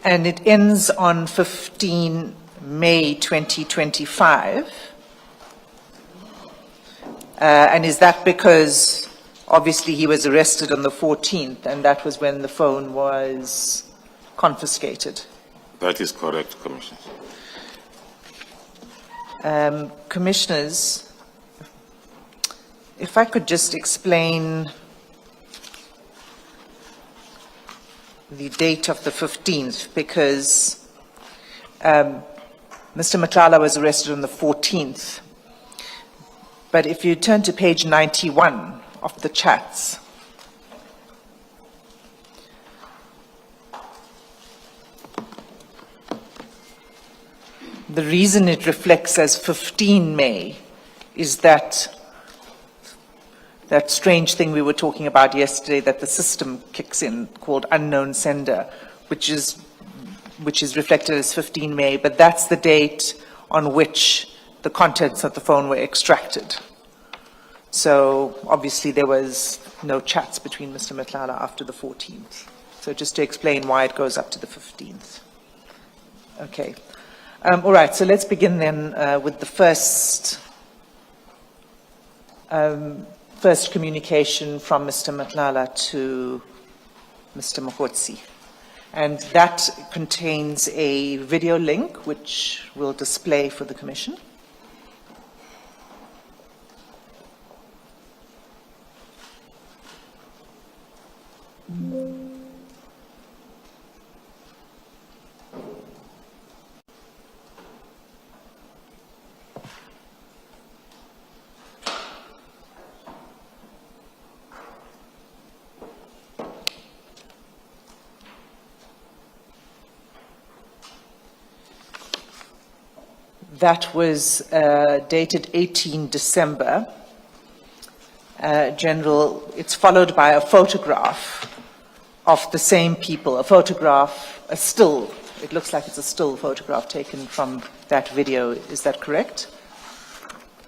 and it ends on 15 May 2025. And is that because obviously he was arrested on the 14th and that was when the phone was confiscated? That is correct, Commissioner. Commissioners, if I could just explain the date of the 15th, because Mr. Madlanga was arrested on the 14th. But if you turn to page 91 of the chats, the reason it reflects as 15 May is that strange thing we were talking about yesterday, that the system kicks in, called unknown sender, which is reflected as 15 May, but that's the date on which the contents of the phone were extracted. So obviously there was no chats between Mr. Madlanga after the 14th. So just to explain why it goes up to the 15th. Okay. All right, so let's begin then with the first communication from Mr. Madlanga to Mr. Mokotsi. And that contains a video link which we'll display for the Commission. That was dated 18 December. General, it's followed by a photograph of the same people, a photograph, a still. It looks like it's a still photograph taken from that video. Is that correct?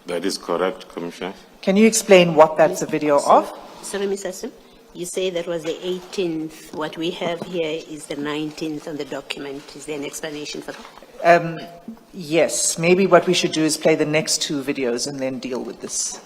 That is correct, Commissioner. Can you explain what that's a video of? Sorry, Mr. Sim. You say that was the 18th. What we have here is the 19th on the document. Is there an explanation for that? Yes. Maybe what we should do is play the next two videos and then deal with this.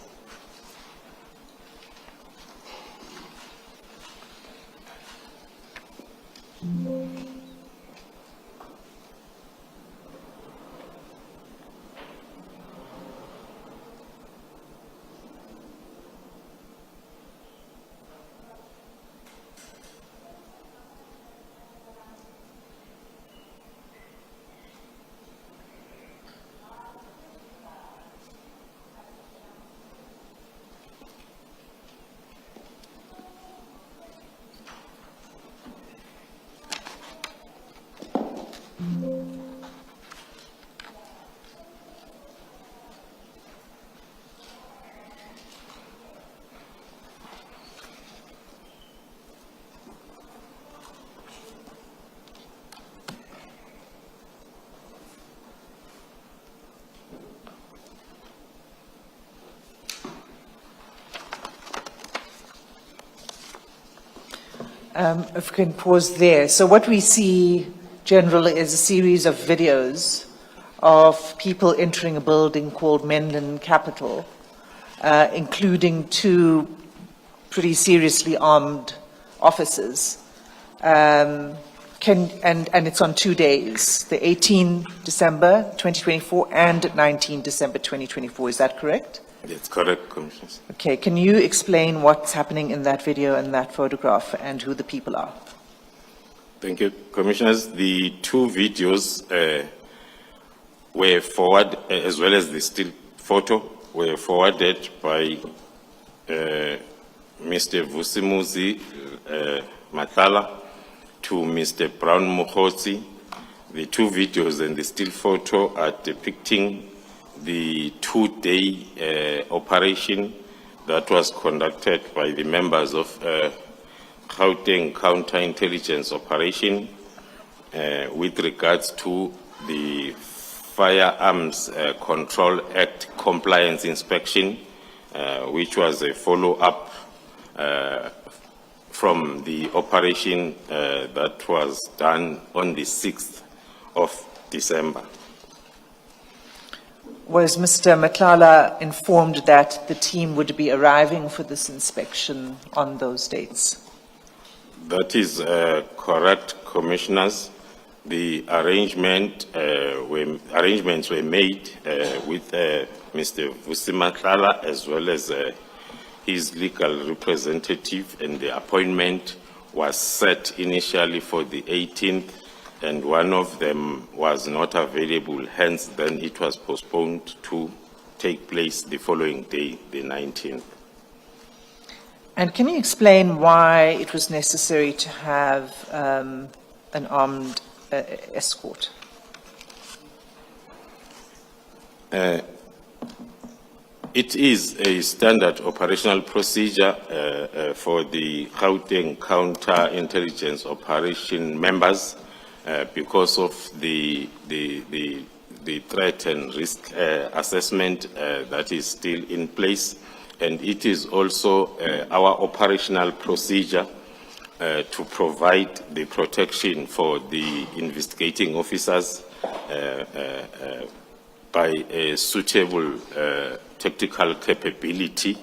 If we can pause there. So what we see, General, is a series of videos of people entering a building called Menlyn Capital, including two pretty seriously armed officers. And it's on 2 days, the 18 December 2024 and 19 December 2024. Is that correct? That's correct, Commissioner. Okay, can you explain what's happening in that video and that photograph and who the people are? Thank you, Commissioners. The two videos were forwarded, as well as the still photo, were forwarded by Mr. Vusimuzi Madlanga to Mr. Brown Mokotsi. The two videos and the still photo are depicting the two-day operation that was conducted by the members of Gauteng Counterintelligence Operation with regards to the Firearms Control Act compliance inspection, which was a follow-up from the operation that was done on the 6th of December. Was Mr. Matlala informed that the team would be arriving for this inspection on those dates? That is correct, Commissioners. The arrangements were made with Mr. Vusi Matlala as well as his legal representative, and the appointment was set initially for the 18th, and one of them was not available, hence then it was postponed to take place the following day, the 19th. And can you explain why it was necessary to have an armed escort? It is a standard operational procedure for the Gauteng counter-intelligence operation members because of the threat and risk assessment that is still in place. And it is also our operational procedure to provide the protection for the investigating officers by a suitable tactical capability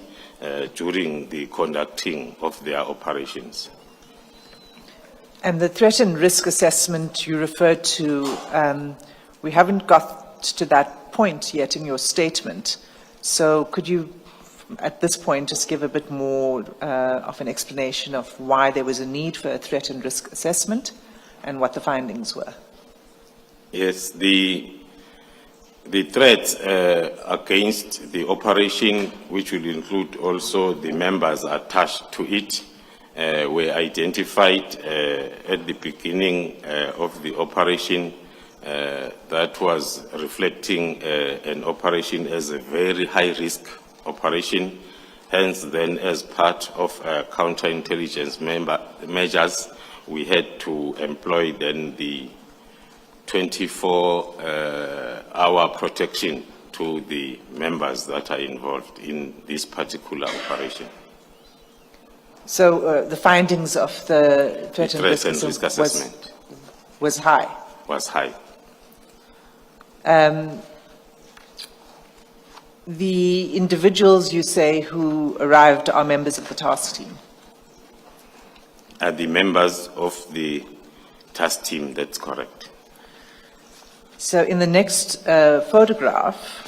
during the conducting of their operations. And the threat and risk assessment you referred to, we haven't got to that point yet in your statement. So could you, at this point, just give a bit more of an explanation of why there was a need for a threat and risk assessment and what the findings were? Yes, the threats against the operation, which will include also the members attached to it, were identified at the beginning of the operation. That was reflecting an operation as a very high-risk operation. Hence, then, as part of counterintelligence measures, we had to employ then the 24-hour protection to the members that are involved in this particular operation. So the findings of the threat and risk assessment was high? Was high. The individuals you say who arrived are members of the task team? Are the members of the task team, that's correct. So in the next photograph,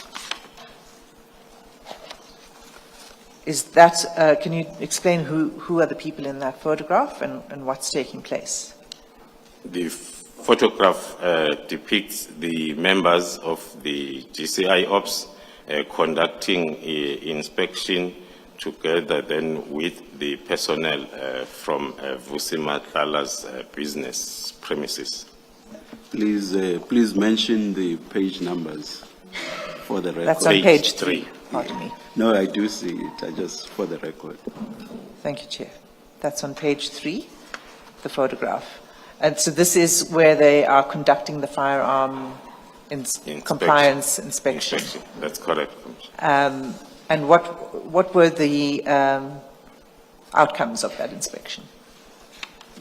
is that, can you explain who are the people in that photograph and what's taking place? The photograph depicts the members of the GCI Ops conducting inspection together then with the personnel from Vusi Matlala's business premises. Please mention the page numbers for the record. That's on page 3. Pardon me. No, I do see it. I just for the record. Thank you, Chair. That's on page 3, the photograph. And so this is where they are conducting the firearm compliance inspection. That's correct. And what were the outcomes of that inspection?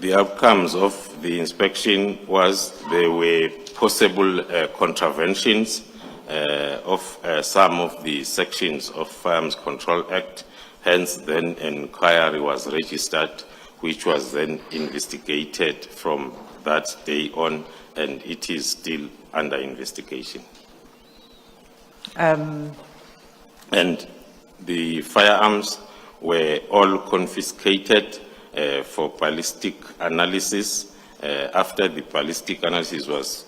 The outcomes of the inspection was there were possible contraventions of some of the sections of Firearms Control Act. Hence, then an inquiry was registered, which was then investigated from that day on, and it is still under investigation. And the firearms were all confiscated for ballistic analysis. After the ballistic analysis was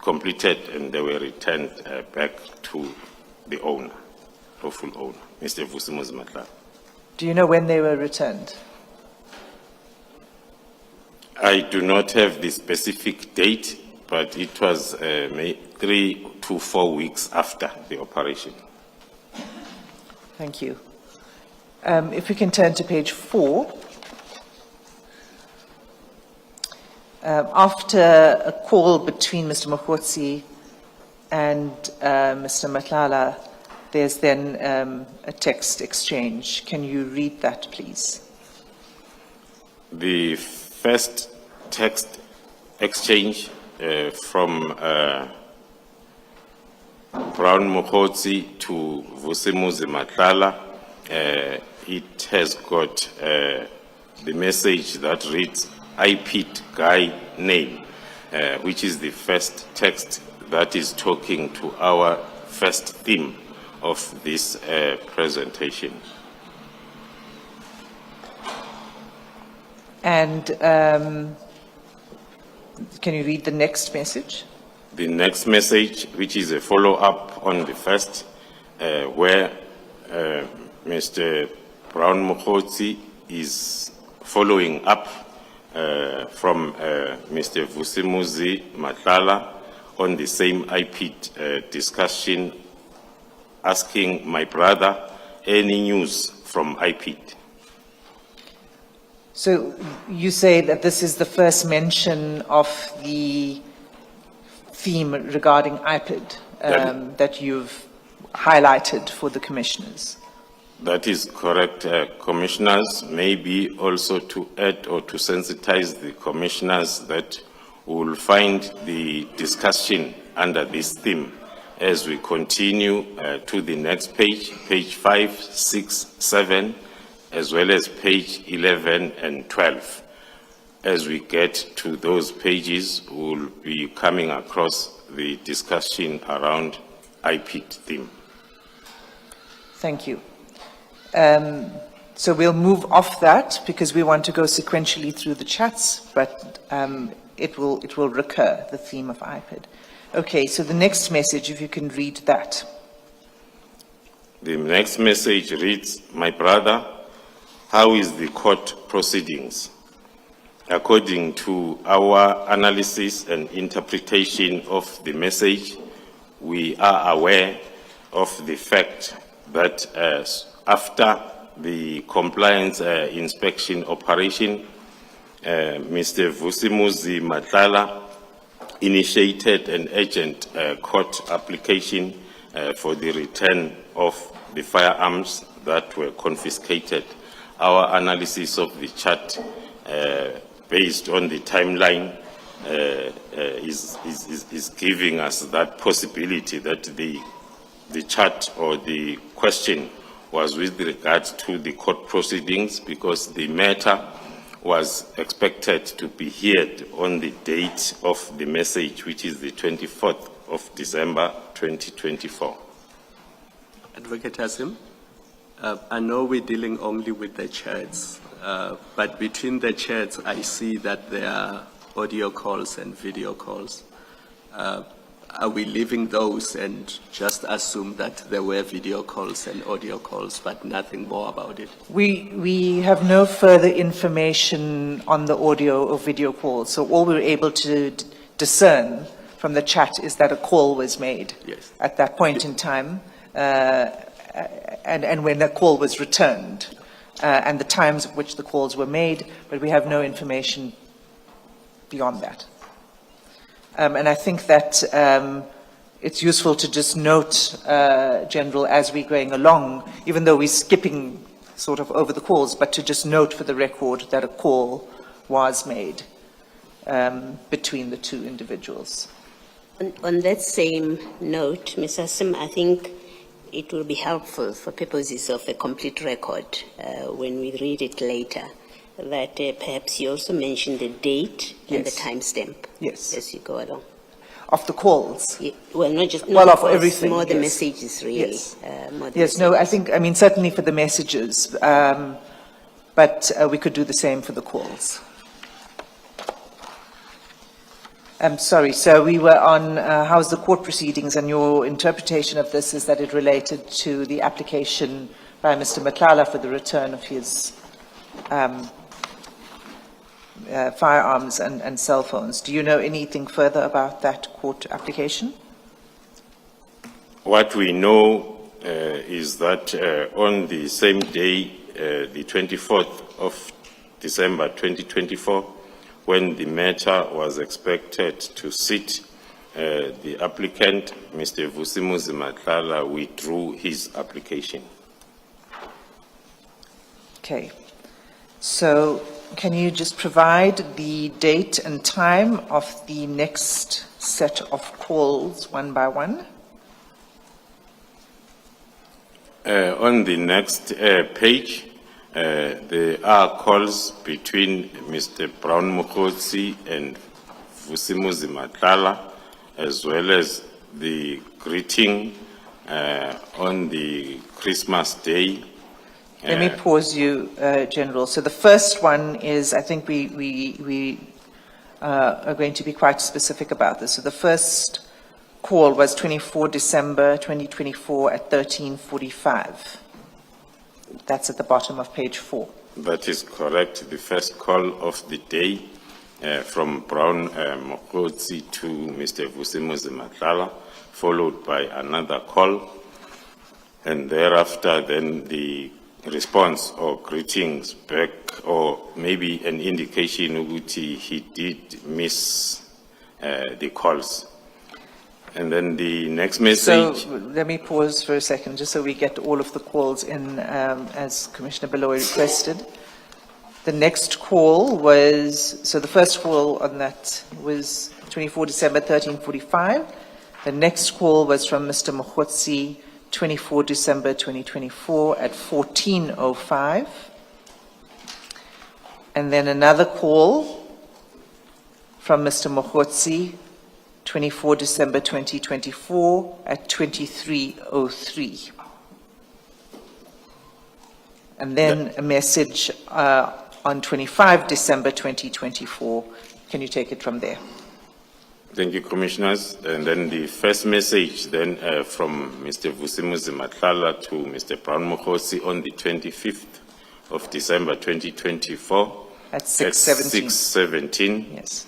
completed, and they were returned back to the owner, lawful owner, Mr. Vusi Matlala. Do you know when they were returned? I do not have the specific date, but it was 3 to 4 weeks after the operation. Thank you. If we can turn to page 4. After a call between Mr. Mokgotsi and Mr. Matlala, there's then a text exchange. Can you read that, please? The first text exchange from Brown Mokotsi to Vusimuzi Matlala, it has got the message that reads IPID guy name, which is the first text that is talking to our first theme of this presentation. And can you read the next message? The next message, which is a follow-up on the first, where Mr. Brown Mokotsi is following up from Mr. Vusimuzi Matlala on the same IPID discussion, asking my brother any news from IPID. So you say that this is the first mention of the theme regarding IPID that you've highlighted for the commissioners. That is correct, commissioners. Maybe also to add or to sensitize the commissioners that we will find the discussion under this theme as we continue to the next page, page 5, 6, 7, as well as page 11 and 12. As we get to those pages, we'll be coming across the discussion around IPID theme. Thank you. So we'll move off that because we want to go sequentially through the chats, but it will recur, the theme of IPID. Okay, so the next message, if you can read that. The next message reads, my brother, how is the court proceedings? According to our analysis and interpretation of the message, we are aware of the fact that after the compliance inspection operation, Mr. Vusimuzi Matlala initiated an urgent court application for the return of the firearms that were confiscated. Our analysis of the chart based on the timeline is giving us that possibility that the chart or the question was with regard to the court proceedings because the matter was expected to be heard on the date of the message, which is the 24th of December 2024. Advocate Hasim, I know we're dealing only with the chats, but between the chats, I see that there are audio calls and video calls. Are we leaving those and just assume that there were video calls and audio calls, but nothing more about it? We have no further information on the audio or video calls, so all we're able to discern from the chat is that a call was made at that point in time, and when the call was returned, and the times at which the calls were made, but we have no information beyond that. And I think that it's useful to just note, General, as we're going along, even though we're skipping sort of over the calls, but to just note for the record that a call was made between the two individuals. On that same note, Ms. Hasim, I think it will be helpful for purposes of a complete record when we read it later, that perhaps you also mention the date and the timestamp as you go along. Of the calls? Yeah, well, not just of calls, everything. more the messages, really. No, I think, I mean, certainly for the messages, but we could do the same for the calls. I'm sorry, so we were on how's the court proceedings, and your interpretation of this is that it related to the application by Mr. Matlala for the return of his firearms and cell phones. Do you know anything further about that court application? What we know is that on the same day, the 24th of December 2024, when the matter was expected to sit, the applicant, Mr. Vusimuzi Matlala, withdrew his application. Okay. So can you just provide the date and time of the next set of calls one by one? On the next page, there are calls between Mr. Brown Mokotsi and Vusimuzi Matlala, as well as the greeting on the Christmas Day. Let me pause you, General. So the first one is, I think we are going to be quite specific about this. So the first call was 24 December 2024 at 13:45. That's at the bottom of page 4. That is correct. The first call of the day from Brown Mokotsi to Mr. Vusimuzi Matlala, followed by another call, and thereafter then the response or greetings back, or maybe an indication that he did miss the calls. And then the next message. So let me pause for a second, just so we get all of the calls in as Commissioner Beloy requested. The next call was, so the first call on that was 24 December 13:45. The next call was from Mr. Mokotsi, 24 December 2024 at 14:05. And then another call from Mr. Mokotsi, 24 December 2024 at 23:03. And then a message on 25 December 2024. Can you take it from there? Thank you, Commissioners. And then the first message then from Mr. Vusimuzi Matlala to Mr. Brown Mokotsi on the 25th of December 2024. At 6:17. 6:17. Yes.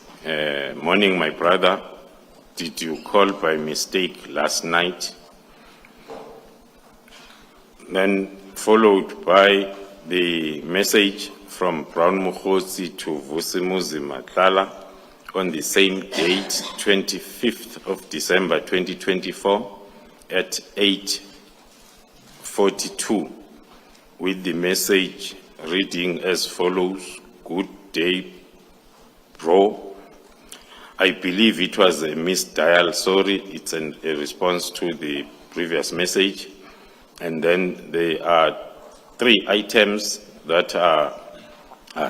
Morning, my brother. Did you call by mistake last night? Then followed by the message from Brown Mokotsi to Vusimuzi Matlala on the same date, 25th of December 2024 at 8:42, with the message reading as follows: Good day, bro. I believe it was a missed dial. Sorry, it's a response to the previous message. And then there are 3 items that are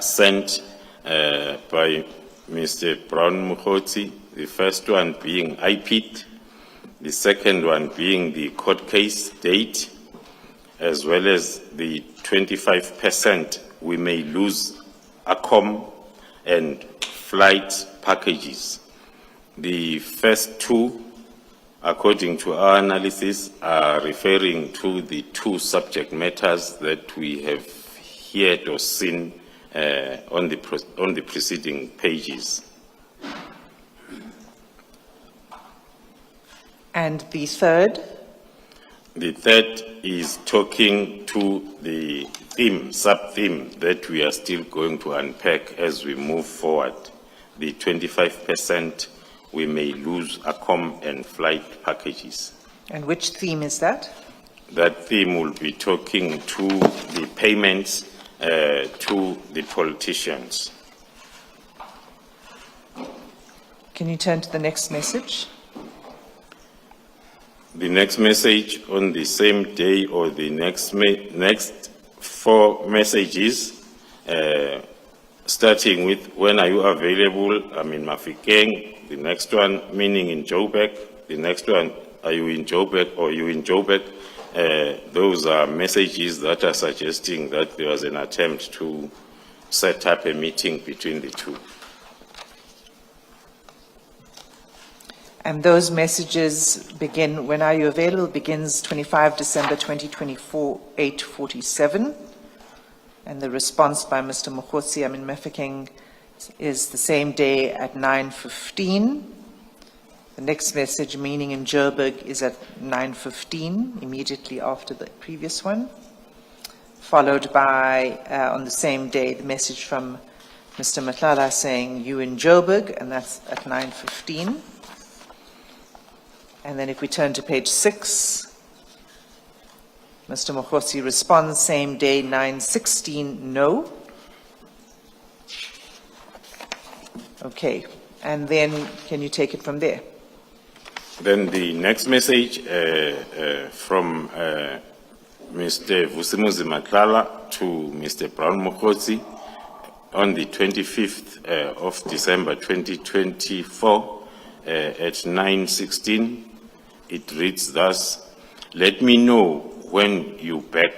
sent by Mr. Brown Mokotsi, the first one being IPID, the second one being the court case date, as well as the 25% we may lose ACOM and flight packages. The first 2, according to our analysis, are referring to the 2 subject matters that we have heard or seen on the preceding pages. And the third? The third is talking to the sub-theme that we are still going to unpack as we move forward. The 25% we may lose ACOM and flight packages. And which theme is that? That theme will be talking to the payments to the politicians. Can you turn to the next message? The next message on the same day, or the next 4 messages, starting with when are you available? I'm in Mafikeng. The next one, meaning in Joburg. The next one, are you in Joburg or you in Joburg? Those are messages that are suggesting that there was an attempt to set up a meeting between the 2. And those messages begin, when are you available, begins 25 December 2024, 8:47. And the response by Mr. Mokotsi, I'm in Mafeking, is the same day at 9:15. The next message, meaning in Joburg, is at 9:15, immediately after the previous one, followed by, on the same day, the message from Mr. Matlala saying, you in Joburg, and that's at 9:15. And then if we turn to page 6, Mr. Mokotsi responds, same day, 9:16, no. Okay, and then can you take it from there? Then the next message from Mr. Vusimuzi Matlala to Mr. Brown Mokotsi on the 25th of December 2024 at 9:16. It reads thus: "Let me know when you back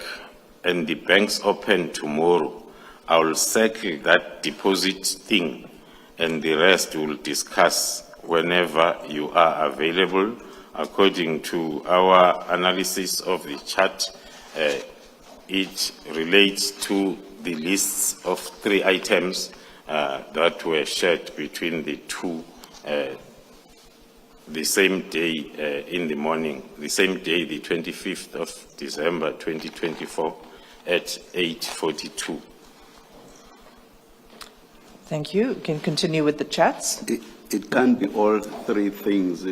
and the banks open tomorrow. I will settle that deposit thing and the rest we'll discuss whenever you are available." According to our analysis of the chart, it relates to the lists of 3 items that were shared between the two the same day in the morning, the same day, the 25th of December 2024 at 8:42. Thank you. You can continue with the chats. It can't be all 3 things.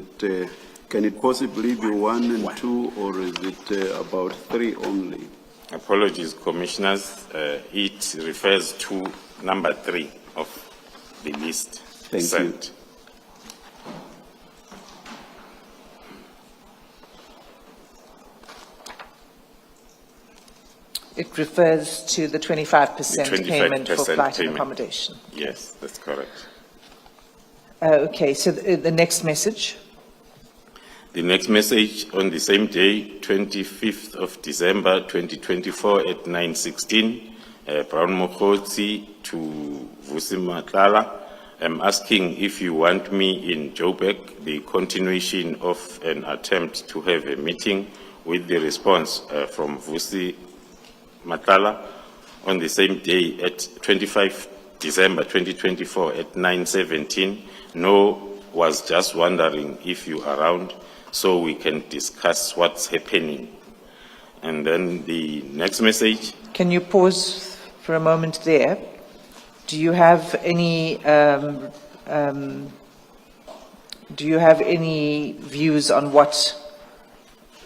Can it possibly be 1 and 2, or is it about 3 only? Apologies, Commissioners. It refers to number 3 of the list Thank sent. you. It refers to the 25% The payment for 25% flight and payment. accommodation. Yes, that's correct. Okay, so the next message. The next message on the same day, 25th of December 2024 at 9:16, Brown Mokotsi to Vusi Matlala. I'm asking if you want me in Joburg, the continuation of an attempt to have a meeting with the response from Vusi Matlala on the same day at 25 December 2024 at 9:17. No, was just wondering if you are around so we can discuss what's happening. And then the next message. Can you pause for a moment there? Do you have any views on what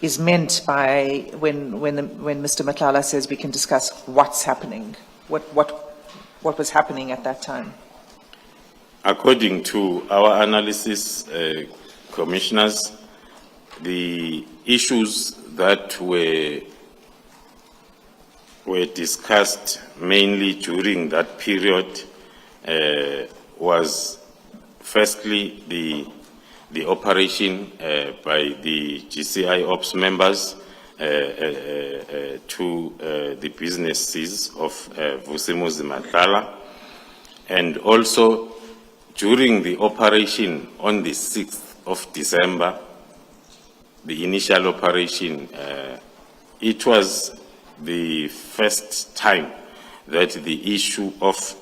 is meant by when Mr. Matlala says we can discuss what's happening? What was happening at that time? According to our analysis, Commissioners, the issues that were discussed mainly during that period was firstly the operation by the GCI Ops members to the businesses of Vusimuzi Matlala, and also during the operation on the 6th of December, the initial operation, it was the first time that the issue of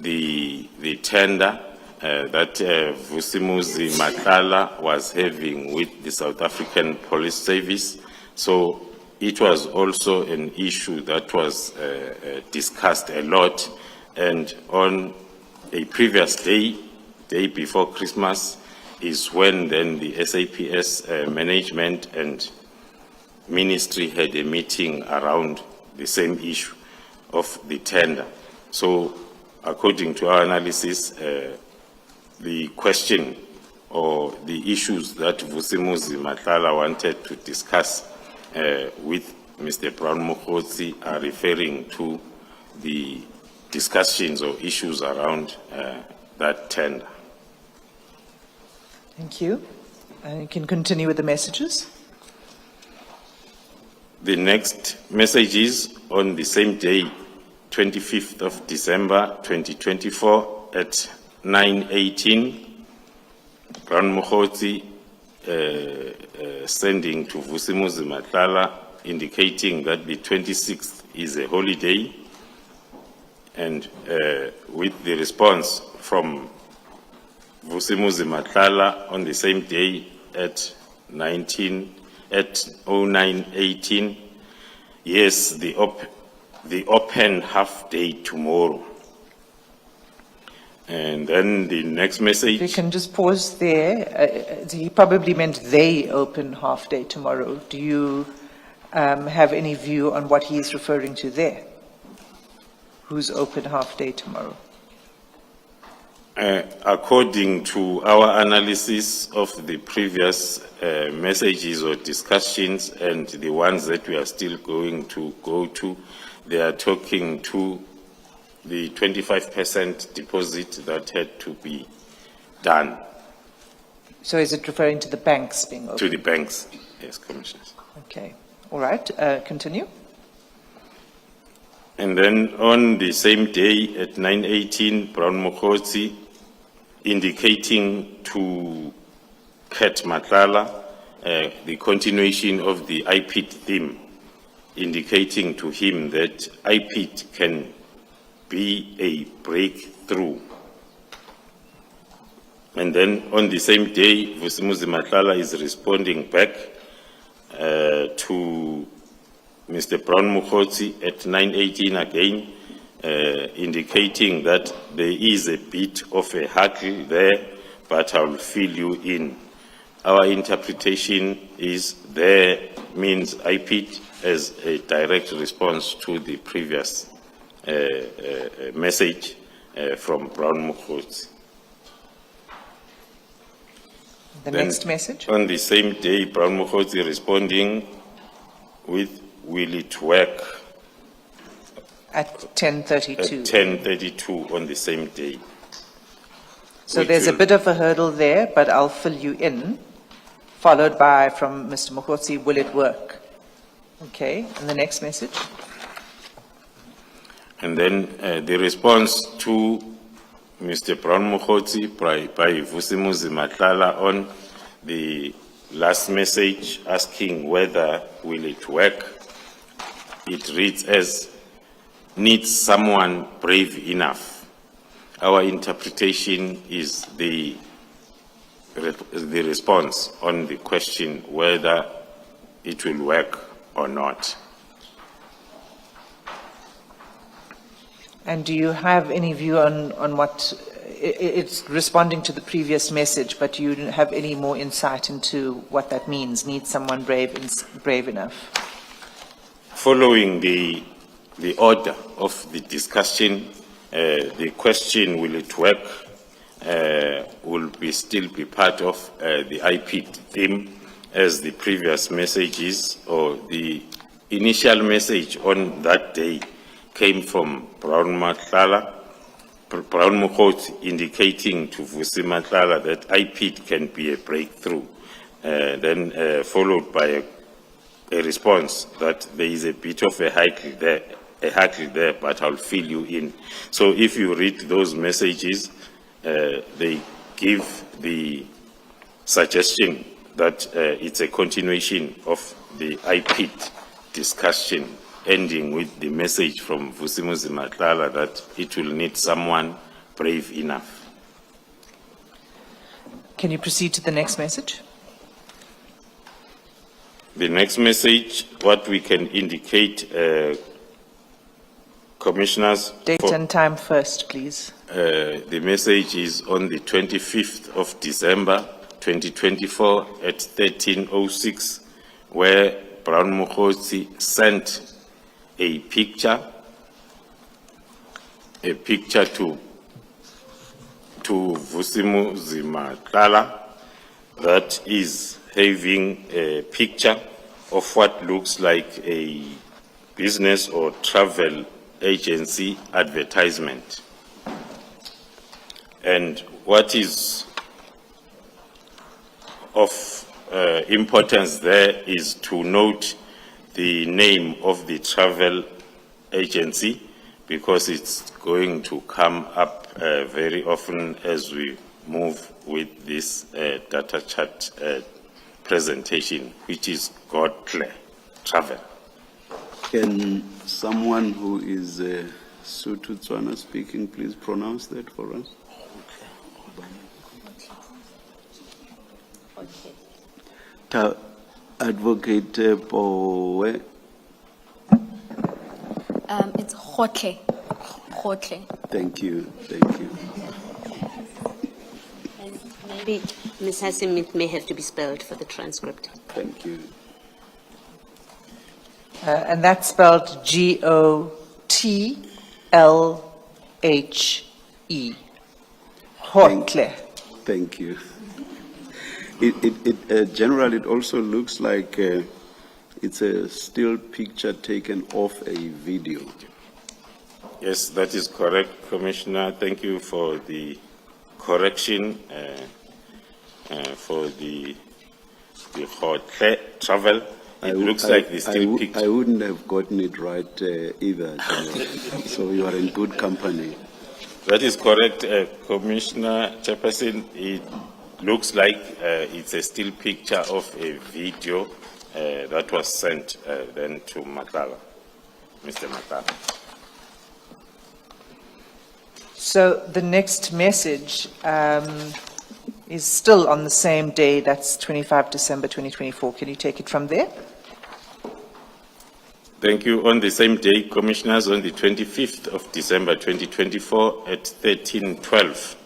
the tender that Vusimuzi Matlala was having with the South African Police Service. So it was also an issue that was discussed a lot. And on a previous day before Christmas, is when then the SAPS management and ministry had a meeting around the same issue of the tender. So according to our analysis, the question or the issues that Vusimuzi Matlala wanted to discuss with Mr. Brown Mokotsi are referring to the discussions or issues around that tender. Thank you. You can continue with the messages. The next message is on the same day, 25th of December 2024 at 9:18, Brown Mokotsi sending to Vusimuzi Matlala indicating that the 26th is a holiday, and with the response from Vusimuzi Matlala on the same day at 09:18, yes, the open half day tomorrow. And then the next message. You can just pause there. He probably meant they open half day tomorrow. Do you have any view on what he is referring to there? Who's open half day tomorrow? According to our analysis of the previous messages or discussions and the ones that we are still going to go to, they are talking to the 25% deposit that had to be done So is it referring to the banks being open? to the banks. Yes, Commissioners. Okay, all right, continue. And then on the same day at 9:18, Brown Mokotsi indicating to Kat Matlala the continuation of the IPID theme, indicating to him that IPID can be a breakthrough. And then on the same day, Vusimuzi Matlala is responding back to Mr. Brown Mokotsi at 9:18 again, indicating that there is a bit of a hurdle there, but I will fill you in. Our interpretation is there means IPID as a direct response to the previous message from Brown Mokotsi. The Then next message. On the same day, Brown Mokotsi responding with, will it work At at 10:32. 10:32 on the same day? So which there's a will- bit of a hurdle there, but I'll fill you in, followed by from Mr. Mokotsi, will it work? Okay, and the next message? And then the response to Mr. Brown Mokotsi by Vusimuzi Matlala on the last message asking whether will it work. It reads as, needs someone brave enough. Our interpretation is the response on the question whether it will work or not. And do you have any view on what, it's responding to the previous message, but do you have any more insight into what that means, need someone brave enough? Following the order of the discussion, the question, will it work, will still be part of the IPID theme as the previous messages or the initial message on that day came from Brown Mokotsi indicating to Vusi Matlala that IPID can be a breakthrough, then followed by a response that there is a bit of a hurdle there, but I'll fill you in. So if you read those messages, they give the suggestion that it's a continuation of the IPID discussion, ending with the message from Vusimuzi Matlala that it will need someone brave enough. Can you proceed to the next message? The next message, what we can indicate, Commissioners, Date for- and time first, please. the message is on the 25th of December 2024 at 13:06, where Brown Mokotsi sent a picture to Vusimuzi Matlala that is having a picture of what looks like a business or travel agency advertisement. And what is of importance there is to note the name of the travel agency, because it's going to come up very often as we move with this data chart presentation, which is Godclear Travel. Can someone who is Sotho Tswana speaking please pronounce that for us? Advocate Powe. It's Khotle. Khotle. Thank you, thank you. Maybe Ms. Hassim, it may have to be spelled for the transcript. Thank you. And that's spelled Gotlhe. Hotle. Thank you. General, it also looks like it's a still picture taken off a video. Yes, that is correct, Commissioner. Thank you for the correction for the hotel travel. It looks like the still picture. I wouldn't have gotten it right either, General. So you are in good company. That is correct, Commissioner Chairperson. It looks like it's a still picture of a video that was sent then to Madlanga, Mr. Madlanga. So the next message is still on the same day, that's 25 December 2024. Can you take it from there? Thank you. On the same day, Commissioners, on the 25th of December 2024 at 13:12,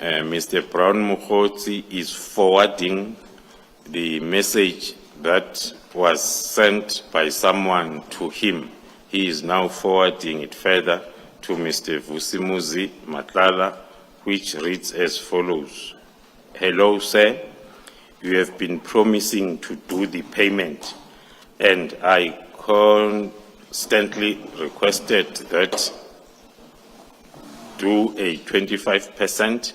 Mr. Brown Mukhozi is forwarding the message that was sent by someone to him. He is now forwarding it further to Mr. Vusimuzi Matlala, which reads as follows. Hello, sir. You have been promising to do the payment, and I constantly requested that do a 25%,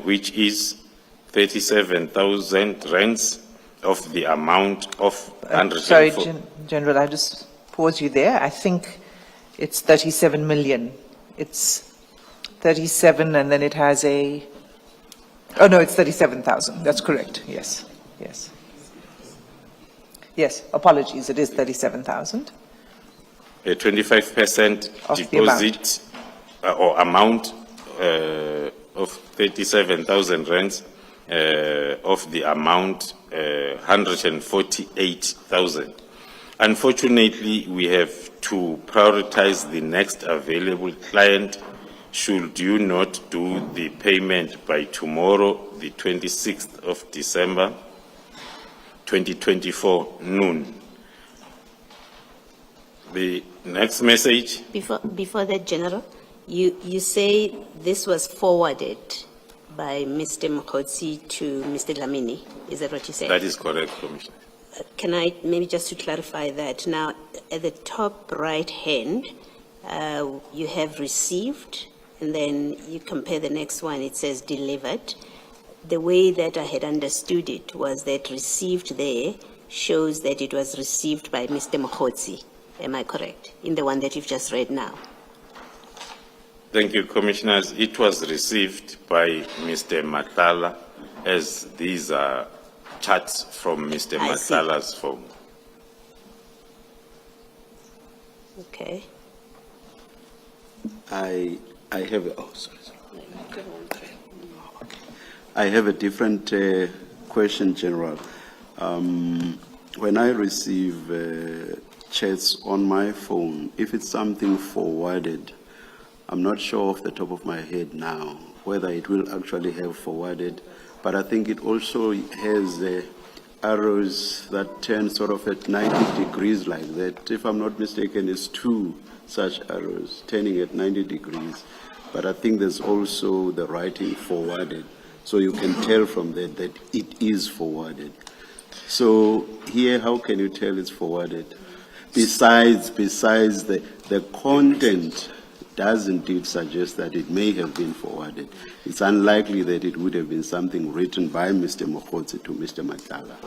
which is 37,000 rands of the amount of 104. Sorry, General, I just pause you there. I think it's 37 million. It's 37 and then it has a, oh no, it's 37,000. That's correct. Yes, yes. Yes, apologies, it is 37,000. A 25% Of the deposit or amount of 37,000 rands of the amount 148,000. Unfortunately, we have to prioritize the next available client should you not do the payment by tomorrow, the 26th of December, 2024 noon. The next message. Before that, General, you say this was forwarded by Mr. Mkhotsi to Mr. Dlamini. Is that what you said? That is correct, Commissioner. Can I, maybe just to clarify that, now at the top right hand, you have received, and then you compare the next one, it says delivered. The way that I had understood it was that received there shows that it was received by Mr. Mkhotsi. Am I correct? In the one that you've just read now? Thank you, Commissioners. It was received by Mr. Matala, as these are charts from Mr. I see. Matala's phone. Okay. I have I have a different question, General. When I receive chats on my phone, if it's something forwarded, I'm not sure off the top of my head now whether it will actually have forwarded, but I think it also has arrows that turn sort of at 90 degrees like that. If I'm not mistaken, it's two such arrows turning at 90 degrees, but I think there's also the writing forwarded. So you can tell from that that it is forwarded. So here, how can you tell it's forwarded? Besides the content does indeed suggest that it may have been forwarded. It's unlikely that it would have been something written by Mr. Mkhotsi to Mr. Matala.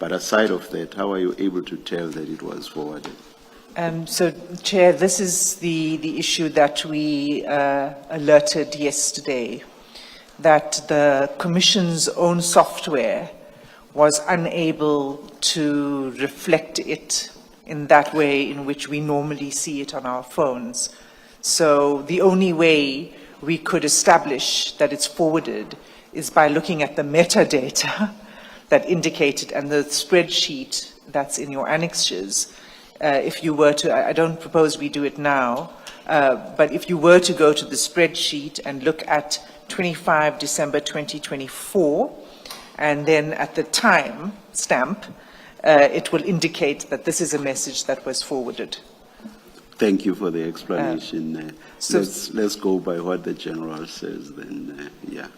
But aside of that, how are you able to tell that it was forwarded? So, Chair, this is the issue that we alerted yesterday, that the Commission's own software was unable to reflect it in that way in which we normally see it on our phones. So the only way we could establish that it's forwarded is by looking at the metadata that indicated, and the spreadsheet that's in your annexes. If you were to, I don't propose we do it now, but if you were to go to the spreadsheet and look at 25 December 2024, and then at the time stamp, it will indicate that this is a message that was forwarded. Thank you for the explanation. so- Let's go by what the general says then, yeah,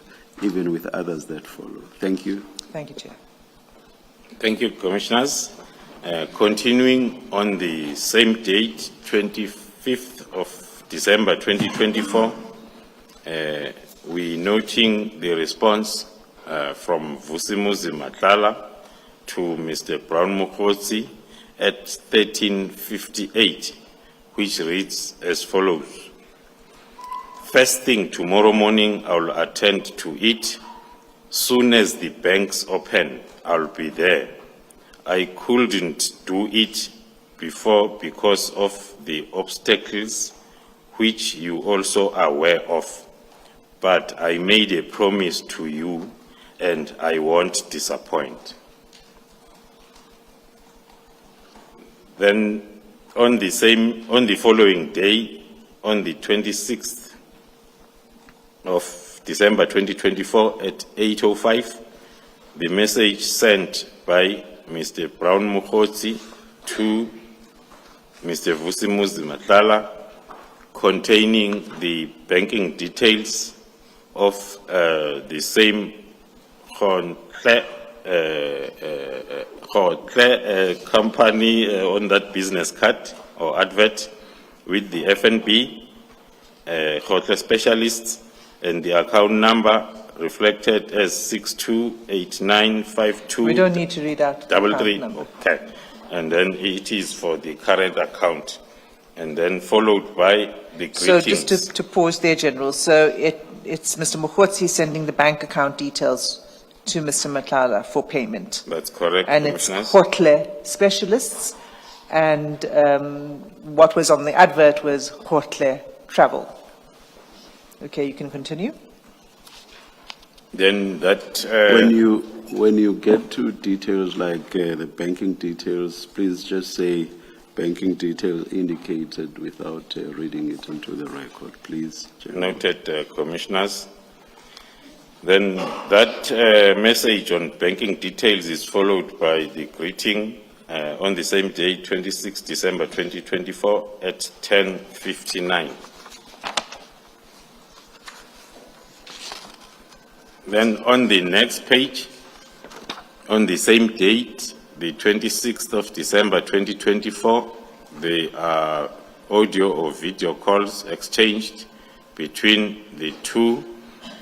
even with others that follow. Thank you. Thank you, Chair. Thank you, Commissioners. Continuing on the same date, 25th of December 2024, we noting the response from Vusimuzi Matlala to Mr. Brown Mokotsi at 13:58, which reads as follows. First thing tomorrow morning, I'll attend to it. Soon as the banks open, I'll be there. I couldn't do it before because of the obstacles which you also are aware of. But I made a promise to you and I won't disappoint. Then on the following day, on the 26th of December 2024 at 8:05, the message sent by Mr. Brown Mokotsi to Mr. Vusimuzi Matlala containing the banking details of the same company on that business card or advert with the FNB, hotel specialists, and the account number reflected as 628952. We don't need to read out the account 33, number. okay. And then it is for the current account. And then followed by the greetings. So just to pause there, General. So it's Mr. Mokotsi sending the bank account details to Mr. Matlala for payment. That's correct, And it's Commissioners. hotel specialists. And what was on the advert was hotel travel. Okay, you can continue. Then that, When you get to details like the banking details, please just say banking details indicated without reading it into the record, please. General. noted, Commissioners. Then that message on banking details is followed by the greeting on the same day, 26 December 2024 at 10:59. Then on the next page, on the same date, the 26th of December 2024, there are audio or video calls exchanged between the two,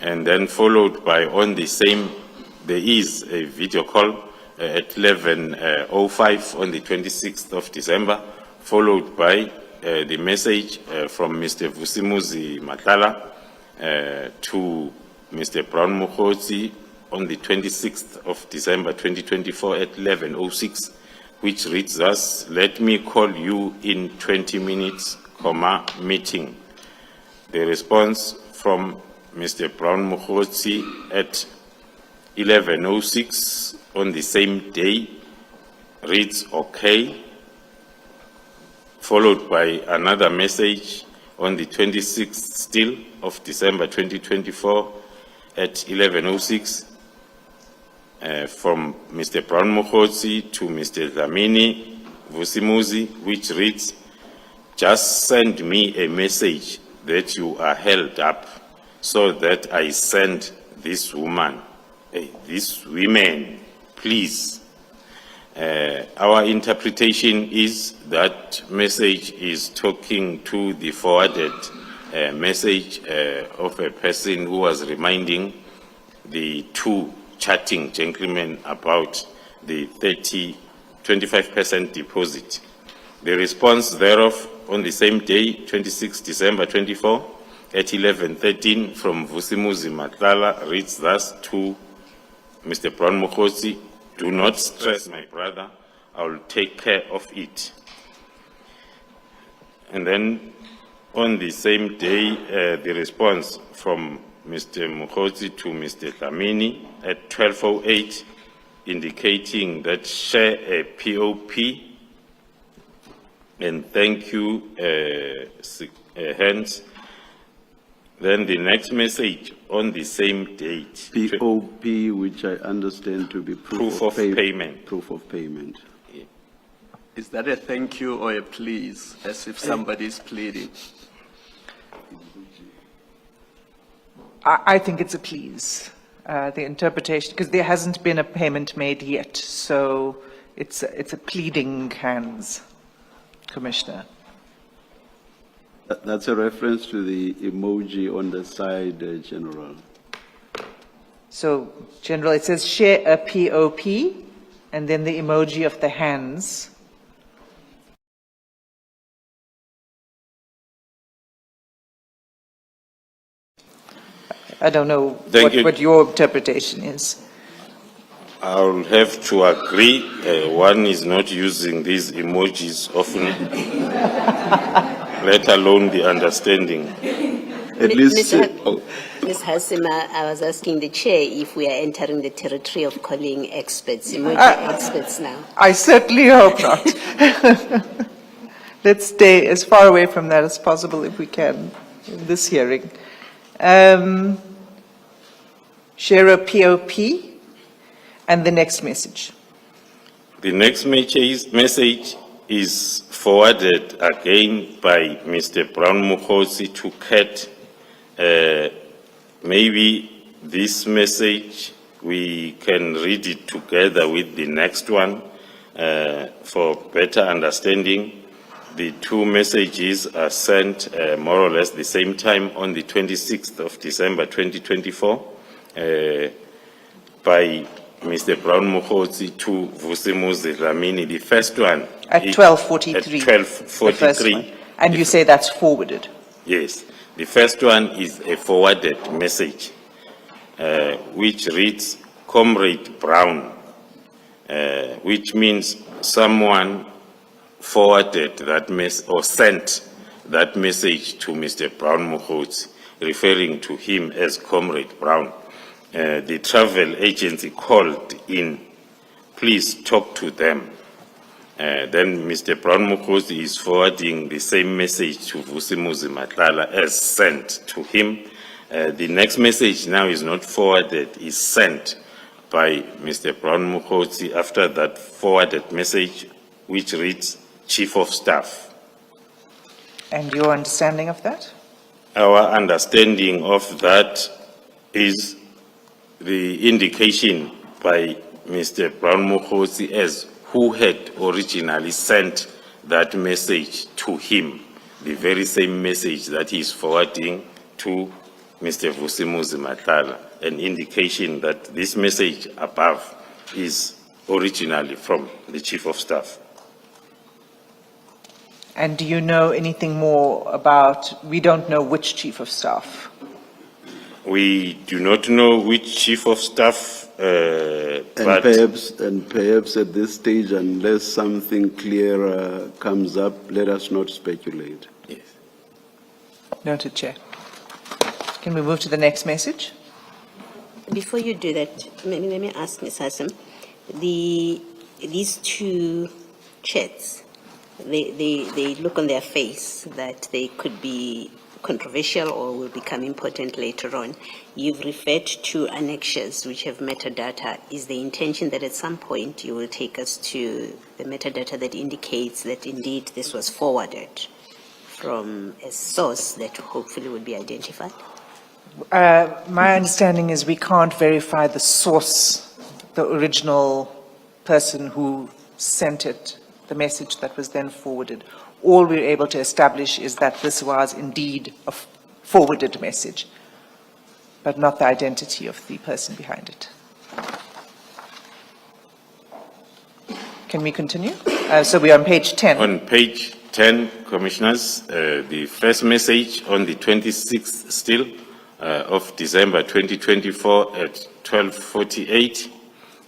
and then followed by on the same, there is a video call at 11:05 on the 26th of December, followed by the message from Mr. Vusimuzi Matlala to Mr. Brown Mokotsi on the 26th of December 2024 at 11:06, which reads thus, let me call you in 20 minutes, meeting. The response from Mr. Brown Mokotsi at 11:06 on the same day reads okay, followed by another message on the 26th still of December 2024 at 11:06 from Mr. Brown Mokotsi to Mr. Dlamini Vusimuzi, which reads, just send me a message that you are held up so that I send this woman, these women, please. Our interpretation is that message is talking to the forwarded message of a person who was reminding the two chatting gentlemen about the 25% deposit. The response thereof on the same day, 26 December 24, at 11:13 from Vusimuzi Matlala reads thus to Mr. Brown Mokotsi, do not stress, my brother, I will take care of it. And then on the same day, the response from Mr. Mokotsi to Mr. Dlamini at 12:08, indicating that share a POP and thank you, hence. Then the next message on the same date. POP, which I understand to be proof of payment. Proof of payment. Is that a thank you or a please, as if somebody is pleading? I think it's a please, the interpretation, because there hasn't been a payment made yet, so it's a pleading hands, Commissioner. That's a reference to the emoji on the side, General. So, General, it says share a POP, and then the emoji of the hands. I don't know what your interpretation is. I'll have to agree. One is not using these emojis often, let alone the understanding. At least, Ms. Hasima, I was asking the chair if we are entering the territory of calling experts, emoji experts now. I certainly hope not. Let's stay as far away from that as possible if we can in this hearing. Share a POP and the next message. The next message is forwarded again by Mr. Brown Mukhosi to Kat. Maybe this message, we can read it together with the next one for better understanding. The two messages are sent more or less the same time on the 26th of December 2024 by Mr. Brown Mukhosi to Vusimuzi Dlamini. The first one At 12:43. At 12:43. And you say that's forwarded? Yes. The first one is a forwarded message, which reads, Comrade Brown, which means someone forwarded that or sent that message to Mr. Brown Mukhosi, referring to him as Comrade Brown. The travel agency called in, please talk to them. Then Mr. Brown Mukhosi is forwarding the same message to Vusimuzi Matlala as sent to him. The next message now is not forwarded, is sent by Mr. Brown Mukhosi after that forwarded message, which reads, Chief of Staff. And your understanding of that? Our understanding of that is the indication by Mr. Brown Mukhosi as who had originally sent that message to him, the very same message that he is forwarding to Mr. Vusimuzi Matlala, an indication that this message above is originally from the Chief of Staff. And do you know anything more about, we don't know which Chief of Staff? We do not know which Chief of Staff, and perhaps at this stage, unless something clearer comes up, let us not speculate. Yes. Noted, Chair. Can we move to the next message? Before you do that, let me ask Ms. Hassan, these two chats, they look on their face that they could be controversial or will become important later on. You've referred to annexures which have metadata. Is the intention that at some point you will take us to the metadata that indicates that indeed this was forwarded from a source that hopefully will be identified? My understanding is we can't verify the source, the original person who sent it, the message that was then forwarded. All we're able to establish is that this was indeed a forwarded message, but not the identity of the person behind it. Can we continue? So we're on page 10. On page 10, Commissioners, the first message on the 26th still of December 2024 at 12:48,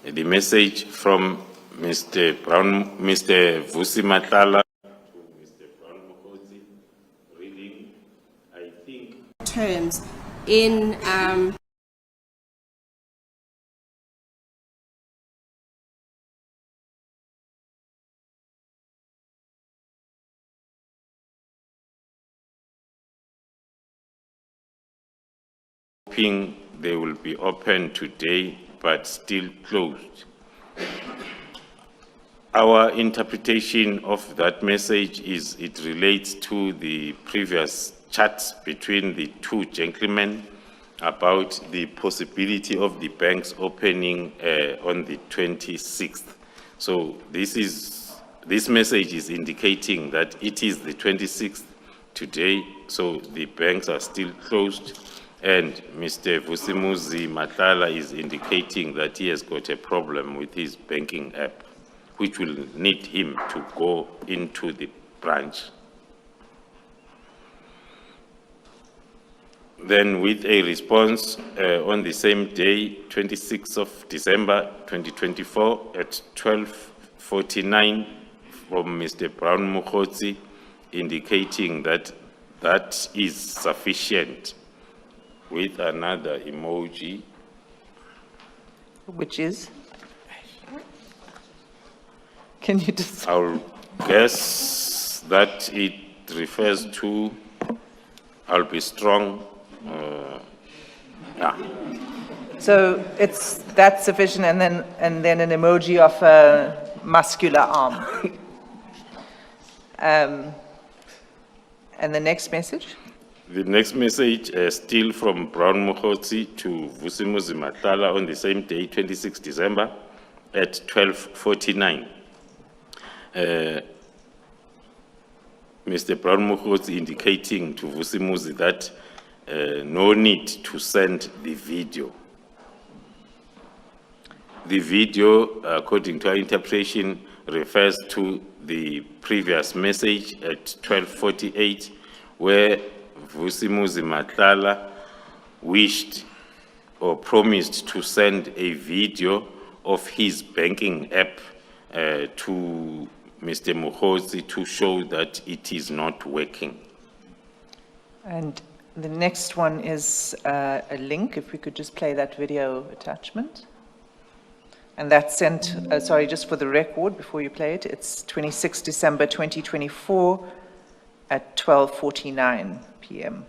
the message from Mr. Vusi Matlala to Mr. Brown Mukhosi, reading, I think, terms in hoping they will be open today but still closed. Our interpretation of that message is it relates to the previous chats between the two gentlemen about the possibility of the banks opening on the 26th. So this message is indicating that it is the 26th today, so the banks are still closed, and Mr. Vusimuzi Matlala is indicating that he has got a problem with his banking app, which will need him to go into the branch. Then with a response on the same day, 26th of December 2024 at 12:49 from Mr. Brown Mukhodzi, indicating that that is sufficient, with another emoji. Which is? Can you just? I'll guess that it refers to, I'll be strong. Yeah. So that's sufficient, and then an emoji of a muscular arm. And the next message? The next message, still from Brown Mukhodzi to Vusimuzi Matlala on the same day, 26 December at 12:49. Mr. Brown Mukhodzi indicating to Vusimuzi that no need to send the video. The video, according to our interpretation, refers to the previous message at 12:48, where Vusimuzi Matlala wished or promised to send a video of his banking app to Mr. Mukhodzi to show that it is not working. And the next one is a link, if we could just play that video attachment. And that's sent, sorry, just for the record, before you play it, it's 26 December 2024 at 12:49 p.m.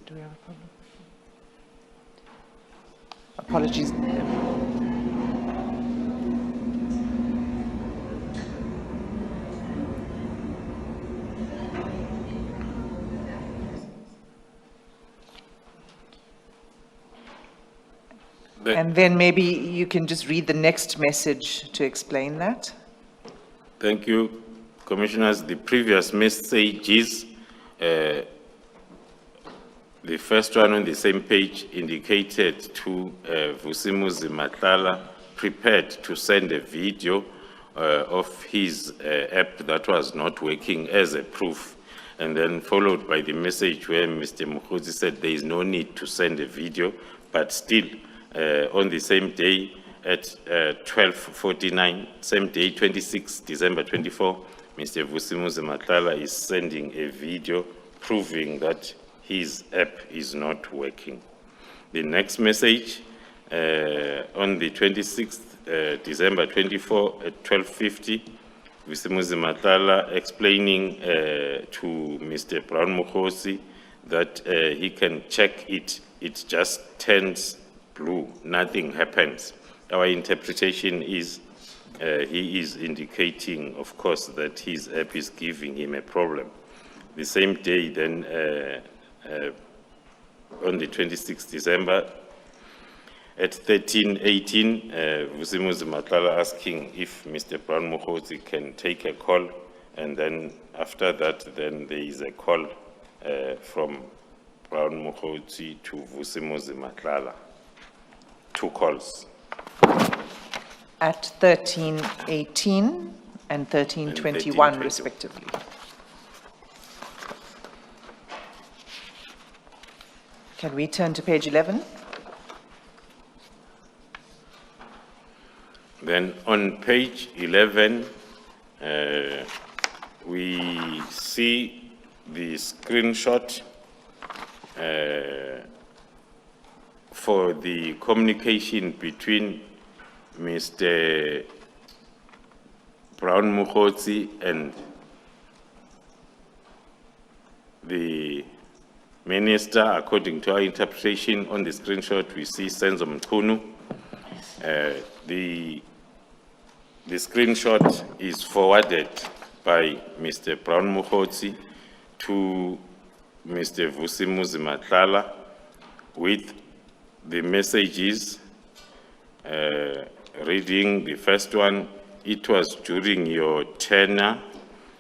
Do we have a problem? Apologies. And then maybe you can just read the next message to explain that. Thank you, Commissioners. The previous messages, the first one on the same page indicated to Vusimuzi Matlala, prepared to send a video of his app that was not working as a proof, and then followed by the message where Mr. Mukhodzi said there is no need to send a video, but still on the same day at 12:49, same day, 26 December 24, Mr. Vusimuzi Matlala is sending a video proving that his app is not working. The next message on the 26th December 24 at 12:50, Vusimuzi Matlala explaining to Mr. Brown Mukhodzi that he can check it. It just turns blue, nothing happens. Our interpretation is he is indicating, of course, that his app is giving him a problem. The same day then, on the 26th December at 13:18, Vusimuzi Matlala asking if Mr. Brown Mukhodzi can take a call, and then after that, then there is a call from Brown Mukhodzi to Vusimuzi Matlala. 2 calls. At 13:18 and 13:21 respectively. Can we turn to page 11? Then on page 11, we see the screenshot for the communication between Mr. Brown Mukhozi and the minister. According to our interpretation on the screenshot, we see Senzo Mchunu. The screenshot is forwarded by Mr. Brown Mukhozi to Mr. Vusimuzi Matlala with the messages, reading the first one, it was during your tenure,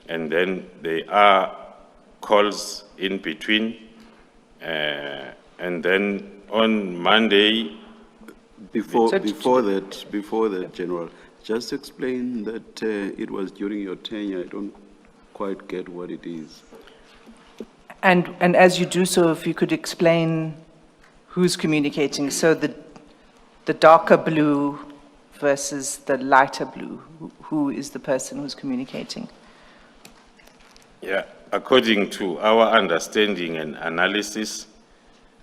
and then there are calls in between, and then on Monday. Before that, General, just explain that it was during your tenure. I don't quite get what it is. And as you do so, if you could explain who's communicating. So the darker blue versus the lighter blue, who is the person who's communicating? Yeah, according to our understanding and analysis,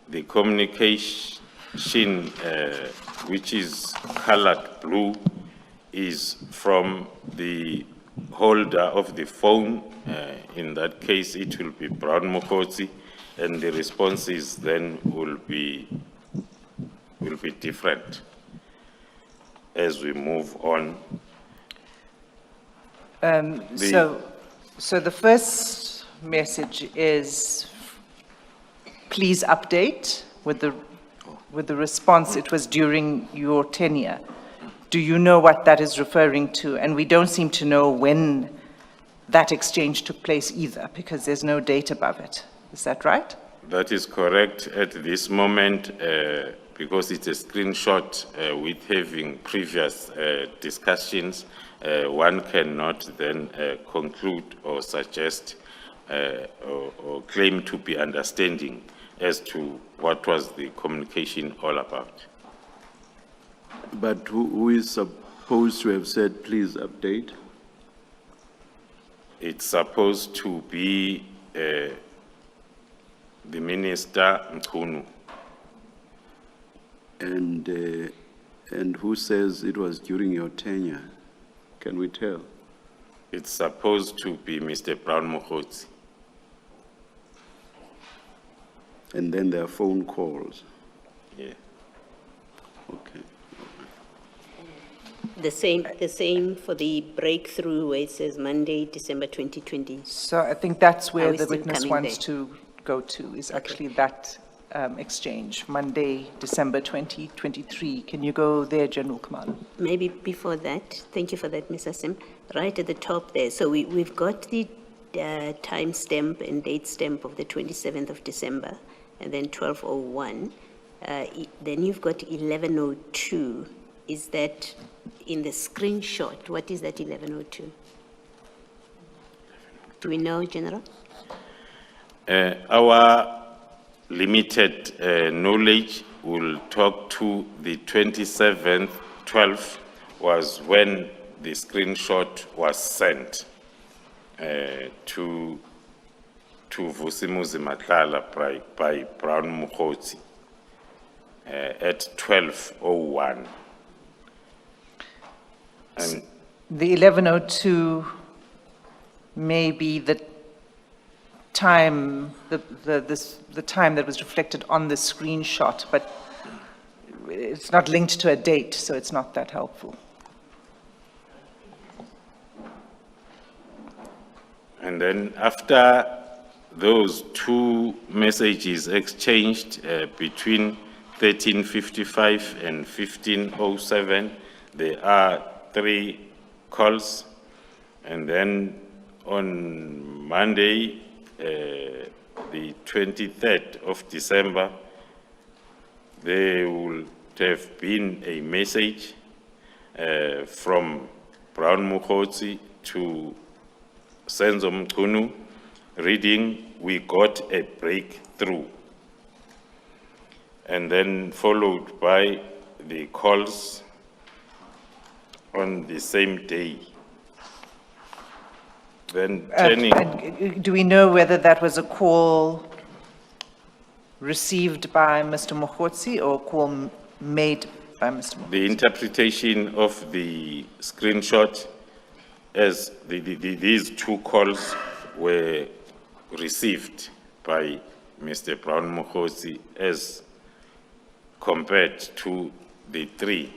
the communication, which is colored blue, is from the holder of the phone. In that case, it will be Brown Mukhozi, and the responses then will be different as we move on. So the first message is, please update with the response, it was during your tenure. Do you know what that is referring to? And we don't seem to know when that exchange took place either, because there's no date above it. Is that right? That is correct at this moment, because it's a screenshot with having previous discussions. One cannot then conclude or suggest or claim to be understanding as to what was the communication all about. But who is supposed to have said, please update? It's supposed to be the Minister Mchunu. And who says it was during your tenure? Can we tell? It's supposed to be Mr. Brown Mukhozi. And then there are phone calls. Yeah. Okay. The same for the breakthrough where it says Monday, December 2020. So I think that's Are where we the still witness coming wants there? to go to, is actually that exchange, Monday, December 2023. Can you go there, General Khumalo? Maybe before that, thank you for that, Mr. Sim. Right at the top there, so we've got the time stamp and date stamp of the 27th of December, and then 12:01. Then you've got 11:02. Is that in the screenshot? What is that 11:02? Do we know, General? Our limited knowledge will talk to the 27th, 12th was when the screenshot was sent to Vusimuzi Matlala by Brown Mukhozi at 12:01. And The 11:02 may be the time, the time that was reflected on the screenshot, but it's not linked to a date, so it's not that helpful. And then after those two messages exchanged between 13:55 and 15:07, there are 3 calls. And then on Monday, the 23rd of December, there will have been a message from Brown Mukhozi to Senzo Mchunu reading, "We got a breakthrough." And then followed by the calls on the same day Then turning, And do we know whether that was a call received by Mr. Mokhotsi or a call made by Mr. Mokhotsi? the interpretation of the screenshot as these two calls were received by Mr. Brown Mokhotsi as compared to the three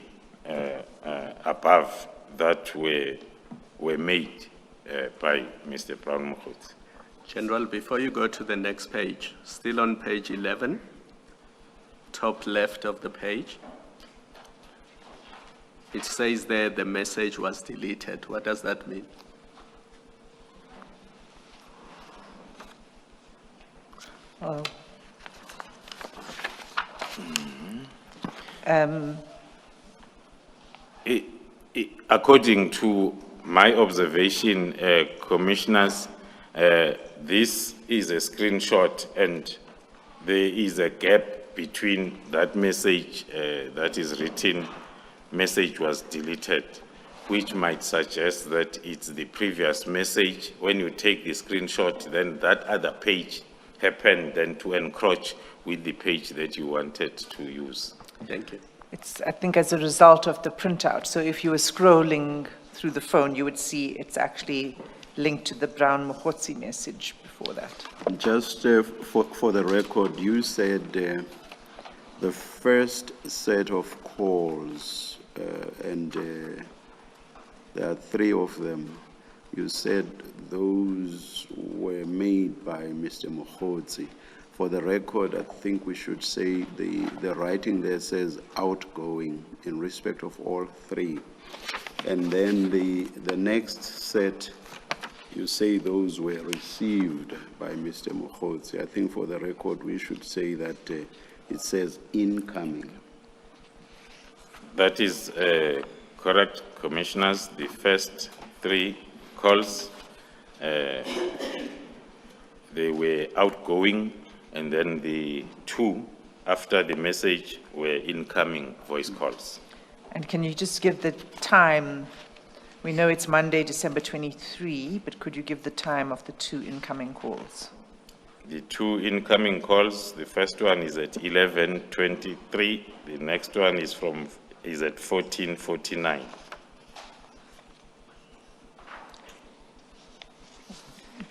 above that were made by Mr. Brown Mokhotsi. General, before you go to the next page, still on page 11, top left of the page, it says there the message was deleted. What does that mean? According to my observation, Commissioners, this is a screenshot and there is a gap between that message that is written, message was deleted, which might suggest that it's the previous message. When you take the screenshot, then that other page happened then to encroach with the page that you wanted to use. Thank you. It's, I think, as a result of the printout. So if you were scrolling through the phone, you would see it's actually linked to the Brown Mokhotsi message before that. Just for the record, you said the first set of calls, and there are three of them, you said those were made by Mr. Mokhotsi. For the record, I think we should say the writing there says outgoing in respect of all three. And then the next set, you say those were received by Mr. Mokhotsi. I think for the record, we should say that it says incoming. That is correct, Commissioners. The first three calls, they were outgoing, and then the two after the message were incoming voice calls. And can you just give the time? We know it's Monday, December 23, but could you give the time of the two incoming calls? The two incoming calls, the first one is at 11:23, the next one is at 14:49.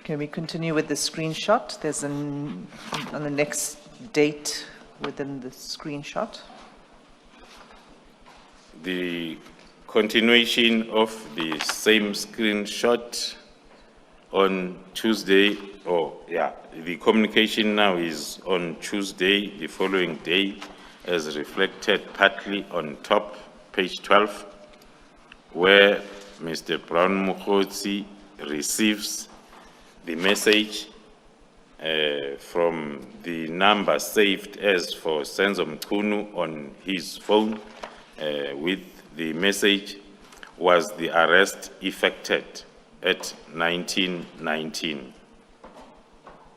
Can we continue with the screenshot? There's on the next date within the screenshot. The continuation of the same screenshot on Tuesday, the communication now is on Tuesday, the following day, as reflected partly on top, page 12, where Mr. Brown Mokhotsi receives the message from the number saved as for Senzo Mchunu on his phone, with the message was the arrest effected at 1919.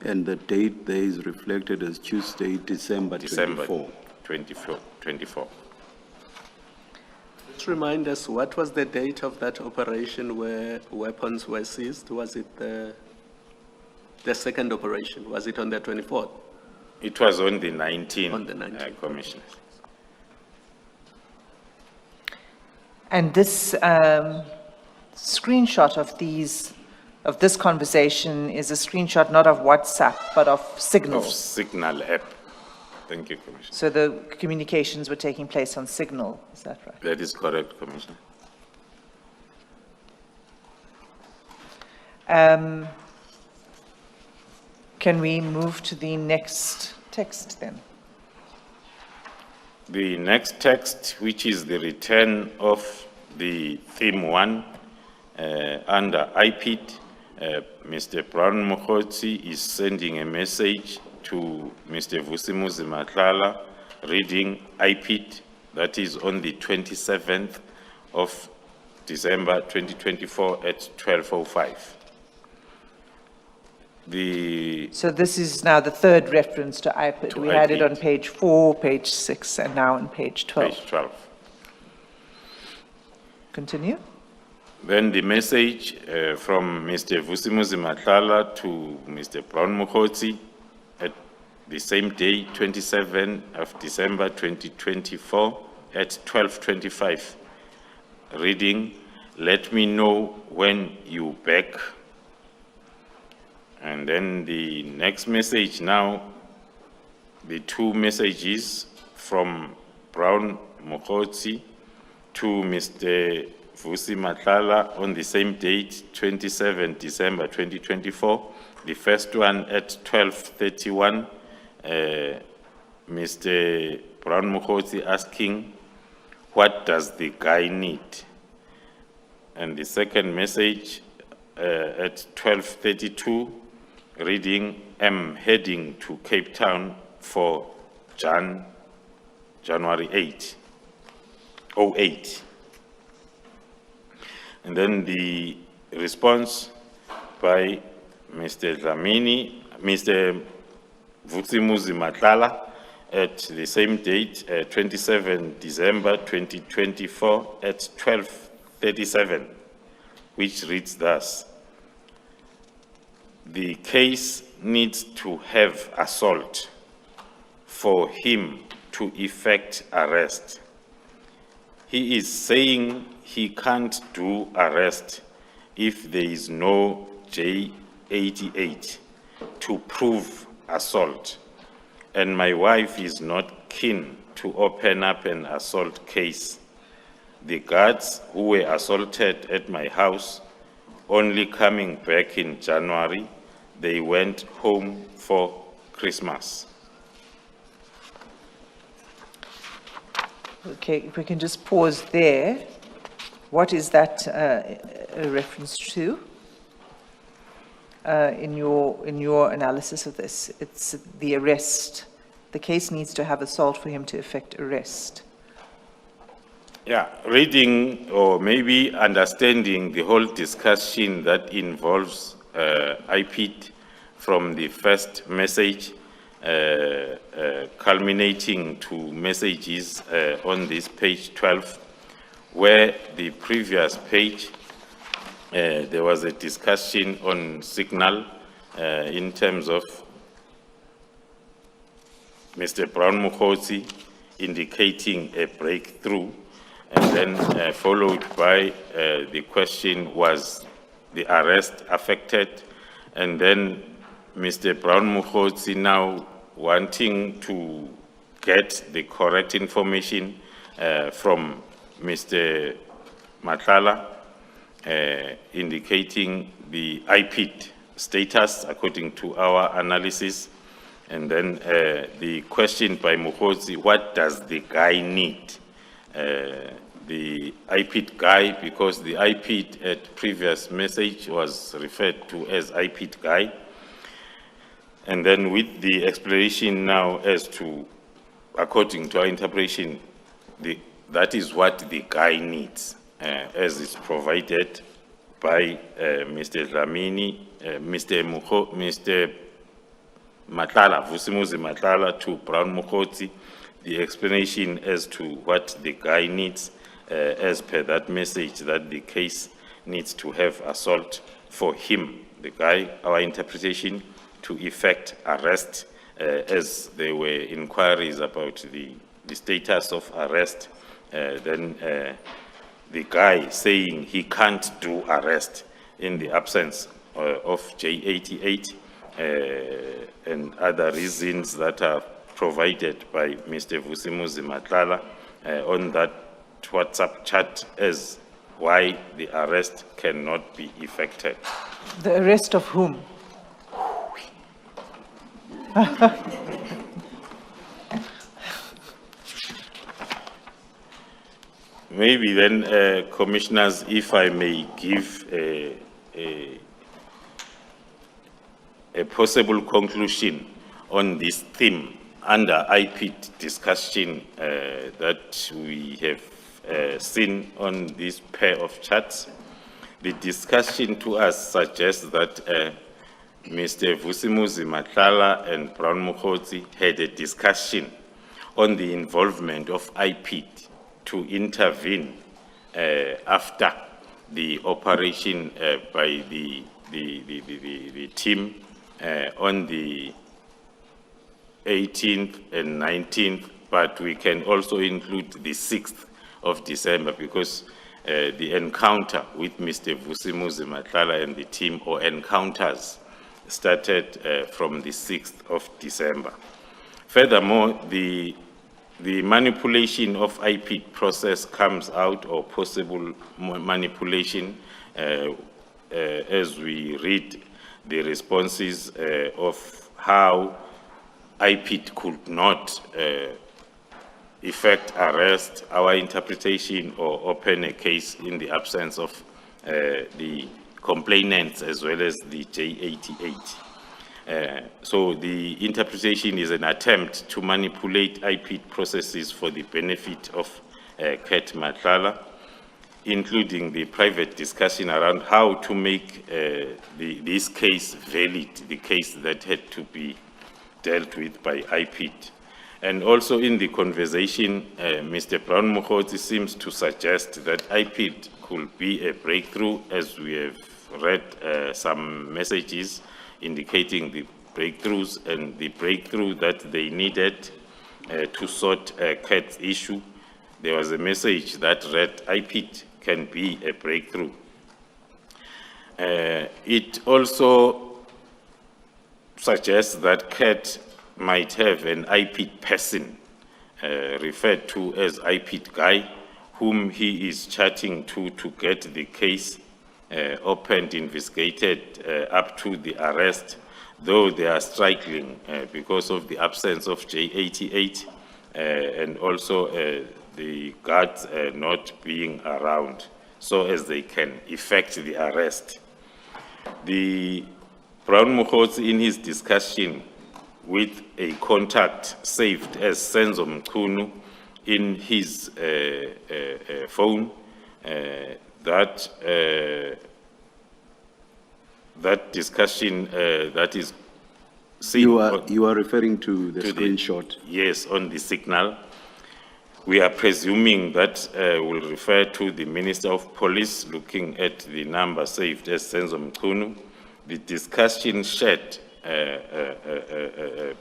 And the date there is reflected as Tuesday, December 24. 24. Just remind us, what was the date of that operation where weapons were seized? Was it the second operation? Was it on the 24th? It was on the 19th, On the 19th. Commissioner. And this screenshot of this conversation is a screenshot not of WhatsApp, but of Signal. Of Signal app. Thank you, Commissioner. So the communications were taking place on Signal, is that right? That is correct, Commissioner. Can we move to the next text then? The next text, which is the return of the theme 1 under IPID, Mr. Brown Mokhotsi is sending a message to Mr. Vusimuzi Matlala, reading IPID, that is on the 27th of December 2024 at 12:05. So this is now the third reference to IPID. To We had it IPID. on page 4, page 6, and now on page 12. Page 12. Continue. Then the message from Mr. Vusimuzi Matlala to Mr. Brown Mukhozi at the same day, 27 of December 2024 at 12:25. Reading, let me know when you back. And then the next message now, the two messages from Brown Mukhozi to Mr. Vusi Matlala on the same date, 27 December 2024. The first one at 12:31, Mr. Brown Mukhozi asking, what does the guy need? And the second message at 12:32, reading, I'm heading to Cape Town for January 08. And then the response by Mr. Vusimuzi Matlala at the same date, 27 December 2024 at 12:37, which reads thus: the case needs to have assault for him to effect arrest. He is saying he can't do arrest if there is no J88 to prove assault, and my wife is not keen to open up an assault case. The guards who were assaulted at my house only coming back in January, they went home for Christmas. Okay, if we can just pause there. What is that a reference to in your analysis of this? It's the arrest. The case needs to have assault for him to effect arrest. Yeah, reading or maybe understanding the whole discussion that involves IPID from the first message culminating to messages on this page 12, where the previous page there was a discussion on signal in terms of Mr. Brown Mukhozi indicating a breakthrough, and then followed by the question, was the arrest affected? And then Mr. Brown Mukhozi now wanting to get the correct information from Mr. Matlala, indicating the IPID status according to our analysis. And then the question by Mukhozi, what does the guy need? The IPID guy, because the IPID at previous message was referred to as IPID guy. And then with the explanation now as to, according to our interpretation, that is what the guy needs, as is provided by Mr. Mr. Matlala, Vusimuzi Matlala to Brown Mukhozi, the explanation as to what the guy needs, as per that message, that the case needs to have assault for him, the guy, our interpretation, to effect arrest, as there were inquiries about the status of arrest, then the guy saying he can't do arrest in the absence of J88 and other reasons that are provided by Mr. Vusimuzi Matlala on that WhatsApp chat as why the arrest cannot be effected. The arrest of whom? Maybe then, commissioners, if I may give a possible conclusion on this theme under IPID discussion that we have seen on this pair of charts. The discussion to us suggests that Mr. Vusimuzi Matlala and Brown Mukhozi had a discussion on the involvement of IPID to intervene after the operation by the team on the 18th and 19th, but we can also include the 6th of December because the encounter with Mr. Vusimuzi Matlala and the team, or encounters, started from the 6th of December. Furthermore, the manipulation of IPID process comes out, or possible manipulation, as we read the responses of how IPID could not effect arrest, our interpretation, or open a case in the absence of the complainants as well as the J88. So the interpretation is an attempt to manipulate IPID processes for the benefit of Kat Matlala, including the private discussion around how to make this case valid, the case that had to be dealt with by IPID. And also in the conversation, Mr. Brown-Mokgotsi seems to suggest that IPID could be a breakthrough, as we have read some messages indicating the breakthroughs and the breakthrough that they needed to sort Kat's issue. There was a message that read, IPID can be a breakthrough. It also suggests that Kat might have an IPID person referred to as IPID guy, whom he is chatting to get the case opened, investigated up to the arrest, though they are struggling because of the absence of J88 and also the guards not being around, so as they can effect the arrest. The Brown-Mokgotsi, in his discussion with a contact saved as Senzo Mchunu in his phone, that discussion that is seen. You are referring to the screenshot? Yes, on the signal. We are presuming that will refer to the Minister of Police, looking at the number saved as Senzo Mchunu. The discussion shared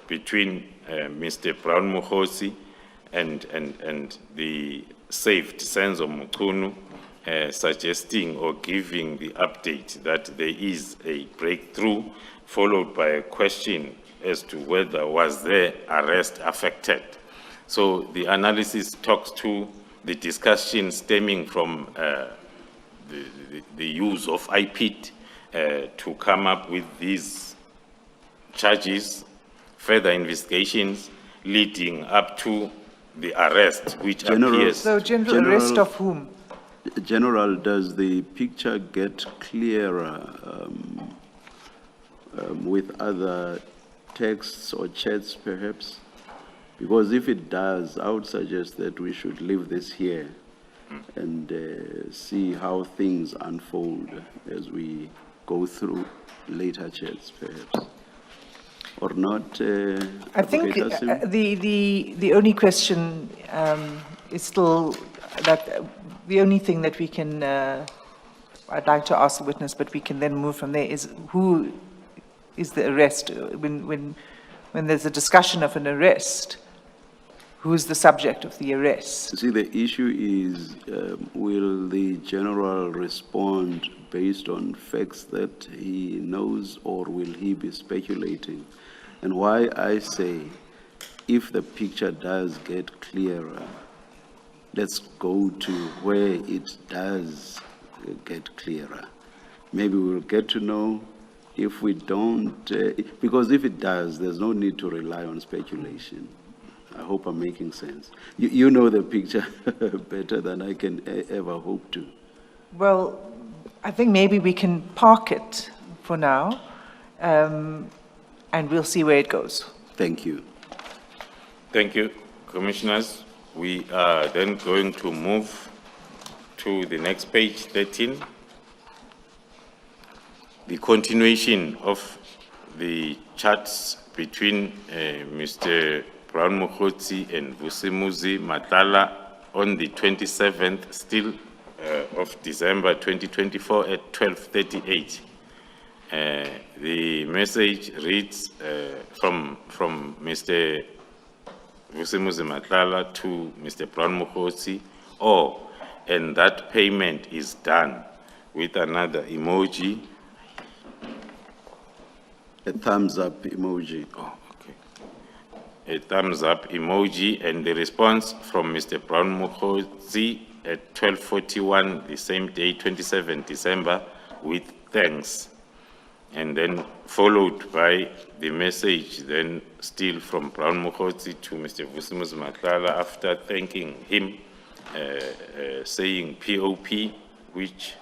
between Mr. Brown-Mokgotsi and the saved Senzo Mchunu, suggesting or giving the update that there is a breakthrough, followed by a question as to whether was their arrest affected. So the analysis talks to the discussion stemming from the use of IPID to come up with these charges, further investigations leading up to the arrest, which appears. So, General, arrest of whom? General, does the picture get clearer with other texts or chats, perhaps? Because if it does, I would suggest that we should leave this here and see how things unfold as we go through later chats, perhaps. Or not? I think the only question is still that the only thing that we can, I'd like to ask the witness, but we can then move from there, is who is the arrest? When there's a discussion of an arrest, who is the subject of the arrest? See, the issue is, will the general respond based on facts that he knows, or will he be speculating? And why I say, if the picture does get clearer, let's go to where it does get clearer. Maybe we'll get to know. If we don't, because if it does, there's no need to rely on speculation. I hope I'm making sense. You know the picture better than I can ever hope to. Well, I think maybe we can park it for now, and we'll see where it goes. Thank you. Thank you, Commissioners. We are then going to move to the next page, 13. The continuation of the chats between Mr. Brown-Mokgotsi and Vusimuzi Matlala on the 27th, still of December 2024 at 12:38. The message reads from Mr. Vusimuzi Matlala to Mr. Brown Mokgotsi, and that payment is done, with another emoji. A thumbs up emoji. Oh, okay. A thumbs up emoji, and the response from Mr. Brown Mokgotsi at 12:41, the same day, 27 December, with thanks. And then followed by the message then still from Brown Mokgotsi to Mr. Vusimuzi Matlala after thanking him, saying POP, which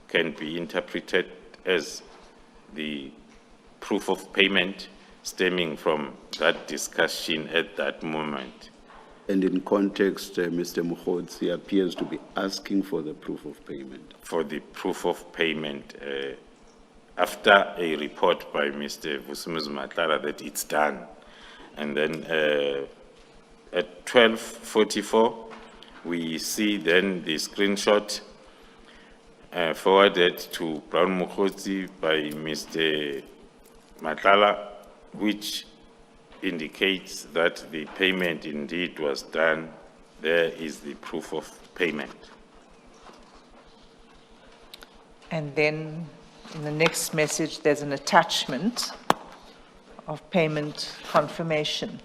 can be interpreted as the proof of payment stemming from that discussion at that moment. And in context, Mr. Mokgotsi appears to be asking for the proof of payment. For the proof of payment, after a report by Mr. Vusimuzi Matlala that it's done. And then at 12:44, we see then the screenshot forwarded to Brown Mokgotsi by Mr. Matlala, which indicates that the payment indeed was done. There is the proof of payment. And then in the next message, there's an attachment of payment confirmation.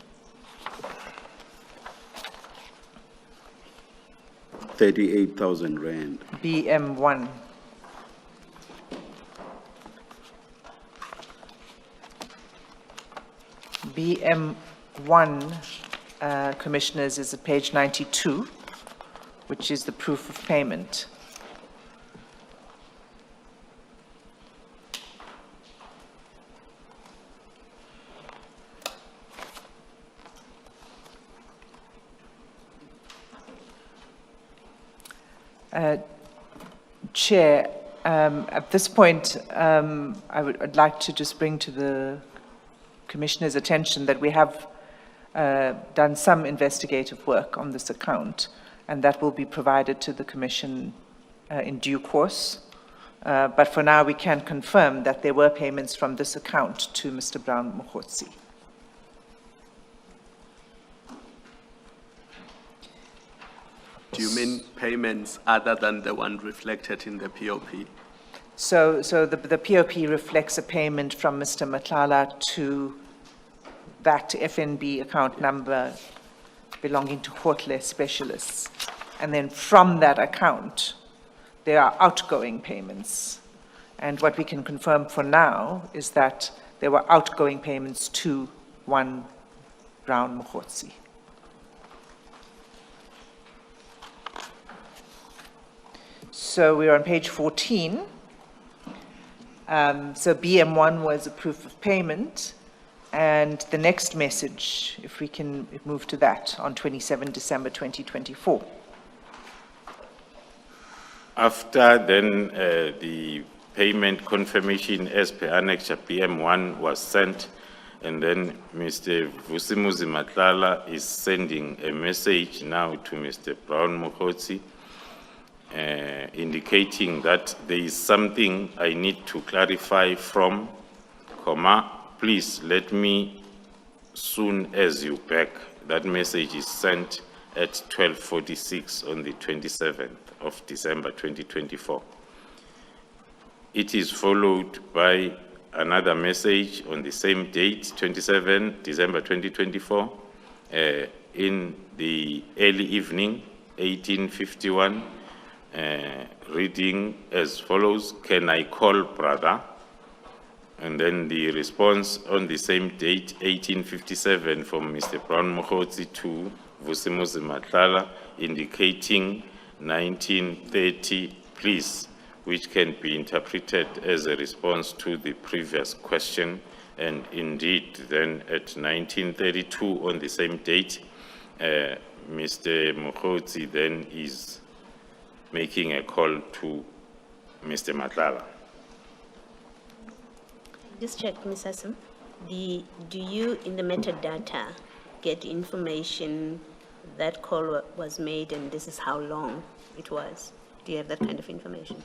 38,000 rand. BM1. BM1, Commissioners, is at page 92, which is the proof of payment. Chair, at this point, I'd like to just bring to the Commissioner's attention that we have done some investigative work on this account, and that will be provided to the Commission in due course. But for now, we can confirm that there were payments from this account to Mr. Brown Mokgotsi. Do you mean payments other than the one reflected in the POP? So the POP reflects a payment from Mr. Matlala to that FNB account number belonging to Hotle Specialists. And then from that account, there are outgoing payments. And what we can confirm for now is that there were outgoing payments to one Brown Mokgotsi. So we're on page 14. So BM1 was a proof of payment. And the next message, if we can move to that, on 27 December 2024. After then the payment confirmation as per Annexure BM1 was sent, and then Mr. Vusimuzi Matlala is sending a message now to Mr. Brown Mokgotsi, indicating that there is something I need to clarify from, please let me soon as you back. That message is sent at 12:46 on the 27th of December 2024. It is followed by another message on the same date, 27 December 2024, in the early evening, 18:51, reading as follows: "Can I call brother?" And then the response on the same date, 18:57, from Mr. Brown Mokgotsi to Vusimuzi Matlala, indicating 19:30, please, which can be interpreted as a response to the previous question. And indeed, then at 19:32 on the same date, Mr. Mokgotsi then is making a call to Mr. Matlala. Just check, Ms. Hassan. Do you, in the metadata, get information that call was made and this is how long it was? Do you have that kind of information?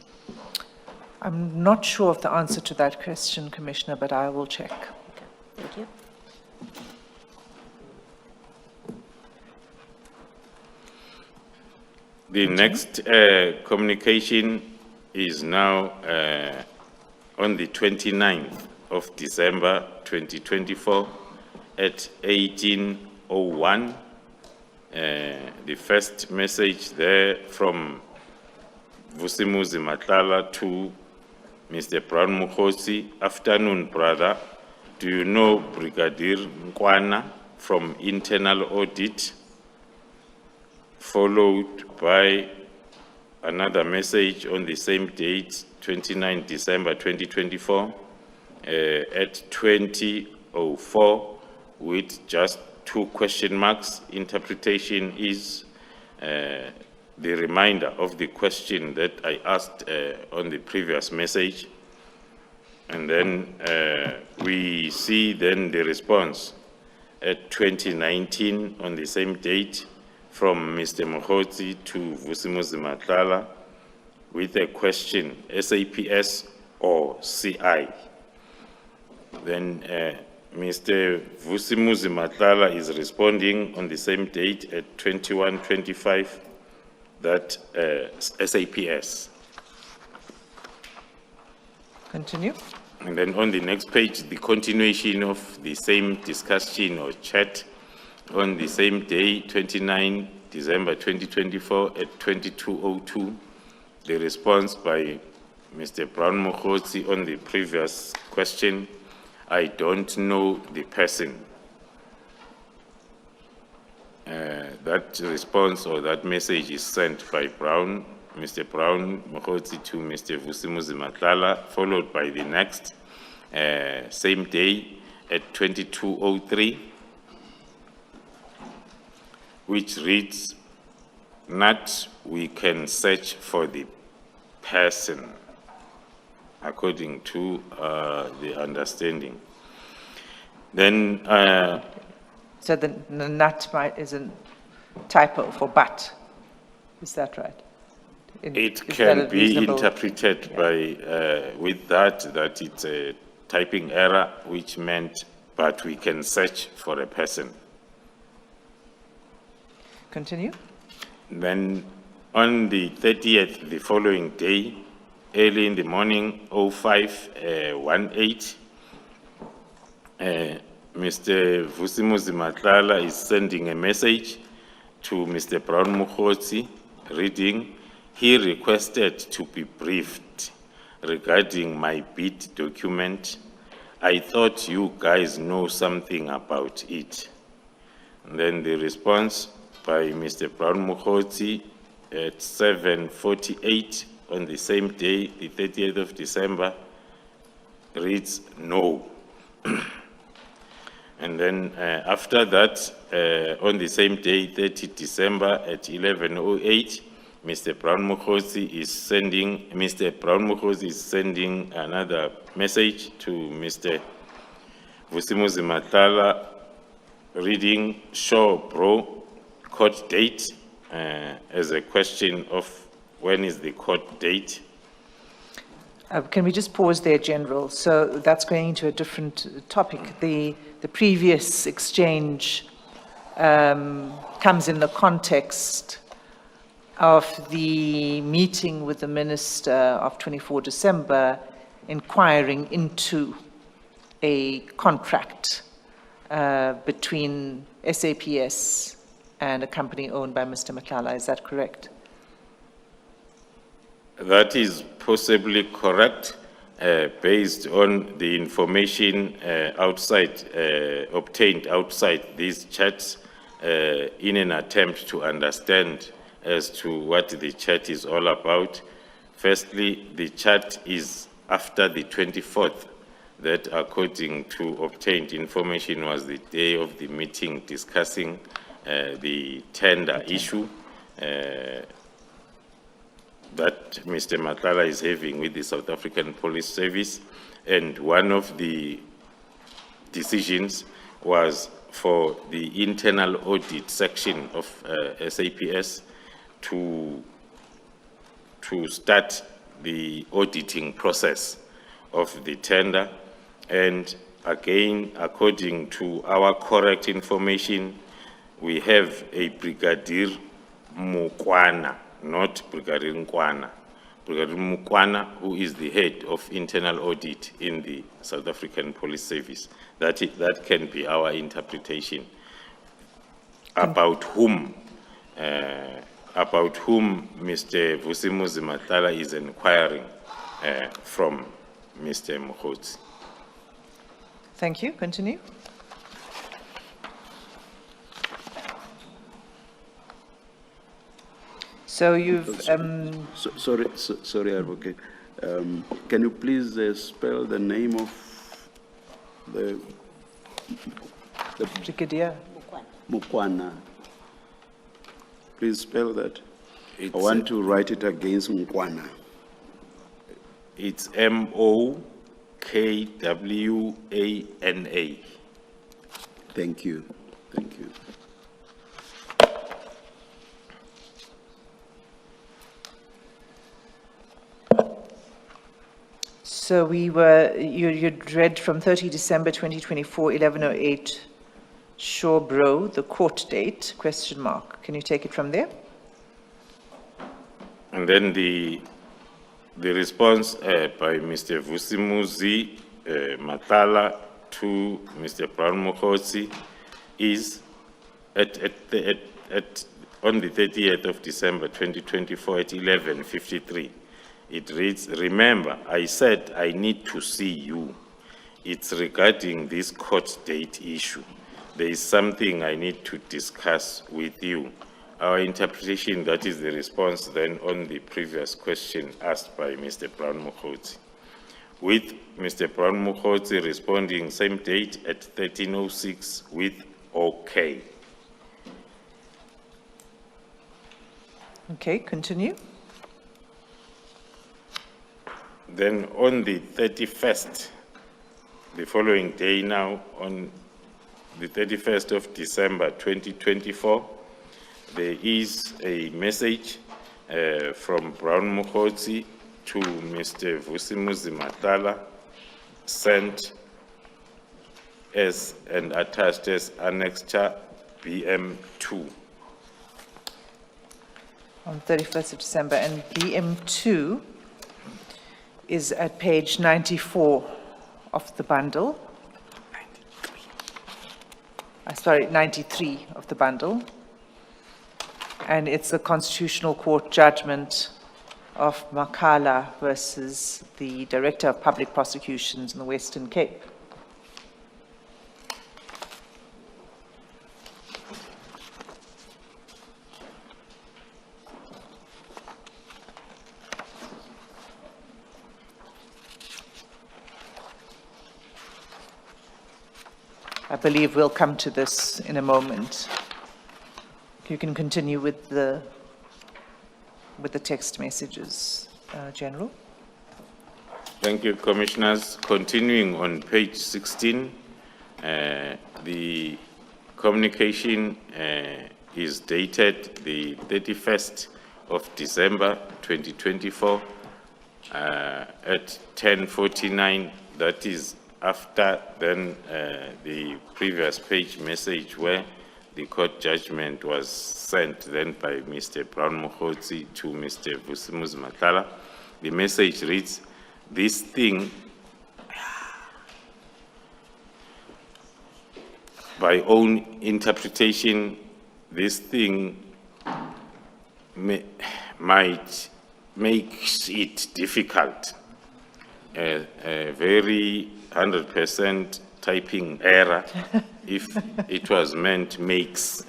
I'm not sure of the answer to that question, Commissioner, but I will check. Okay, thank you. The next communication is now on the 29th of December 2024 at 18:01. The first message there from Vusimuzi Matlala to Mr. Brown Mukhosi. Afternoon, brother. Do you know Brigadier Nkwana from internal audit? Followed by another message on the same date, 29 December 2024, at 20:04 with just 2 question marks. Interpretation is the reminder of the question that I asked on the previous message. And then we see then the response at 2019 on the same date from Mr. Mokgotsi to Vusimuzi Matlala with a question, SAPS or CI. Then Mr. Vusimuzi Matlala is responding on the same date at 21:25 that SAPS. Continue. And then on the next page, the continuation of the same discussion or chat on the same day, 29 December 2024 at 22:02, the response by Mr. Brown Mokgotsi on the previous question, I don't know the person. That response or that message is sent by Mr. Brown Mokgotsi to Mr. Vusimuzi Matlala, followed by the next, same day at 22:03, which reads, not we can search for the person, according to the understanding. Then, So the nut is a typo for but. Is that right? it Is can that a be reasonable- interpreted by, with that it's a typing error, which meant, but we can search for a person. Continue. Then on the 30th, the following day, early in the morning, 05:18, Mr. Vusimuzi Matlala is sending a message to Mr. Brown Mokgotsi, reading, he requested to be briefed regarding my bid document. I thought you guys know something about it. And then the response by Mr. Brown Mokgotsi at 7:48 on the same day, the 30th of December, reads no. And then after that, on the same day, 30 December at 11:08, Mr. Brown Mokgotsi is sending another message to Mr. Vusimuzi Matlala, reading, sure, bro, court date, as a question of when is the court date. Can we just pause there, General? So that's going into a different topic. The previous exchange comes in the context of the meeting with the Minister of 24 December inquiring into a contract between SAPS and a company owned by Mr. Matlala. Is that correct? That is possibly correct, based on the information obtained outside these chats, in an attempt to understand as to what the chat is all about. Firstly, the chat is after the 24th, that according to obtained information was the day of the meeting discussing the tender issue that Mr. Matlala is having with the South African Police Service. And one of the decisions was for the internal audit section of SAPS to to start the auditing process of the tender. And again, according to our correct information, we have a Brigadier Mukwana, not Brigadier Nkwana. Brigadier Mukwana, who is the head of internal audit in the South African Police Service. That can be our interpretation about whom Mr. Vusimuzi Matala is inquiring from Mr. Mokgotsi. Thank you. Continue. So you've, Sorry, Advocate. Can you please spell the name of the Brigadier. Mukwana? Please spell that. It's, I want to write it against Mukwana. It's Mokwana. Thank you. Thank you. So you'd read from 30 December 2024, 11:08, Shawbro, the court date, question mark. Can you take it from there? And then the response by Mr. Vusimuzi Matala to Mr. Brown Mokgotsi is on the 30th of December 2024 at 11:53. It reads, remember, I said I need to see you. It's regarding this court date issue. There is something I need to discuss with you. Our interpretation, that is the response then on the previous question asked by Mr. Brown Mokgotsi. With Mr. Brown Mokgotsi responding same date at 13:06 with okay. Okay, continue. Then on the 31st, the following day now, on the 31st of December 2024, there is a message from Brown Mokgotsi to Mr. Vusimuzi Matala, sent as and attached as Annexure BM2. On 31st of December, and BM2 is at page 94 of the bundle. 93 of the bundle. And it's the Constitutional Court judgment of Makala versus the Director of Public Prosecutions in the Western Cape. I believe we'll come to this in a moment. You can continue with the text messages, General. Thank you, Commissioners. Continuing on page 16, the communication is dated the 31st of December 2024 at 10:49. That is after then the previous page message where the court judgment was sent then by Mr. Brown Mokgotsi to Mr. Vusimuzi Matala. The message reads, this thing, by own interpretation, this thing might make it difficult. A very 100% typing error if it was meant makes,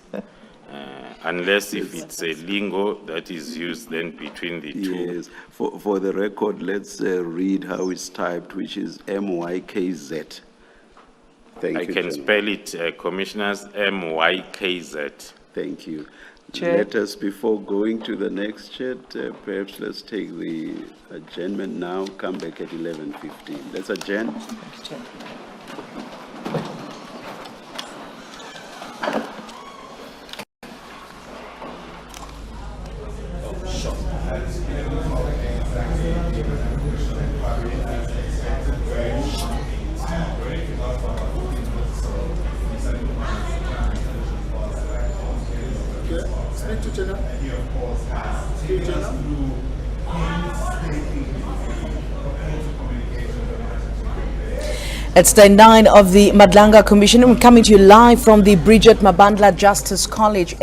unless if it's a lingo that is used then between the two. Yes, for the record, let's read how it's typed, which is MYKZ. Thank you. I can spell it, Commissioners, MYKZ. Thank you. Chair. Let us, before going to the next chat, perhaps let's take the adjournment now, come back at 11:15. Let's adjourn. Thank you, Chair. He, of course, has taken us through painstaking proposal communication of the management. It's day 9 of the Madlanga Commission. We're coming to you live from the Bridget Mabandla Justice College.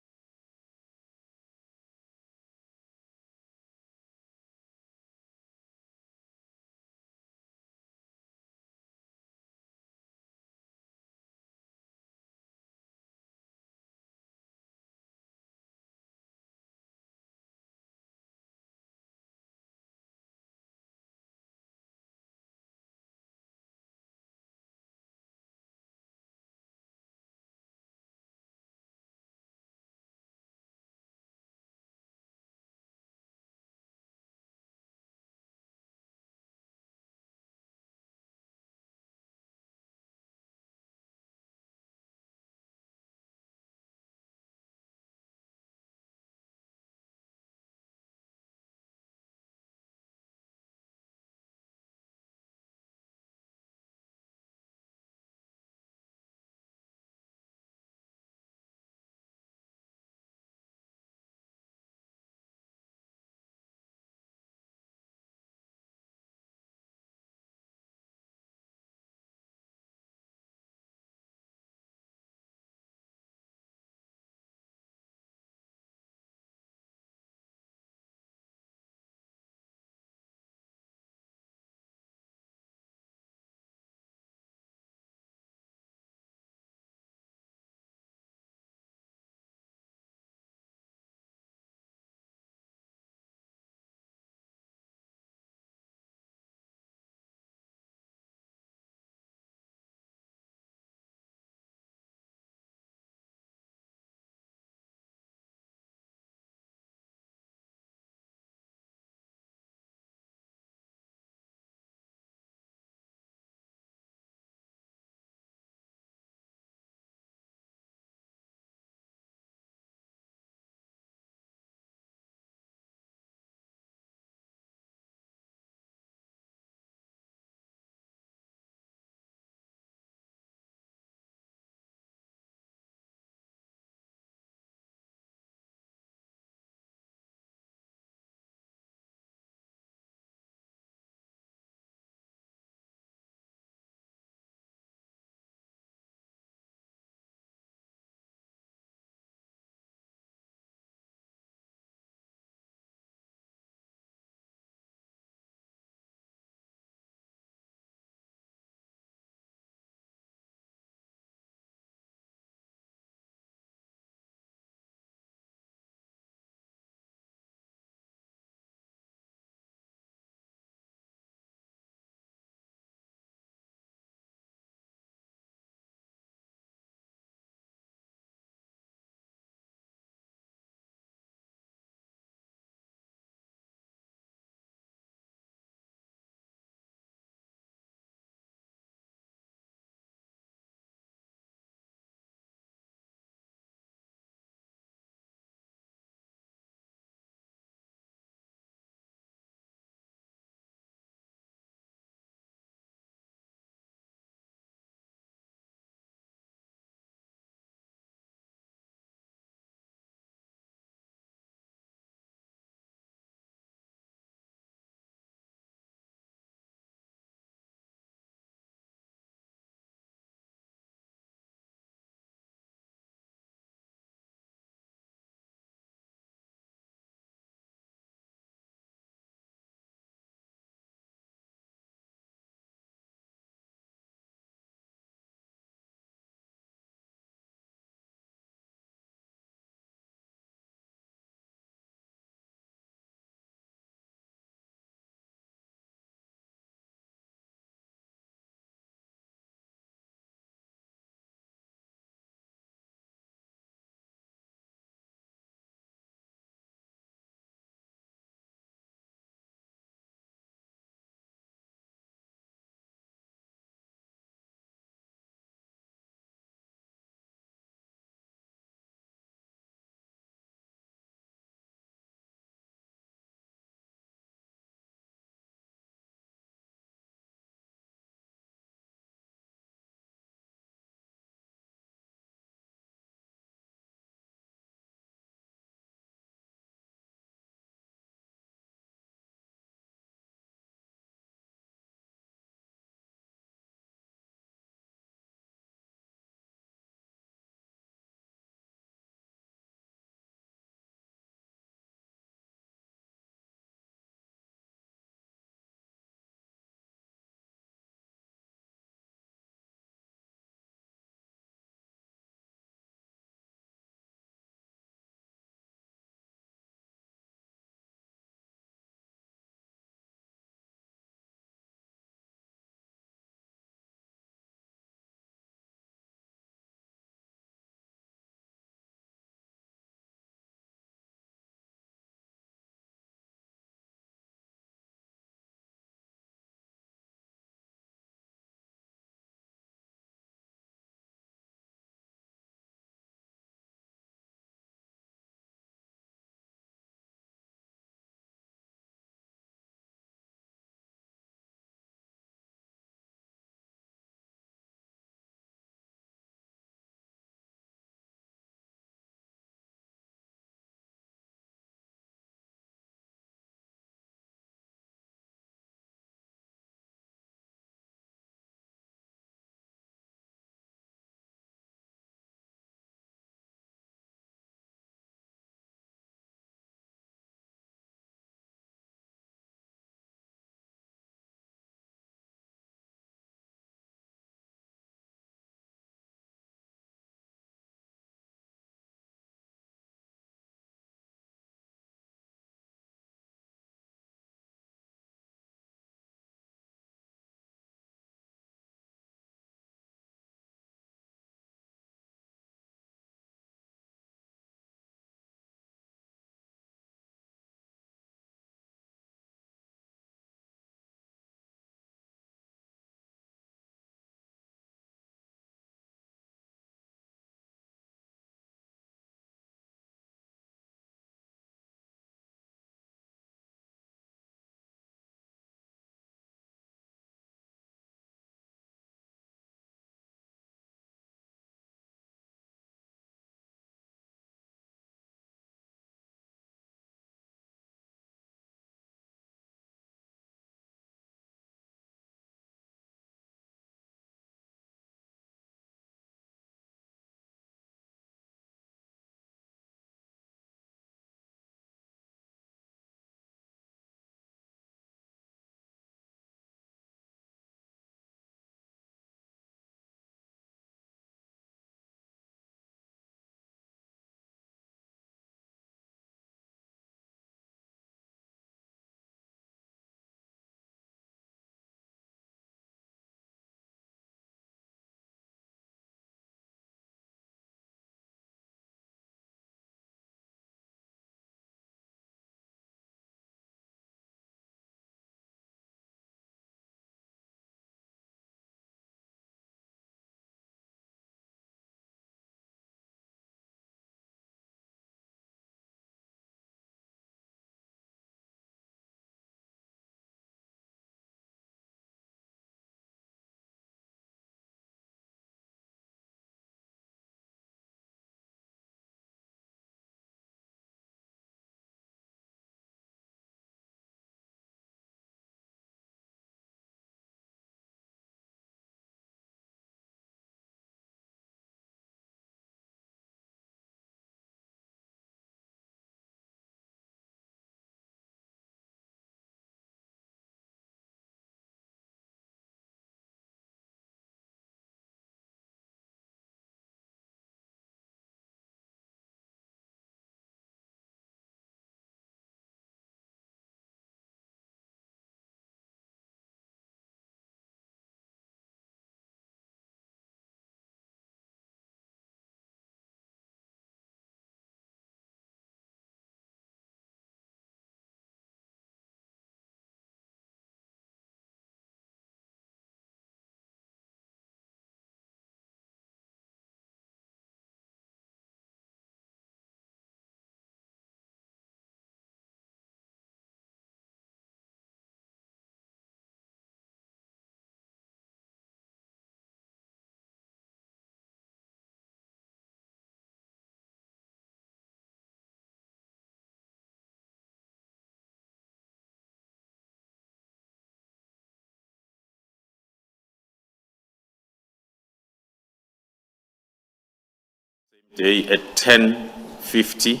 Day at 10:50.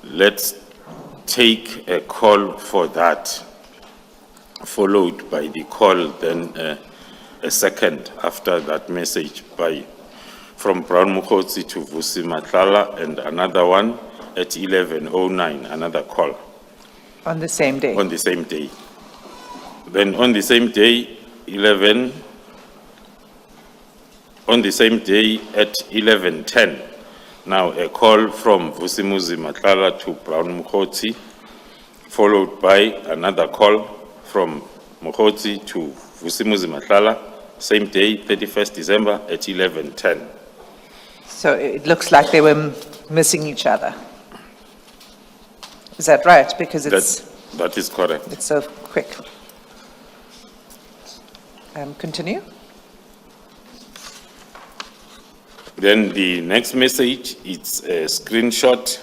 Let's take a call for that, followed by the call, then a second after that message from Brown Mukhosi to Vusi Matlala, and another one at 11:09, another call. On the same day? On the same day. Then on the same day, at 11:10, now a call from Vusimuzi Matlala to Brown Mukhosi, followed by another call from Mukhosi to Vusimuzi Matlala, same day, 31st December at 11:10. So it looks like they were missing each other. Is that right? Because That is correct. it's so quick. Continue. Then the next message, it's a screenshot,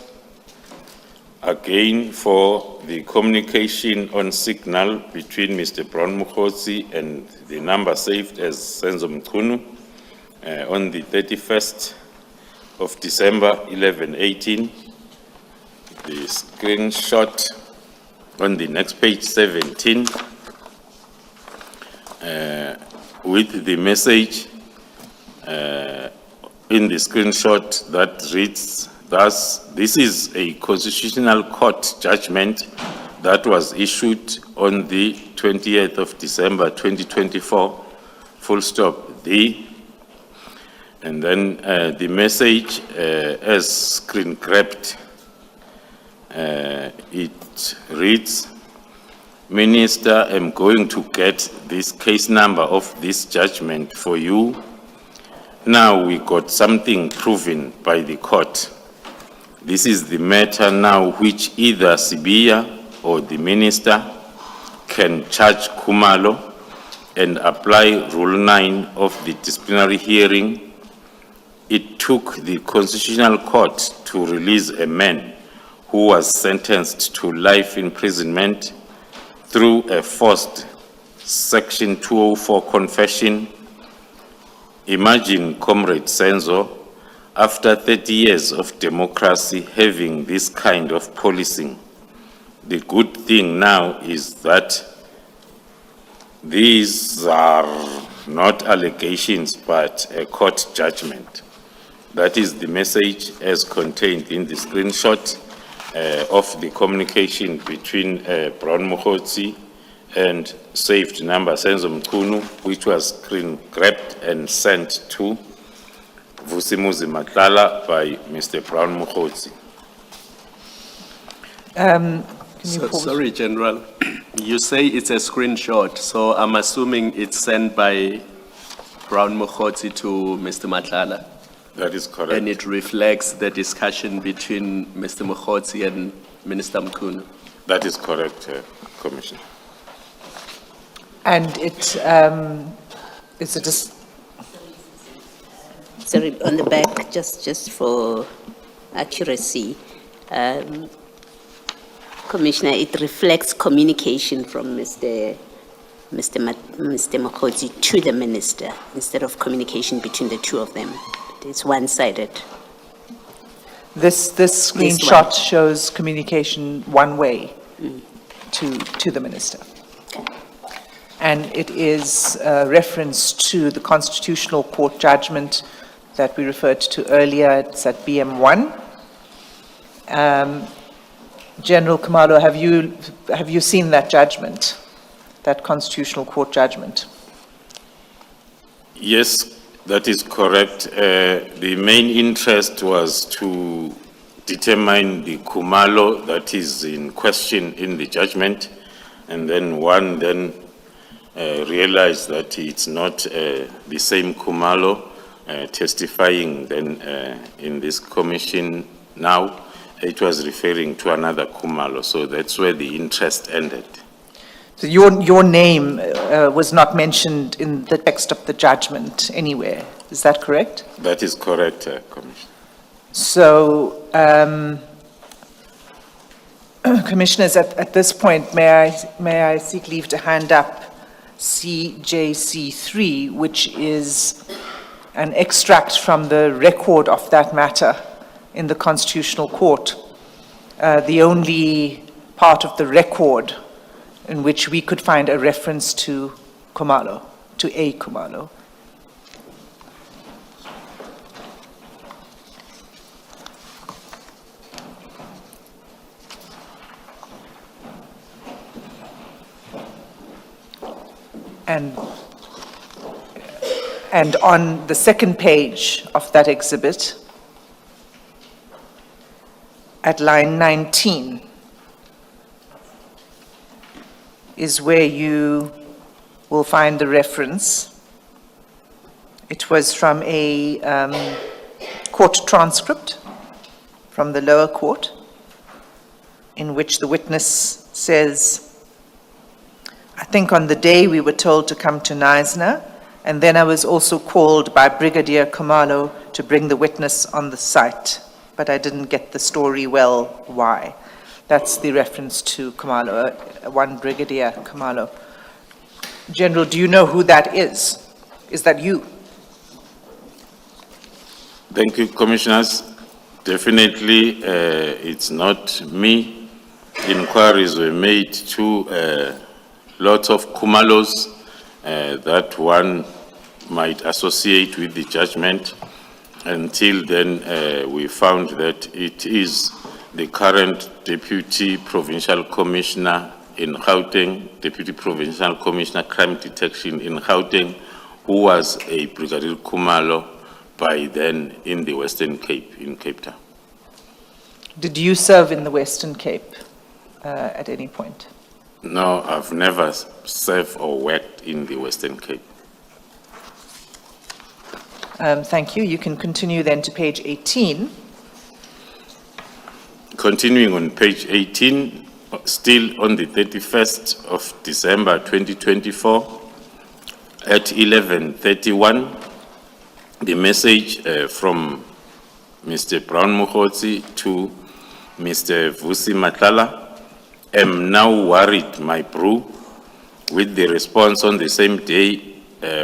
again for the communication on signal between Mr. Brown Mukhosi and the number saved as Senzo Mchunu on the 31st of December, 11:18. The screenshot on the next page, 17, with the message in the screenshot that reads thus: "This is a constitutional court judgment that was issued on the 20th of December 2024, full stop, and then the message as screen grabbed, it reads, "Minister, I'm going to get this case number of this judgment for you. Now we got something proven by the court. This is the matter now which either Sibiya or the minister can charge Khumalo and apply Rule 9 of the disciplinary hearing. It took the Constitutional Court to release a man who was sentenced to life imprisonment through a forced Section 204 confession. Imagine, Comrade Senzo, after 30 years of democracy having this kind of policing. The good thing now is that these are not allegations but a court judgment." That is the message as contained in the screenshot of the communication between Brown Mukhosi and saved number Senzo Mchunu, which was screen grabbed and sent to Vusimuzi Matlala by Mr. Brown Mukhosi. Sorry, General. You say it's a screenshot, so I'm assuming it's sent by Brown Mukhosi to Mr. Matlala. That is correct. And it reflects the discussion between Mr. Mukhosi and Minister Mchunu. That is correct, Commissioner. And it's a Sorry, on the back, just for accuracy, Commissioner, it reflects communication from Mr. Mukhosi to the minister instead of communication between the two of them. It's one-sided. This screenshot shows communication one way to the minister. And it is a reference to the Constitutional Court judgment that we referred to earlier. It's at BM1. General Khumalo, have you seen that judgment, that Constitutional Court judgment? Yes, that is correct. The main interest was to determine the Khumalo that is in question in the judgment, and then one realized that it's not the same Khumalo testifying then in this commission now. It was referring to another Khumalo, so that's where the interest ended. So your name was not mentioned in the text of the judgment anywhere, is that correct? That is correct, Commissioner. So, Commissioners, at this point, may I seek leave to hand up CJC3, which is an extract from the record of that matter in the Constitutional Court, the only part of the record in which we could find a reference to Khumalo, to a Khumalo. And on the second page of that exhibit, at line 19, is where you will find the reference. It was from a court transcript from the lower court, in which the witness says, I think on the day we were told to come to Knysna, and then I was also called by Brigadier Khumalo to bring the witness on the site, but I didn't get the story well why. That's the reference to Khumalo, one Brigadier Khumalo. General, do you know who that is? Is that you? Thank you, Commissioners. Definitely, it's not me. Inquiries were made to lots of Khumalos that one might associate with the judgment. Until then, we found that it is the current Deputy Provincial Commissioner in Gauteng, Deputy Provincial Commissioner Crime Detection in Gauteng, who was a Brigadier Khumalo by then in the Western Cape, in Cape Town. Did you serve in the Western Cape at any point? No, I've never served or worked in the Western Cape. Thank you. You can continue then to page 18. Continuing on page 18, still on the 31st of December 2024, at 11:31, the message from Mr. Brown Mukhotsi to Mr. Vusi Matlala, am now worried, my bro, with the response on the same day,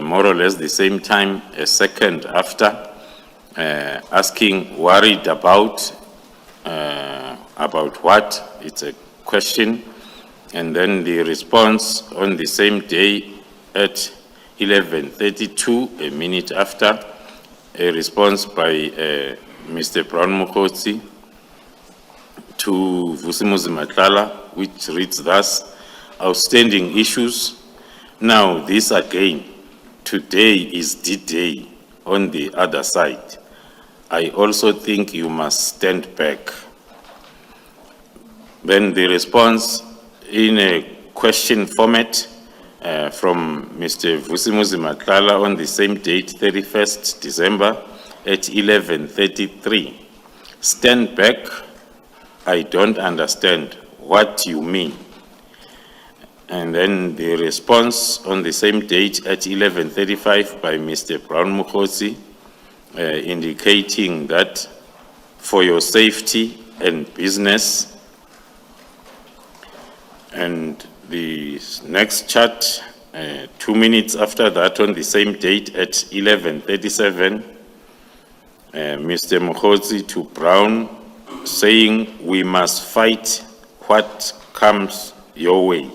more or less the same time, a second after, asking worried about what? It's a question. And then the response on the same day at 11:32, a minute after, a response by Mr. Brown Mukhotsi to Vusimuzi Matlala, which reads thus, outstanding issues. Now this again, today is D-Day on the other side. I also think you must stand back. Then the response in a question format from Mr. Vusimuzi Matlala on the same date, 31st December at 11:33. Stand back. I don't understand what you mean. And then the response on the same date at 11:35 by Mr. Brown Mukhotsi, indicating that for your safety and business. And the next chart, 2 minutes after that, on the same date at 11:37, Mr. Mukhotsi to Brown, saying, we must fight what comes your way.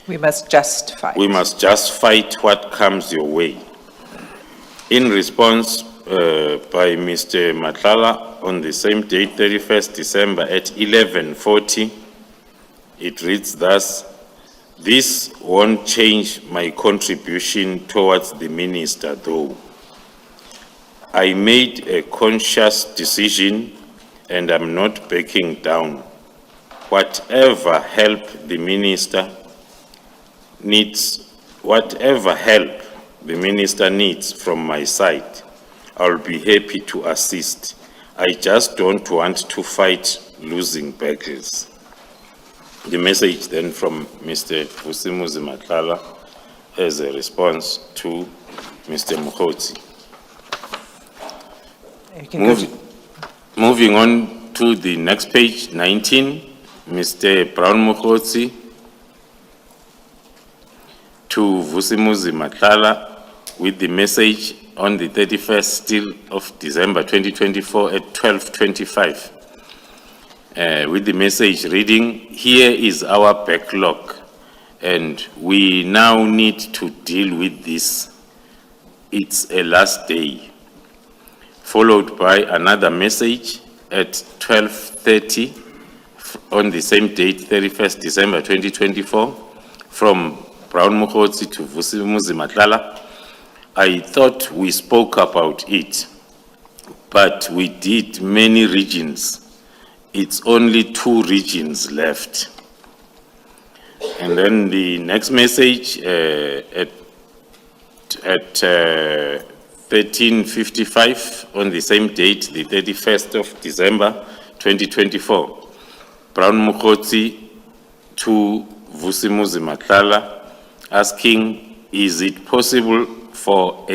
We must just fight. We must just fight what comes your way. In response by Mr. Matlala on the same date, 31st December at 11:40, it reads thus, this won't change my contribution towards the minister though. I made a conscious decision and I'm not backing down. Whatever help the minister needs, whatever help the minister needs from my side, I'll be happy to assist. I just don't want to fight losing battles. The message then from Mr. Vusimuzi Matlala as a response to Mr. Mukhotsi. Moving on to the next page, 19, Mr. Brown Mukhotsi to Vusimuzi Matlala with the message on the 31st still of December 2024 at 12:25, with the message reading, "Here is our backlog and we now need to deal with this. It's a last day." Followed by another message at 12:30 on the same date, 31st December 2024, from Brown Mokgotsi to Vusimuzi Matlala. "I thought we spoke about it, but we did many regions. It's only 2 regions left." And then the next message at 13:55 on the same date, the 31st of December 2024. Brown Mokgotsi to Vusimuzi Matlala asking, is it possible for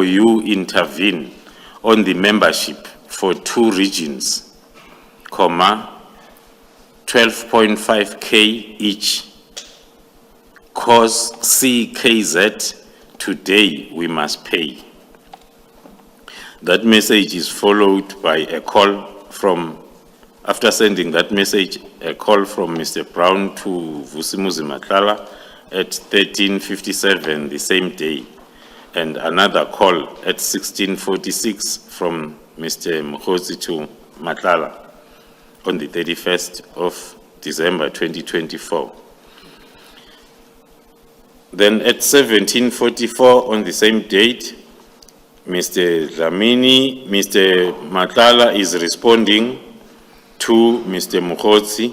you intervene on the membership for 2 regions, 12.5K each, cause CKZ today we must pay. That message is followed by a call from, after sending that message, a call from Mr. Brown to Vusimuzi Matlala at 13:57 the same day, and another call at 16:46 from Mr. Mokgotsi to Matlala on the 31st of December 2024. Then at 17:44 on the same date, Mr. Matlala is responding to Mr. Mokgotsi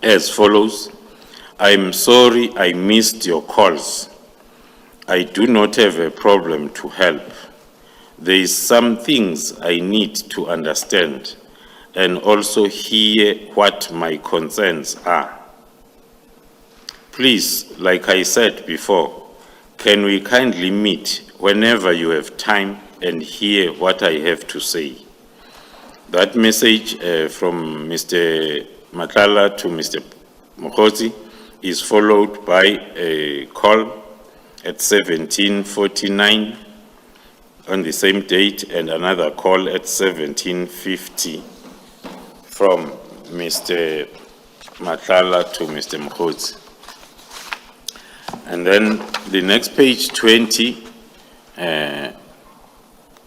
as follows: "I'm sorry I missed your calls. I do not have a problem to help. There is some things I need to understand and also hear what my concerns are. Please, like I said before, can we kindly meet whenever you have time and hear what I have to say?" That message from Mr. Matlala to Mr. Mokgotsi is followed by a call at 17:49 on the same date and another call at 17:50 from Mr. Matlala to Mr. Mokgotsi. And then the next page, 20,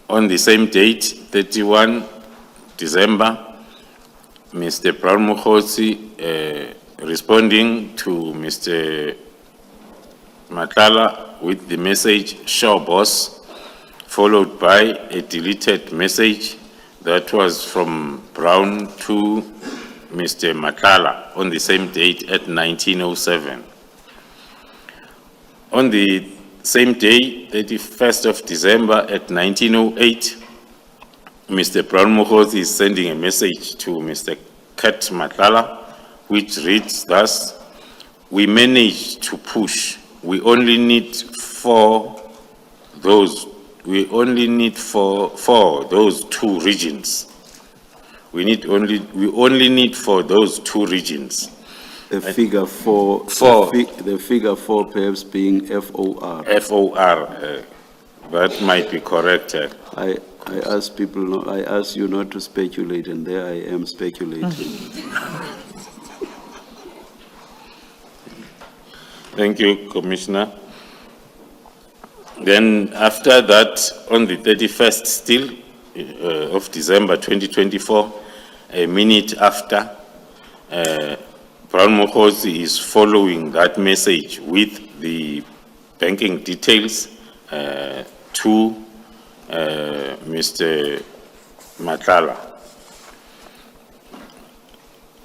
on the same date, 31 December, Mr. Brown Mokgotsi responding to Mr. Matlala with the message, "Sure, boss," followed by a deleted message that was from Brown to Mr. Matlala on the same date at 19:07. On the same day, 31st of December at 19:08, Mr. Brown Mokgotsi is sending a message to Mr. Kat Matlala, which reads thus: "We managed to push. We only need for those 2 regions. We only need for those 2 regions." The figure 4, Four. The figure 4 perhaps being FOR. FOR, that might be correct. I ask people, I ask you not to speculate, and there I am speculating. Thank you, Commissioner. Then after that, on the 31st still of December 2024, a minute after, Brown Mokgotsi is following that message with the banking details to Mr. Matlala.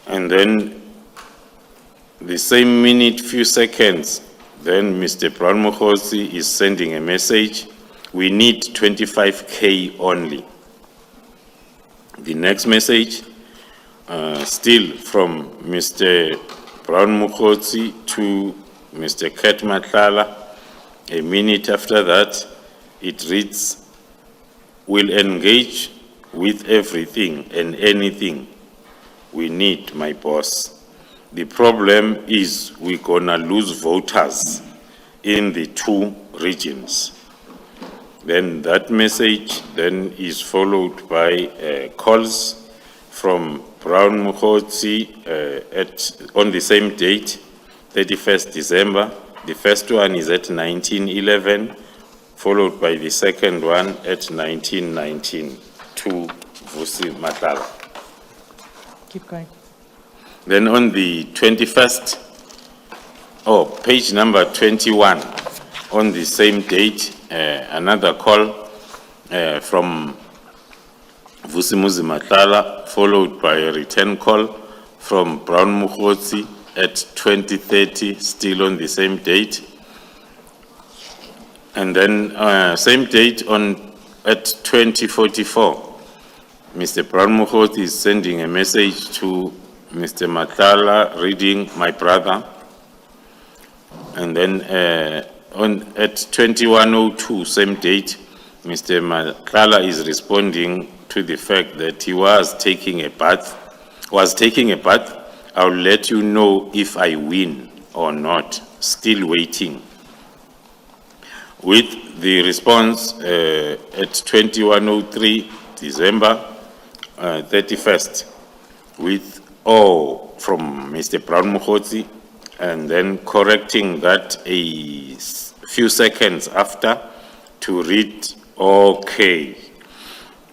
And then the same minute, few seconds, then Mr. Brown Mokgotsi is sending a message, "We need 25K only." The next message, still from Mr. Brown Mokgotsi to Mr. Kat Matlala. A minute after that, it reads, "We'll engage with everything and anything we need, my boss. The problem is we're gonna lose voters in the two regions. Then that message then is followed by calls from Brown Mukotsi on the same date, 31st December. The first one is at 1911, followed by the second one at 1919 to Vusi Matala. Keep going. Then on the 21st, page number 21, on the same date, another call from Vusimuzi Matala, followed by a return call from Brown Mukotsi at 2030, still on the same date. And then same date at 2044, Mr. Brown Mukotsi is sending a message to Mr. Matala, reading "My brother." And then at 2102, same date, Mr. Matala is responding to the fact that he was taking a bath. I'll let you know if I win or not. Still waiting. With the response at 2103, December 31st, with from Mr. Brown Mukotsi, and then correcting that a few seconds after to read okay.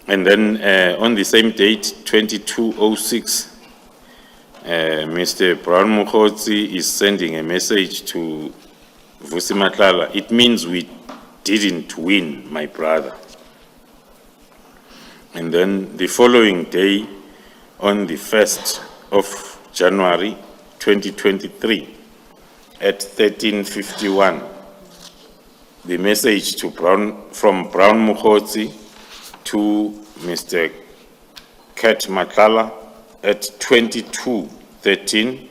And then on the same date, 2206, Mr. Brown Mukotsi is sending a message to Vusi Matala. It means we didn't win, my brother. And then the following day, on the 1st of January 2023, at 13:51, the message from Brown Mukotsi to Mr. Kat Matala at 22:13.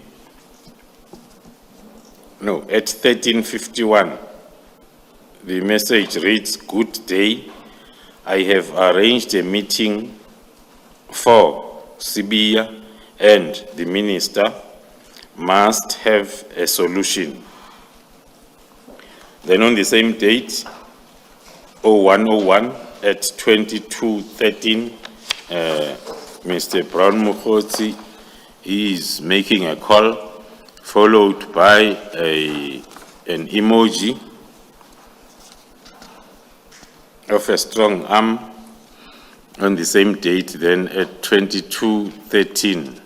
No, at 13:51, the message reads, "Good day. I have arranged a meeting for Sibiya and the minister must have a solution." Then on the same date, 0101 at 22:13, Mr. Brown Mukotsi is making a call, followed by an emoji of a strong arm. On the same date, then at 22:13,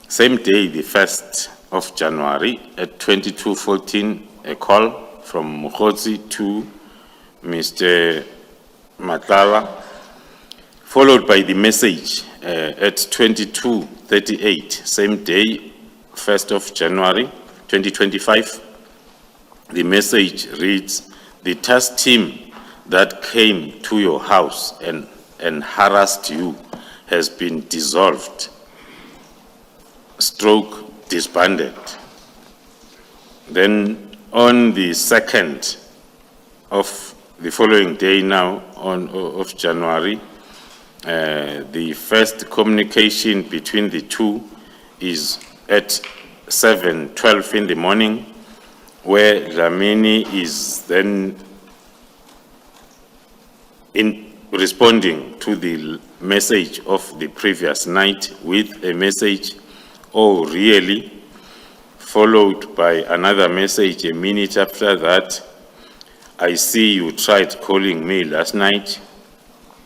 same day, the 1st of January, at 22:14, a call from Mukotsi to Mr. Matala, followed by the message at 22:38, same day, 1st of January, 2025. The message reads, "The task team that came to your house and harassed you has been dissolved, / disbanded." Then on the 2nd of the following day now, of January, the first communication between the two is at 7:12 in the morning, where Dlamini is then responding to the message of the previous night with a message, "Oh, really?" followed by another message a minute after that, "I see you tried calling me last night."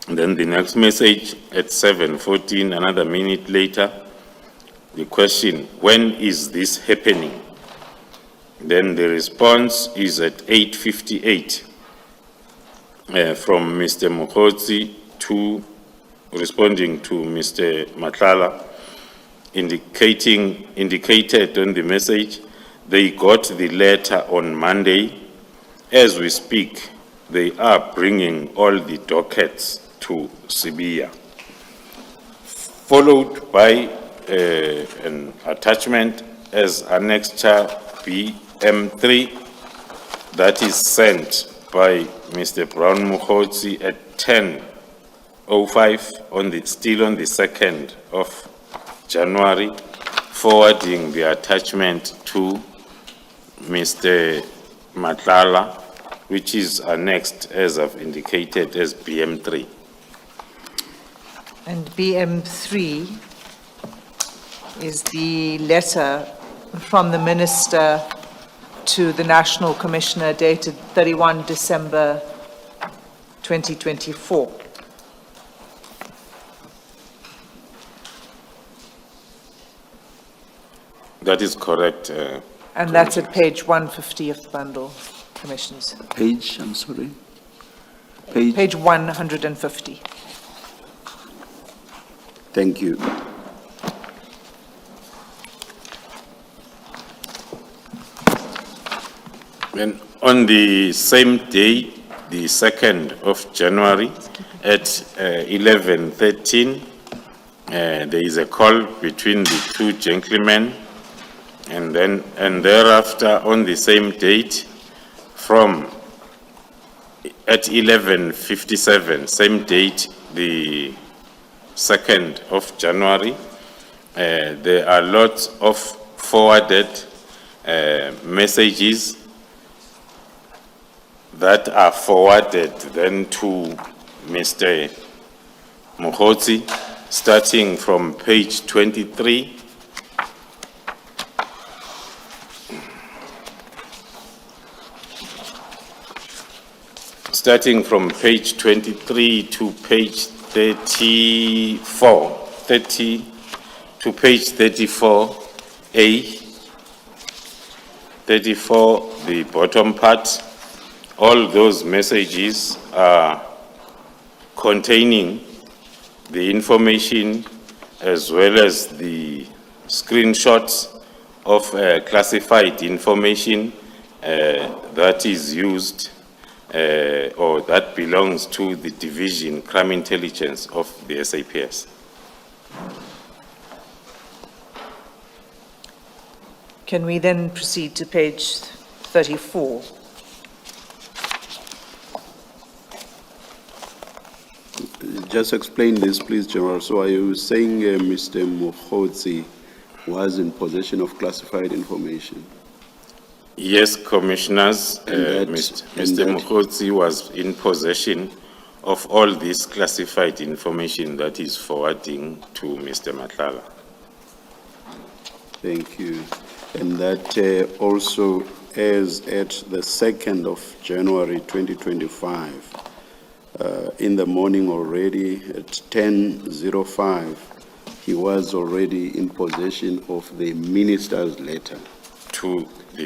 And then the next message at 7:14, another minute later, the question, "When is this happening?" Then the response is at 8:58 from Mr. Mukotsi responding to Mr. Matala, indicated on the message, "They got the letter on Monday. As we speak, they are bringing all the dockets to Sibiya." Followed by an attachment as Annexure BM3 that is sent by Mr. Brown Mukotsi at 10:05 still on the 2nd of January, forwarding the attachment to Mr. Matlala, which is annexed, as I've indicated, as BM3. And BM3 is the letter from the Minister to the National Commissioner dated 31 December 2024. That is correct. And that's at page 150 of the bundle, Commissioners. Page, I'm sorry. Page, Page 150. thank you. And on the same day, the 2nd of January, at 11:13, there is a call between the two gentlemen, and thereafter, on the same date, from at 11:57, same date, the 2nd of January, there are lots of forwarded messages that are forwarded then to Mr. Mokgotsi, starting from page 23. Starting from page 23 to page 34, 30 to page 34A, 34, the bottom part. All those messages are containing the information as well as the screenshots of classified information that is used or that belongs to the Division Crime Intelligence of the SAPS. Can we then proceed to page 34? Just explain this, please, General. So are you saying Mr. Mokgotsi was in possession of classified information? Yes, Commissioners, And Mr. Mokgotsi was in possession of all this classified information that is forwarding to Mr. Matlala. Thank you. And that also as at the 2nd of January 2025, in the morning already at 10:05, he was already in possession of the minister's letter To the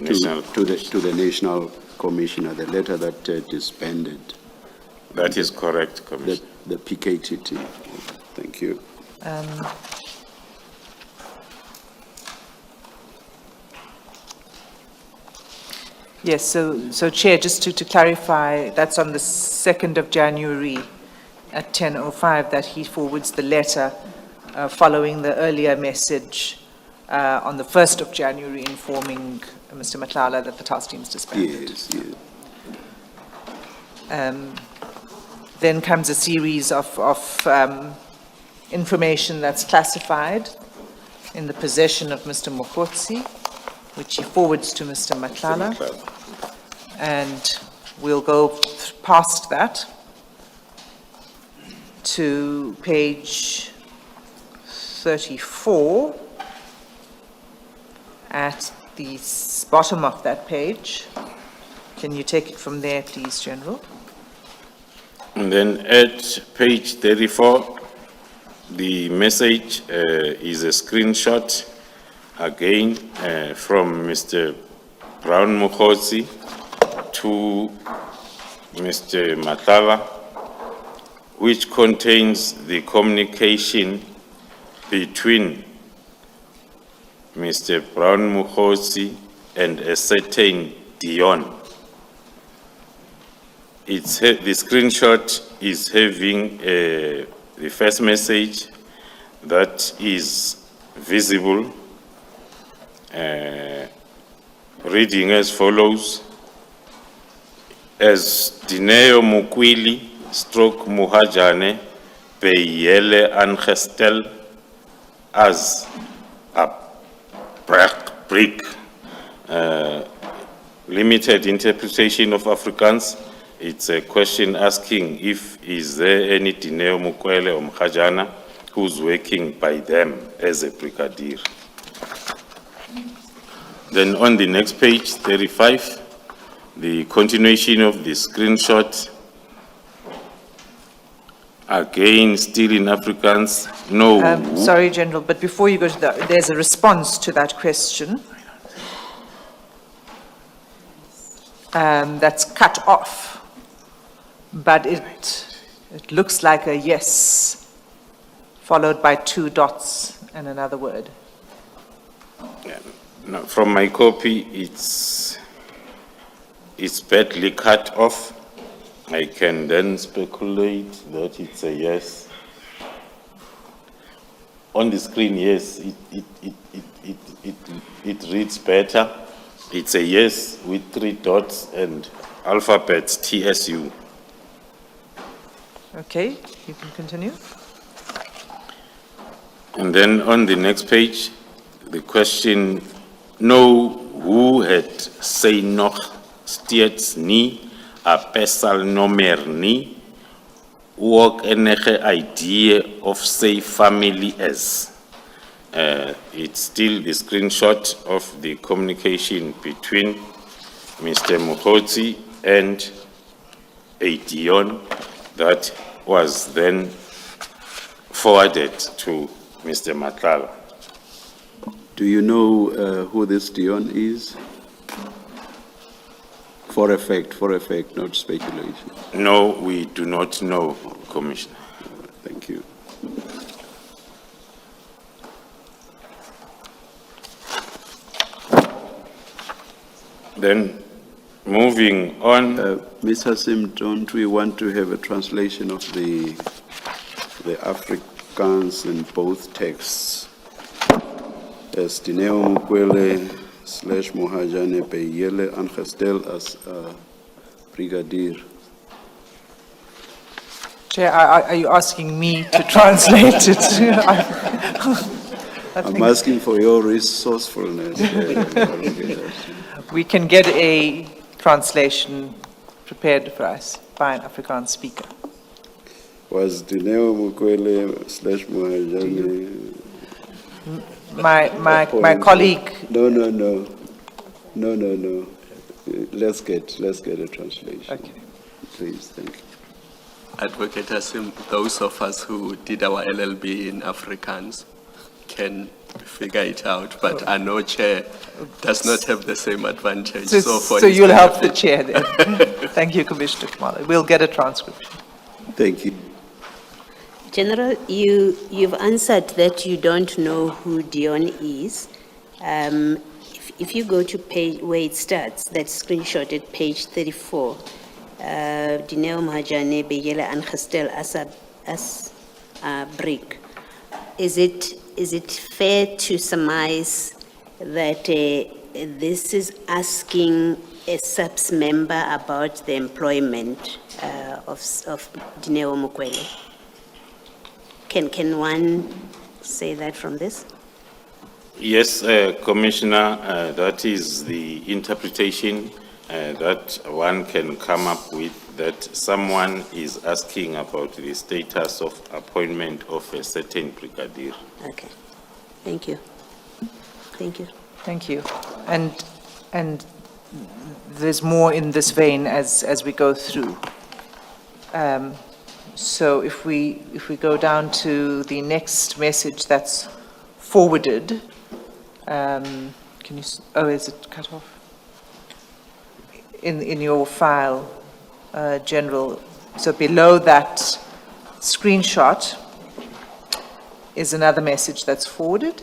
to the National Commissioner, the letter that disbanded That is correct, Commissioner. the PKTT. Thank you. Yes, so Chair, just to clarify, that's on the 2nd of January at 10:05 that he forwards the letter following the earlier message on the 1st of January informing Mr. Matlala that the task team is disbanded. Yes, yes. Then comes a series of information that's classified in the possession of Mr. Mokgotsi, which he forwards to Mr. Matlala. And we'll go past that to page 34. At the bottom of that page. Can you take it from there, please, General? And then at page 34, the message is a screenshot, again, from Mr. Brown Mokgotsi to Mr. Matlala, which contains the communication between Mr. Brown Mokgotsi and a certain Dion. The screenshot is having the first message that is visible, reading as follows: as Dineo Mukwili stroke Muhajane Peyele Angestel as BRIC, limited interpretation of Afrikaans. It's a question asking if is there any Dineo Mukwele or Mkhajana who's working by them as a brigadier. Then on the next page, 35, the continuation of the screenshot. Again, still in Afrikaans, no. Sorry, General, but before you go to that, there's a response to that question. That's cut off, but it looks like a yes, followed by 2 dots and another word. No, from my copy, it's badly cut off. I can then speculate that it's a yes. On the screen, yes, it reads better. It's a yes with 3 dots and alphabets TSU. Okay, you can continue. And then on the next page, the question, know who had say nog steeds nie a pesal nomer nie, ook enige idea of say family as. It's still the screenshot of the communication between Mr. Mokotsi and a Dion that was then forwarded to Mr. Madlanga. Do you know who this Dion is? For a fact, not speculation. No, we do not know, Commissioner. Thank you. Then, moving on. Ms. Hassim, don't we want to have a translation of the Afrikaans in both texts? As Dineo Mukwele / Mohajane Beyele aangestel as brigadier. Chair, are you asking me to translate it? I'm asking for your resourcefulness. We can get a translation prepared for us by an Afrikaans speaker. Was Dineo Mukwele / Mohajane? My colleague. No. Let's get a translation. Okay. Please, thank you. Advocate Asim, those of us who did our LLB in Afrikaans can figure it out, but I know Chair does not have the same advantage. So you'll help the Chair then. Thank you, Commissioner Khumalo. We'll get a transcription. Thank you. General, you've answered that you don't know who Dion is. If you go to page where it starts, that screenshot at page 34, Dineo Mahajane Beyela Angestel as a brick. Is it fair to surmise that this is asking a SAPS member about the employment of Dineo Mukwele? Can one say that from this? Yes, Commissioner, that is the interpretation that one can come up with, that someone is asking about the status of appointment of a certain brigadier. Okay, thank you. Thank you. Thank you. And there's more in this vein as we go through. So if we go down to the next message that's forwarded, can you, is it cut off? In your file, General, so below that screenshot is another message that's forwarded.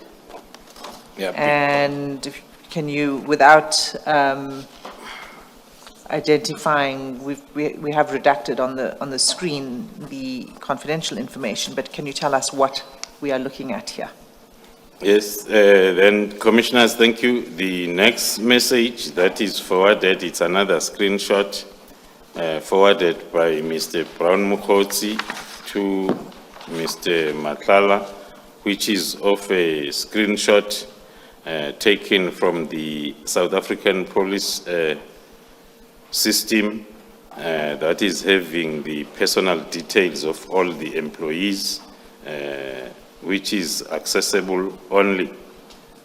Yeah. And can you, without identifying, we have redacted on the screen the confidential information, but can you tell us what we are looking at here? Yes, then Commissioners, thank you. The next message that is forwarded, it's another screenshot forwarded by Mr. Brown Mukotsi to Mr. Madlanga, which is of a screenshot taken from the South African police system that is having the personal details of all the employees, which is accessible only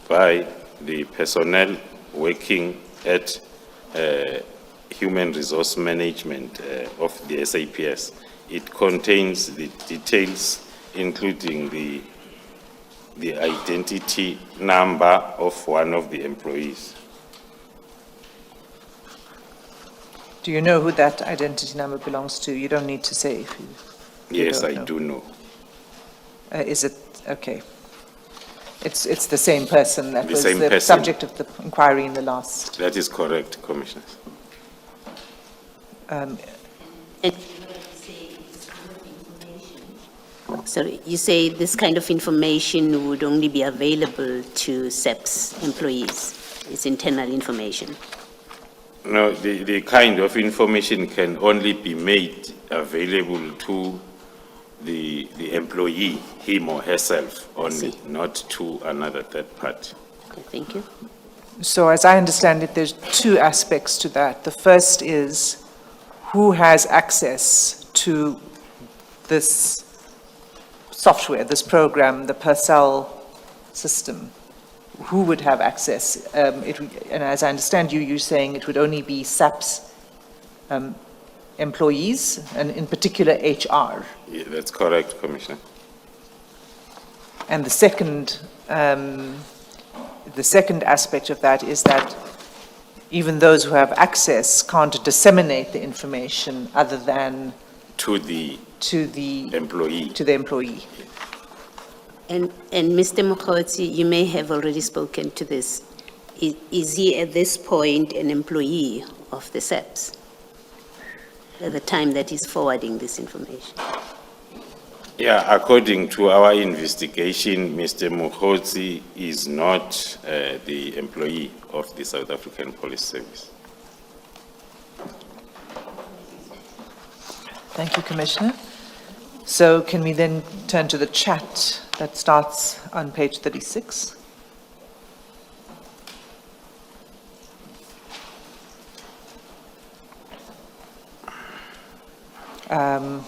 by the personnel working at human resource management of the SAPS. It contains the details, including the identity number of one of the employees. Do you know who that identity number belongs to? You don't need to say if you Yes, don't I know. do know. Is it, okay. It's the same person that The was same the person. subject of the inquiry in the last. That is correct, Commissioners. Sorry, you say this kind of information would only be available to SAPS employees? It's internal information? No, the kind of information can only be made available to the employee, him or herself only, see. not to another third party. Okay, thank you. So as I understand it, there's two aspects to that. The first is who has access to this software, this program, the Purcell system. Who would have access? And as I understand you, you're saying it would only be SAPS employees, and in particular HR. Yeah, that's correct, Commissioner. And the second aspect of that is that even those who have access can't disseminate the information other than To the to the employee. employee. And Mr. Mokgotsi, you may have already spoken to this. Is he at this point an employee of the SAPS at the time that he's forwarding this information? Yeah, according to our investigation, Mr. Mokgotsi is not the employee of the South African Police Service. Thank you, Commissioner. So can we then turn to the chat that starts on page 36? At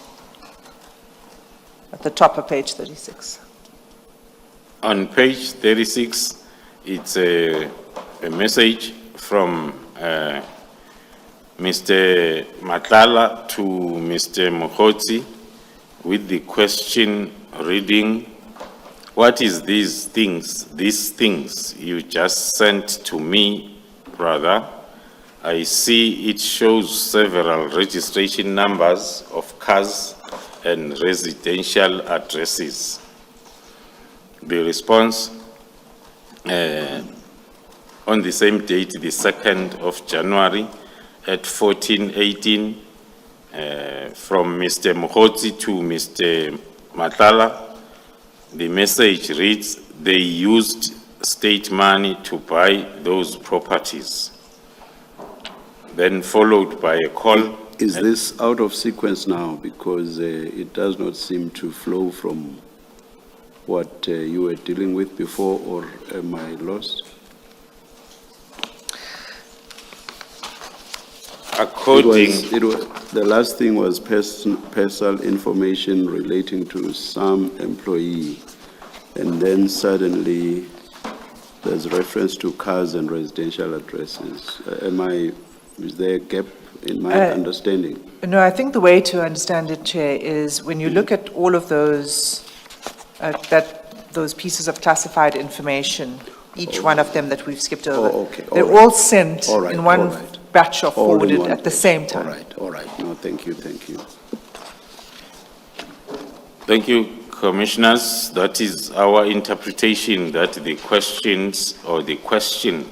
the top of page 36. On page 36, it's a message from Mr. Matlala to Mr. Mokgotsi with the question reading, what is these things you just sent to me, brother? I see it shows several registration numbers of cars and residential addresses. The response on the same date, the 2nd of January at 14:18 from Mr. Mokgotsi to Mr. Matlala. The message reads, they used state money to buy those properties. Then followed by a call. Is this out of sequence now? Because it does not seem to flow from what you were dealing with before, or am I lost? The last thing was personal information relating to some employee, and then suddenly there's reference to cars and residential addresses. Is there a gap in my understanding? No, I think the way to understand it, Chair, is when you look at all of those, those pieces of classified information, each one of them that we've skipped over, okay, all they're right. all sent All right, in one all right. batch or All in forwarded one at the place. same time. All right. No, thank you. Thank you, Commissioners. That is our interpretation that the questions or the question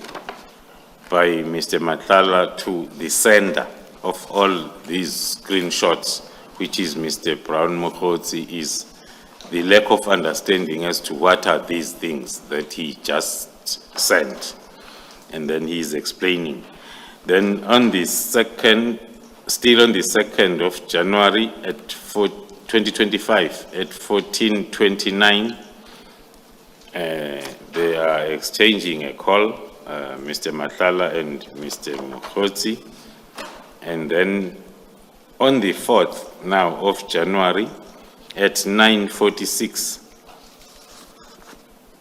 by Mr. Matlala to the sender of all these screenshots, which is Mr. Brown Mokgotsi, is the lack of understanding as to what are these things that he just sent. And then he is explaining. Then on the 2nd, still on the 2nd of January at 2025 at 14:29, they are exchanging a call, Mr. Matlala and Mr. Mokgotsi. And then on the 4th now of January at 9:46,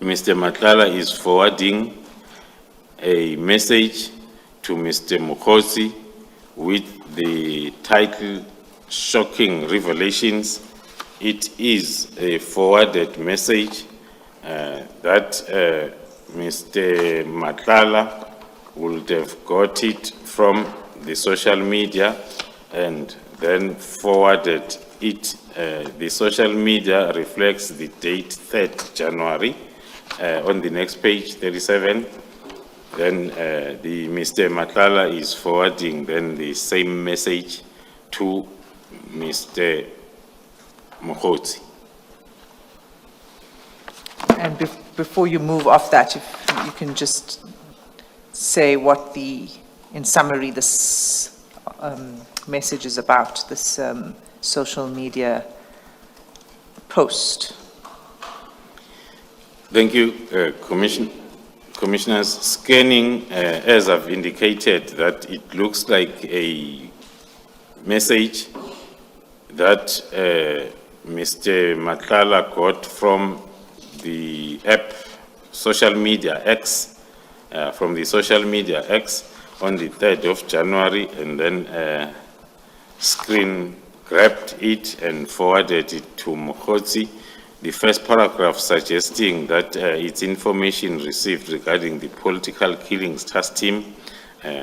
Mr. Matlala is forwarding a message to Mr. Mokgotsi with the title "Shocking Revelations." It is a forwarded message that Mr. Matlala would have got it from the social media and then forwarded it. The social media reflects the date 3rd January on the next page, 37. Then the Mr. Matlala is forwarding then the same message to Mr. Mokgotsi. And before you move off that, if you can just say what in summary, this message is about, this social media post. Thank you, Commissioners. Scanning, as I've indicated, that it looks like a message that Mr. Matlala got from the app social media X, from the social media X on the 3rd of January, and then screen grabbed it and forwarded it to Mokgotsi. The first paragraph suggesting that it's information received regarding the political killings task team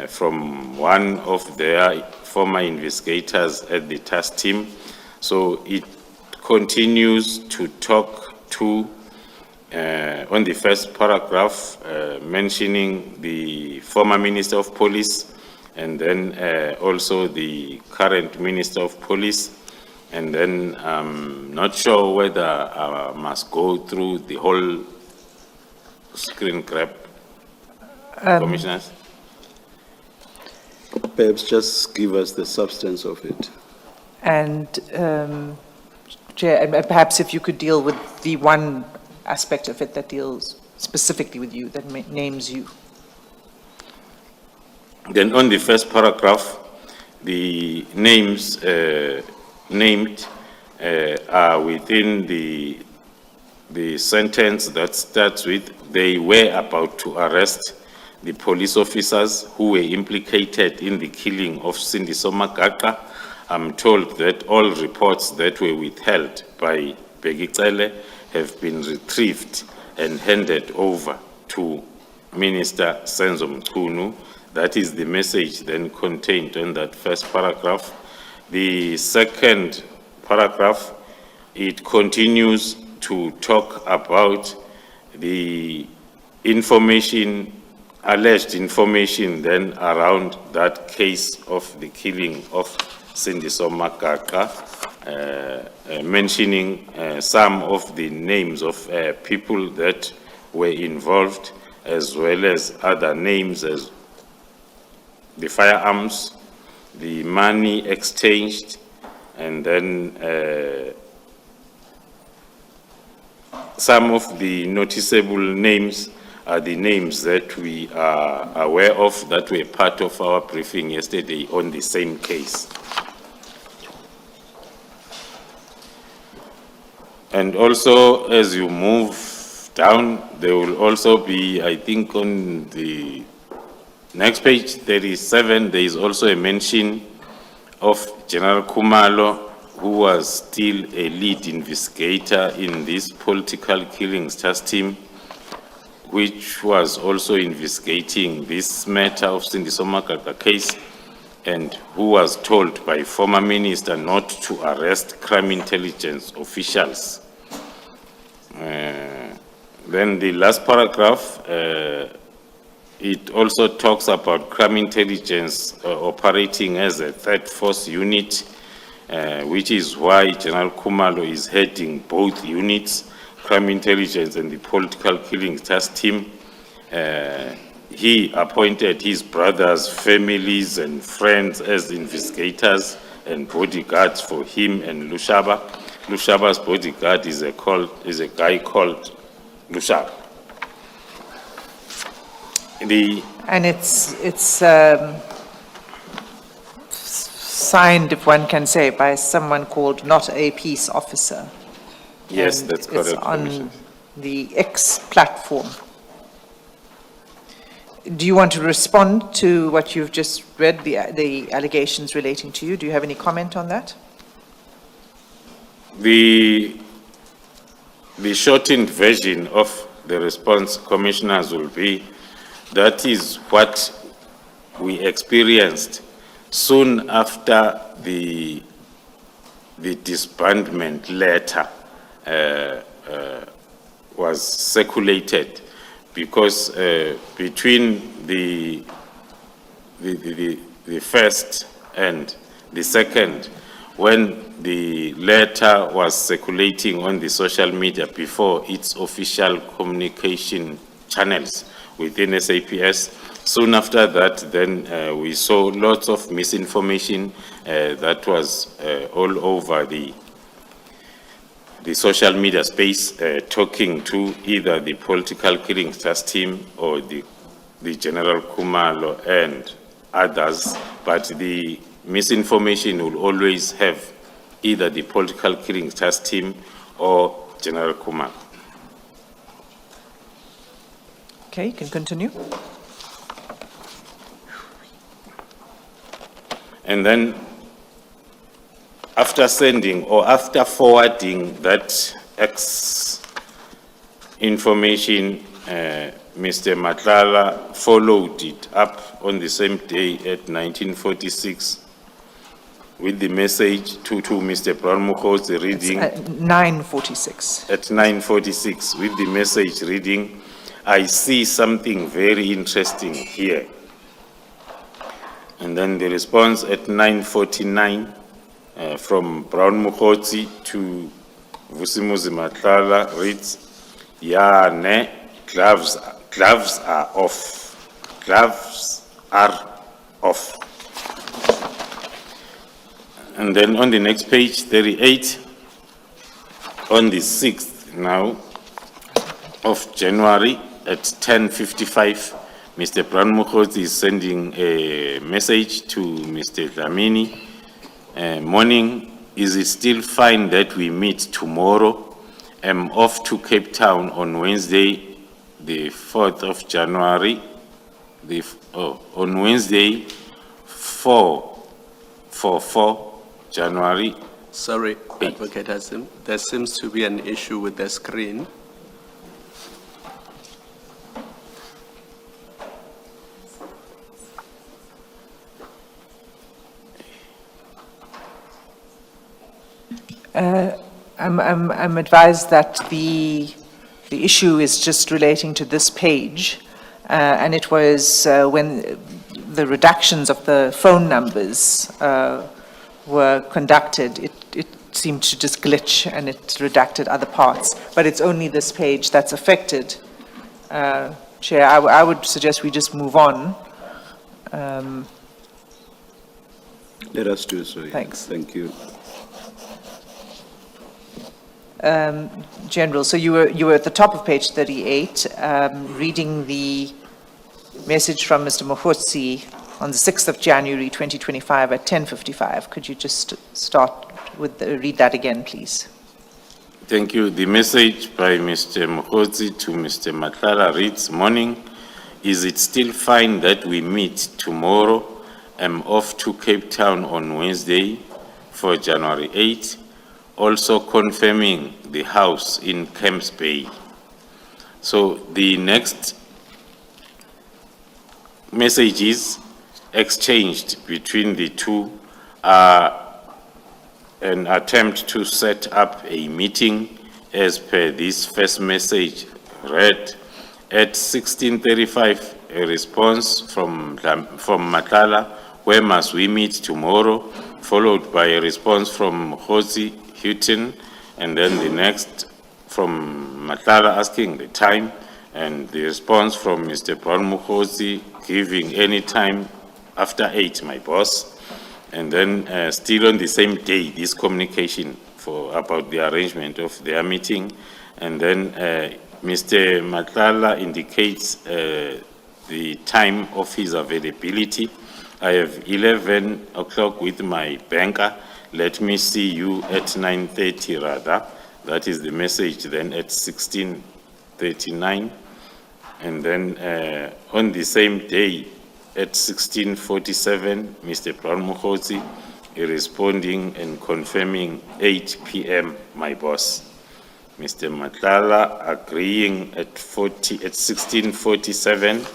from one of their former investigators at the task team. So it continues to talk to, on the first paragraph, mentioning the former Minister of Police and then also the current Minister of Police. And then I'm not sure whether I must go through the whole screen grab, Commissioners. Perhaps just give us the substance of it. And Chair, and perhaps if you could deal with the one aspect of it that deals specifically with you, that names you. Then on the first paragraph, the names named are within the sentence that starts with, they were about to arrest the police officers who were implicated in the killing of Sindiso Magaqa. I'm told that all reports that were withheld by Begicele have been retrieved and handed over to Minister Senzo Mchunu. That is the message then contained in that first paragraph. The second paragraph, it continues to talk about the information, alleged information then around that case of the killing of Sindiso Magaqa, mentioning some of the names of people that were involved, as well as other names as the firearms, the money exchanged, and then some of the noticeable names are the names that we are aware of that were part of our briefing yesterday on the same case. And also, as you move down, there will also be, I think on the next page, 37, there is also a mention of General Khumalo, who was still a lead investigator in this political killings task team, which was also investigating this matter of Sindiso Magaqa case, and who was told by former minister not to arrest crime intelligence officials. Then the last paragraph, it also talks about crime intelligence operating as a third force unit, which is why General Khumalo is heading both units, crime intelligence and the political killings task team. He appointed his brothers, families and friends as investigators and bodyguards for him and Lushaba. Lushaba's bodyguard is a guy called Lushaba. And it's signed, if one can say, by someone called not a peace officer. Yes, And that's correct, It's on Commissioner. the X platform. Do you want to respond to what you've just read, the allegations relating to you? Do you have any comment on that? The shortened version of the response, commissioners, will be, that is what we experienced soon after the disbandment letter was circulated, because between the first and the second, when the letter was circulating on the social media before its official communication channels within SAPS, soon after that, then we saw lots of misinformation that was all over the social media space, talking to either the political killing trust team or the General Khumalo and others, but the misinformation will always have either the political killing trust team or General Khumalo. Okay, you can continue. And then after sending or after forwarding that X information, Mr. Matlala followed it up on the same day at 1946 with the message to Mr. Brown-Mokgotsi reading At 9:46. at 9:46 with the message reading, "I see something very interesting here." And then the response at 9:49 from Brown-Mokgotsi to Vusimuzi Matlala reads, "Yeah, ne, gloves are off. Gloves are off." And then on the next page, 38, on the 6th now of January at 10:55, Mr. Brown-Mokgotsi is sending a message to Mr. Dlamini. "Morning, is it still fine that we meet tomorrow? I'm off to Cape Town on Wednesday, the 4th of January. On Wednesday, 4 January. Sorry, Advocate Hasim, there seems to be an issue with the screen. I'm advised that the issue is just relating to this page, and it was when the reductions of the phone numbers were conducted, it seemed to just glitch and it redacted other parts. But it's only this page that's affected. Chair, I would suggest we just move on. Let us do so. Thanks. Thank you. General, so you were at the top of page 38, reading the message from Mr. Mokgotsi on the 6th of January 2025 at 10:55. Could you just start with read that again, please? Thank you. The message by Mr. Mokgotsi to Mr. Matlala reads, "Morning, is it still fine that we meet tomorrow? I'm off to Cape Town on Wednesday for January 8, also confirming the house in Camps Bay." So the next messages exchanged between the two are an attempt to set up a meeting as per this first message read. At 16:35, a response from Matlala, "Where must we meet tomorrow?" followed by a response from Mokgotsi, Houghton, and then the next from Matlala asking the time, and the response from Mr. Brown-Mokgotsi giving any time after 8, my boss. And then still on the same day, this communication about the arrangement of their meeting. And then Mr. Matlala indicates the time of his availability. I have 11 o'clock with my banker. Let me see you at 9:30 rather. That is the message then at 16:39. And then on the same day at 16:47, Mr. Brown Mokgotsi responding and confirming 8 p.m. my boss. Mr. Matlala agreeing at 16:47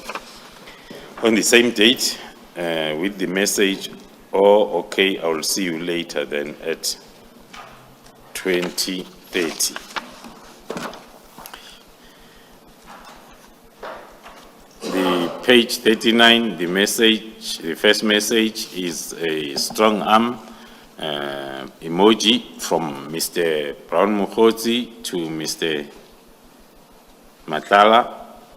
on the same date with the message, "Oh, okay, I will see you later then at 20:30. The page 39, the message, the first message is a strong arm emoji from Mr. Brown Mokgotsi to Mr. Matlala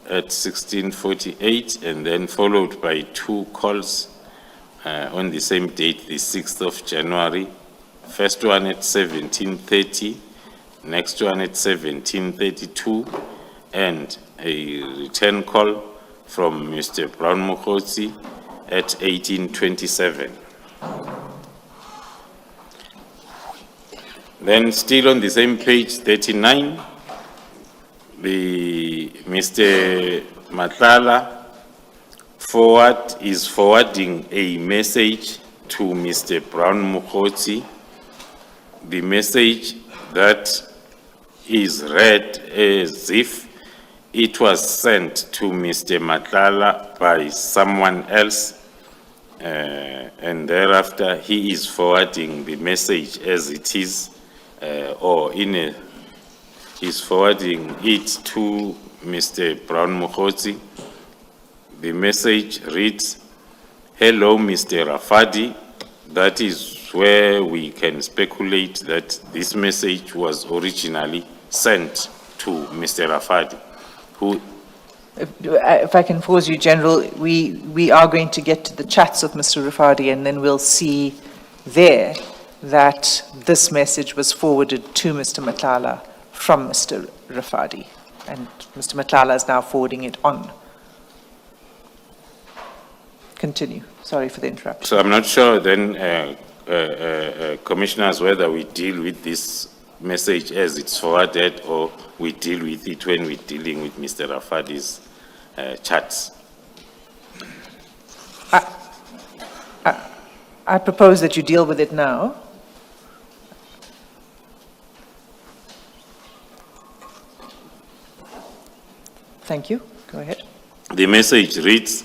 at 16:48, and then followed by 2 calls on the same date, the 6th of January. First one at 17:30, next one at 17:32, and a return call from Mr. Brown Mokgotsi at 18:27. Then still on the same page 39, Mr. Matlala is forwarding a message to Mr. Brown Mokgotsi. The message that is read as if it was sent to Mr. Matlala by someone else, and thereafter he is forwarding the message as it is, he's forwarding it to Mr. Brown Mokgotsi. The message reads, "Hello, Mr. Rafadi." That is where we can speculate that this message was originally sent to Mr. Rafadi, who If I can pause you, General, we are going to get to the chats of Mr. Rafadi, and then we'll see there that this message was forwarded to Mr. Matlala from Mr. Rafadi, and Mr. Matlala is now forwarding it on. Continue. Sorry for the interruption. So I'm not sure then, Commissioners, whether we deal with this message as it's forwarded or we deal with it when we're dealing with Mr. Rafadi's chats. I propose that you deal with it now. Thank you. Go ahead. The message reads,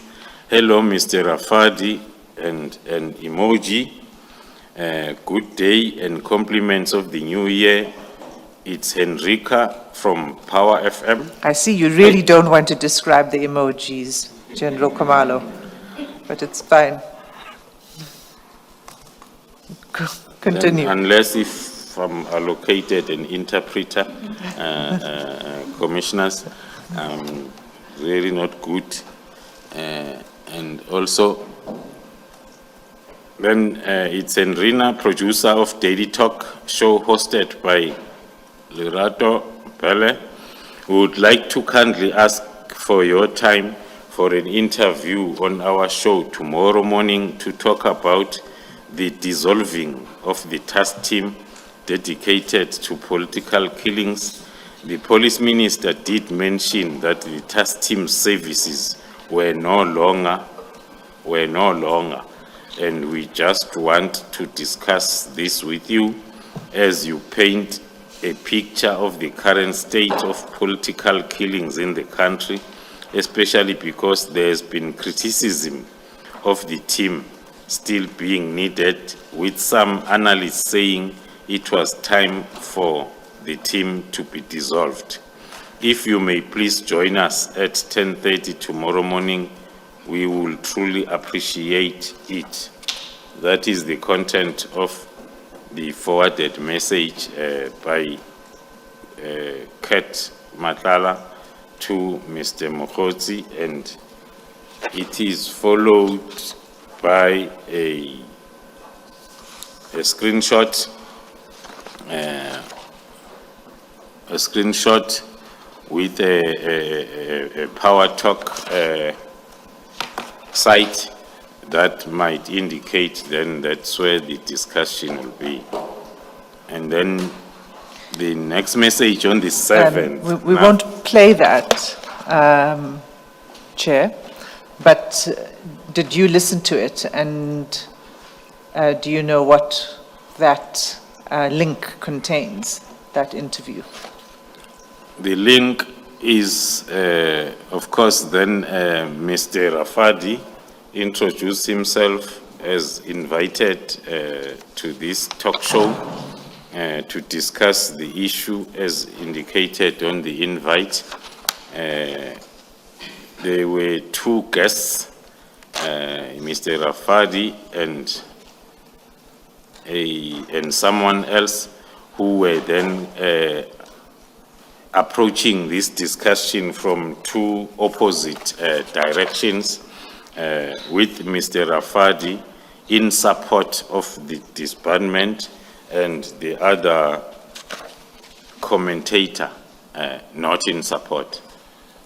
"Hello, Mr. Rafadi," and an emoji. Good day and compliments of the new year. It's Henrika from Power FM. I see you really don't want to describe the emojis, General Khumalo, but it's fine. Continue. Unless if I'm allocated an interpreter, Commissioners, really not good. And also, then it's Enrina, producer of Daily Talk show hosted by Lerato Pele, who would like to kindly ask for your time for an interview on our show tomorrow morning to talk about the dissolving of the task team dedicated to political killings. The police minister did mention that the task team services were no longer, and we just want to discuss this with you as you paint a picture of the current state of political killings in the country, especially because there has been criticism of the team still being needed, with some analysts saying it was time for the team to be dissolved. If you may please join us at 10:30 tomorrow morning, we will truly appreciate it. That is the content of the forwarded message by Kat Matlala to Mr. Mokgotsi, and it is followed by a screenshot with a Power Talk site, that might indicate then that's where the discussion will be. And then the next message on the 7th. We now- won't play that, Chair, but did you listen to it? And do you know what that link contains, that interview? The link is, of course, then Mr. Rafadi introduced himself as invited to this talk show to discuss the issue as indicated on the invite. There were two guests, Mr. Rafadi and someone else who were then approaching this discussion from two opposite directions, with Mr. Rafadi in support of the disbandment and the other commentator not in support.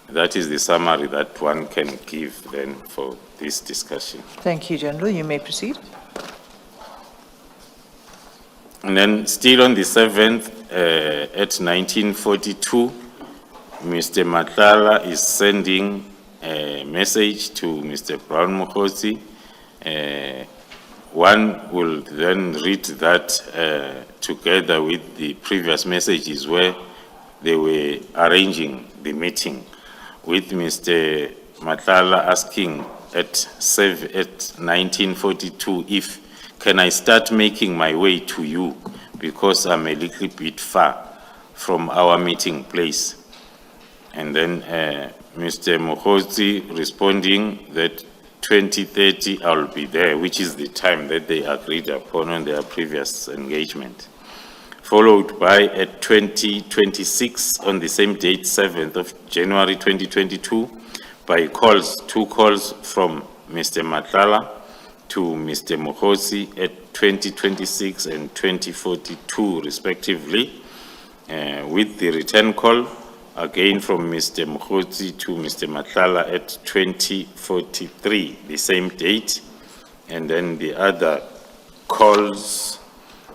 That is the summary that one can give then for this discussion. Thank you, General. You may proceed. And then still on the 7th, at 1942, Mr. Matlala is sending a message to Mr. Brown Mokhosi. One will then read that together with the previous messages where they were arranging the meeting, with Mr. Matlala asking at 1942 if, can I start making my way to you because I'm a little bit far from our meeting place. And then Mr. Mokhosi responding that 2030 I'll be there, which is the time that they agreed upon on their previous engagement. Followed by at 2026 on the same date, 7th of January 2022, by two calls from Mr. Matlala to Mr. Mokhosi at 2026 and 2042 respectively, with the return call again from Mr. Mokhosi to Mr. Matlala at 2043, the same date, and then the other calls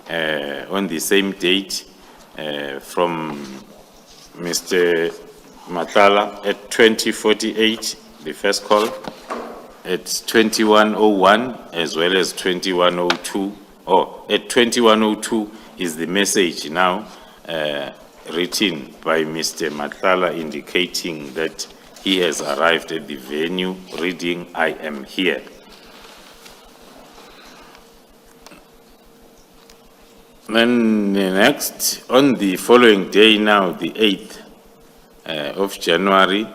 on the same date from Mr. Matlala at 2048, the first call, at 2101 as well as 2102, or at 2102 is the message now written by Mr. Matlala indicating that he has arrived at the venue reading, I am here. Then the next, on the following day now, the 8th of January,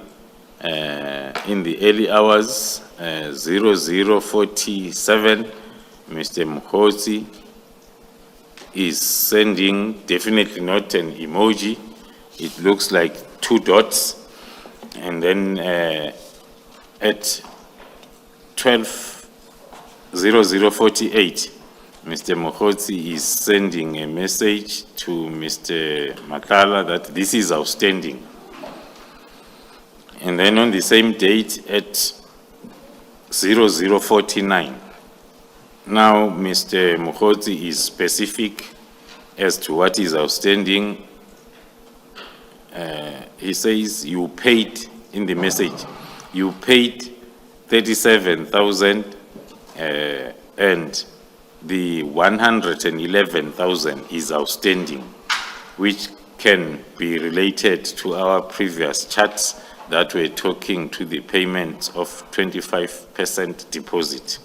in the early hours, 0047, Mr. Mokhosi is sending, definitely not an emoji, it looks like two dots, and then at 0048, Mr. Mokhosi is sending a message to Mr. Matlala that this is outstanding. And then on the same date at 0049, now Mr. Mokhosi is specific as to what is outstanding. He says you paid, in the message, you paid 37,000 and the 111,000 is outstanding, which can be related to our previous charts that were talking to the payment of 25% deposit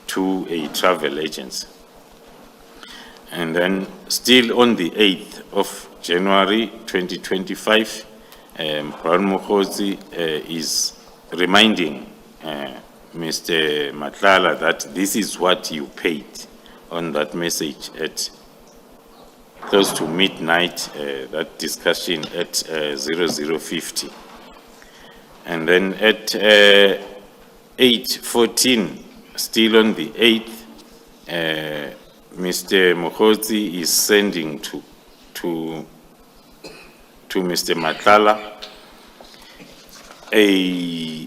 to a travel agency. And then still on the 8th of January 2025, Brown Mokhosi is reminding Mr. Matlala that this is what you paid on that message at close to midnight, that discussion at 0050. And then at 8:14, still on the 8th, Mr. Mokhosi is sending to Mr. Matlala a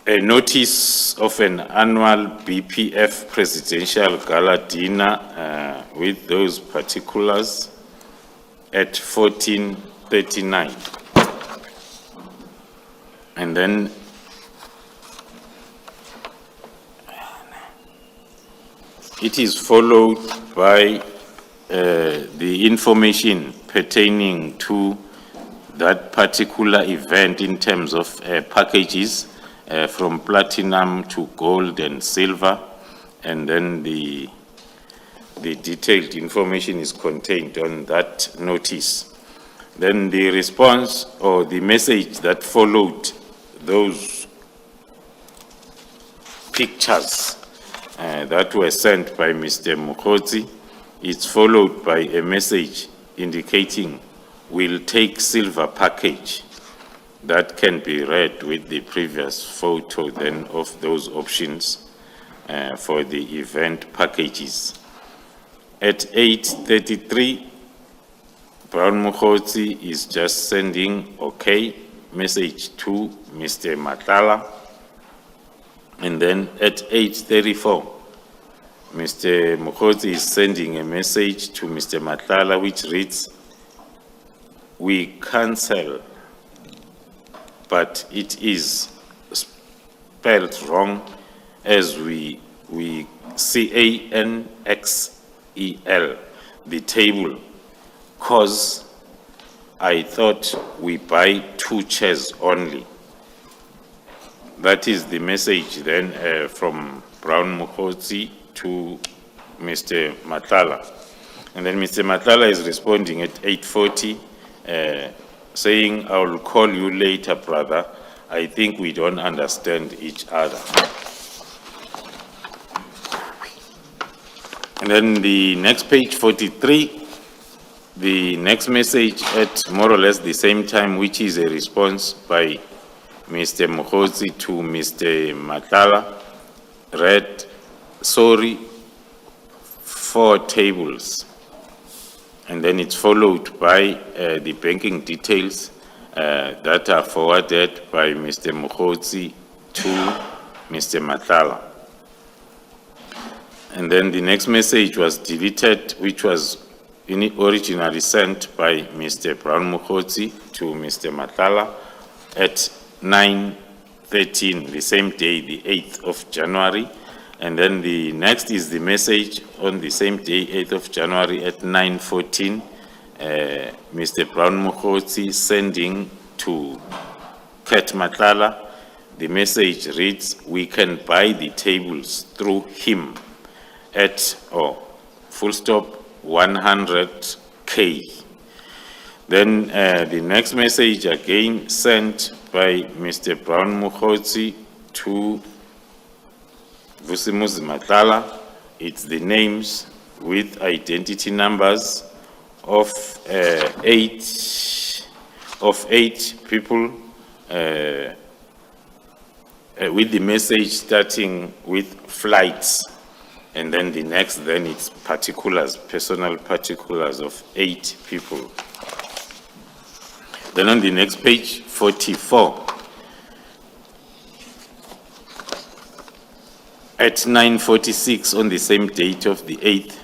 a notice of an annual BPF presidential gala dinner with those particulars at 14:39. And then it is followed by the information pertaining to that particular event in terms of packages from platinum to gold and silver, and then the detailed information is contained on that notice. Then the response or the message that followed those pictures that were sent by Mr. Mukhodzi, it's followed by a message indicating we'll take silver package. That can be read with the previous photo then of those options for the event packages. At 8:33, Brown Mukhodzi is just sending okay message to Mr. Matala. And then at 8:34, Mr. Mukhodzi is sending a message to Mr. Matala which reads, "We cancel, but it is spelled wrong as we CANXEL, the table, cause I thought we buy 2 chairs only." That is the message then from Brown Mukhodzi to Mr. Matala. And then Mr. Matala is responding at 8:40, saying, "I will call you later, brother. I think we don't understand each other." And then the next page, 43, the next message at more or less the same time, which is a response by Mr. Mukhodzi to Mr. Matala, read, "Sorry, 4 tables." And then it's followed by the banking details that are forwarded by Mr. Mukhodzi to Mr. Matala. And then the next message was deleted, which was originally sent by Mr. Brown Mukhodzi to Mr. Matala at 9:13, the same day, the 8th of January. And then the next is the message on the same day, 8th of January at 9:14, Mr. Brown Mukhodzi sending to Kat Matala. The message reads, "We can buy the tables through him at, full stop, 100K. Then the next message again sent by Mr. Brown Mukhodzi to Vusimuzi Matala. It's the names with identity numbers of 8 people with the message starting with flights. And then the next, then it's particulars, personal particulars of 8 people. Then on the next page, 44, at 9:46 on the same date of the 8th,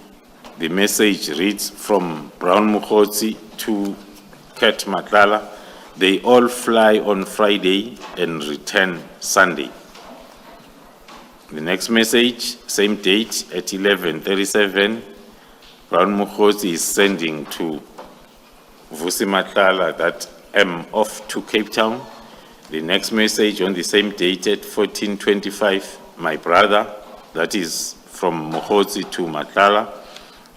the message reads from Brown Mukhodzi to Kat Matala, "They all fly on Friday and return Sunday." The next message, same date, at 11:37, Brown Mukhodzi is sending to Vusi Matala that I'm off to Cape Town. The next message on the same date at 14:25, "My brother," that is from Mukhodzi to Matala.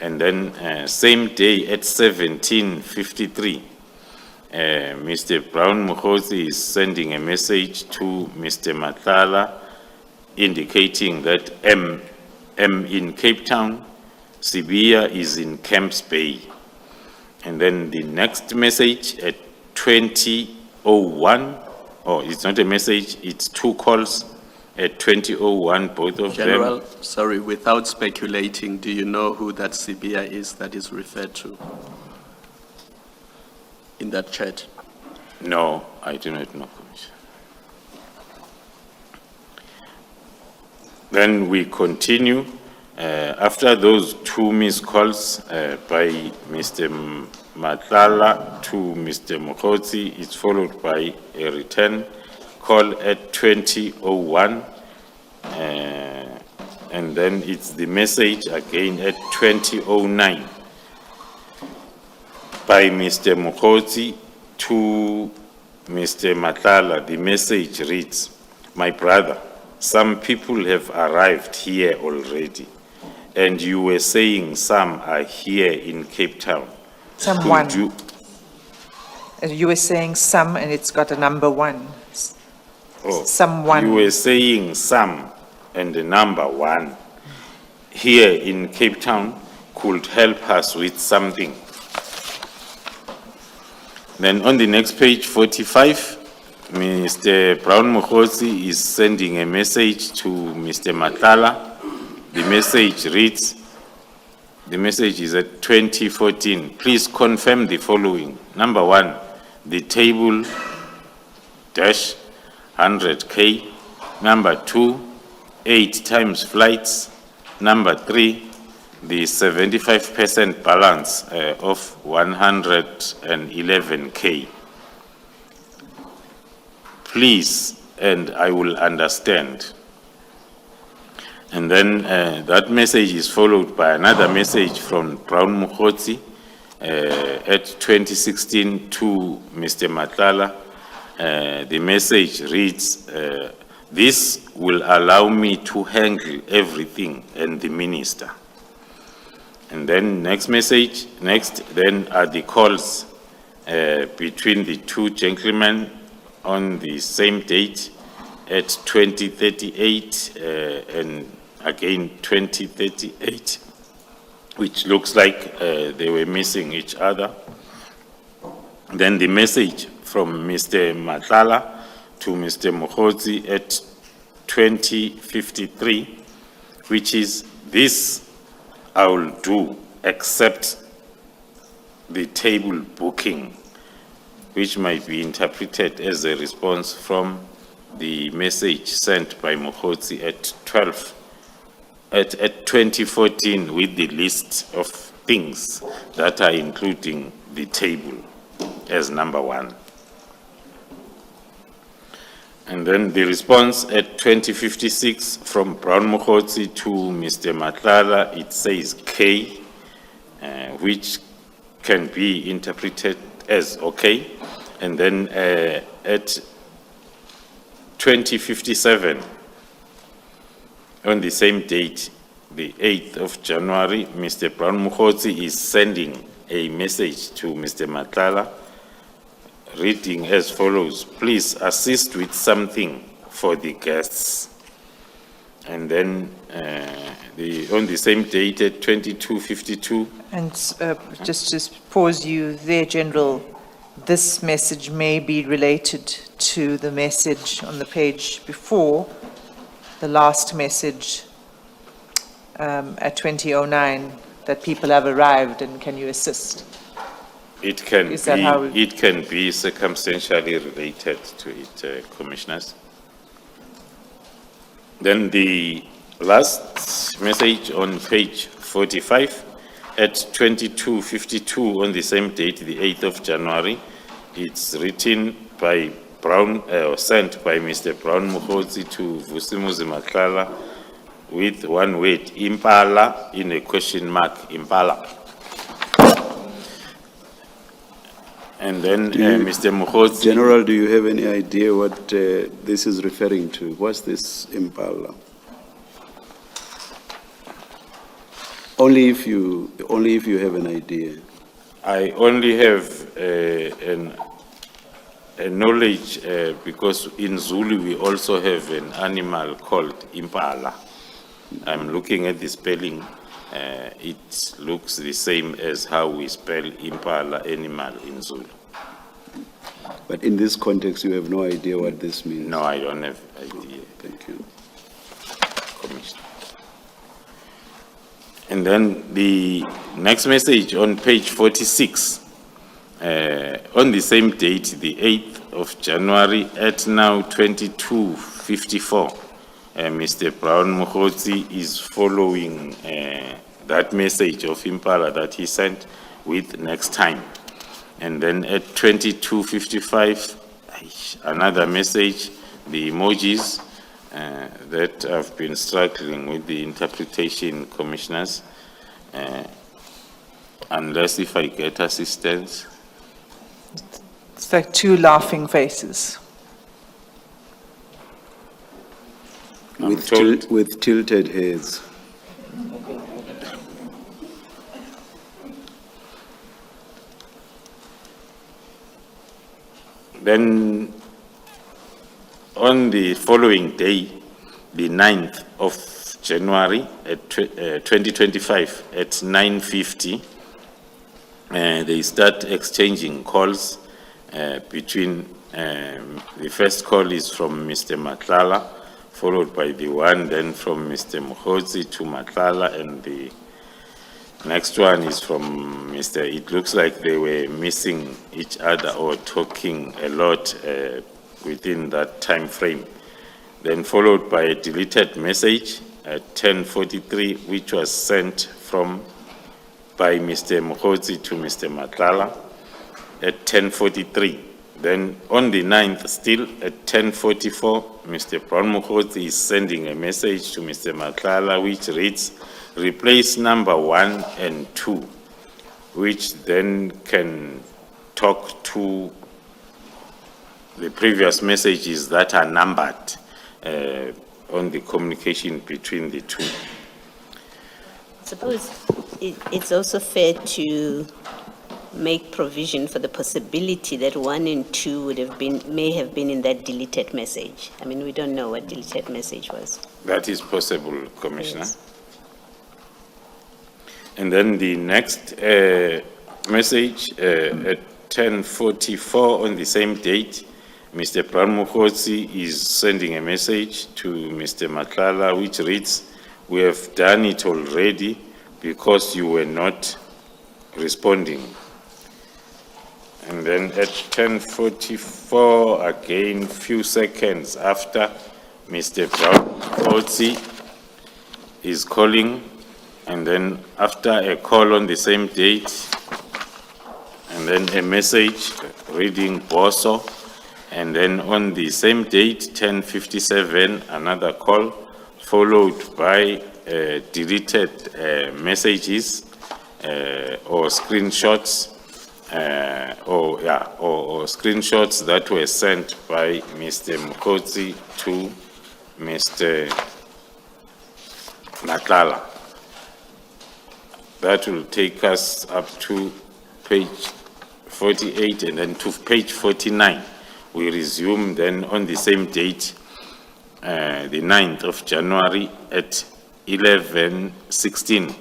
And then same day at 17:53, Mr. Brown Mukhodzi is sending a message to Mr. Matala indicating that M in Cape Town, Sibia is in Camps Bay. And then the next message at 20:01, it's not a message, it's 2 calls at 20:01, both of General, them. sorry, without speculating, do you know who that Sibia is that is referred to in that chat? No, I do not know, Commissioner. Then we continue. After those two missed calls by Mr. Matlala to Mr. Mokotsi, it's followed by a return call at 20:01. And then it's the message again at 20:09 by Mr. Mokotsi to Mr. Matlala. The message reads, "My brother, some people have arrived here already, and you were saying some are here in Cape Town. Someone. Could you-" You were saying some, and it's got a number 1. Oh, Someone. You were saying some and the number 1 here in Cape Town could help us with something. Then on the next page, 45, Mr. Brown Mokotsi is sending a message to Mr. Matlala. The message reads, the message is at 2014. Please confirm the following. Number 1, the table dash 100K. Number 2, 8 times flights. Number 3, the 75% balance of 111K. Please, and I will understand. And then that message is followed by another message from Brown Mokotsi at 2016 to Mr. Matlala. The message reads, "This will allow me to handle everything and the minister." And then next message, then are the calls between the two gentlemen on the same date at 2038 and again 2038, which looks like they were missing each other. Then the message from Mr. Matlala to Mr. Mokotsi at 2053, which is, "This I will do except the table booking," which might be interpreted as a response from the message sent by Mokotsi at 2014 with the list of things that are including the table as number 1. And then the response at 2056 from Brown Mokotsi to Mr. Matlala, it says K, which can be interpreted as okay. And then at 2057, on the same date, the 8th of January, Mr. Brown Mokotsi is sending a message to Mr. Matlala, reading as follows: "Please assist with something for the guests." And then on the same date at 2252. And just to pause you there, General, this message may be related to the message on the page before, the last message at 2009, that people have arrived and can you assist? It can Is that how be, it can be circumstantially related to it, Commissioners. Then the last message on page 45 at 2252 on the same date, the 8th of January, it's written by Brown, sent by Mr. Brown Mokotsi to Vusimuzi Matlala with one word, Impala, in a question mark, Impala. And then Mr. Mokotsi. General, do you have any idea what this is referring to? What's this Impala? Only if you have an idea. I only have a knowledge because in Zulu we also have an animal called impala. I'm looking at the spelling. It looks the same as how we spell impala, animal, in Zulu. But in this context, you have no idea what this means? No, I don't have idea, Thank you. Commissioner. And then the next message on page 46, on the same date, the 8th of January, at now 22:54, Mr. Brown Mokgotsi is following that message of Impala that he sent with next time. And then at 22:55, another message, the emojis that I've been struggling with the interpretation, commissioners, unless if I get assistance. It's like two laughing faces. I'm told- With tilted heads. Then on the following day, the 9th of January at 2025 at 9:50, they start exchanging calls between, the first call is from Mr. Matlala, followed by the one then from Mr. Mokgotsi to Matlala, and the next one is from Mr. It looks like they were missing each other or talking a lot within that time frame. Then followed by a deleted message at 10:43, which was sent by Mr. Mokgotsi to Mr. Matlala at 10:43. Then on the 9th, still at 10:44, Mr. Brown Mokgotsi is sending a message to Mr. Matlala, which reads, replace number 1 and 2, which then can talk to the previous messages that are numbered on the communication between the two. I suppose it's also fair to make provision for the possibility that 1 and 2 may have been in that deleted message. I mean, we don't know what deleted message was. That is possible, Commissioner. Yes. And then the next message at 10:44 on the same date, Mr. Brown Mokgotsi is sending a message to Mr. Matlala, which reads, we have done it already because you were not responding. And then at 10:44, again, few seconds after, Mr. Brown Mokgotsi is calling, and then after a call on the same date, and then a message reading Boso, and then on the same date, 10:57, another call, followed by deleted messages or screenshots, or screenshots that were sent by Mr. Mokgotsi to Mr. Matlala. That will take us up to page 48, and then to page 49. We resume then on the same date, the 9th of January at 11:16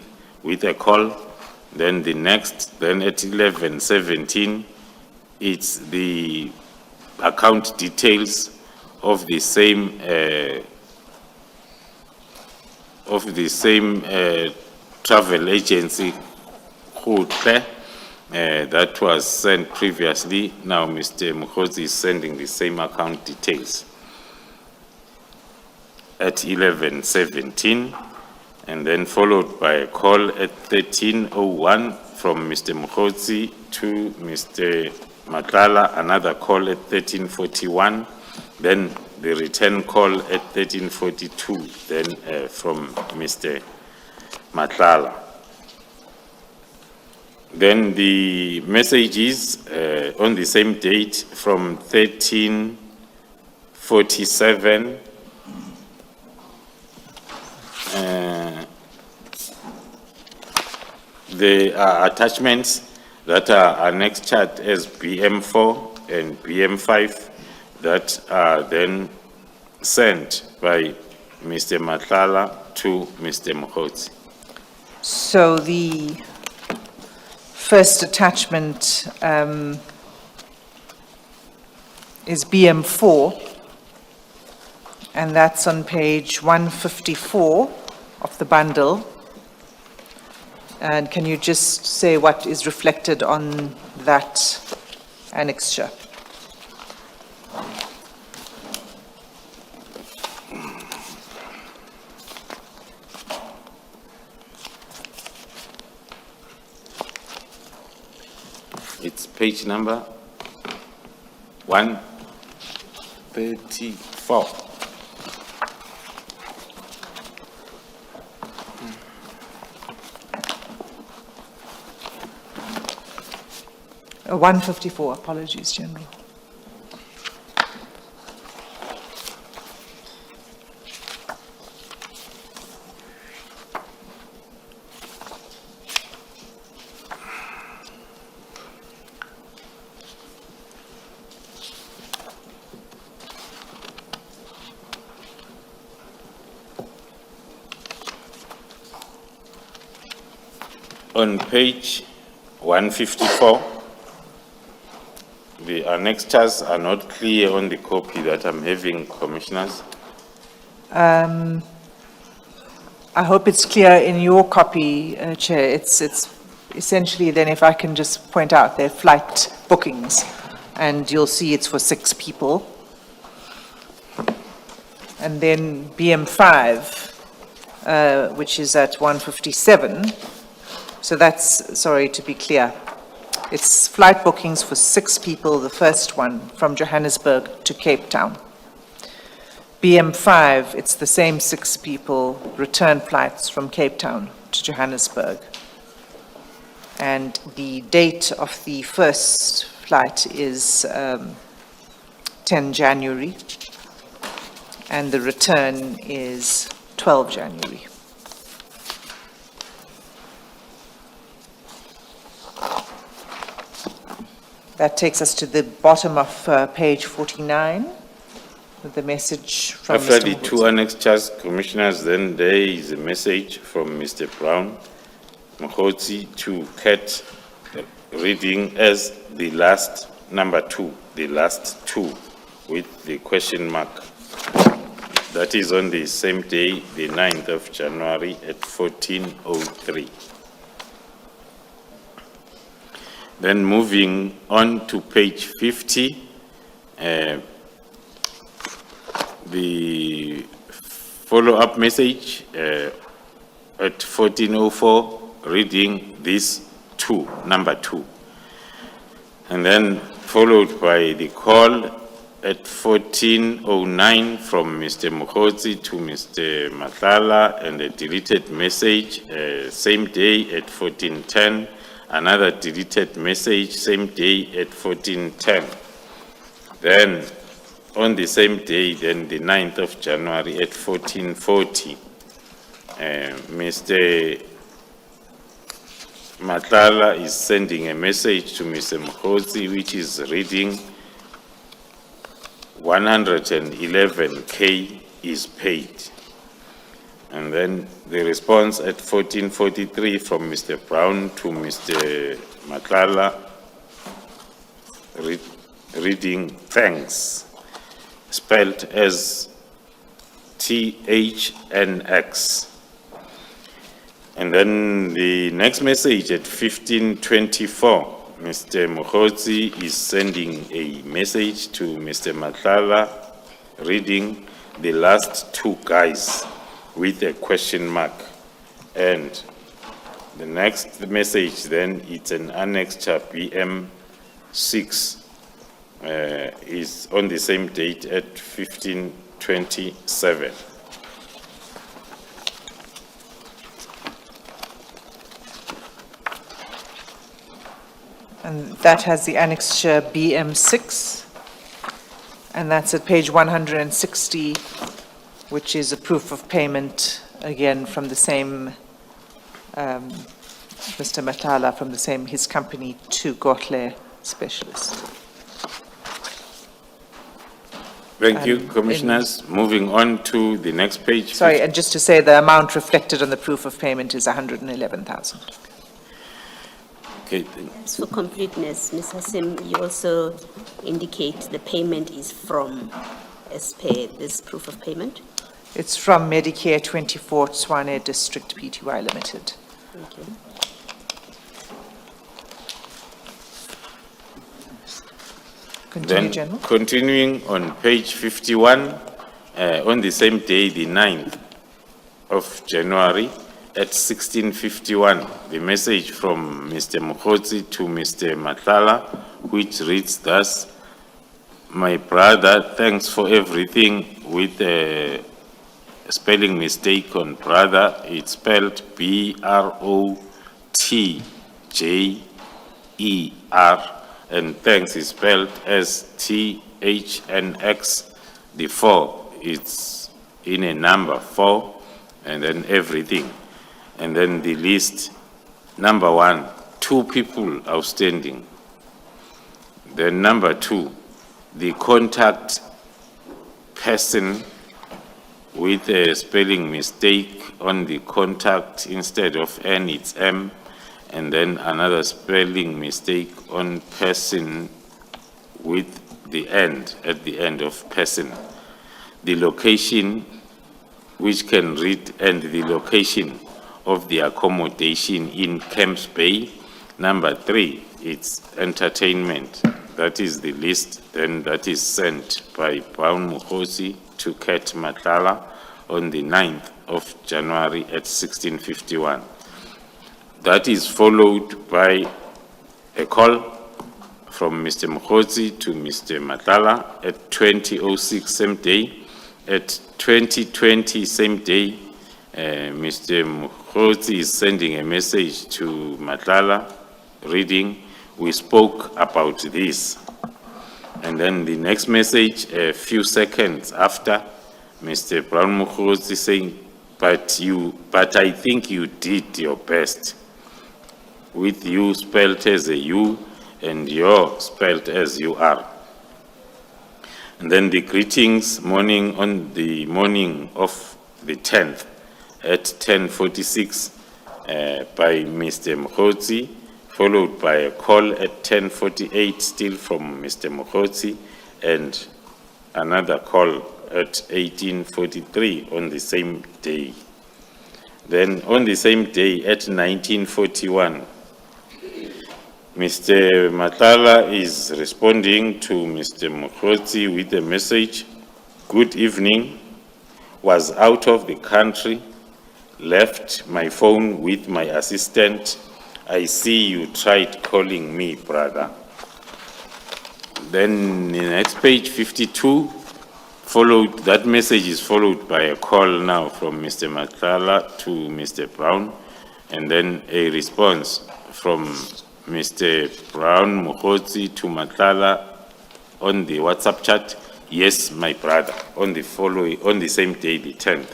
with a call. Then the next, then at 11:17, it's the account details of the same travel agency that was sent previously. Now Mr. Mokgotsi is sending the same account details at 11:17, and then followed by a call at 13:01 from Mr. Mokgotsi to Mr. Matlala, another call at 13:41, then the return call at 13:42, then from Mr. Matlala. Then the messages on the same date from 13:47, there are attachments that are annexed as BM4 and BM5 that are then sent by Mr. Matlala to Mr. Mokgotsi. So the first attachment is BM4, and that's on page 154 of the bundle. And can you just say what is reflected on that annexure? It's page number 134. Uh, 154, apologies, General. On page 154, the annexures are not clear on the copy that I'm having, Commissioners. I hope it's clear in your copy, Chair. It's essentially then, if I can just point out, they're flight bookings, and you'll see it's for 6 people. And then BM5, which is at 157. So that's, sorry to be clear, it's flight bookings for 6 people, the first one from Johannesburg to Cape Town. BM5, it's the same 6 people, return flights from Cape Town to Johannesburg. And the date of the first flight is 10 January, and the return is 12 January. That takes us to the bottom of page 49 with the message from After Mr. the 2 annexures, Commissioners, then there is a message from Mr. Brown Mokgotsi to Kat, reading as the last number 2, the last 2, with the question mark. That is on the same day, the 9th of January at 14:03. Then moving on to page 50, the follow-up message at 14:04, reading this 2, number 2. And then followed by the call at 14:09 from Mr. Mokgotsi to Mr. Matlala, and a deleted message, same day at 14:10. Another deleted message, same day at 14:10. Then, on the same day, then the 9th of January at 14:40, Mr. Matlala is sending a message to Mr. Mokgotsi, which is reading 111K is paid. And then the response at 14:43 from Mr. Brown to Mr. Matlala, reading thanks, spelled as THNX. And then the next message at 15:24, Mr. Mokgotsi is sending a message to Mr. Matlala, reading the last 2 guys, with a question mark. And the next message then, it's an annexure BM6, is on the same date at 15:27. And that has the annexure BM6, and that's at page 160, which is a proof of payment, again, from the same, Mr. Matala, from the same, his company, to Gotle Specialist. Thank you, Commissioners. Moving on to the next page. Sorry, and just to say, the amount reflected on the proof of payment is 111,000. Okay. For completeness, Ms. Hassim, you also indicate the payment is from, as per this proof of payment? It's from Medicare 24 Tshwane District Pty Limited. Thank you. Continue, Then, General. continuing on page 51, on the same day, the 9th of January, at 16:51, the message from Mr. Mkhotsi to Mr. Matlala, which reads thus: "My brother, thanks for everything. With a spelling mistake on brother, it's spelled BROTJER, and thanks is spelled as THNX. The 4, it's in a number 4, and then everything. And then the list, number 1, 2 people outstanding. Then number 2, the contact person with a spelling mistake on the contact, instead of N, it's M, and then another spelling mistake on person with the end, at the end of person. The location, which can read, and the location of the accommodation in Camps Bay. Number 3, it's entertainment. That is the list, then that is sent by Brown Mukhosi to Kat Matlala on the 9th of January at 16:51. That is followed by a call from Mr. Mukhosi to Mr. Matlala at 20:06 same day. At 20:20 same day, Mr. Mukhosi is sending a message to Matlala reading, "We spoke about this." And then the next message, a few seconds after, Mr. Brown Mukhosi saying, but I think you did your best, with you spelled as a U and your spelled as you are. And then the greetings morning on the morning of the 10th at 10:46 by Mr. Mukhosi, followed by a call at 10:48 still from Mr. Mukhosi, and another call at 18:43 on the same day. Then on the same day at 19:41, Mr. Matlala is responding to Mr. Mukhosi with a message, "Good evening, was out of the country, left my phone with my assistant. I see you tried calling me, brother." Then the next page, 52, that message is followed by a call now from Mr. Matlala to Mr. Brown, and then a response from Mr. Brown Mukhosi to Matlala on the WhatsApp chat, "Yes, my brother," on the same day, the 10th.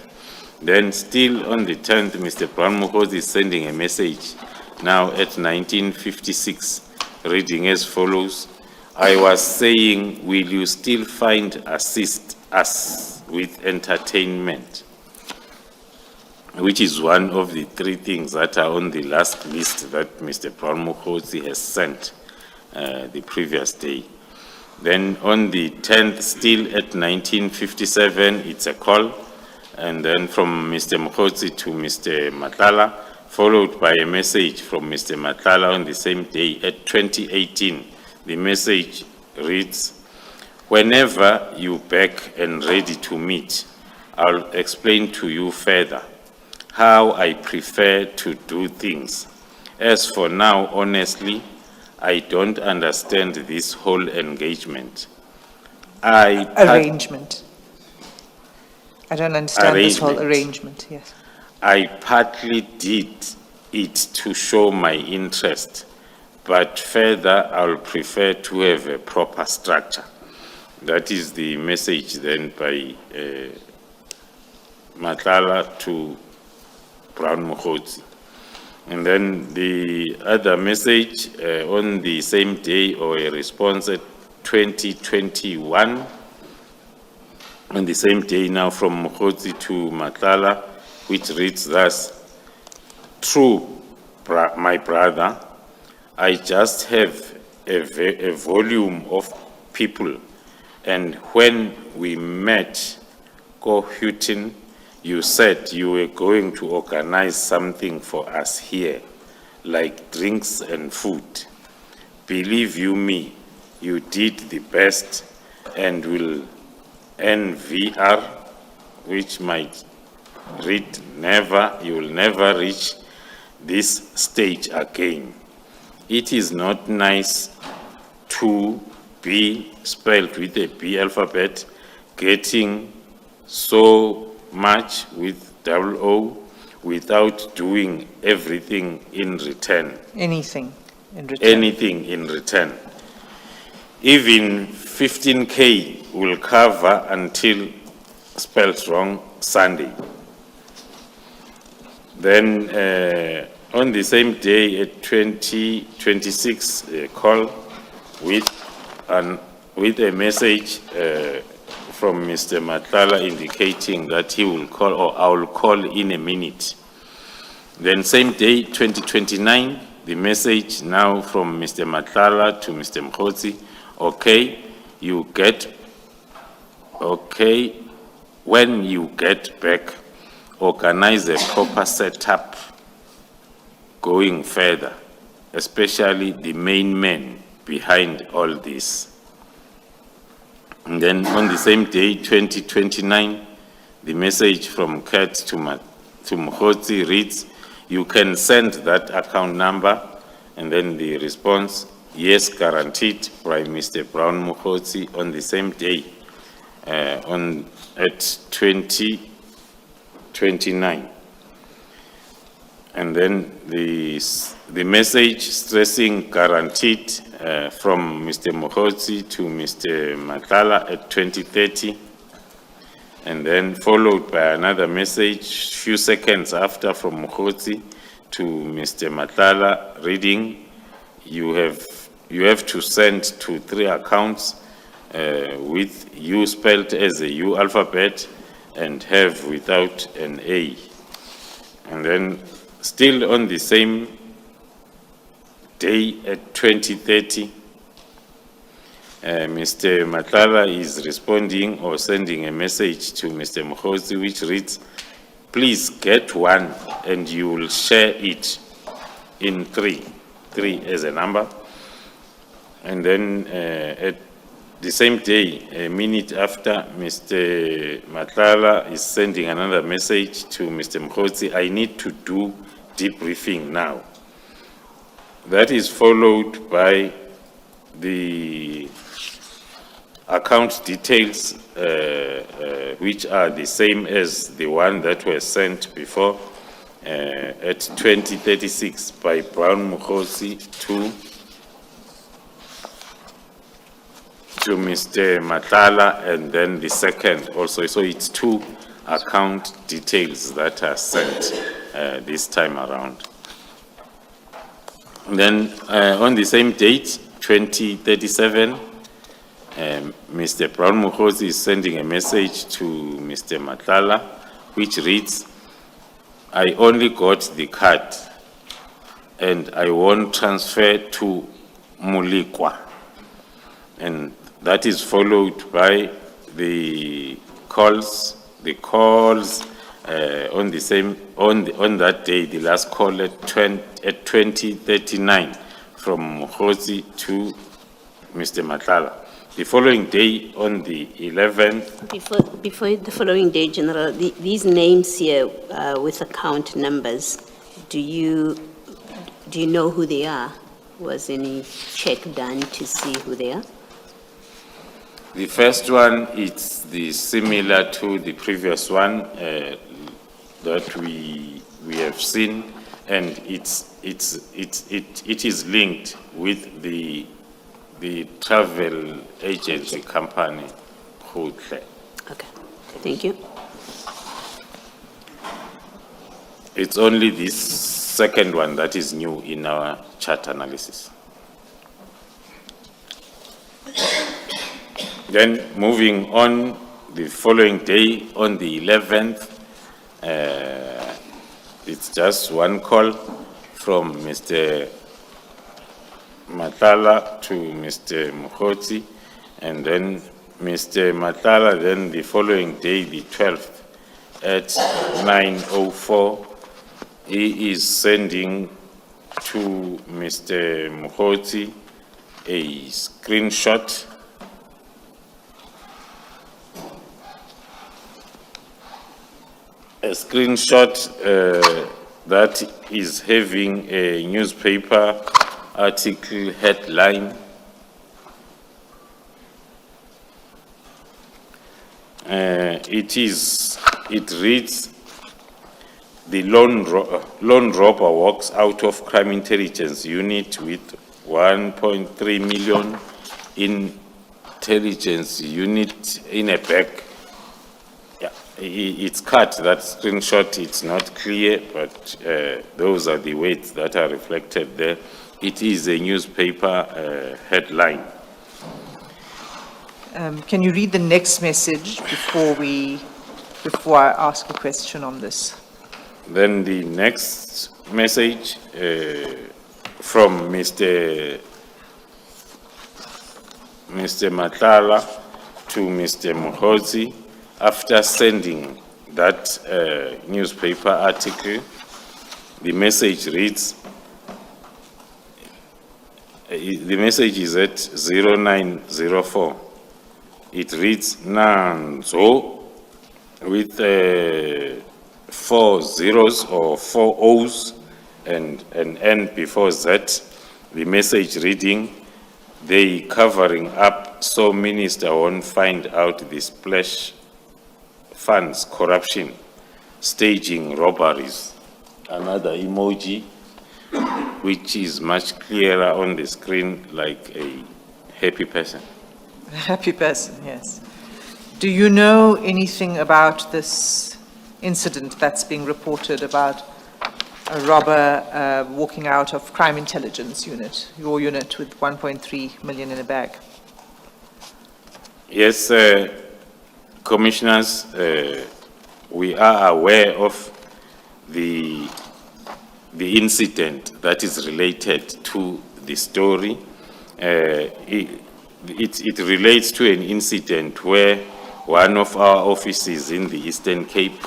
Then still on the 10th, Mr. Brown Mukhosi is sending a message now at 19:56, reading as follows: "I was saying, will you still assist us with entertainment?" Which is one of the 3 things that are on the last list that Mr. Brown Mukhosi has sent the previous day. Then on the 10th, still at 19:57, it's a call, and then from Mr. Mukhosi to Mr. Matlala, followed by a message from Mr. Matlala on the same day at 20:18. The message reads, "Whenever you're back and ready to meet, I'll explain to you further how I prefer to do things. As for now, honestly, I don't understand this whole engagement. Arrangement. I don't understand this whole arrangement, yes. I partly did it to show my interest, but further, I'll prefer to have a proper structure." That is the message then by Matlala to Brown Mukhosi. And then the other message on the same day, or a response at 20:21, on the same day now from Mukhosi to Matlala, which reads thus: "True, my brother, I just have a volume of people, and when we met Houghton, you said you were going to organize something for us here, like drinks and food. Believe you me, you did the best and will NVR, which might read, you will never reach this stage again. It is not nice to be spelled with a B alphabet, getting so much with double O without doing everything in return. Anything in return. Anything in return. Even 15K will cover until spelled wrong Sunday. Then on the same day at 2026 call with a message from Mr. Matlala indicating that he will call, or I will call in a minute. Then same day, 2029, the message now from Mr. Matlala to Mr. Mkhotsi, when you get back, organize a proper setup going further, especially the main men behind all this. And then on the same day, 2029, the message from Kat to Mkhotsi reads, you can send that account number, and then the response, yes, guaranteed, by Mr. Brown Mkhotsi on the same day, at 2029. And then the message stressing guaranteed from Mr. Mkhotsi to Mr. Matlala at 2030, and then followed by another message few seconds after from Mkhotsi to Mr. Matlala reading, you have to send to 3 accounts with U spelled as a U alphabet and have without an A. And then still on the same day at 2030, Mr. Matlala is responding or sending a message to Mr. Mkhotsi which reads, please get one and you will share it in 3 as a number. And then at the same day, a minute after, Mr. Matlala is sending another message to Mr. Mkhotsi, I need to do debriefing now. That is followed by the account details, which are the same as the one that was sent before at 2036 by Brown Mkhotsi to Mr. Matlala, and then the second also. So it's 2 account details that are sent this time around. And then on the same date, 2037, Mr. Brown Mkhotsi is sending a message to Mr. Matlala, which reads, I only got the card and I won't transfer to Mulikwa. And that is followed by the calls on the same, on that day, the last call at 2039 from Mkhotsi to Mr. Matlala. The following day, on the 11th. Before the following day, General, these names here with account numbers, do you know who they are? Was any check done to see who they are? The first one, it's similar to the previous one that we have seen, and it is linked with the travel agency company, Hotle. Okay, thank you. It's only this second one that is new in our chart analysis. Then moving on, the following day, on the 11th, it's just one call from Mr. Matlala to Mr. Mkhotsi, and then Mr. Matlala, then the following day, the 12th, at 9:04, he is sending to Mr. Mkhotsi a screenshot screenshot that is having a newspaper article headline. It reads, the lone robber walks out of crime intelligence unit with 1.3 million intelligence unit in a bag. Yeah, it's cut, that screenshot, it's not clear, but those are the words that are reflected there. It is a newspaper headline. Can you read the next message before I ask a question on this? Then the next message from Mr. Matala to Mr. Mohozi, after sending that newspaper article, the message reads, the message is at 0904. It reads, Nanzo, with 4 zeros or 4 O's and an N before Z. The message reading, they covering up so minister won't find out the splash funds corruption, staging robberies. Another emoji, which is much clearer on the screen, like a happy person. A happy person, yes. Do you know anything about this incident that's being reported about a robber walking out of crime intelligence unit, your unit, with 1.3 million in a bag? Yes, commissioners, we are aware of the incident that is related to the story. It relates to an incident where one of our offices in the Eastern Cape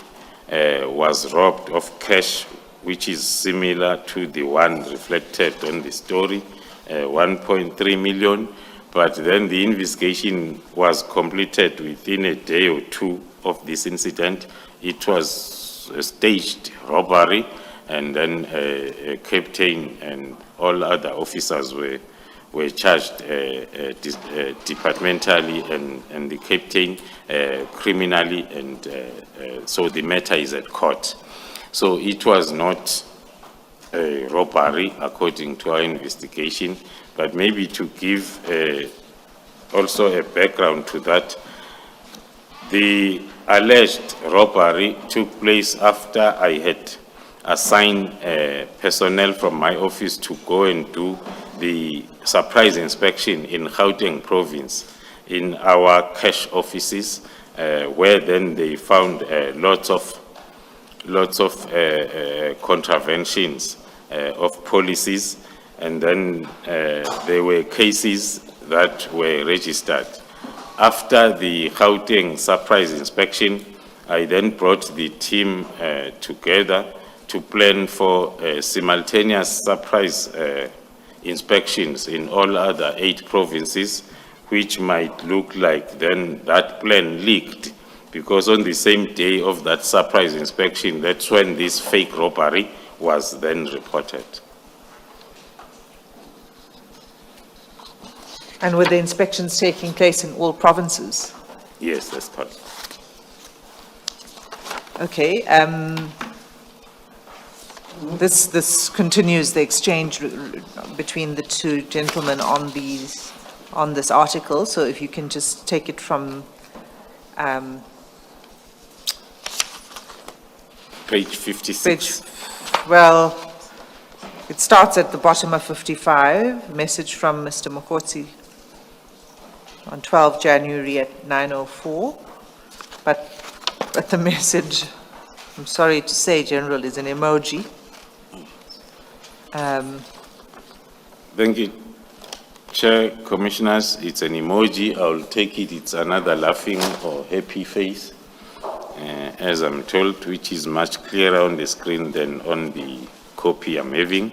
was robbed of cash, which is similar to the one reflected on the story, 1.3 million. But then the investigation was completed within a day or two of this incident. It was a staged robbery, and then a captain and all other officers were charged departmentally and the captain criminally, and so the matter is at court. So it was not a robbery according to our investigation, but maybe to give also a background to that, the alleged robbery took place after I had assigned personnel from my office to go and do the surprise inspection in Gauteng province in our cash offices, where then they found lots of contraventions of policies, and then there were cases that were registered. After the Gauteng surprise inspection, I then brought the team together to plan for simultaneous surprise inspections in all other 8 provinces, which might look like then that plan leaked, because on the same day of that surprise inspection, that's when this fake robbery was then reported. And were the inspections taking place in all provinces? Yes, that's correct. Okay. This continues the exchange between the two gentlemen on this article. So if you can just take it from Page 56. Well, it starts at the bottom of 55. Message from Mr. Mokotsi on 12 January at 9:04. But the message, I'm sorry to say, General, is an emoji. Thank you, Chair, Commissioners. It's an emoji. I'll take it. It's another laughing or happy face, as I'm told, which is much clearer on the screen than on the copy I'm having.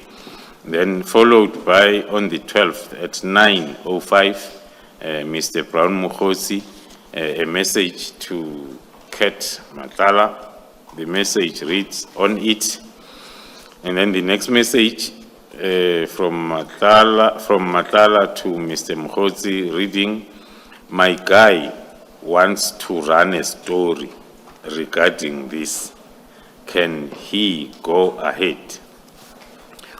Then followed by, on the 12th at 9:05, Mr. Brown Mukhosi, a message to Kat Matala the message reads on it. And then the next message from Matala to Mr. Mkhotsi reading, my guy wants to run a story regarding this. Can he go ahead?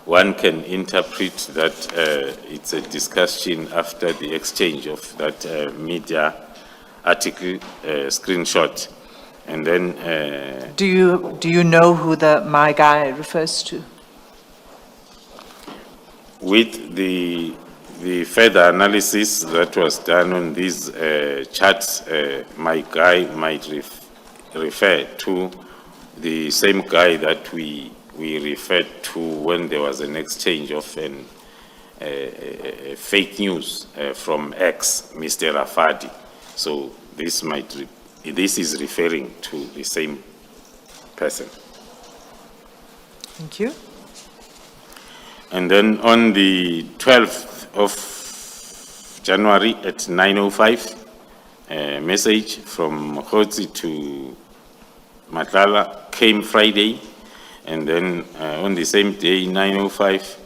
One can interpret that it's a discussion after the exchange of that media article screenshot. And then Do you know who the my guy refers to? with the further analysis that was done on these charts, my guy might refer to the same guy that we referred to when there was an exchange of fake news from X, Mr. Rafadi. So this is referring to the same person. Thank you. And then on the 12th of January at 9:05, a message from Mkhotsi to Matlala came Friday. And then on the same day, 9:05,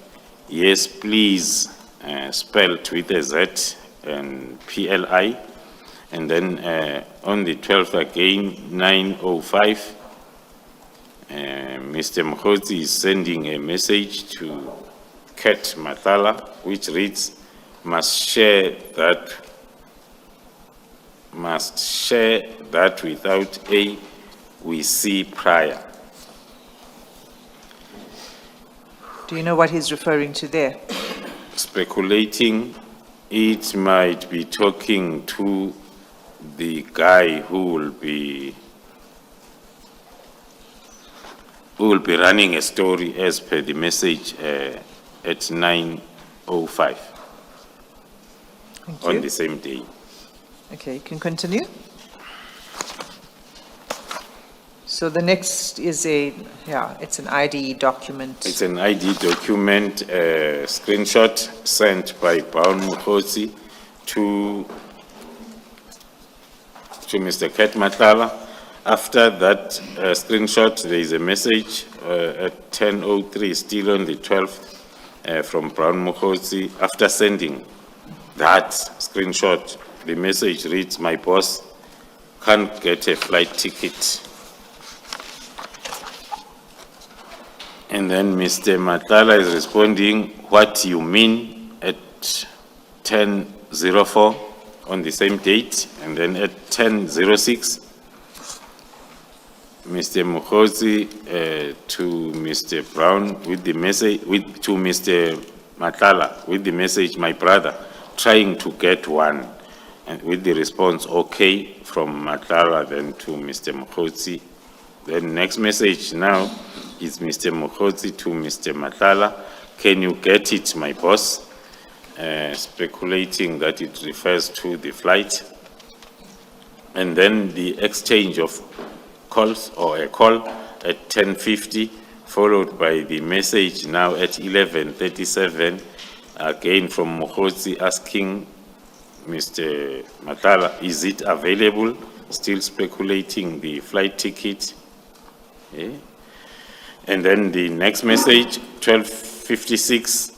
yes, please, spelled with a Z and PLI. And then on the 12th again, 9:05, Mr. Mkhotsi is sending a message to Kat Matala, which reads, must share that without A, we see prior. Do you know what he's referring to there? Speculating, it might be talking to the guy who will be running a story as per the message at 9:05 Thank on you. the same day. Okay, you can continue. So the next is it's an ID document. It's an ID document, screenshot sent by Brown Mkhotsi to Mr. Kat Matala. After that screenshot, there is a message at 10:03, still on the 12th, from Brown Mkhotsi. After sending that screenshot, the message reads, my boss can't get a flight ticket. And then Mr. Matala is responding, what you mean, at 10:04 on the same date. And then at 10:06, Mr. Mkhotsi to Mr. Brown with the message, to Mr. Matala with the message, my brother, trying to get one. And with the response, okay, from Matala then to Mr. Mkhotsi. Then next message now is Mr. Mkhotsi to Mr. Matala. Can you get it, my boss? Speculating that it refers to the flight. And then the exchange of calls or a call at 10:50, followed by the message now at 11:37, again from Mkhotsi asking Mr. Matala, is it available? Still speculating the flight ticket. Yeah. And then the next message, 12:56,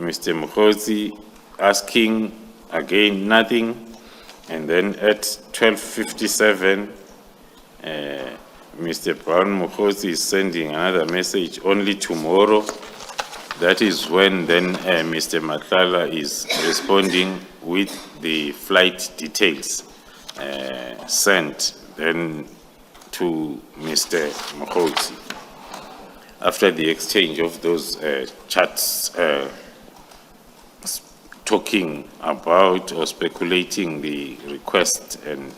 Mr. Mkhotsi asking again nothing. And then at 12:57, Mr. Brown Mkhotsi is sending another message, only tomorrow. That is when then Mr. Matala is responding with the flight details sent then to Mr. Mkhotsi. After the exchange of those chats talking about or speculating the request and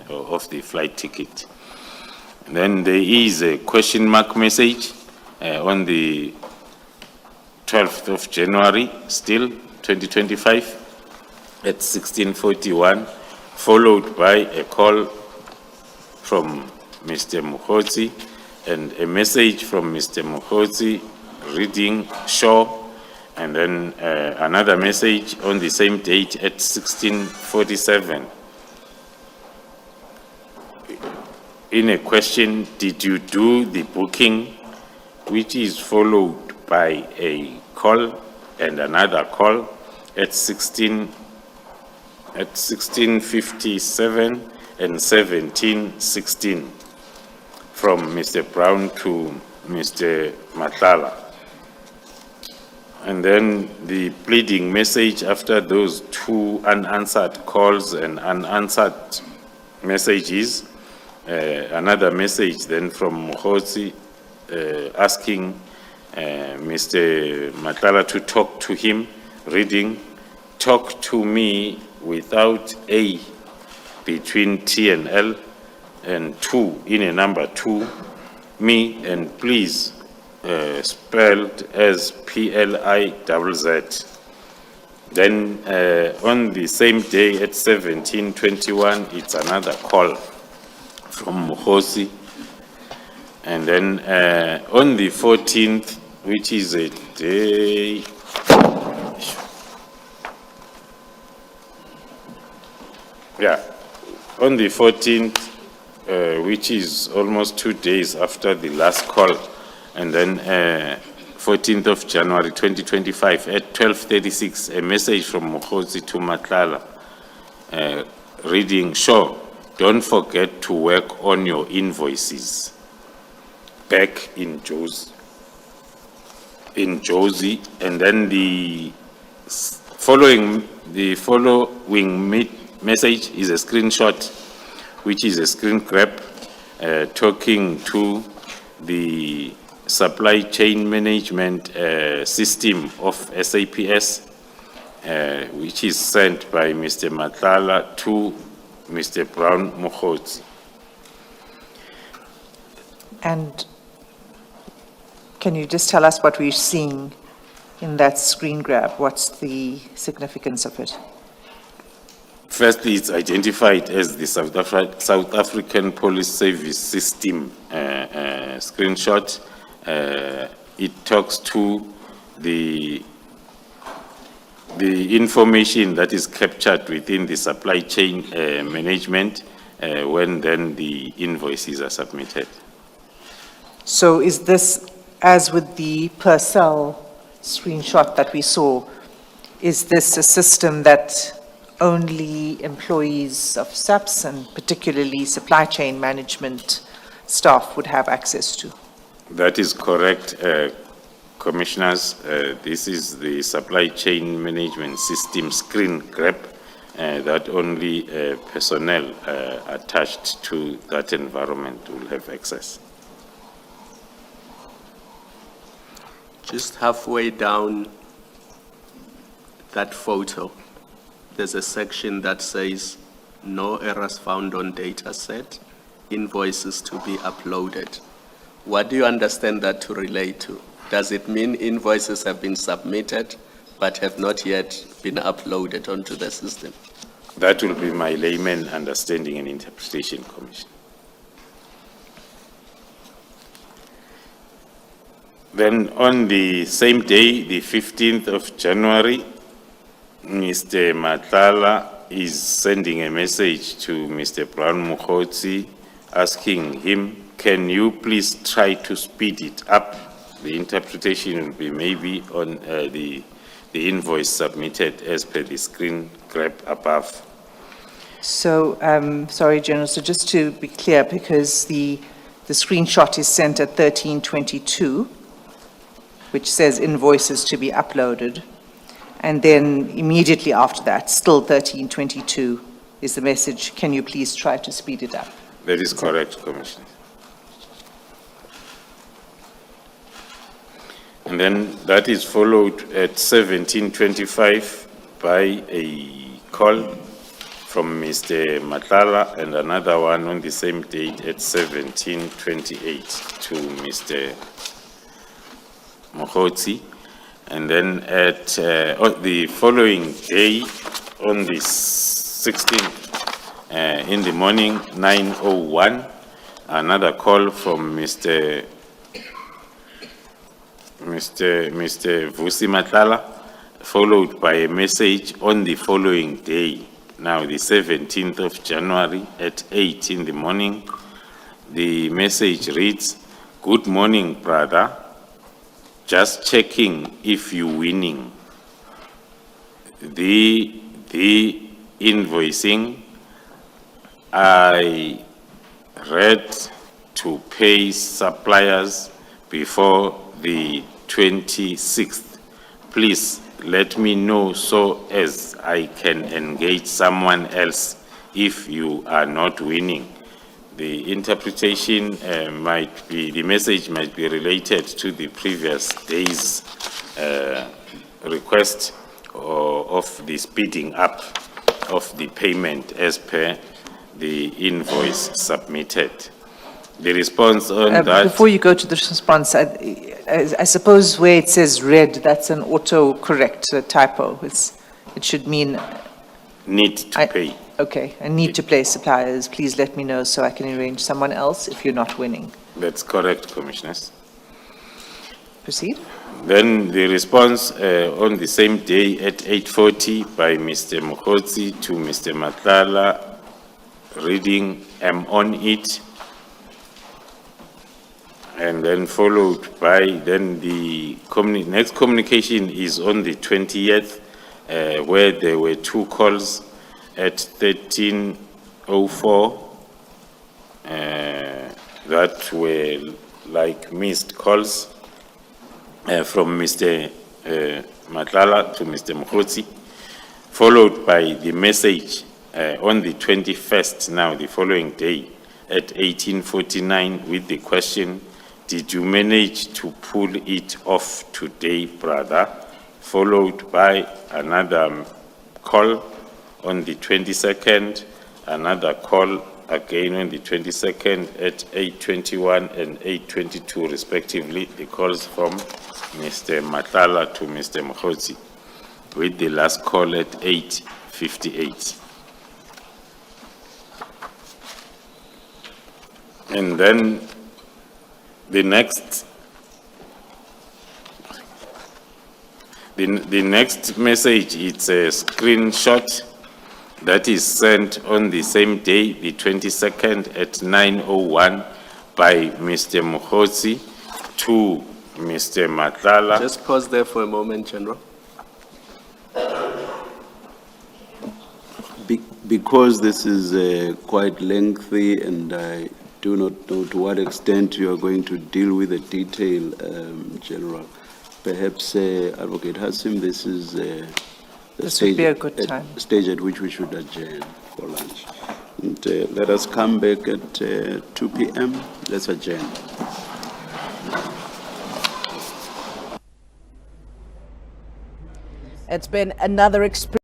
of the flight ticket. And then there is a question mark message on the 12th of January, still 2025, at 16:41, followed by a call from Mr. Mkhotsi and a message from Mr. Mkhotsi reading sure, and then another message on the same date at 16:47. in a question, did you do the booking, which is followed by a call and another call at 16:57 and 17:16 from Mr. Brown to Mr. Madlanga. And then the pleading message after those two unanswered calls and unanswered messages, another message then from Mokgotsi asking Mr. Madlanga to talk to him, reading, "Talk to me without A between T and L, and 2 in a number 2, me, and please, spelled as PLIZZ. Then on the same day at 17:21, it's another call from Mokgotsi. And then on the 14th, which is a day, on the 14th, which is almost 2 days after the last call, and then 14th of January 2025 at 12:36, a message from Mokgotsi to Madlanga, reading, "Sure, don't forget to work on your invoices." Back in Josie, and then the following message is a screenshot, which is a screen grab, talking to the supply chain management system of SAPS, which is sent by Mr. Madlanga to Mr. Brown Mokgotsi. And can you just tell us what we're seeing in that screen grab? What's the significance of it? Firstly, it's identified as the South African Police Service System screenshot. It talks to the information that is captured within the supply chain management when then the invoices are submitted. So is this, as with the Purcell screenshot that we saw, is this a system that only employees of SAPS and particularly supply chain management staff would have access to? That is correct, Commissioners. This is the supply chain management system screen grab that only personnel attached to that environment will have access. Just halfway down that photo, there's a section that says, "No errors found on data set, invoices to be uploaded." What do you understand that to relate to? Does it mean invoices have been submitted but have not yet been uploaded onto the system? That will be my layman understanding and interpretation, Commissioner. Then on the same day, the 15th of January, Mr. Madlanga is sending a message to Mr. Brown Mokgotsi asking him, "Can you please try to speed it up?" The interpretation will be maybe on the invoice submitted as per the screen grab above. So, sorry, General, so just to be clear, because the screenshot is sent at 13:22, which says invoices to be uploaded, and then immediately after that, still 13:22, is the message, "Can you please try to speed it up?" That is correct, Commissioner. And then that is followed at 17:25 by a call from Mr. Madlanga and another one on the same date at 17:28 to Mr. Mokgotsi. And then at the following day, on the 16th, in the morning, 9:01, another call from Mr. Vusi Madlanga, followed by a message on the following day, now the 17th of January at 8 in the morning, The message reads, "Good morning, brother. Just checking if you winning. The invoicing I read to pay suppliers before the 26th. Please let me know so as I can engage someone else if you are not winning." The interpretation might be, the message might be related to the previous day's request of the speeding up of the payment as per the invoice submitted. The response on that. Before you go to the response, I suppose where it says red, that's an auto-correct, a typo. It should mean, Need to pay. okay, I need to pay suppliers. Please let me know so I can arrange someone else if you're not winning. That's correct, Commissioners. Proceed. Then the response on the same day at 8:40 by Mr. Mokotsi to Mr. Matlala, reading, "I'm on it." And then followed by, then the next communication is on the 20th, where there were two calls at 13:04 that were like missed calls from Mr. Matlala to Mr. Mokotsi, followed by the message on the 21st, now the following day, at 18:49 with the question, "Did you manage to pull it off today, brother?" Followed by another call on the 22nd, another call again on the 22nd at 8:21 and 8:22 respectively, the calls from Mr. Matlala to Mr. Mokotsi, with the last call at 8:58. And then the next message, it's a screenshot that is sent on the same day, the 22nd at 9:01 by Mr. Mokotsi to Mr. Matlala. Just pause there for a moment, General. Because this is quite lengthy and I do not know to what extent you are going to deal with the detail, General. Perhaps, Advocate Hassim, this is the This would be a good time. stage at which we should adjourn for lunch. And let us come back at 2 p.m. Let's adjourn. It's been another experience.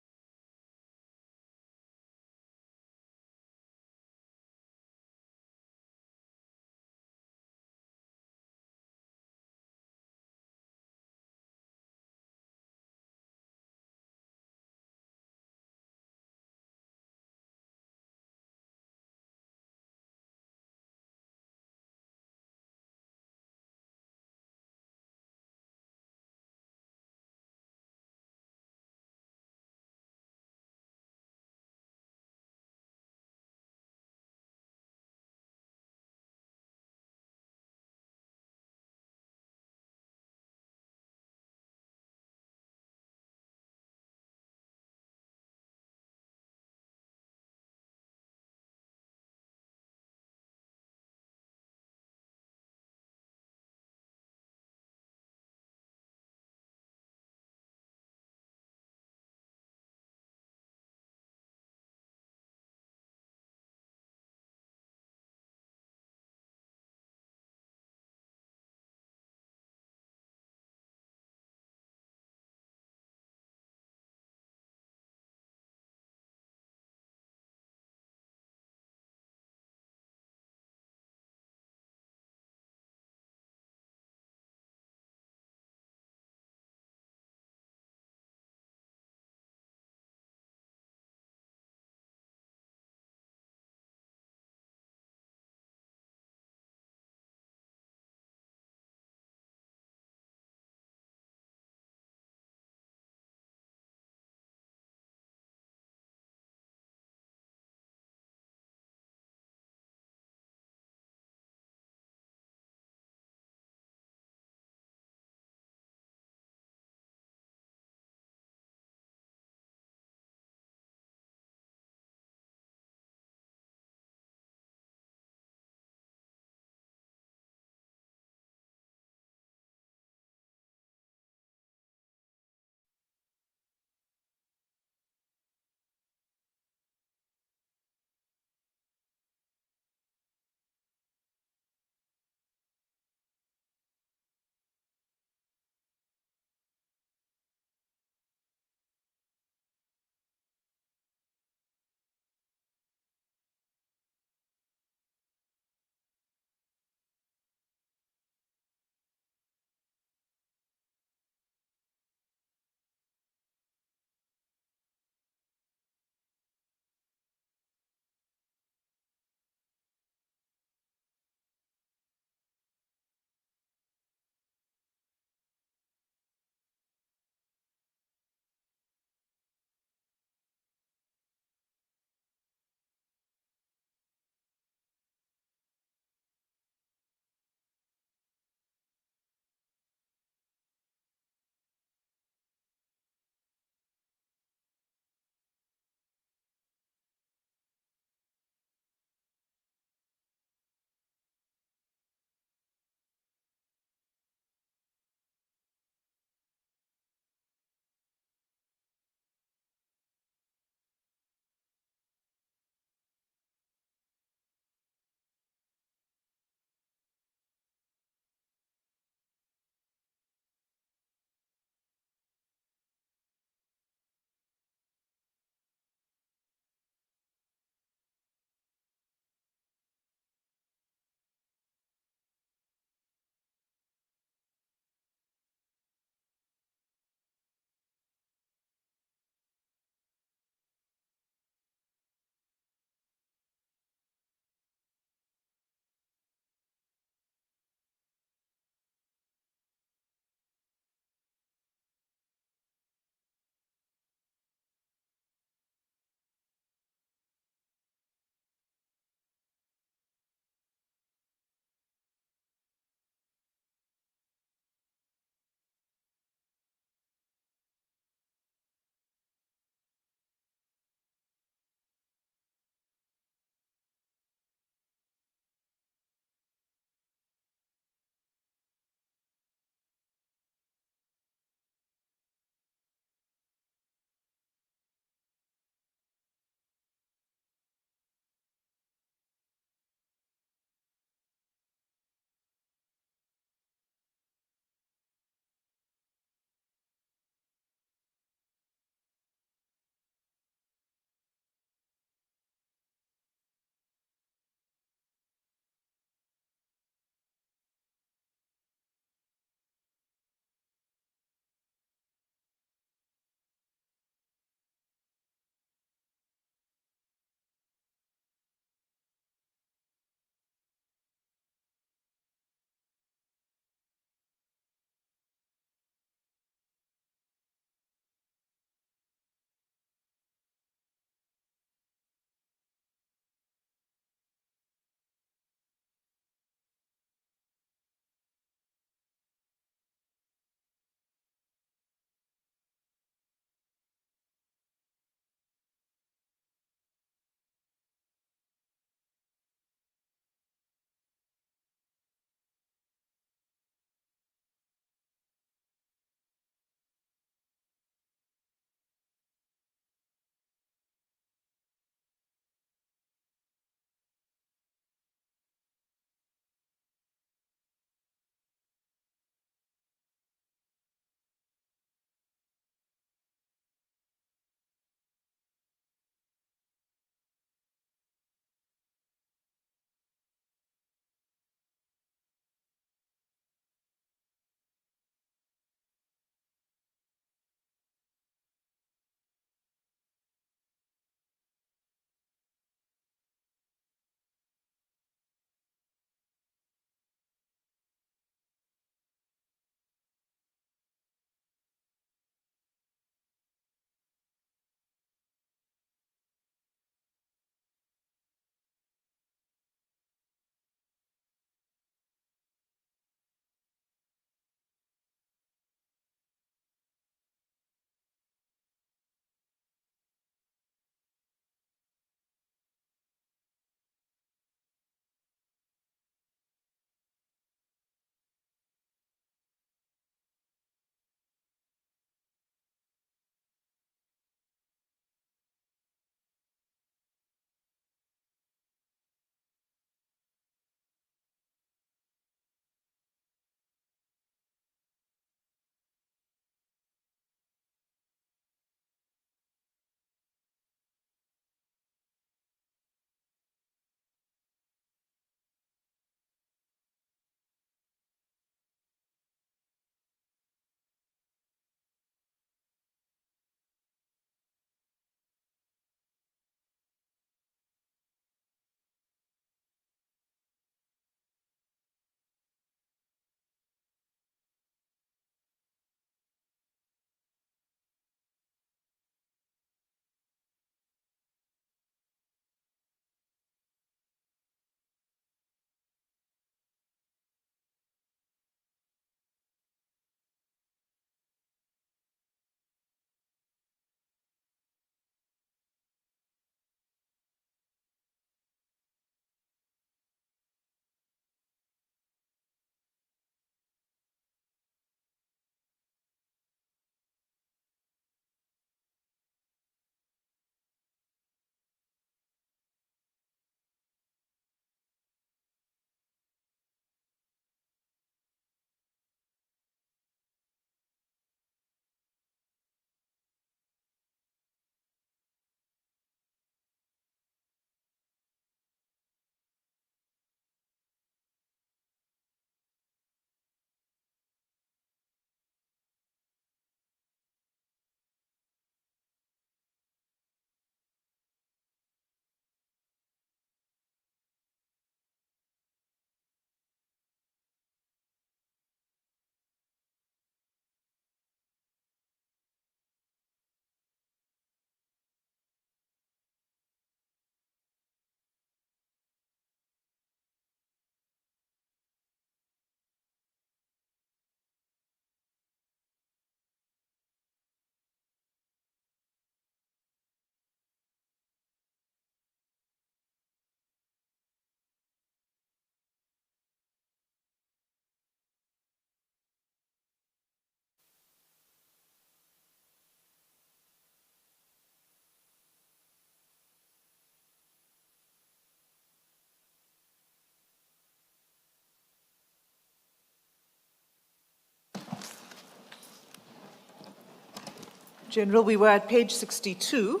General, we were at page 62.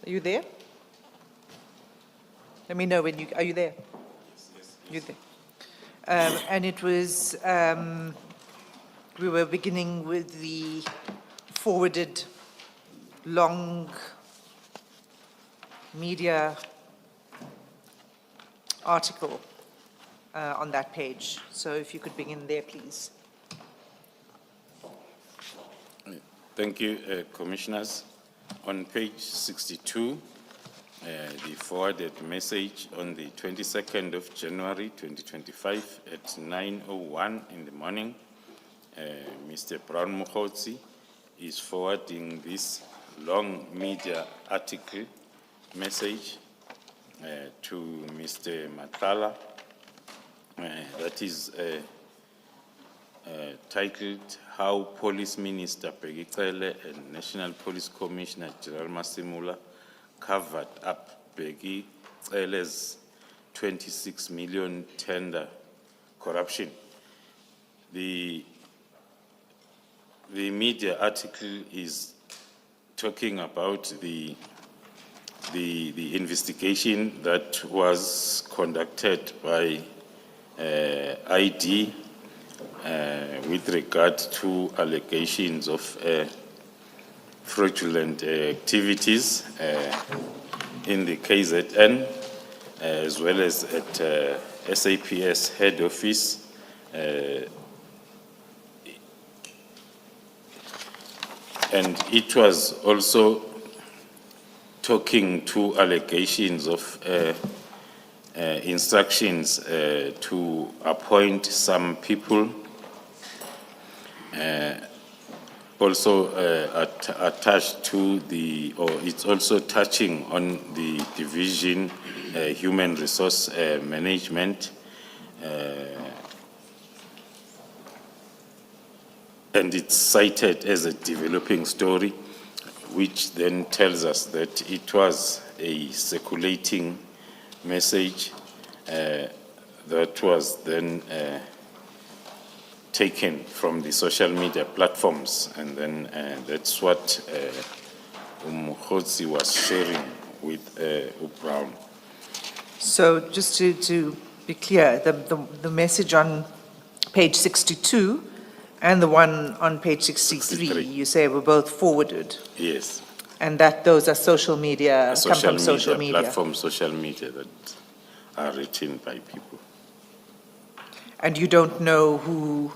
Are you there? Let me know when you, are you there? Yes. You're there. And it was, we were beginning with the forwarded long media article on that page. So if you could begin there, please. Thank you, Commissioners. On page 62, the forwarded message on the 22nd of January 2025 at 9:01 in the morning, Mr. Brown Mukhotsi is forwarding this long media article message to Mr. Matala that is titled How Police Minister Peggy Cele and National Police Commissioner General Masimula covered up Peggy Cele's 26 million tender corruption. The media article is talking about the investigation that was conducted by ID with regard to allegations of fraudulent activities in the KZN, as well as at SAPS head office. And it was also talking to allegations of instructions to appoint some people, also attached to the, or it's also touching on the division human resource management, and it's cited as a developing story, which then tells us that it was a circulating message that was then taken from the social media platforms, and then that's what Mukhotsi was sharing with Brown. So just to be clear, the message on page 62 and the one on page 63, you say were both forwarded? Yes. And that those are social media, come from social media? Platform social media that are written by people. And you don't know who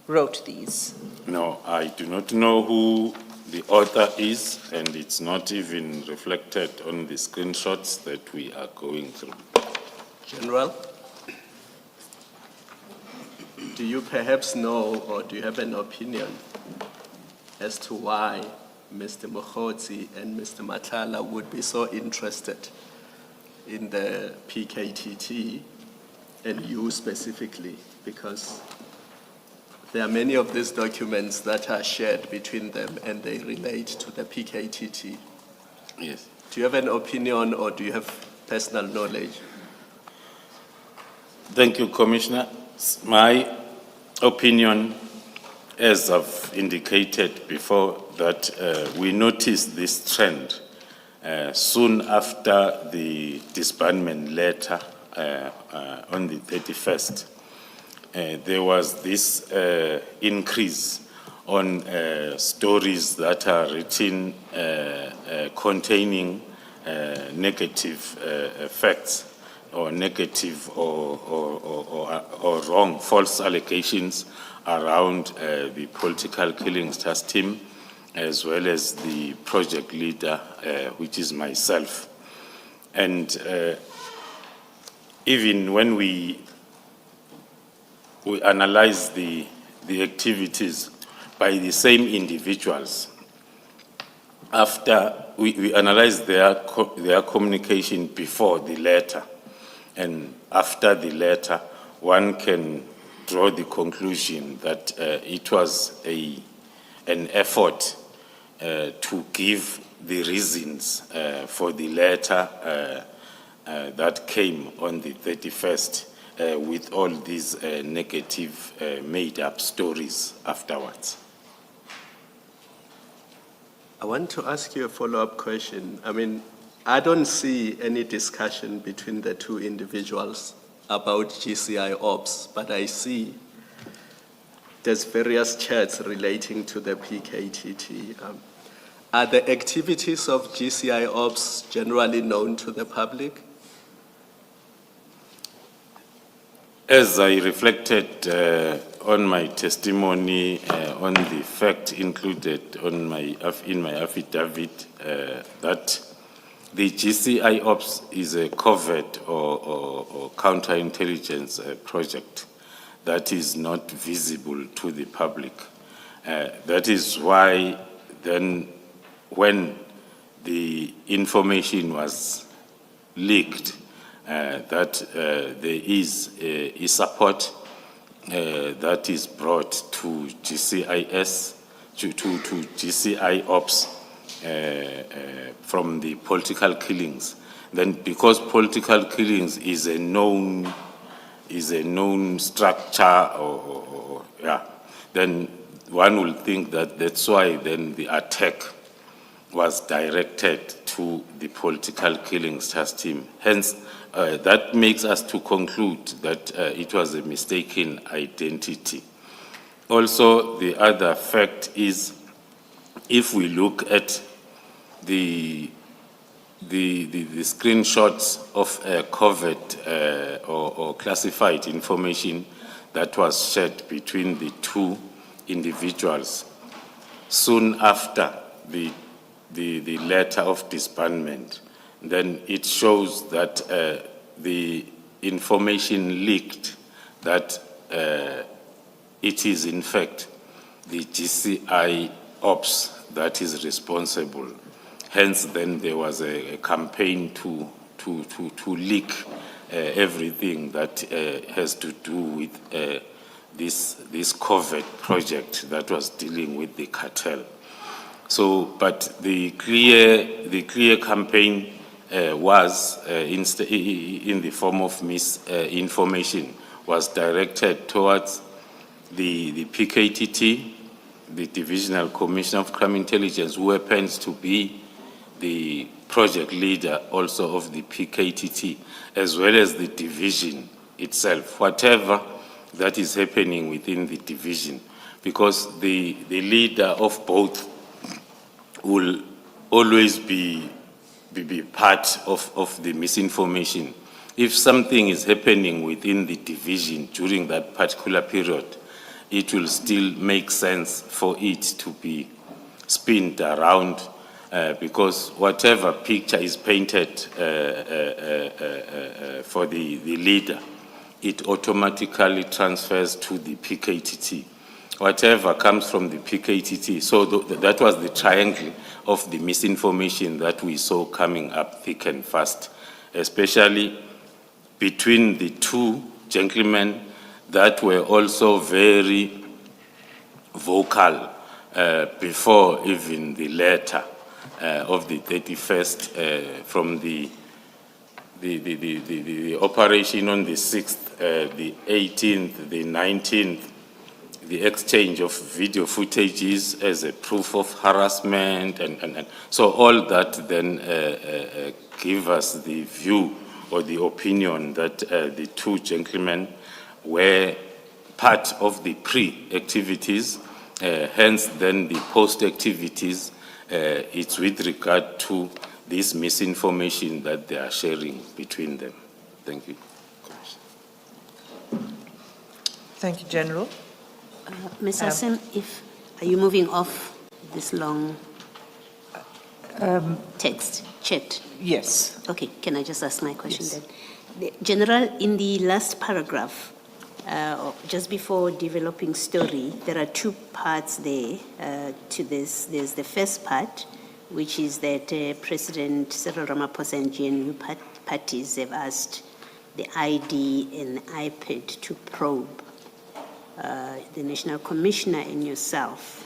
wrote these? No, I do not know who the author is, and it's not even reflected on the screenshots that we are going through. General, do you perhaps know, or do you have an opinion as to why Mr. Mukhotsi and Mr. Matala would be so interested in the PKTT, and you specifically? Because there are many of these documents that are shared between them and they relate to the PKTT. Yes. Do you have an opinion, or do you have personal knowledge? Thank you, Commissioner. My opinion, as I've indicated before, that we noticed this trend soon after the disbandment letter on the 31st. There was this increase on stories that are written containing negative facts, or negative or wrong, false allegations around the political killings task team, as well as the project leader, which is myself. And even when we analyze the activities by the same individuals, after we analyze their communication before the letter, and after the letter, one can draw the conclusion that it was an effort to give the reasons for the letter that came on the 31st with all these negative made-up stories afterwards. I want to ask you a follow-up question. I mean, I don't see any discussion between the two individuals about GCI ops, but I see there's various chats relating to the PKTT. Are the activities of GCI ops generally known to the public? As I reflected on my testimony on the fact included in my affidavit that the GCI Ops is a covert or counterintelligence project that is not visible to the public. That is why then when the information was leaked, that there is a support that is brought to GCIS, to GCI Ops from the political killings. Then because political killings is a known structure then one will think that that's why then the attack was directed to the political killings task team. Hence, that makes us to conclude that it was a mistaken identity. Also, the other fact is, if we look at the screenshots of covert or classified information that was shared between the two individuals soon after the letter of disbandment, then it shows that the information leaked that it is in fact the GCI Ops that is responsible. Hence, then there was a campaign to leak everything that has to do with this covert project that was dealing with the cartel. So, but the clear campaign was in the form of misinformation, was directed towards the PKTT, the Divisional Commission of Crime Intelligence, who happens to be the project leader also of the PKTT, as well as the division itself, whatever that is happening within the division, because the leader of both will always be part of the misinformation. If something is happening within the division during that particular period, it will still make sense for it to be spinned around because whatever picture is painted for the leader, it automatically transfers to the PKTT. Whatever comes from the PKTT, so that was the triangle of the misinformation that we saw coming up thick and fast, especially between the two gentlemen that were also very vocal before even the letter of the 31st from the operation on the 6th, the 18th, the 19th, the exchange of video footages as a proof of harassment and so all that then give us the view or the opinion that the two gentlemen were part of the pre-activities, hence then the post-activities, it's with regard to this misinformation that they are sharing between them. Thank you. Thank you, General. Ms. Hassan, are you moving off this long text, chat? Yes. Okay, can I just ask my question Yes. then? General, in the last paragraph, just before developing story, there are two parts there to this. There's the first part, which is that President Cyril Ramaphosa and GNU parties have asked the ID and IPID to probe the National Commissioner and yourself.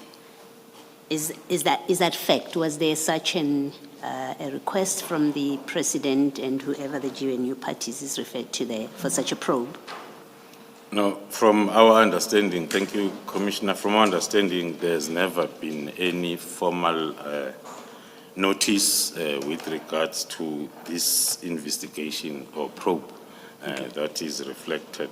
Is that fact? Was there such a request from the President and whoever the GNU parties is referred to there for such a probe? No, from our understanding, thank you, Commissioner, from our understanding, there's never been any formal notice with regards to this investigation or probe that is reflected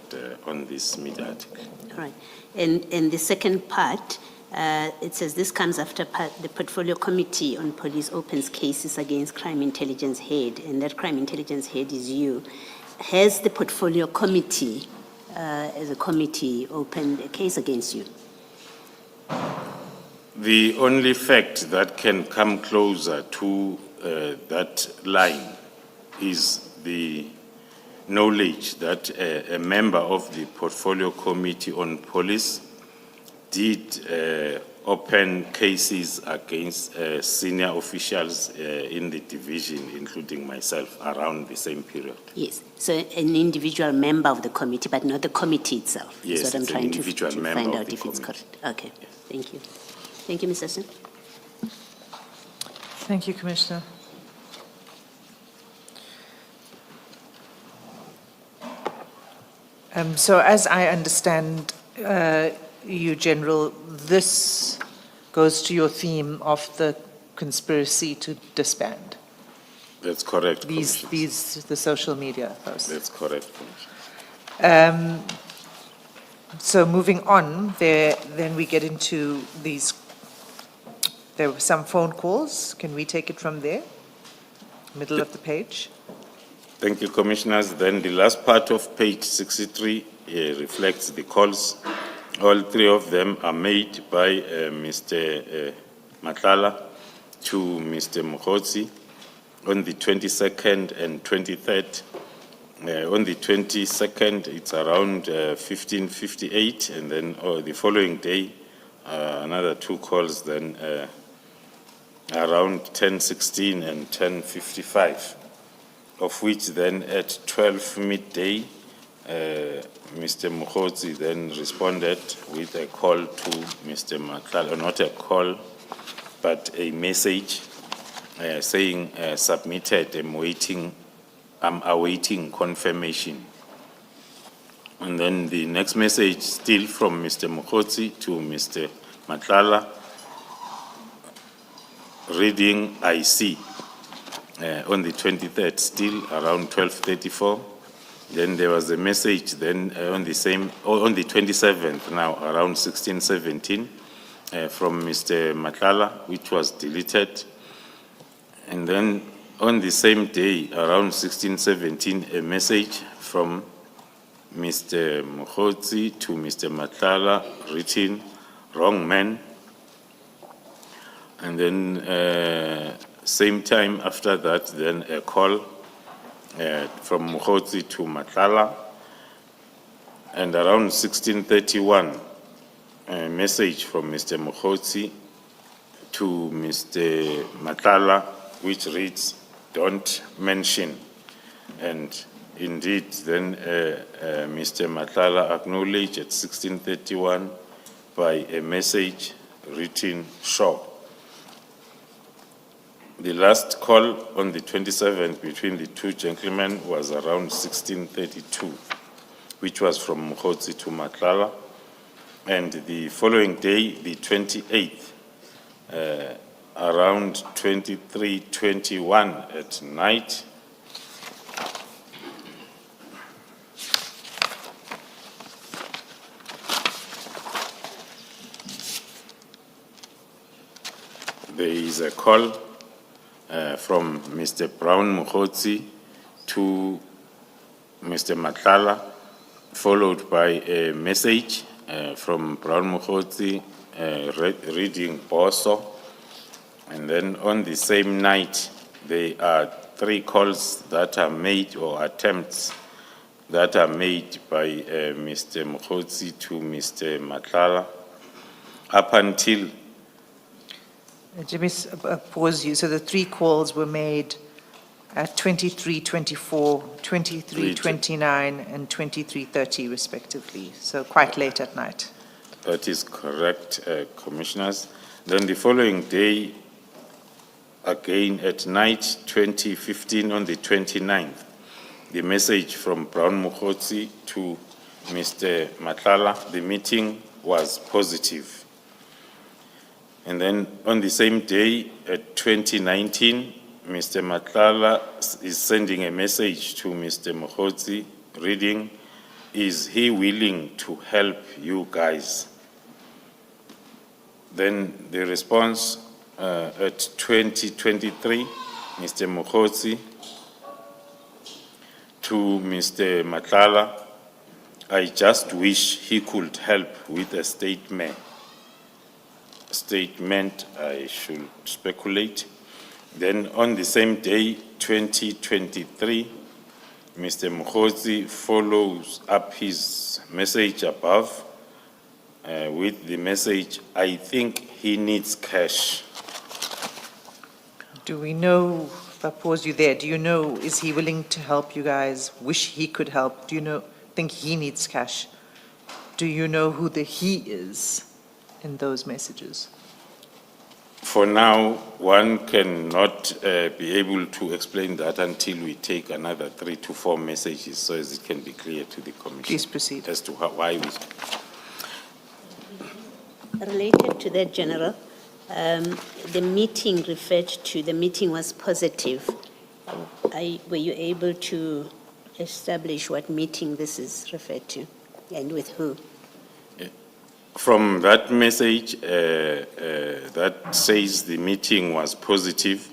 on this media article. All right. And the second part, it says this comes after the Portfolio Committee on Police opens cases against Crime Intelligence Head, and that Crime Intelligence Head is you. Has the Portfolio Committee, as a committee, opened a case against you? The only fact that can come closer to that line is the knowledge that a member of the Portfolio Committee on Police did open cases against senior officials in the division, including myself, around the same period. Yes. So an individual member of the committee, but not the committee itself. Yes, is what I'm it's an trying to individual member find of out the if it's committee. correct. Okay. Thank you. Thank you, Mr. Sim. Thank you, Commissioner. So as I understand you, General, this goes to your theme of the conspiracy to disband. That's correct, Commissioner. The social media posts. That's correct, Commissioner. So moving on, then we get into these, there were some phone calls. Can we take it from there? Middle of the page. Thank you, Commissioners. Then the last part of page 63 reflects the calls. All three of them are made by Mr. Matlala to Mr. Mokgotsi on the 22nd and 23rd. On the 22nd, it's around 15:58, and then the following day, another two calls, then around 10:16 and 10:55, of which then at 12 midday, Mr. Mokgotsi then responded with a call to Mr. Matlala, not a call, but a message saying submitted, I'm awaiting confirmation. And then the next message, still from Mr. Mokgotsi to Mr. Matlala, reading I see, on the 23rd, still around 12:34. Then there was a message then on the 27th, now around 16:17, from Mr. Matlala, which was deleted. And then on the same day, around 16:17, a message from Mr. Mokgotsi to Mr. Matlala, written, wrong man. And then same time after that, then a call from Mokgotsi to Matlala. And around 16:31, a message from Mr. Mokgotsi to Mr. Matlala, which reads, don't mention. And indeed, then Mr. Matlala acknowledged at 16:31 by a message written, sure. The last call on the 27th between the two gentlemen was around 16:32, which was from Mokgotsi to Matlala. And the following day, the 28th, around 23:21 at night, there is a call from Mr. Brown Mokgotsi to Mr. Matlala, followed by a message from Brown Mokgotsi reading Boso. And then on the same night, there are three calls that are made, or attempts that are made by Mr. Mokgotsi to Mr. Matlala, up until Jimmy, pause you. So the three calls were made at 23:24, 23:29, and 23:30 respectively. So quite late at night. That is correct, Commissioners. Then the following day, again at night, 20:15 on the 29th, the message from Brown Mokgotsi to Mr. Matlala, the meeting was positive. And then on the same day, 2019, Mr. Matlala is sending a message to Mr. Mokgotsi reading, "Is he willing to help you guys?" Then the response at 2023, Mr. Mokgotsi to Mr. Matlala, "I just wish he could help with a statement, I should speculate." Then on the same day, 2023, Mr. Mokgotsi follows up his message above with the message, "I think he needs cash." Do we know, if I pause you there, do you know, is he willing to help you guys? Wish he could help? Do you think he needs cash? Do you know who the he is in those messages? For now, one cannot be able to explain that until we take another 3 to 4 messages so as it can be clear to the Commission. Please proceed. As to why we... Related to that, General, the meeting referred to, the meeting was positive. Were you able to establish what meeting this is referred to and with who? From that message that says the meeting was positive,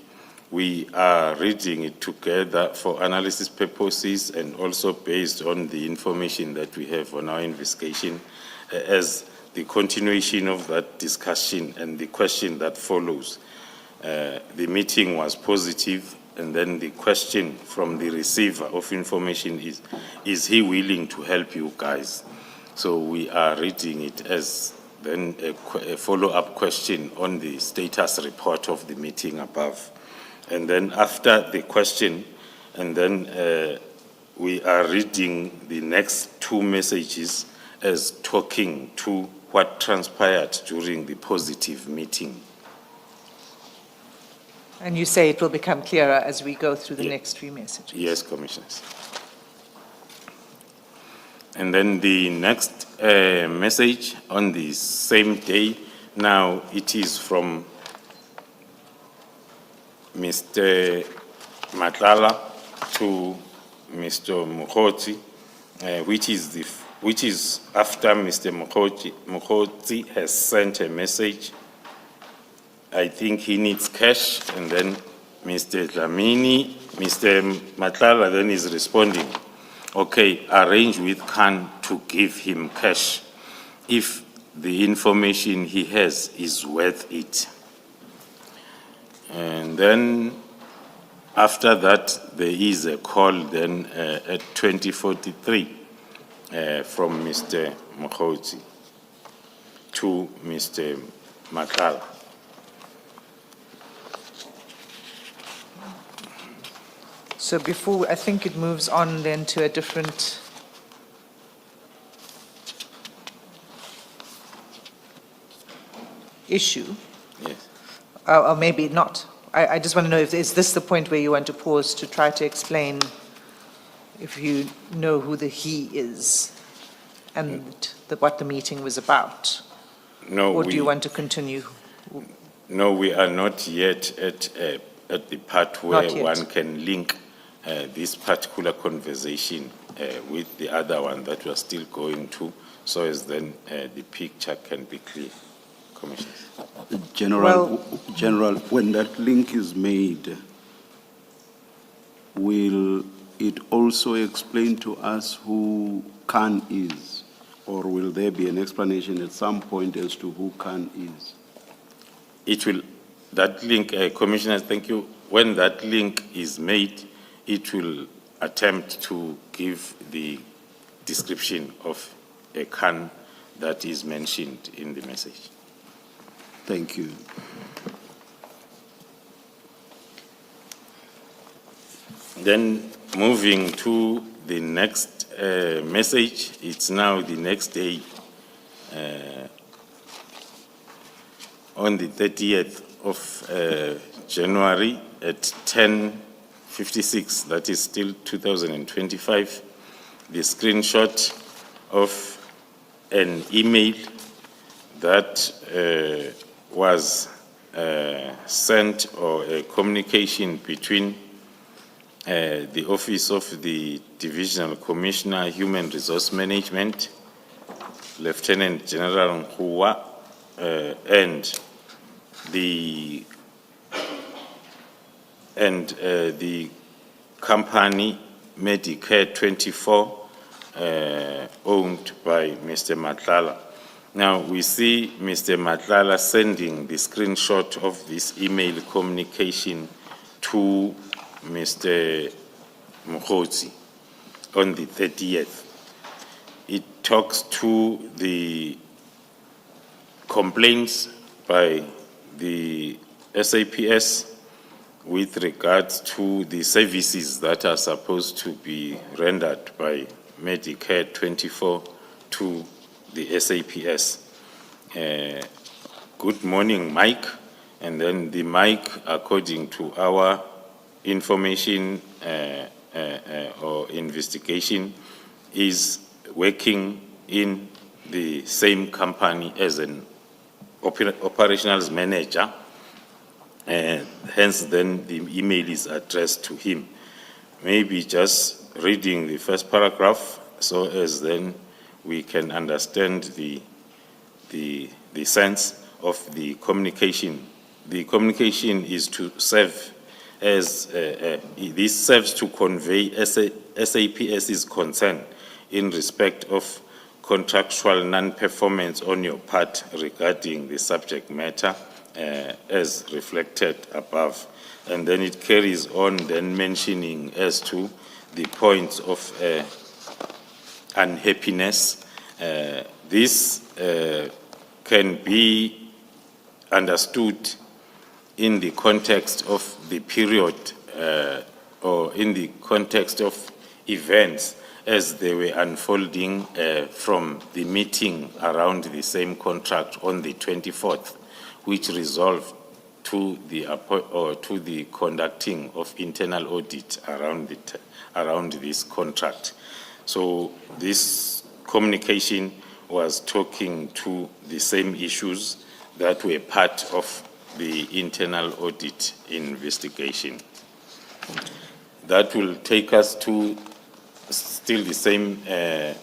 we are reading it together for analysis purposes and also based on the information that we have on our investigation as the continuation of that discussion and the question that follows. The meeting was positive, and then the question from the receiver of information is he willing to help you guys? So we are reading it as then a follow-up question on the status report of the meeting above. And then after the question, and then we are reading the next 2 messages as talking to what transpired during the positive meeting. And you say it will become clearer as we go through the next 3 messages? Yes, Commissioners. And then the next message on the same day, now it is from Mr. Matlala to Mr. Mokgotsi, which is after Mr. Mokgotsi has sent a message. I think he needs cash, and then Mr. Matlala then is responding, okay, arrange with Khan to give him cash if the information he has is worth it. And then after that, there is a call then at 2043 from Mr. Mokgotsi to Mr. Matlala. So before, I think it moves on then to a different issue. Yes. Or maybe not. I just want to know, is this the point where you want to pause to try to explain if you know who the he is and what the meeting was about? No, Or do you want to continue? No, we are not yet at the part where Not yet. one can link this particular conversation with the other one that we are still going to, so as then the picture can be clear. Commissioner. General, when that link is made, will it also explain to us who Khan is? Or will there be an explanation at some point as to who Khan is? It will, that link, Commissioner, thank you. When that link is made, it will attempt to give the description of a Khan that is mentioned in the message. Thank you. Then moving to the next message, it's now the next day, on the 30th of January at 10:56, that is still 2025. The screenshot of an email that was sent, or a communication between the Office of the Divisional Commissioner, Human Resource Management, Lieutenant General Nkhuwa, and the company Medicare 24, owned by Mr. Madlanga. Now, we see Mr. Madlanga sending the screenshot of this email communication to Mr. Mokgotsi on the 30th. It talks to the complaints by the SAPS with regards to the services that are supposed to be rendered by Medicare 24 to the SAPS. Good morning, Mike. And then the Mike, according to our information or investigation, is working in the same company as an operations manager. Hence, then the email is addressed to him. Maybe just reading the first paragraph, so as then we can understand the sense of the communication. The communication is to serve as, this serves to convey SAPS's concern in respect of contractual non-performance on your part regarding the subject matter as reflected above. And then it carries on then mentioning as to the points of unhappiness. This can be understood in the context of the period or in the context of events as they were unfolding from the meeting around the same contract on the 24th, which resolved to the conducting of internal audit around this contract. So this communication was talking to the same issues that were part of the internal audit investigation. That will take us to still the same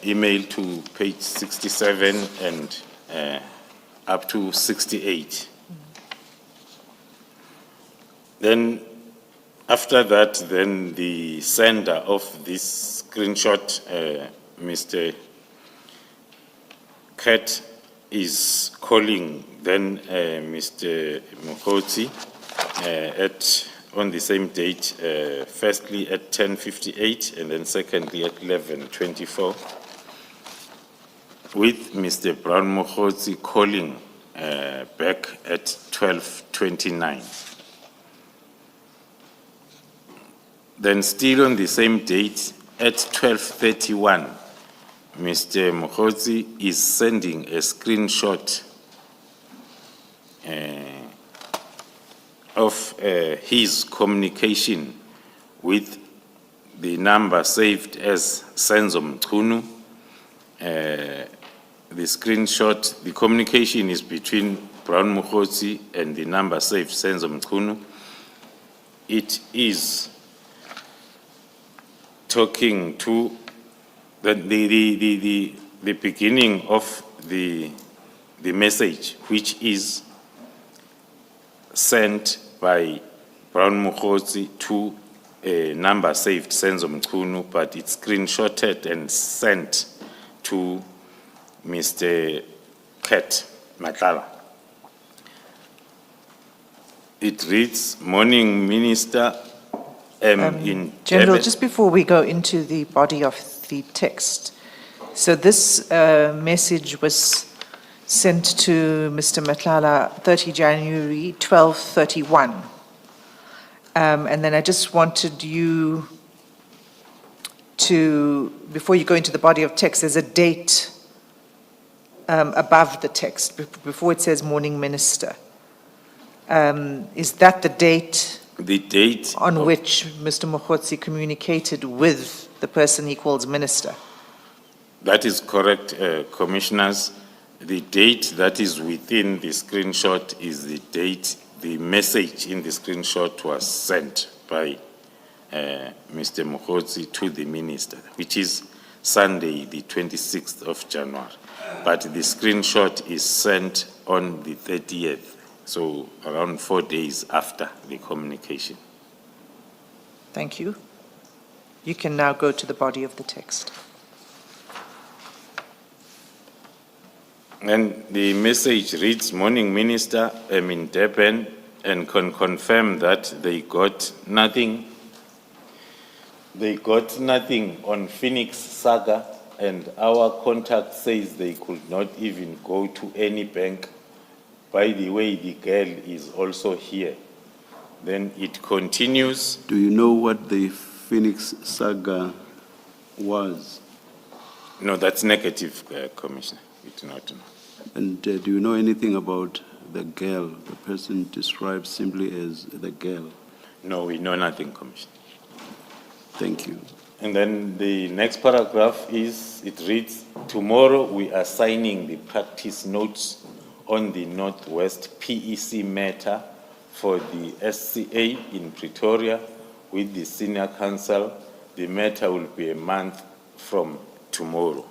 email to page 67 and up to 68. Then after that, then the sender of this screenshot, Mr. Kat, is calling then Mr. Mokgotsi on the same date, firstly at 10:58 and then secondly at 11:24, with Mr. Brown Mokgotsi calling back at 12:29. Then still on the same date at 12:31, Mr. Mokgotsi is sending a screenshot of his communication with the number saved as Senzo Mchunu. The screenshot, the communication is between Brown Mokgotsi and the number saved Senzo Mchunu. It is talking to the beginning of the message, which is sent by Brown Mokgotsi to a number saved Senzo Mchunu, but it's screenshotted and sent to Mr. Kat Madlanga. It reads, "Morning, Minister, in General, Durban." just before we go into the body of the text, so this message was sent to Mr. Madlanga 30 January 12:31. And then I just wanted you to, before you go into the body of text, there's a date above the text, before it says Morning Minister. Is that the date? The date on which Mr. Mokgotsi communicated with the person he calls minister? That is correct, Commissioners. The date that is within the screenshot is the date the message in the screenshot was sent by Mr. Mokgotsi to the Minister, which is Sunday, the 26th of January. But the screenshot is sent on the 30th, so around 4 days after the communication. Thank you. You can now go to the body of the text. And the message reads, "Morning Minister, I'm in Durban and can confirm that they got nothing. They got nothing on Phoenix Saga, and our contact says they could not even go to any bank. By the way, the girl is also here." Then it continues. Do you know what the Phoenix Saga was? No, that's negative, Commissioner. We do not know. And do you know anything about the girl, the person described simply as the girl? No, we know nothing, Commissioner. Thank you. And then the next paragraph it reads, "Tomorrow we are signing the practice notes on the Northwest PEC matter for the SCA in Pretoria with the senior counsel. The matter will be a month from tomorrow."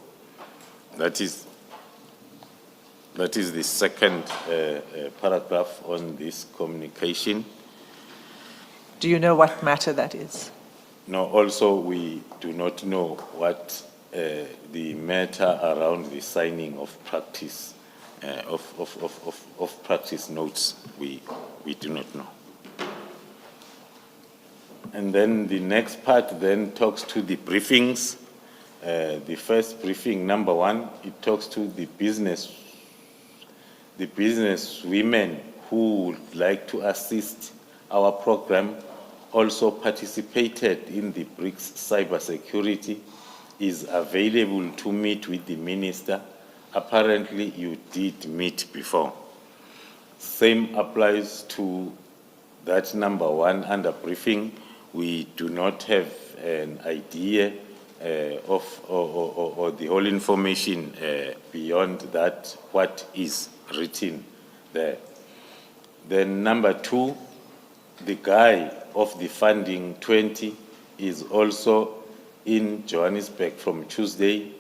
That is the second paragraph on this communication. Do you know what matter that is? No, also we do not know what the matter around the signing of practice of practice notes. We do not know. And then the next part then talks to the briefings. The first briefing, number 1, it talks to the business women who would like to assist our program, also participated in the BRICS cybersecurity, is available to meet with the minister. Apparently you did meet before. Same applies to that number 1 under briefing. We do not have an idea or the whole information beyond that, what is written there. Then number 2, the guy of the funding 20 is also in Johannesburg from Tuesday.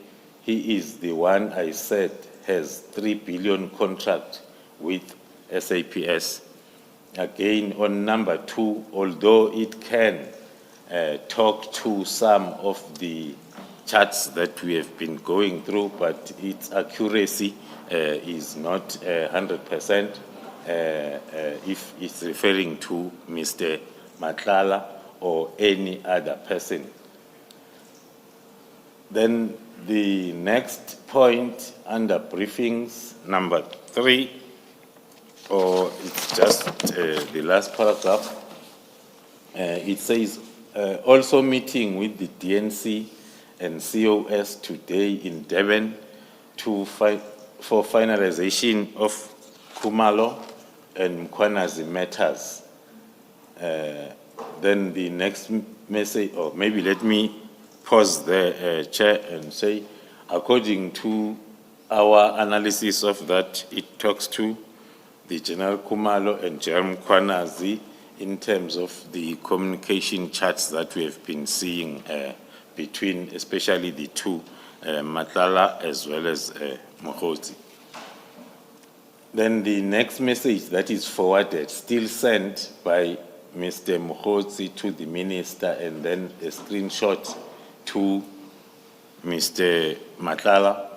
He is the one I said has 3 billion contract with SAPS. Again, on number 2, although it can talk to some of the charts that we have been going through, but its accuracy is not 100% if it's referring to Mr. Matlala or any other person. Then the next point under briefings, number 3, or it's just the last paragraph, it says, also meeting with the DNC and COS today in Durban for finalization of Khumalo and Mkhwanazi matters. Then the next message, or maybe let me pause there, Chair, and say, according to our analysis of that, it talks to the General Khumalo and General Mkhwanazi in terms of the communication charts that we have been seeing between especially the two, Matlala as well as Mokgotsi. Then the next message that is forwarded, still sent by Mr. Mokgotsi to the minister, and then a screenshot to Mr. Matlala.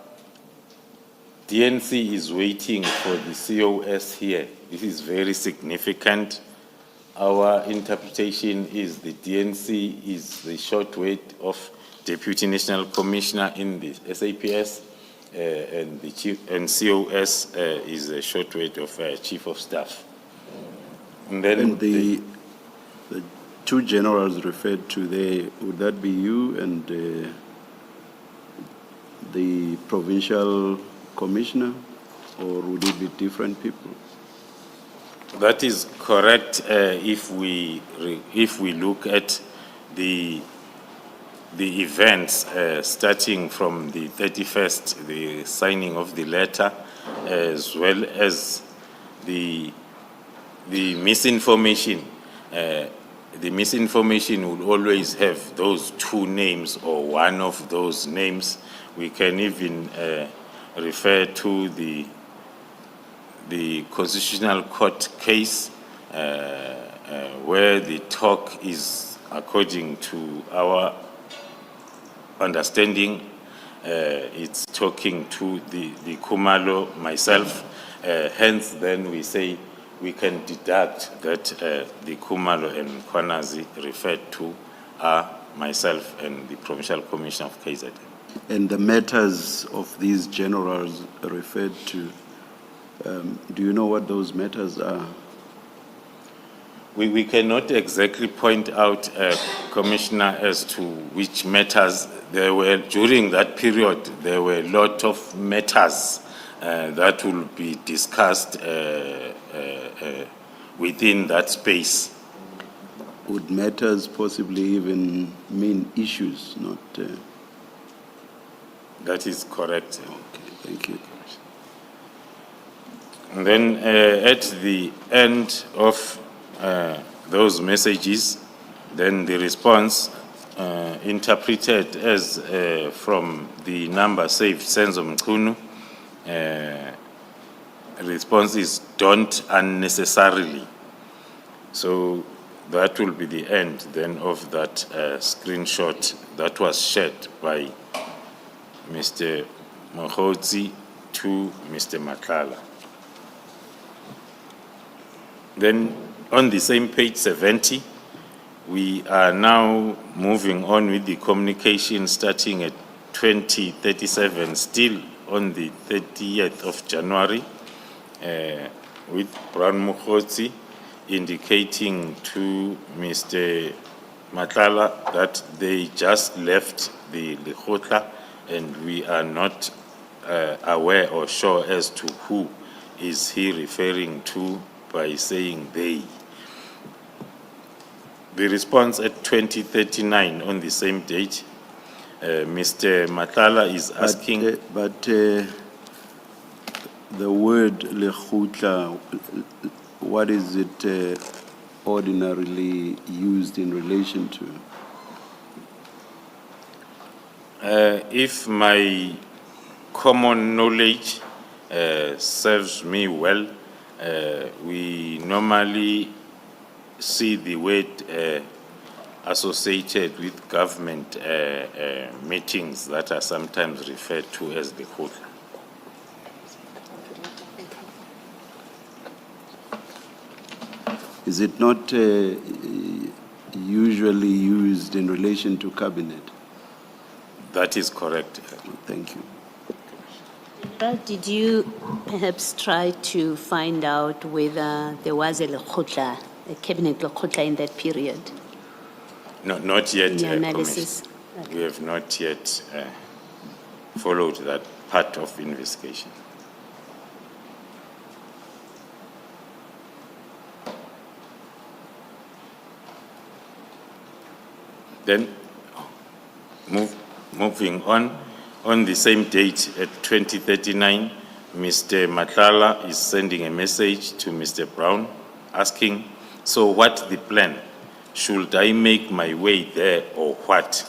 DNC is waiting for the COS here. This is very significant. Our interpretation is the DNC is the short weight of Deputy National Commissioner in the SAPS, and the chief and COS is a short weight of Chief of Staff. And then the two generals referred to there, would that be you and the provincial commissioner, or would it be different people? That is correct. If we look at the the events starting from the 31st, the signing of the letter, as well as the misinformation. The misinformation will always have those two names or one of those names. We can even refer to the Constitutional Court case where the talk is, according to our understanding, it's talking to the Khumalo, myself. Hence, then we say we can deduct that the Khumalo and Kwanazi referred to are myself and the Provincial Commission of KZN. And the matters of these generals referred to, do you know what those matters are? We cannot exactly point out, Commissioner, as to which matters there were. During that period, there were a lot of matters that will be discussed within that space. Would matters possibly even mean issues, not... That is correct. Okay, thank you. And then at the end of those messages, then the response interpreted as from the number saved, Senzo Mkunu, response is don't unnecessarily. So that will be the end then of that screenshot that was shared by Mr. Mokhotsi to Mr. Matlala. Then on the same page 70, we are now moving on with the communication starting at 2037, still on the 30th of January, with Brown Mokhotsi indicating to Mr. Matlala that they just left the Lekgotla and we are not aware or sure as to who is he referring to by saying they. The response at 2039 on the same date, Mr. Matlala is asking... But the word Lekgotla, what is it ordinarily used in relation to? If my common knowledge serves me well, we normally see the word associated with government meetings that are sometimes referred to as the Lekgotla. Is it not usually used in relation to cabinet? That is correct. Thank you. Did you perhaps try to find out whether there was a Lekgotla, a cabinet Lekgotla in that period? No, not yet. In the analysis? Okay. We have not yet followed that part of the investigation. Then, moving on the same date at 2039, Mr. Matlala is sending a message to Mr. Brown asking, so what's the plan? Should I make my way there or what?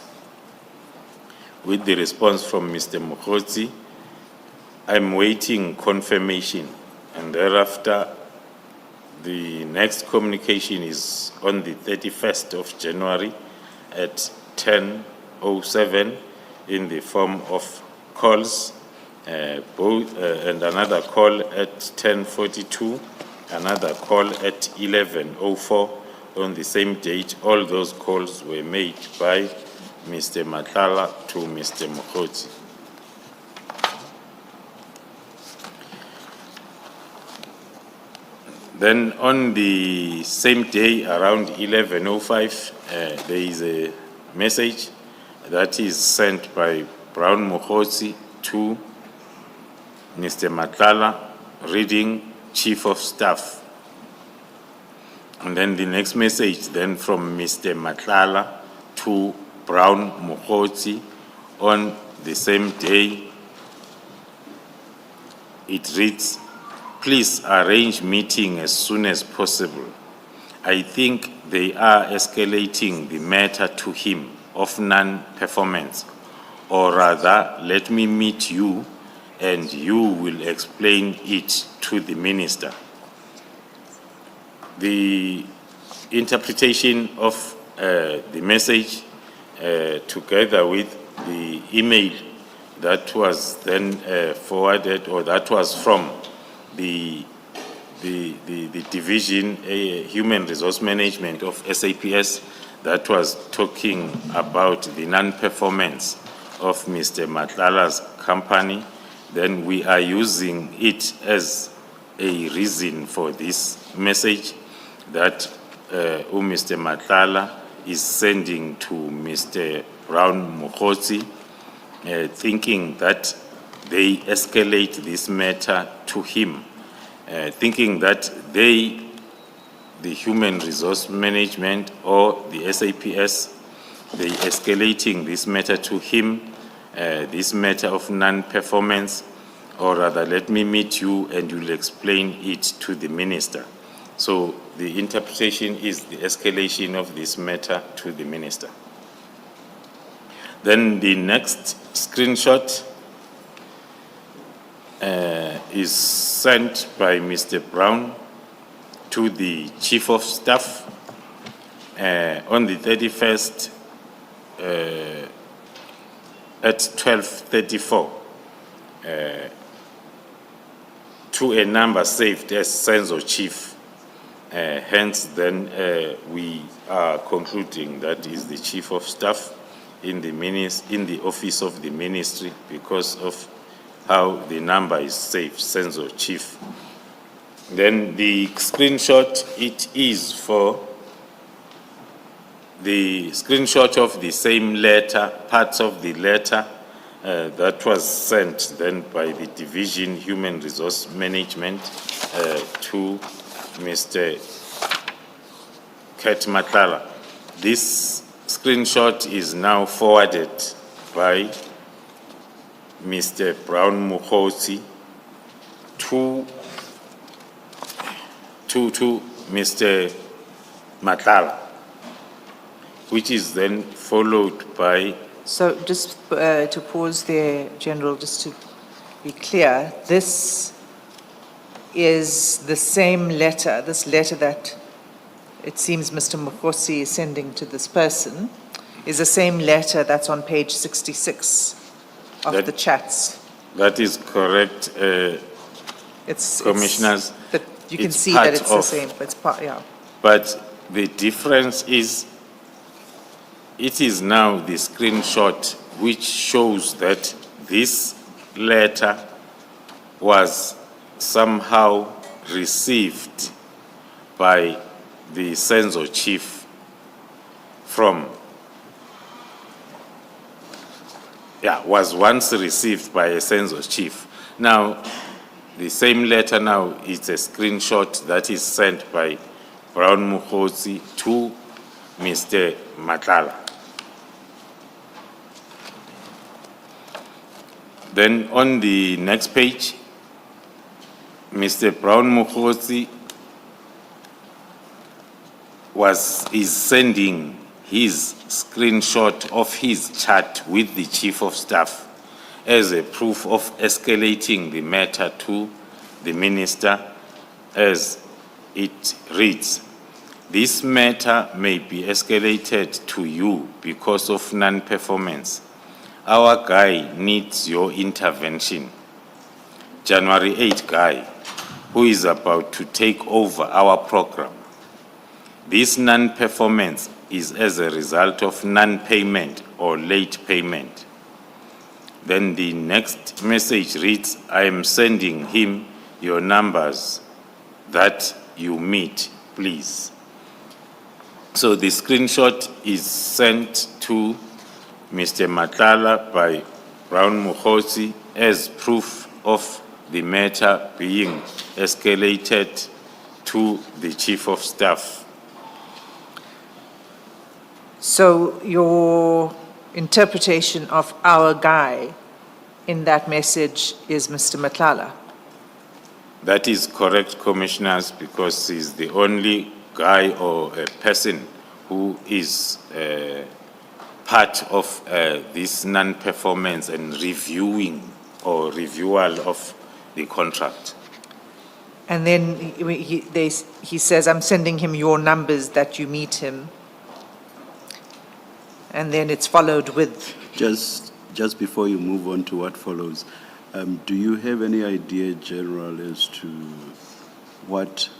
With the response from Mr. Mokhotsi, I'm waiting confirmation, and thereafter the next communication is on the 31st of January at 10:07 in the form of calls, and another call at 10:42, another call at 11:04 on the same date. All those calls were made by Mr. Matlala to Mr. Mokhotsi. Then on the same day, around 11:05, there is a message that is sent by Brown Mokhotsi to Mr. Matlala, reading Chief of Staff. And then the next message then from Mr. Matlala to Brown Mokgotsi on the same day. It reads, please arrange meeting as soon as possible. I think they are escalating the matter to him of non-performance. Or rather, let me meet you and you will explain it to the minister. The interpretation of the message together with the email that was then forwarded, or that was from the division, human resource management of SAPS, that was talking about the non-performance of Mr. Matlala's company, then we are using it as a reason for this message that Mr. Matlala is sending to Mr. Brown Mokgotsi, thinking that they escalate this matter to him, thinking that they, the human resource management or the SAPS, they escalating this matter to him, this matter of non-performance, or rather, let me meet you and you'll explain it to the minister. So the interpretation is the escalation of this matter to the minister. Then the next screenshot is sent by Mr. Brown to the Chief of Staff on the 31st at 12:34 to a number saved as Senzo Chief. Hence, then we are concluding that is the Chief of Staff in the office of the ministry, because of how the number is saved, Senzo Chief. Then the screenshot, it is for the screenshot of the same letter, parts of the letter that was sent then by the Division Human Resource Management to Mr. Ket Matlala. This screenshot is now forwarded by Mr. Brown Mokgotsi to Mr. Matlala, which is then followed by... So just to pause there, General, just to be clear, this is the same letter, this letter that it seems Mr. Mokgotsi is sending to this person, is the same letter that's on page 66 of the chats. That is correct, Commissioners. You can It's see that part it's the of- same, but it's part, yeah. But the difference is, it is now the screenshot which shows that this letter was somehow received by the Senzo Chief was once received by a Senzo Chief. Now, the same letter now is a screenshot that is sent by Brown Mokgotsi to Mr. Matlala. Then on the next page, Mr. Brown Mokgotsi is sending his screenshot of his chat with the Chief of Staff as a proof of escalating the matter to the minister, as it reads, "This matter may be escalated to you because of non-performance. Our guy needs your intervention. January 8 guy, who is about to take over our program. This non-performance is as a result of non-payment or late payment." Then the next message reads, "I am sending him your numbers that you meet, please." So the screenshot is sent to Mr. Matlala by Brown Mokgotsi as proof of the matter being escalated to the Chief of Staff. So So your interpretation of our guy in that message is Mr. Matlala? That is correct, Commissioners, because he's the only guy or a person who is part of this non-performance and reviewing or reviewal of the contract. And then he says, I'm sending him your numbers that you meet him. And then it's followed with, Just before you move on to what follows, do you have any idea, General, as to what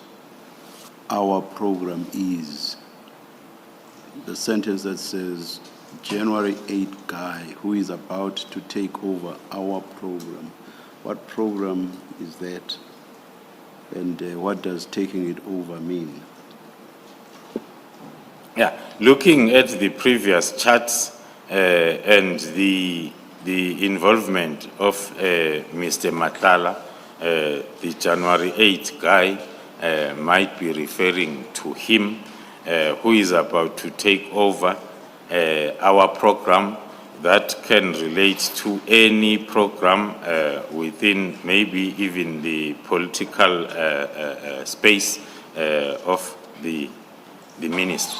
our program is? The sentence that says, January 8 guy who is about to take over our program. What program is that? And what does taking it over mean? Yeah, looking at the previous charts and the involvement of Mr. Matlala, the January 8 guy might be referring to him, who is about to take over our program. That can relate to any program within maybe even the political space of the ministry.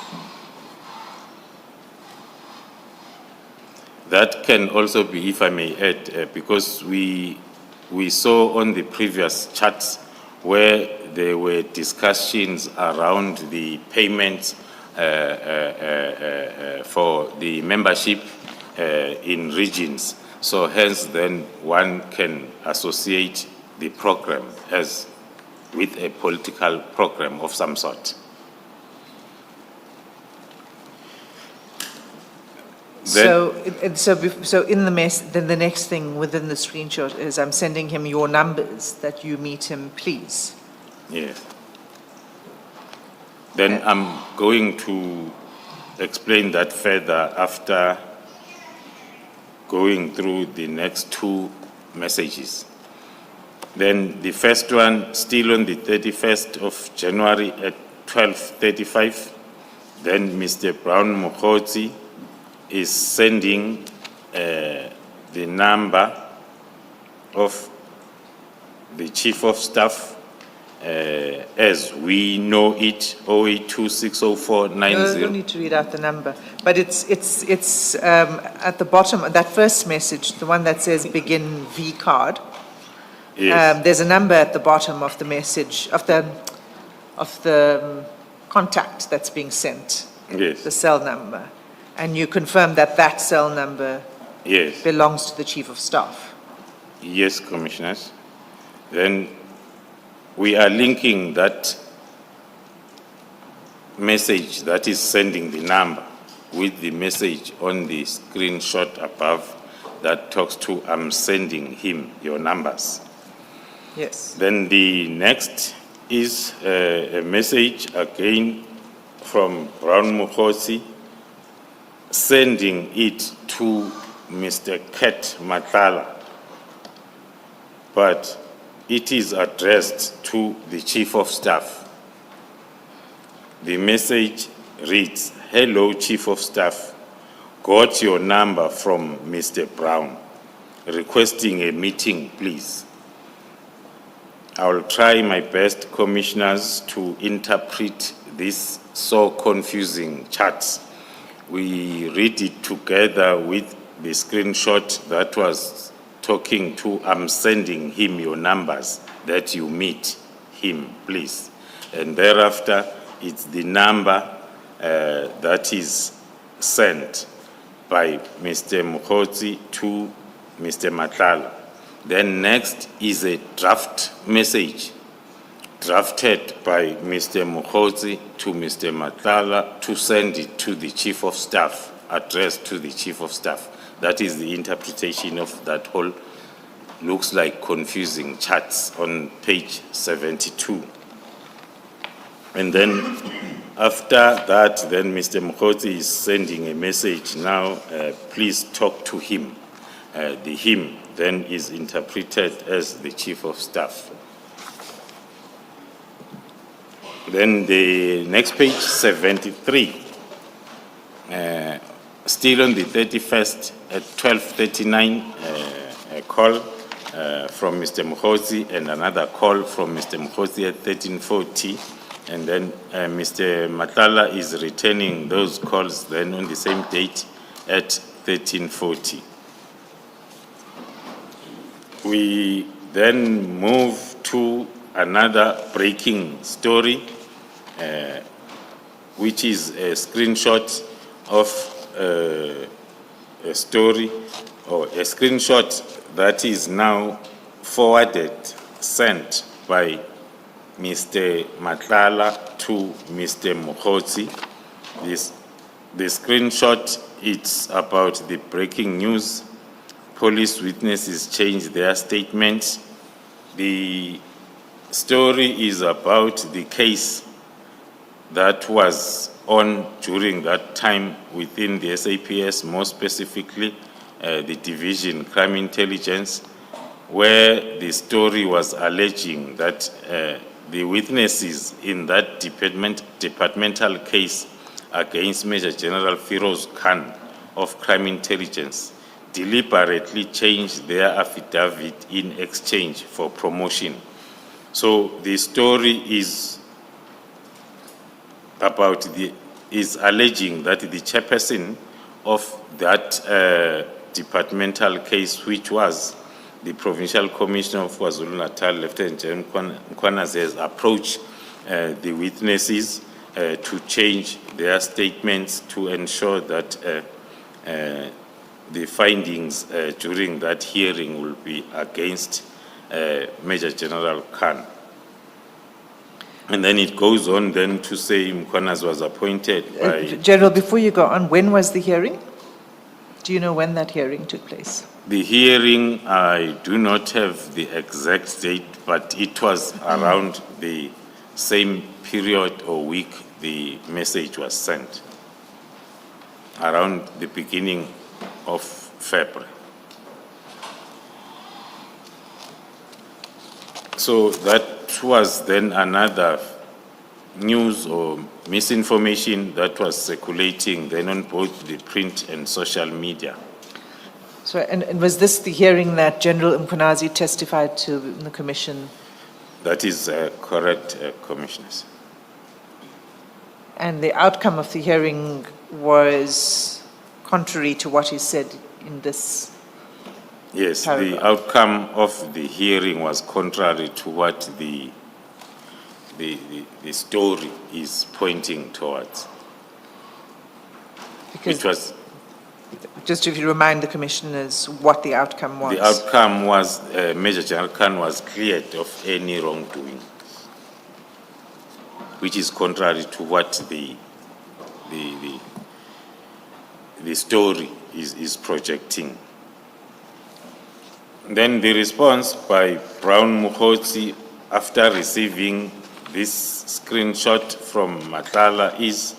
That can also be, if I may add, because we saw on the previous charts where there were discussions around the payments for the membership in regions. So hence then one can associate the program as with a political program of some sort. so in the then the next thing within the screenshot is, I'm sending him your numbers that you meet him, please. Yes. Then I'm going to explain that further after going through the next two messages. Then the first one, still on the 31st of January at 12:35, then Mr. Brown Mokotsi is sending the number of the Chief of Staff as we know it, 08260490. No, you don't need to read out the number, but it's at the bottom, that first message, the one that says begin V card. Yes. There's a number at the bottom of the message, of the contact that's being sent. Yes. The cell number. And you confirm that that cell number Yes. belongs to the Chief of Staff. Yes, Commissioners. Then we are linking that message that is sending the number with the message on the screenshot above that talks to, I'm sending him your numbers. Yes. Then the next is a message again from Brown Mokotsi sending it to Mr. Ket Matlala, but it is addressed to the Chief of Staff. The message reads, hello, Chief of Staff. Got your number from Mr. Brown, requesting a meeting, please. I will try my best, Commissioners, to interpret this so confusing charts. We read it together with the screenshot that was talking to, I'm sending him your numbers that you meet him, please. And thereafter, it's the number that is sent by Mr. Mokotsi to Mr. Matlala. Then next is a draft message drafted by Mr. Mokotsi to Mr. Matlala to send it to the Chief of Staff, addressed to the Chief of Staff. That is the interpretation of that whole, looks like confusing charts on page 72. And then after that, then Mr. Mokotsi is sending a message now, please talk to him. The him then is interpreted as the Chief of Staff. Then the next page, 73. Still on the 31st at 12:39, a call from Mr. Mukhosi and another call from Mr. Mukhosi at 13:40. And then Mr. Matlala is returning those calls then on the same date at 13:40. We then move to another breaking story, which is a screenshot of a story or a screenshot that is now forwarded, sent by Mr. Matlala to Mr. Mukhosi. The screenshot, it's about the breaking news. Police witnesses changed their statements. The story is about the case that was on during that time within the SAPS, more specifically the Division Crime Intelligence, where the story was alleging that the witnesses in that departmental case against Major General Firoz Khan of Crime Intelligence deliberately changed their affidavit in exchange for promotion. So the story is alleging that the chairperson of that departmental case, which was the Provincial Commissioner of KwaZulu-Natal, Lieutenant General Mkhwanazi, has approached the witnesses to change their statements to ensure that the findings during that hearing will be against Major General Khan. And then it goes on then to say Mkhwanazi was appointed by... General, before you go on, when was the hearing? Do you know when that hearing took place? The hearing, I do not have the exact date, but it was around the same period or week the message was sent, around the beginning of February. So that was then another news or misinformation that was circulating then on both the print and social media. So, and was this the hearing that General Mkhwanazi testified to in the commission? That is correct, Commissioners. And the outcome of the hearing was contrary to what he said in this? Yes, paragraph. the outcome of the hearing was contrary to what the story is pointing towards. Because Which was, just if you remind the commissioners what the outcome was. the outcome was Major General Khan was cleared of any wrongdoing, which is contrary to what the story is projecting. Then the response by Brown Mukhosi after receiving this screenshot from Matlala is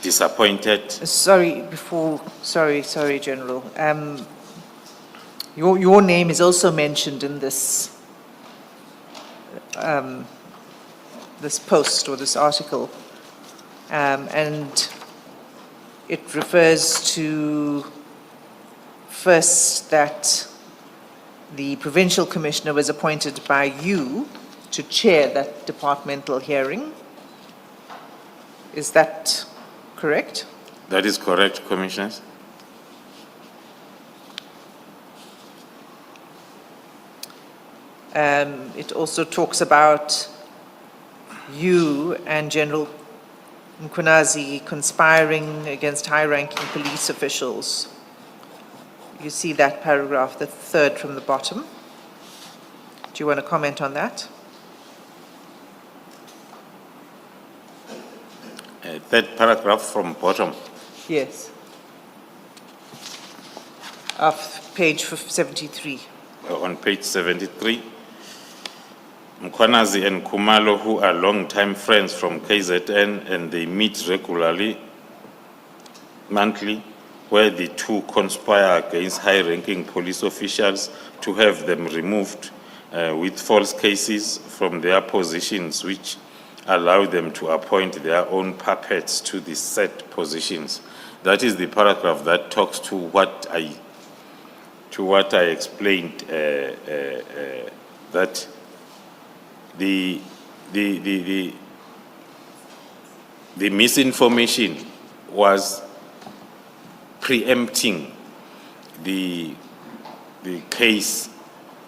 disappointed. Sorry, General. Your name is also mentioned in this this post or this article, and it refers to first that the provincial commissioner was appointed by you to chair that departmental hearing. Is that correct? That is correct, Commissioners. It also talks about you and General Mkhwanazi conspiring against high-ranking police officials. You see that paragraph, the third from the bottom. Do you want to comment on that? Third paragraph from bottom. Yes. Of page 73. On page 73, Mkhwanazi and Khumalo, who are long-time friends from KZN, and they meet regularly, monthly, where the two conspire against high-ranking police officials to have them removed with false cases from their positions, which allow them to appoint their own puppets to the set positions. that is the paragraph that talks to what I explained, that the misinformation was preempting the case,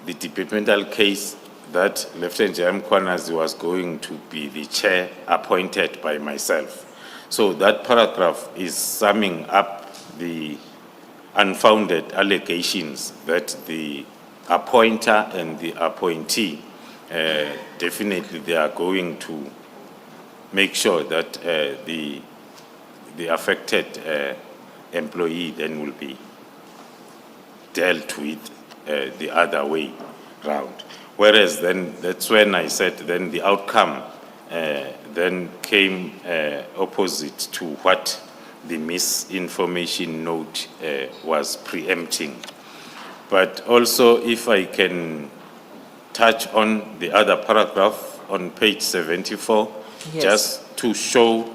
the departmental case that Lieutenant General Mkhwanazi was going to be the chair appointed by myself. So that paragraph is summing up the unfounded allegations that the appointer and the appointee, definitely they are going to make sure that the affected employee then will be dealt with the other way round. Whereas then, that's when I said then the outcome then came opposite to what the misinformation note was preempting. But also, if I can touch on the other paragraph on page 74, Yes. just to show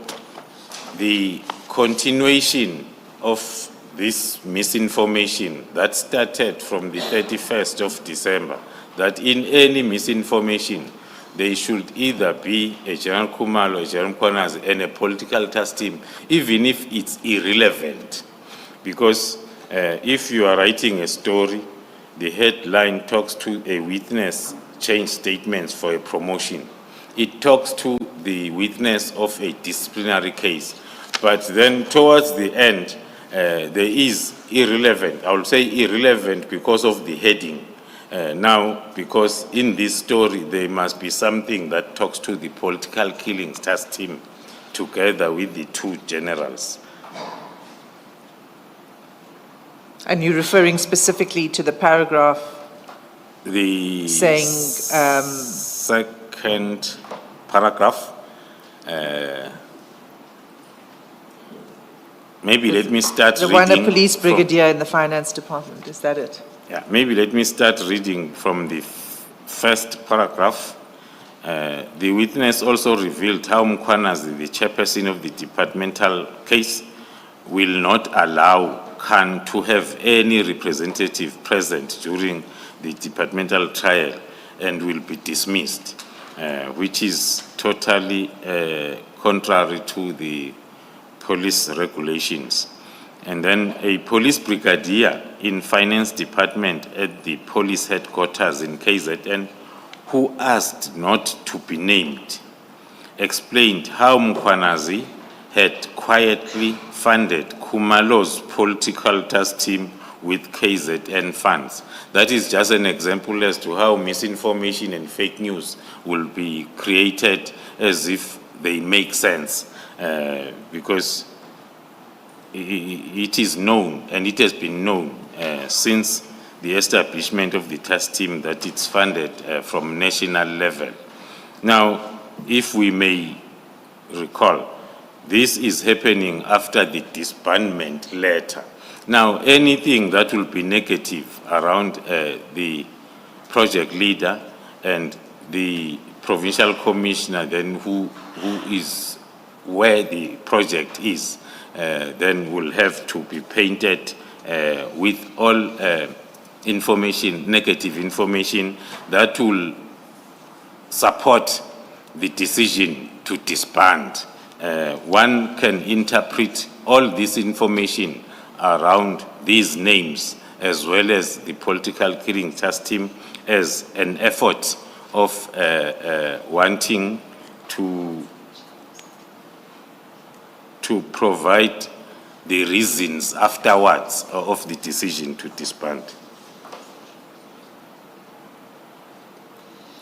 the continuation of this misinformation that started from the 31st of December, that in any misinformation, there should either be a General Khumalo, a General Mkhwanazi, and a political task team, even if it's irrelevant. Because if you are writing a story, the headline talks to a witness change statements for a promotion. It talks to the witness of a disciplinary case. But then towards the end, there is irrelevant. I will say irrelevant because of the heading. Now, because in this story, there must be something that talks to the political killings task team together with the two generals. And you're referring specifically to the paragraph The saying, second paragraph, maybe let me start the reading. one a police from- brigadier in the finance department, is that it? Yeah, maybe let me start reading from the first paragraph. The witness also revealed how Mkhwanazi, the chairperson of the departmental case, will not allow Khan to have any representative present during the departmental trial and will be dismissed, which is totally contrary to the police regulations. And then a police brigadier in finance department at the police headquarters in KZN, who asked not to be named, explained how Mkhwanazi had quietly funded Khumalo's political task team with KZN funds. That is just an example as to how misinformation and fake news will be created as if they make sense, because it is known, and it has been known since the establishment of the task team, that it's funded from national level. Now, if we may recall, this is happening after the disbandment letter. Now, anything that will be negative around the project leader and the provincial commissioner, then who is where the project is, then will have to be painted with all information, negative information that will support the decision to disband. One can interpret all this information around these names, as well as the political killing task team, as an effort of wanting to provide the reasons afterwards of the decision to disband.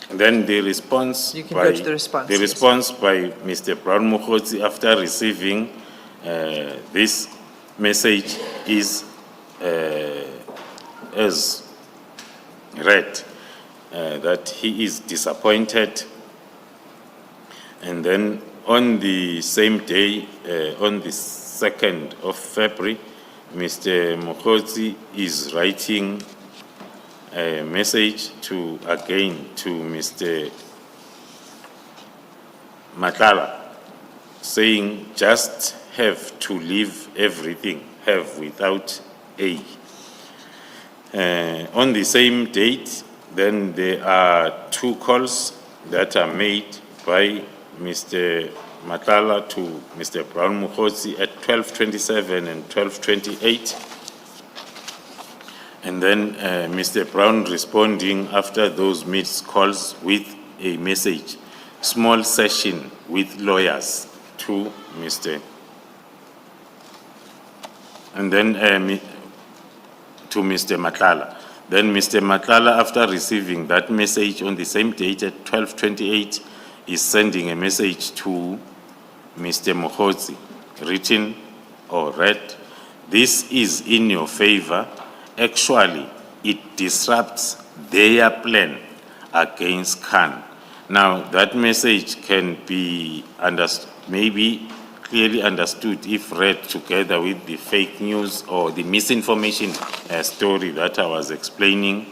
And then the response You can by go to the response, the yes. response by Mr. Brown Mokgotsi after receiving this message is as read, that he is disappointed. And then on the same day, on the 2nd of February, Mr. Mokgotsi is writing a message to Mr. Madlanga, saying, just have to leave everything, have without A. On the same date, then there are 2 calls that are made by Mr. Matala to Mr. Brown Mukhosi at 12:27 and 12:28. And then Mr. Brown responding after those missed calls with a message, small session with lawyers to Mr. And then to Mr. Matlala. Then Mr. Matlala, after receiving that message on the same date at 12:28, is sending a message to Mr. Mukhosi, written or read, "This is in your favor. Actually, it disrupts their plan against Khan." Now, that message can be maybe clearly understood if read together with the fake news or the misinformation story that I was explaining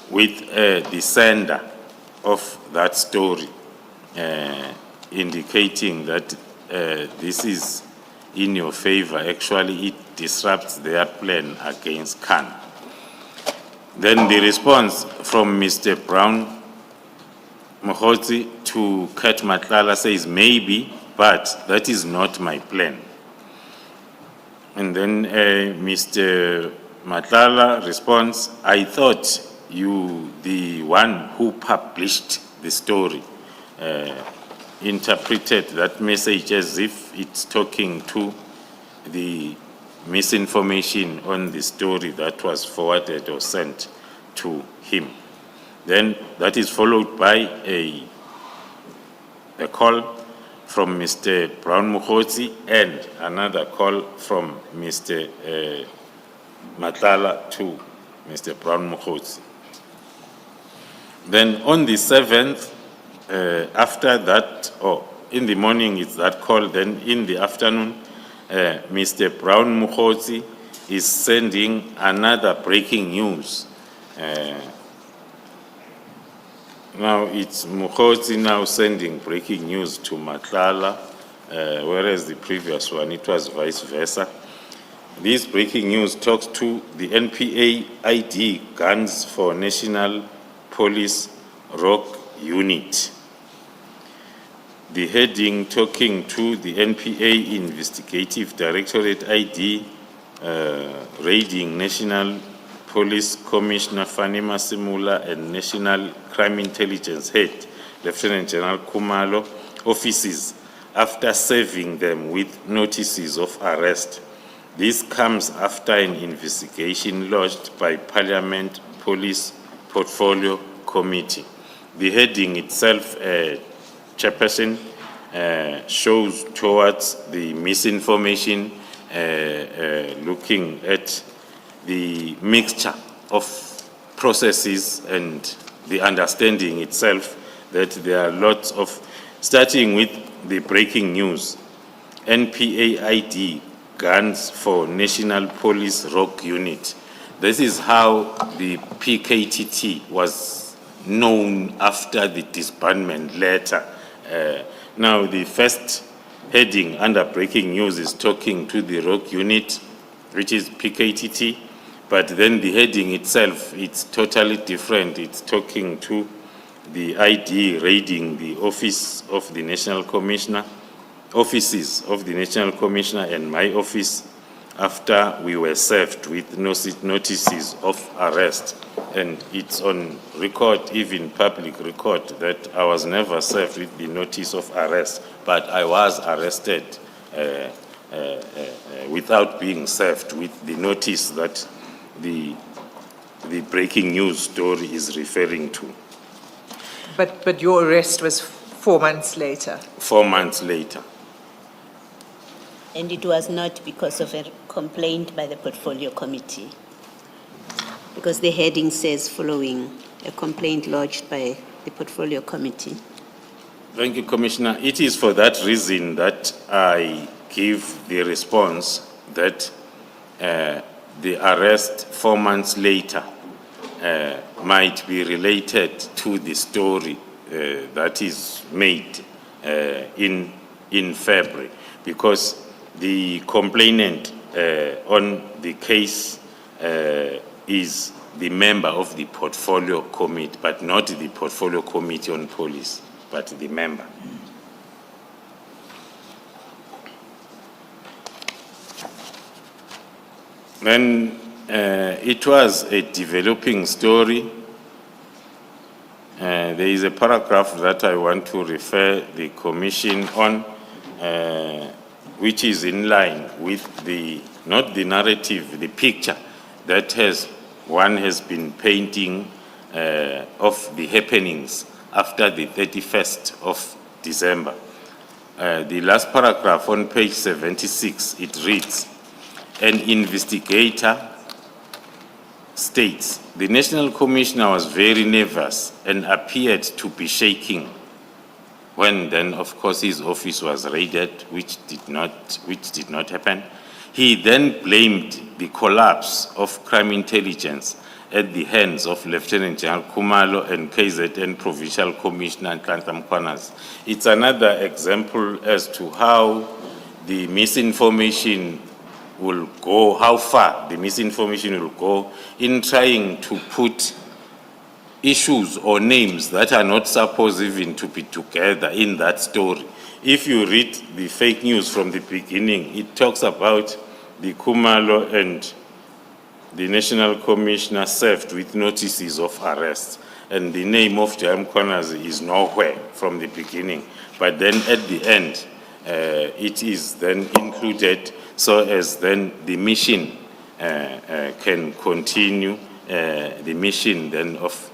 with the sender of that story, indicating that this is in your favor. Actually, it disrupts their plan against Khan. Then the response from Mr. Brown Mukhosi to Kat Matlala says, "Maybe, but that is not my plan." And then Mr. Matlala responds, "I thought you the one who published the story." Interpreted that message as if it's talking to the misinformation on the story that was forwarded or sent to him. Then that is followed by a call from Mr. Brown Mukhosi and another call from Mr. Matlala to Mr. Brown Mukhosi. Then on the 7th, after that, or in the morning it's that call, then in the afternoon, Mr. Brown Mukhosi is sending another breaking news. Now it's Mukhosi now sending breaking news to Matlala, whereas the previous one, it was vice versa. This breaking news talks to the NPA-ID Guns for National Police Rock Unit. The heading talking to the NPA Investigative Directorate ID, raiding National Police Commissioner Fani Masimula and National Crime Intelligence Head, Lieutenant General Khumalo, offices after serving them with notices of arrest. This comes after an investigation lodged by Parliament Police Portfolio Committee. The heading itself, Chairperson, shows towards the misinformation, looking at the mixture of processes and the understanding itself that there are lots of, starting with the breaking news, NPA-ID Guns for National Police Rock Unit. This is how the PKTT was known after the disbandment letter. Now, the first heading under breaking news is talking to the Rock Unit, which is PKTT, but then the heading itself, it's totally different. It's talking to the ID raiding the office of the National Commissioner, offices of the National Commissioner and my office after we were served with notices of arrest. And it's on record, even public record, that I was never served with the notice of arrest, but I was arrested without being served with the notice that the breaking news story is referring to. But your arrest was 4 months later. 4 months later. And it was not because of a complaint by the portfolio committee, because the heading says following a complaint lodged by the portfolio committee. Thank you, Commissioner. It is for that reason that I give the response that the arrest 4 months later might be related to the story that is made in in February, because the complainant on the case is the member of the portfolio committee, but not the portfolio committee on police, but the member. Then it was a developing story. There is a paragraph that I want to refer the Commission on, which is in line with the, not the narrative, the picture that one has been painting of the happenings after the 31st of December. The last paragraph on page 76, it reads, an investigator states, the National Commissioner was very nervous and appeared to be shaking when then, of course, his office was raided, which did not happen. He then blamed the collapse of crime intelligence at the hands of Lieutenant General Khumalo and KZN Provincial Commissioner Nhlanhla Mkhwanazi. It's another example as to how the misinformation will go, how far the misinformation will go in trying to put issues or names that are not supposed even to be together in that story. If you read the fake news from the beginning, it talks about the Khumalo and the National Commissioner served with notices of arrest. And the name of J.M. Mkhwanazi is nowhere from the beginning. But then at the end, it is then included so as then the mission can continue, the mission then of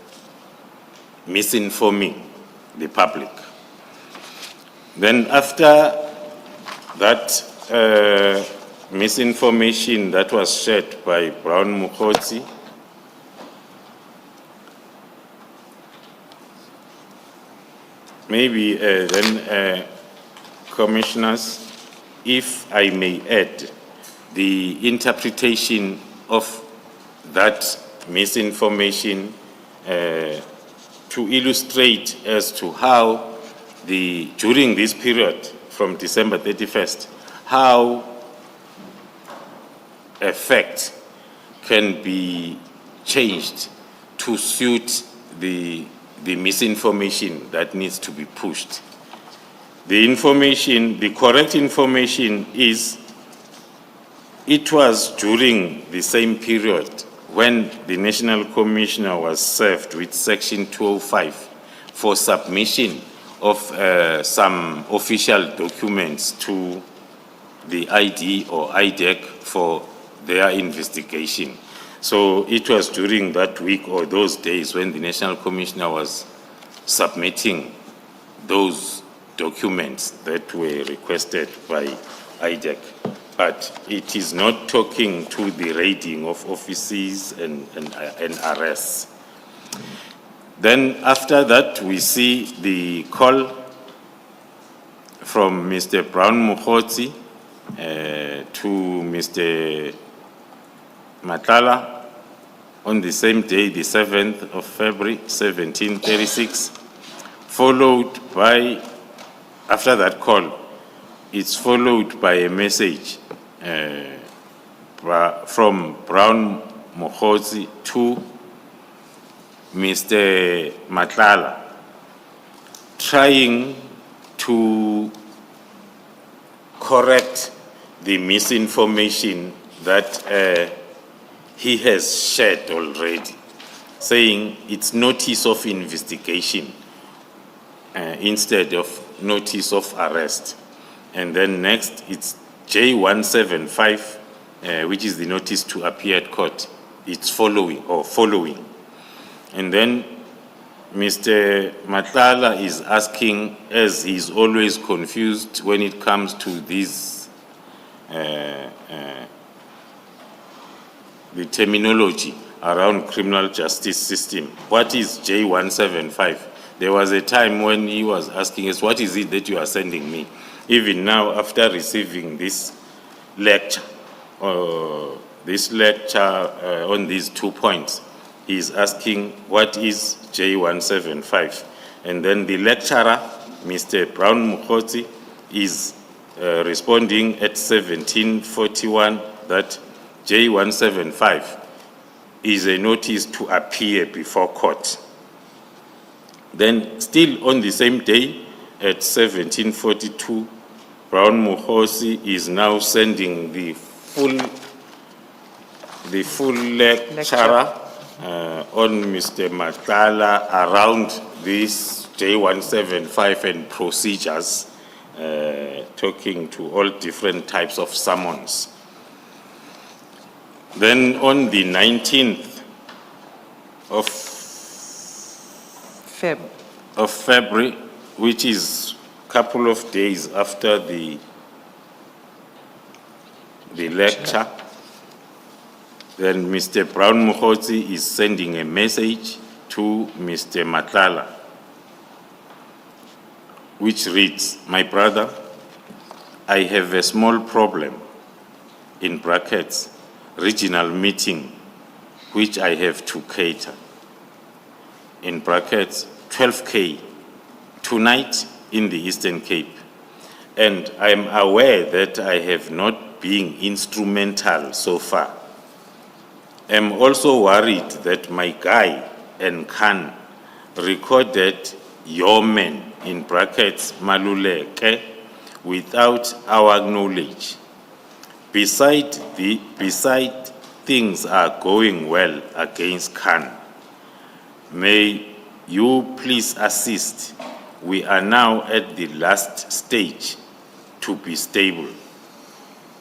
misinforming the public. Then after that misinformation that was shared by Brown Mukhozi, maybe then commissioners, if I may add, the interpretation of that misinformation to illustrate as to how during this period from December 31st, how a fact can be changed to suit the misinformation that needs to be pushed. The correct information is, it was during the same period when the National Commissioner was served with Section 205 for submission of some official documents to the ID or IDEC for their investigation. So it was during that week or those days when the National Commissioner was submitting those documents that were requested by IDEC. But it is not talking to the raiding of offices and arrests. Then after that, we see the call from Mr. Brown Mukhozi to Mr. Matala on the same day, the 7th of February, 1736, followed by, after that call, it's followed by a message from Brown Mukhozi to Mr. Matlala, trying to correct the misinformation that he has shared already, saying it's notice of investigation instead of notice of arrest. And then next, it's J175, which is the notice to appear at court. It's following. And then Mr. Matlala is asking, as he's always confused when it comes to these, the terminology around criminal justice system. What is J175? There was a time when he was asking us, what is it that you are sending me? Even now, after receiving this lecture, on these 2 points, he is asking, what is J175? And then the lecturer, Mr. Brown Mukhozi, is responding at 1741 that J175 is a notice to appear before court. Then still on the same day at 1742, Brown Muhosi is now sending the full lecture on Mr. Matala around this J175 and procedures, talking to all different types of summons. Then on the 19th of February, which is a couple of days after the lecture, then Mr. Brown Muhosi is sending a message to Mr. Matlala, which reads, "My brother, I have a small problem, in brackets, regional meeting, which I have to cater, in brackets, 12K, tonight in the Eastern Cape. And I am aware that I have not been instrumental so far. I'm also worried that my guy and Khan recorded your men, in brackets, Maluleke, without our knowledge. Beside things are going well against Khan. May you please assist. We are now at the last stage to be stable."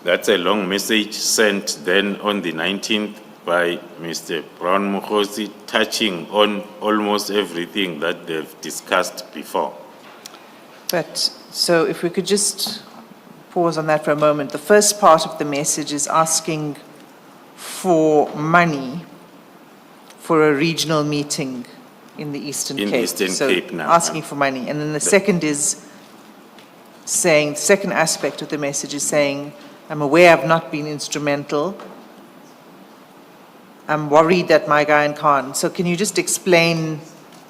That's a long message sent then on the 19th by Mr. Brown Muhosi, touching on almost everything that they've discussed before. But, so if we could just pause on that for a moment. The first part of the message is asking for money for a regional meeting in the Eastern Cape. In Eastern Cape now. Asking for money. And then the second is saying, the second aspect of the message is saying, I'm aware I've not been instrumental. I'm worried that my guy and Khan. So can you just explain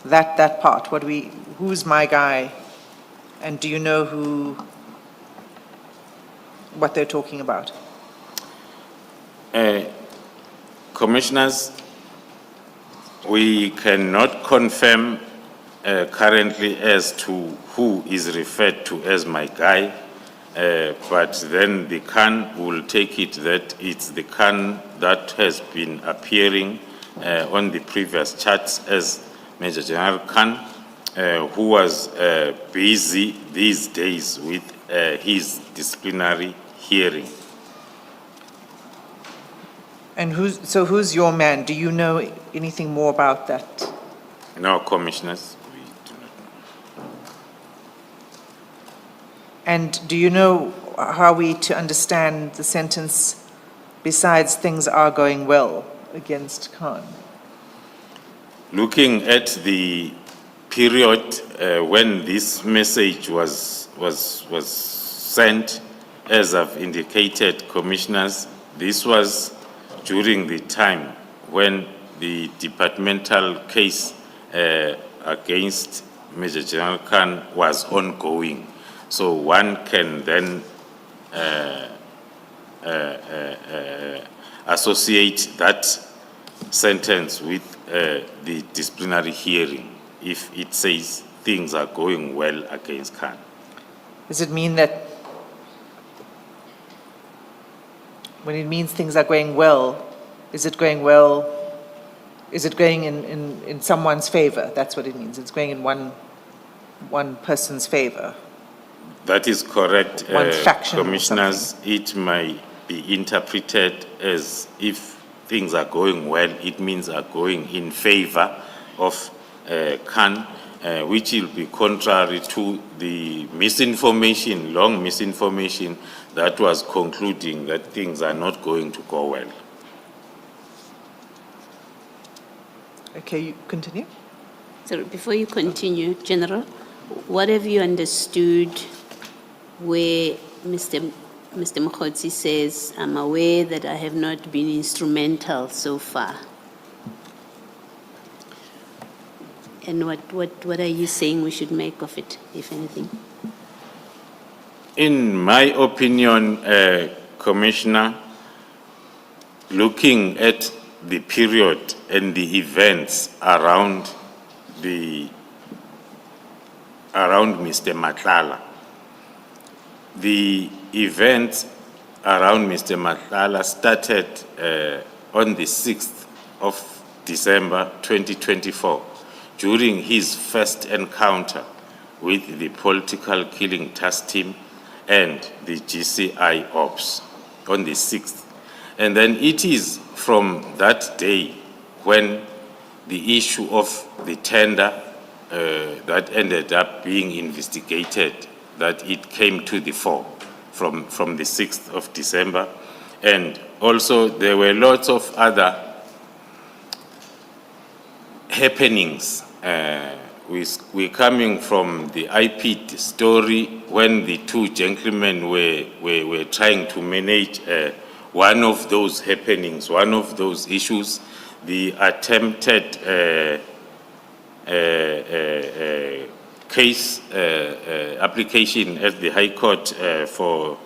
that part? Who's my guy? And do you know what they're talking about? Commissioners, we cannot confirm currently as to who is referred to as my guy, but then the Khan will take it that it's the Khan that has been appearing on the previous charts as Major General Khan, who was busy these days with his disciplinary hearing. And who's your man? Do you know anything more about that? No, Commissioners, we do not know. And do you know how we to understand the sentence, besides things are going well against Khan? Looking at the period when this message was sent, as I've indicated, Commissioners, this was during the time when the departmental case against Major General Khan was ongoing. So one can then associate that sentence with the disciplinary hearing if it says things are going well against Khan. Does it mean that when it means things are going well, is it going in someone's favor? That's what it means. It's going in one person's favor. That is correct, One faction or Commissioners. It may be interpreted as if things are going well, it means are going in favor of Khan, which will be contrary to the misinformation, long misinformation that was concluding that things are not going to go well. Okay, you continue. So before you continue, General, what have you understood where Mr. Mokgotsi says, I'm aware that I have not been instrumental so far? And what are you saying we should make of it, if anything? In my opinion, Commissioner, looking at the period and the events around Mr. Matlala, the events around Mr. Matlala started on the 6th of December 2024 during his first encounter with the political killing task team and the GCI ops on the 6th. And then it is from that day when the issue of the tender that ended up being investigated, that it came to the fore from the 6th of December. And also there were lots of other happenings. We're coming from the IPID story when the two gentlemen were trying to manage one of those happenings, one of those issues, the attempted case application at the High Court for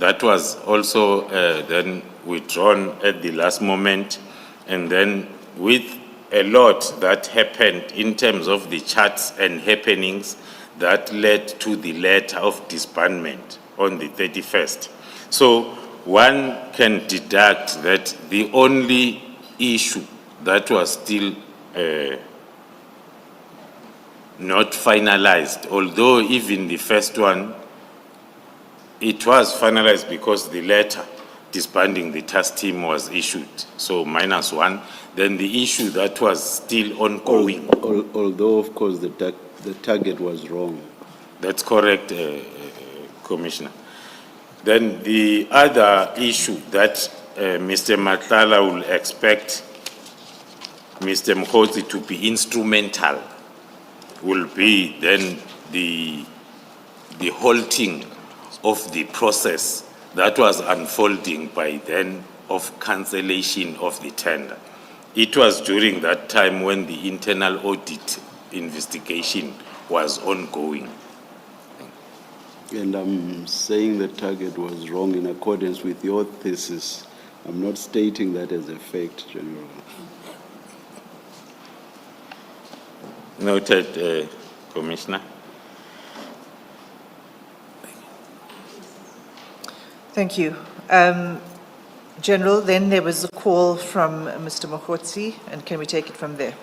that was also then withdrawn at the last moment, and then with a lot that happened in terms of the charts and happenings that led to the letter of disbandment on the 31st. So one can deduct that the only issue that was still not finalized, although even the first one, it was finalized because the letter disbanding the task team was issued, so -1. Then the issue that was still ongoing. Although, of course, the target was wrong. That's correct, Commissioner. Then the other issue that Mr. Matlala will expect Mr. Mkhosi to be instrumental will be then the halting of the process that was unfolding by then of cancellation of the tender. It was during that time when the internal audit investigation was ongoing. And I'm saying the target was wrong in accordance with your thesis. I'm not stating that as a fact, General. Noted, Commissioner. Thank you. General, then there was a call from Mr. Mokgotsi, and can we take it from there?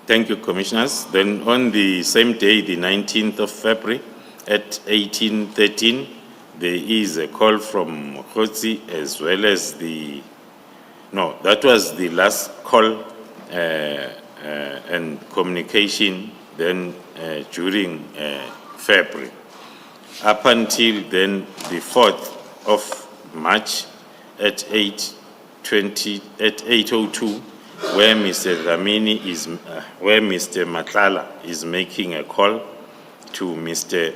Thank you, Commissioners. Then on the same day, the 19th of February, at 18:13, there is a call from Mokgotsi as well as that was the last call and communication then during February. Up until then, the 4th of March at 8:02, where Mr. Matlala is making a call to Mr.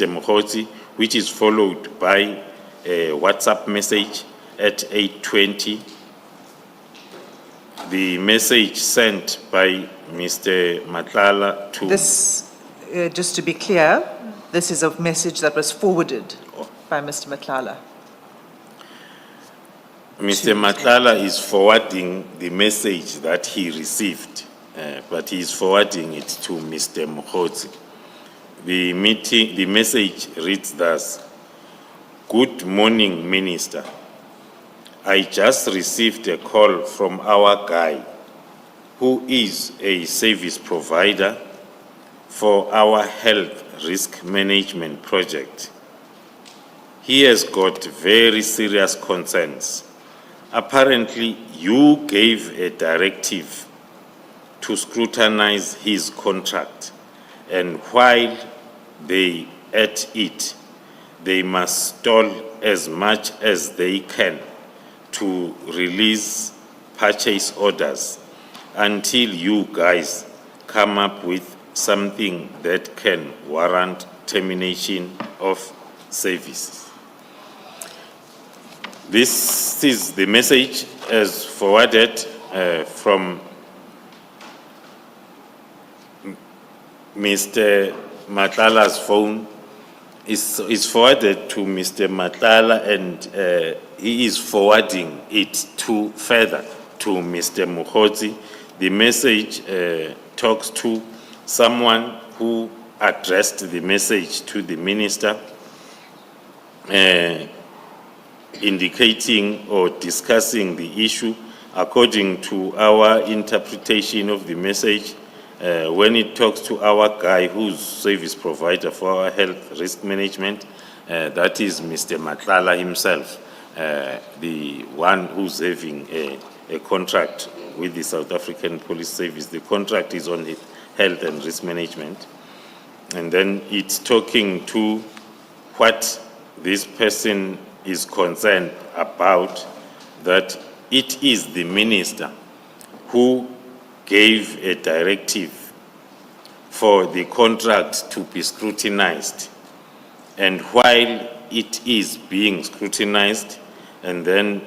Mokgotsi, which is followed by a WhatsApp message at 8:20. The message sent by Mr. Matlala to... This, just to be clear, this is a message that was forwarded by Mr. Matlala. Mr. Matlala is forwarding the message that he received, but he is forwarding it to Mr. Mokgotsi. The message reads thus: "Good morning, Minister. I just received a call from our guy, who is a service provider for our health risk management project. He has got very serious concerns. Apparently, you gave a directive to scrutinize his contract, and while they at it, they must stall as much as they can to release purchase orders until you guys come up with something that can warrant termination of services." This is the message as forwarded from Mr. Matlala's phone is forwarded to Mr. Matlala, and he is forwarding it to further to Mr. Mukhozi. The message talks to someone who addressed the message to the minister, indicating or discussing the issue according to our interpretation of the message. When it talks to our guy who's service provider for our health risk management, that is Mr. Matlala himself, the one who's having a contract with the South African Police Service. The contract is on health and risk management. And then it's talking to what this person is concerned about, that it is the minister who gave a directive for the contract to be scrutinized. And while it is being scrutinized, and then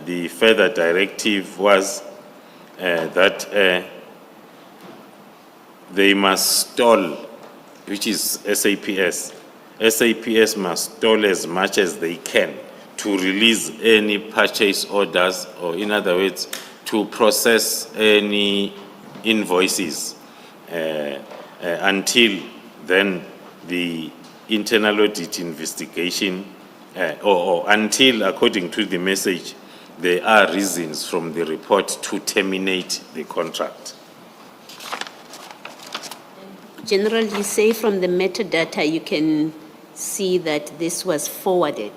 the further directive was that they must stall, which is SAPS. SAPS must stall as much as they can to release any purchase orders, or in other words, to process any invoices until then the internal audit investigation, or until, according to the message, there are reasons from the report to terminate the contract. General, you say from the metadata you can see that this was forwarded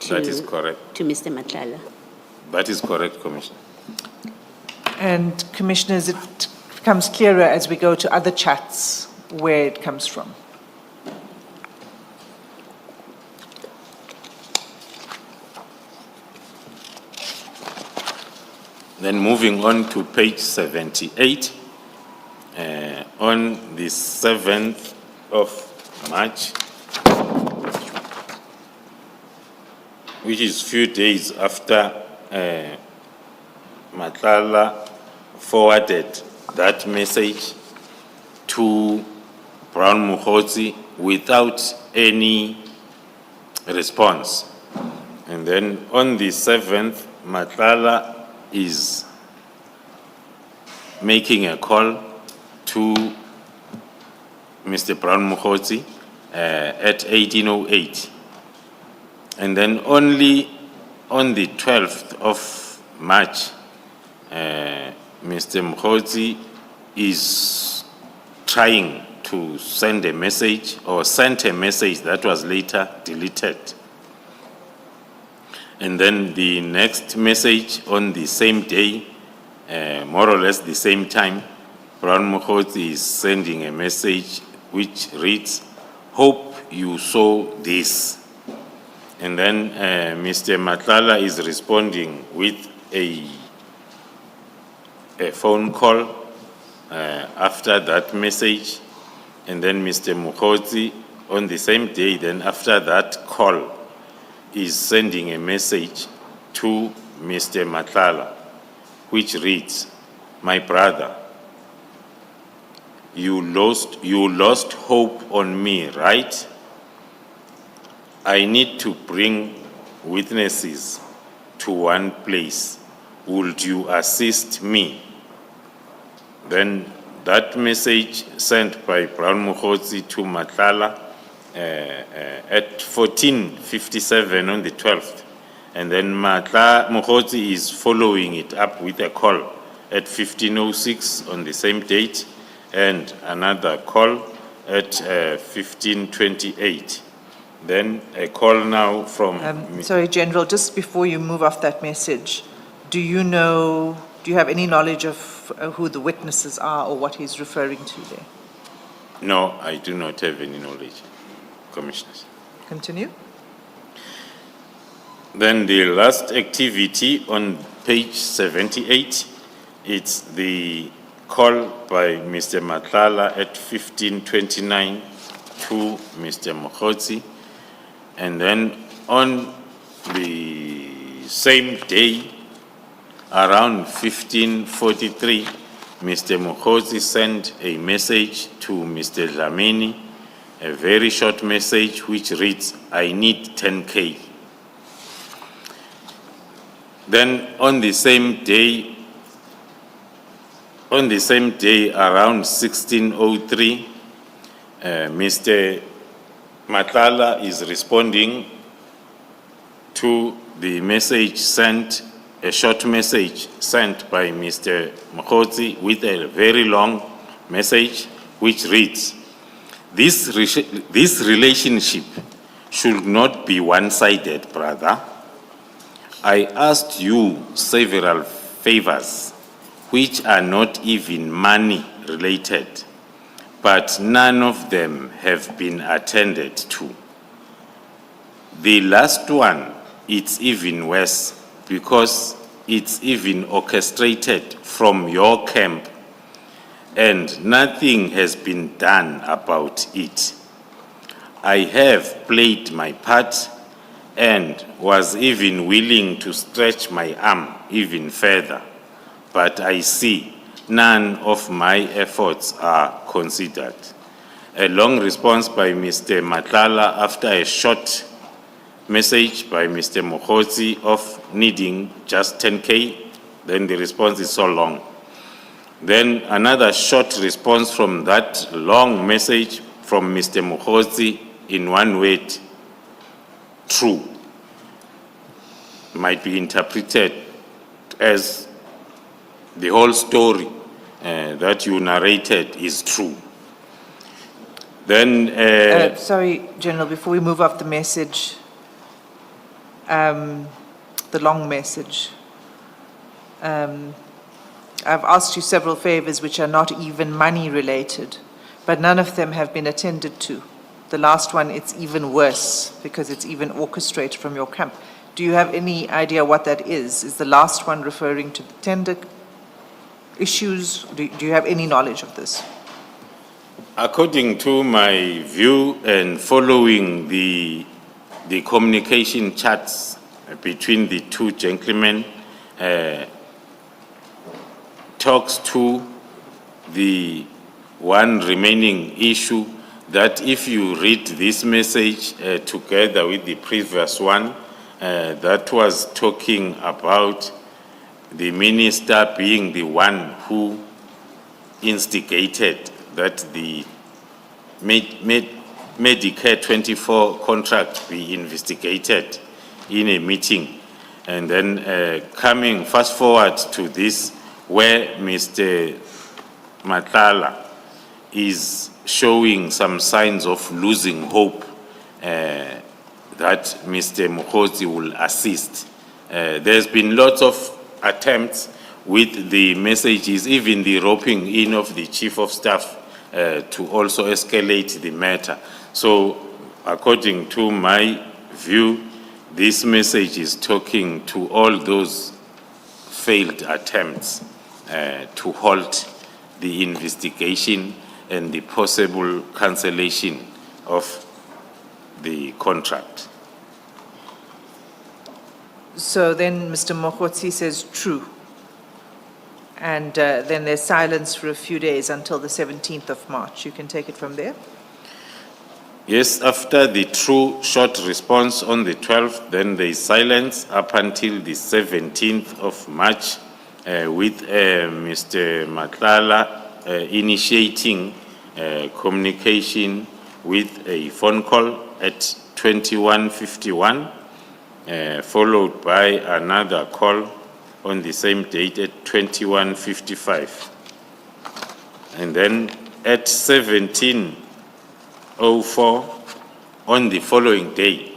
to, That is correct. to Mr. Matlala. That is correct, Commissioner. And Commissioners, it becomes clearer as we go to other chats where it comes from. Then moving on to page 78, on the 7th of March, which is few days after Matlala forwarded that message to Brown Mukhozi without any response. And then on the 7th, Matlala is making a call to Mr. Brown Mukhozi at 1808. And then only on the 12th of March, Mr. Mukhozi is trying to send a message, or sent a message that was later deleted. And then the next message on the same day, more or less the same time, Brown Mukhozi is sending a message which reads, "Hope you saw this." And then Mr. Matlala is responding with a phone call after that message. And then Mr. Mukhozi, on the same day, then after that call, is sending a message to Mr. Matlala, which reads, "My brother, you lost hope on me, right? I need to bring witnesses to one place. Would you assist me?" Then that message sent by Brown Mukhozi to Matlala at 14:57 on the 12th. And then Mukhozi is following it up with a call at 15:06 on the same date, and another call at 15:28. Then a call now from... Sorry, General, just before you move off that message, do you have any knowledge of who the witnesses are or what he's referring to there? No, I do not have any knowledge, Commissioners. Continue. Then the last activity on page 78, it's the call by Mr. Matlala at 15:29 to Mr. Mukhozi. And then on the same day, around 15:43, Mr. Mokhozi sent a message to Mr. Dlamini, a very short message which reads, "I need 10K. Then on the same day around 16:03, Mr. Matlala is responding to the message sent, a short message sent by Mr. Mokhozi with a very long message which reads, this relationship should not be one-sided, brother. I asked you several favors which are not even money related, but none of them have been attended to. The last one, it's even worse because it's even orchestrated from your camp and nothing has been done about it. I have played my part and was even willing to stretch my arm even further, but I see none of my efforts are considered. A long response by Mr. Matlala after a short message by Mr. Mokhozi of needing just 10K, then the response is so long. Then another short response from that long message from Mr. Mokhozi in one word, true, might be interpreted as the whole story that you narrated is true. Then, Sorry, General, before we move off the message, the long message, I've asked you several favors which are not even money related, but none of them have been attended to. The last one, it's even worse because it's even orchestrated from your camp. Do you have any idea what that is? Is the last one referring to the tender issues? Do you have any knowledge of this? according to my view and following the communication chats between the two gentlemen, talks to the one remaining issue that if you read this message together with the previous one, that was talking about the minister being the one who instigated that the Medicare 24 contract be investigated in a meeting. And then coming fast forward to this, where Mr. Matlala is showing some signs of losing hope that Mr. Mokhozi will assist. There's been lots of attempts with the messages, even the roping in of the Chief of Staff to also escalate the matter. So according to my view, this message is talking to all those failed attempts to halt the investigation and the possible cancellation of the contract. So then Mr. Mokhozi says true. And then there's silence for a few days until the 17th of March. You can take it from there. Yes, after the true short response on the 12th, then there is silence up until the 17th of March with Mr. Matlala initiating communication with a phone call at 21:51, followed by another call on the same date at 21:55. And then at 17:04 on the following day,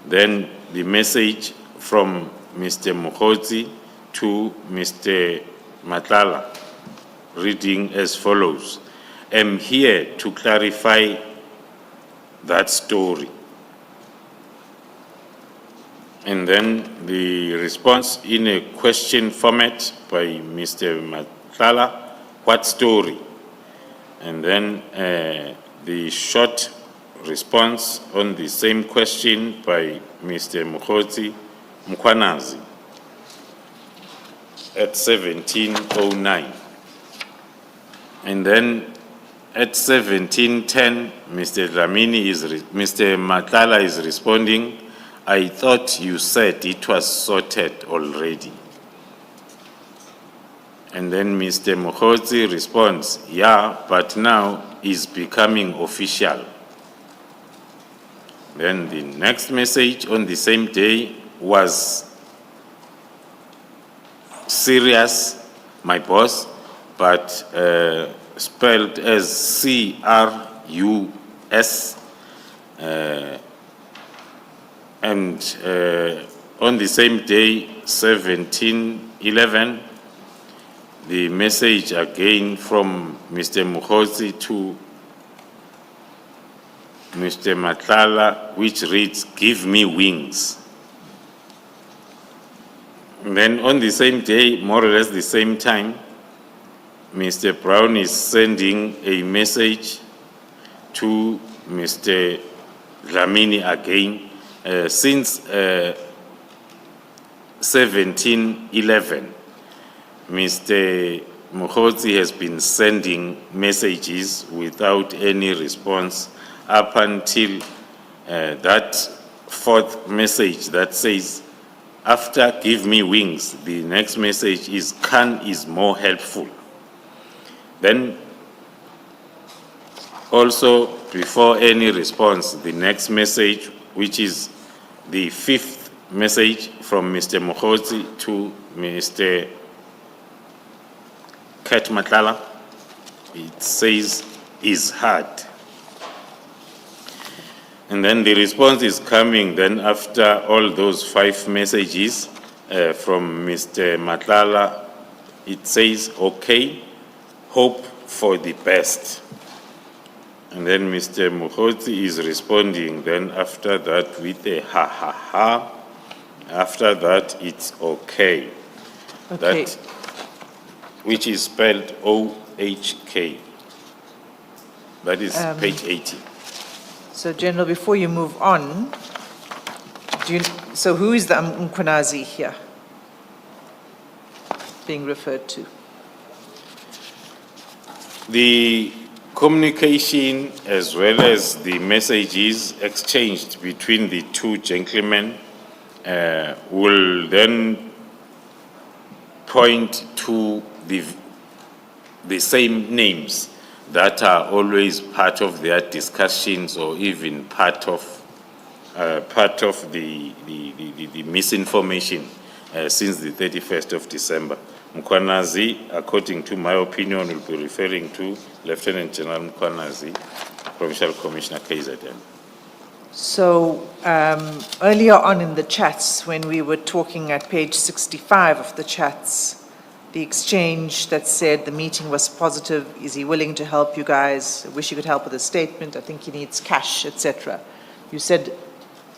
then the message from Mr. Mokhozi to Mr. Matlala, reading as follows: I'm here to clarify that story. And then the response in a question format by Mr. Matlala, what story? And then the short response on the same question by Mr. Mokhozi Mkhwanazi at 17:09. And then at 17:10, Mr. Mr. Matlala is responding, I thought you said it was sorted already. And then Mr. Mokgotsi responds, yeah, but now it's becoming official. Then the next message on the same day was serious, my boss, but spelled as C-R-U-S. And on the same day, 17/11, the message again from Mr. Mokgotsi to Mr. Matlala, which reads, give me wings. And then on the same day, more or less the same time, Mr. Brown is sending a message to Mr. Dlamini again, since 17/11. Mr. Mokgotsi has been sending messages without any response up until that fourth message that says, after give me wings, the next message is, can is more helpful. Then also before any response, the next message, which is the fifth message from Mr. Mokgotsi to Mr. Kat Matlala, it says, is hard. And then the response is coming then after all those 5 messages from Mr. Matlala. It says, okay, hope for the best. And then Mr. Mokgotsi is responding then after that with a ha ha ha. After that, it's okay. Okay. That, which is spelled O-H-K. That is page 80. So, General, before you move on, so who is the Mkhwanazi here being referred to? The communication as well as the messages exchanged between the two gentlemen will then point to the same names that are always part of their discussions or even part of the misinformation since the 31st of December. Mkhwanazi, according to my opinion, will be referring to Lieutenant General Mkhwanazi, Provincial Commissioner KZN. So earlier on in the chats, when we were talking at page 65 of the chats, the exchange that said the meeting was positive, is he willing to help you guys? I wish you could help with a statement. I think he needs cash, etc. You said,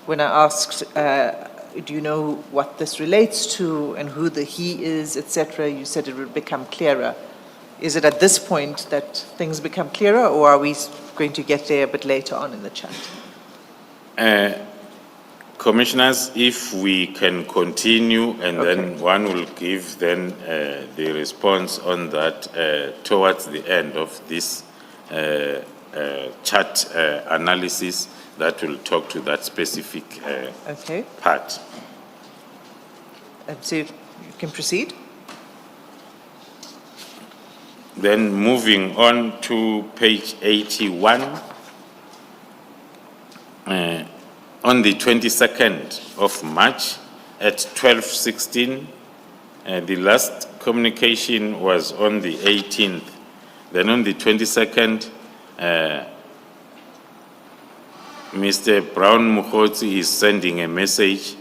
when I asked, do you know what this relates to and who the he is, etc., you said it would become clearer. Is it at this point that things become clearer, or are we going to get there a bit later on in the chat? Commissioners, if we can continue and then one will give then the response on that towards the end of this chart analysis that will talk to that specific part. So you can proceed. Then moving on to page 81. On the 22nd of March at 12:16, the last communication was on the 18th. Then on the 22nd, Mr. Brown Mokgotsi is sending a message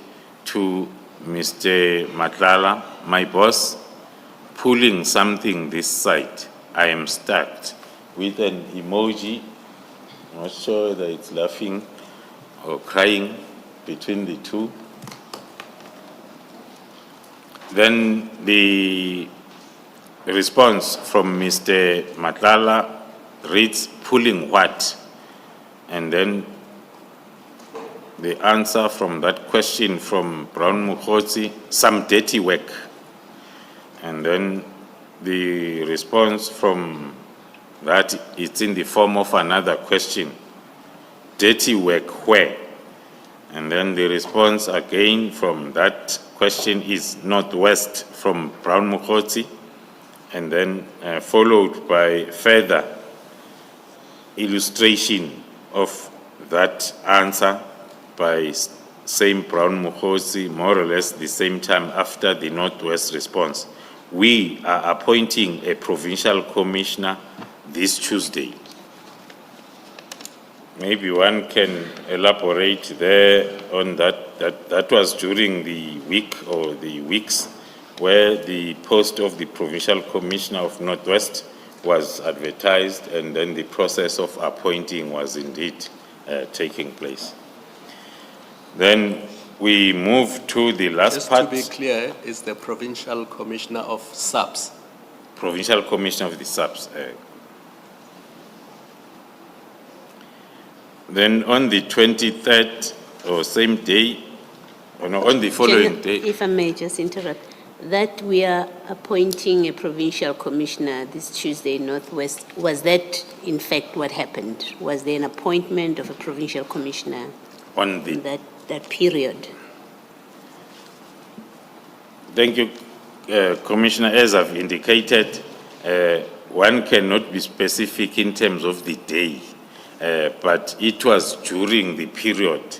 to Mr. Matlala, my boss, pulling something this side. I am stuck, with an emoji. I'm not sure that it's laughing or crying between the two. Then the response from Mr. Matlala reads, pulling what? And then the answer from that question from Brown Mokgotsi, some dirty work. And then the response from that it's in the form of another question. Dirty work where? And then the response again from that question is northwest from Brown Mukoti, and then followed by further illustration of that answer by same Brown Mukoti, more or less the same time after the northwest response. We are appointing a provincial commissioner this Tuesday. Maybe one can elaborate there on that. That was during the week or the weeks where the post of the Provincial Commissioner of Northwest was advertised, and then the process of appointing was indeed taking place. Then we move to the last Just part. to be clear, is the Provincial Commissioner of SAPS. Provincial Commissioner of the SAPS. Then on the 23rd, or same day, or no, on the following day, If I may just interrupt, that we are appointing a provincial commissioner this Tuesday in Northwest, was that in fact what happened? Was there an appointment of a provincial commissioner on the in that period? Thank you, Commissioner. As I've indicated, one cannot be specific in terms of the day, but it was during the period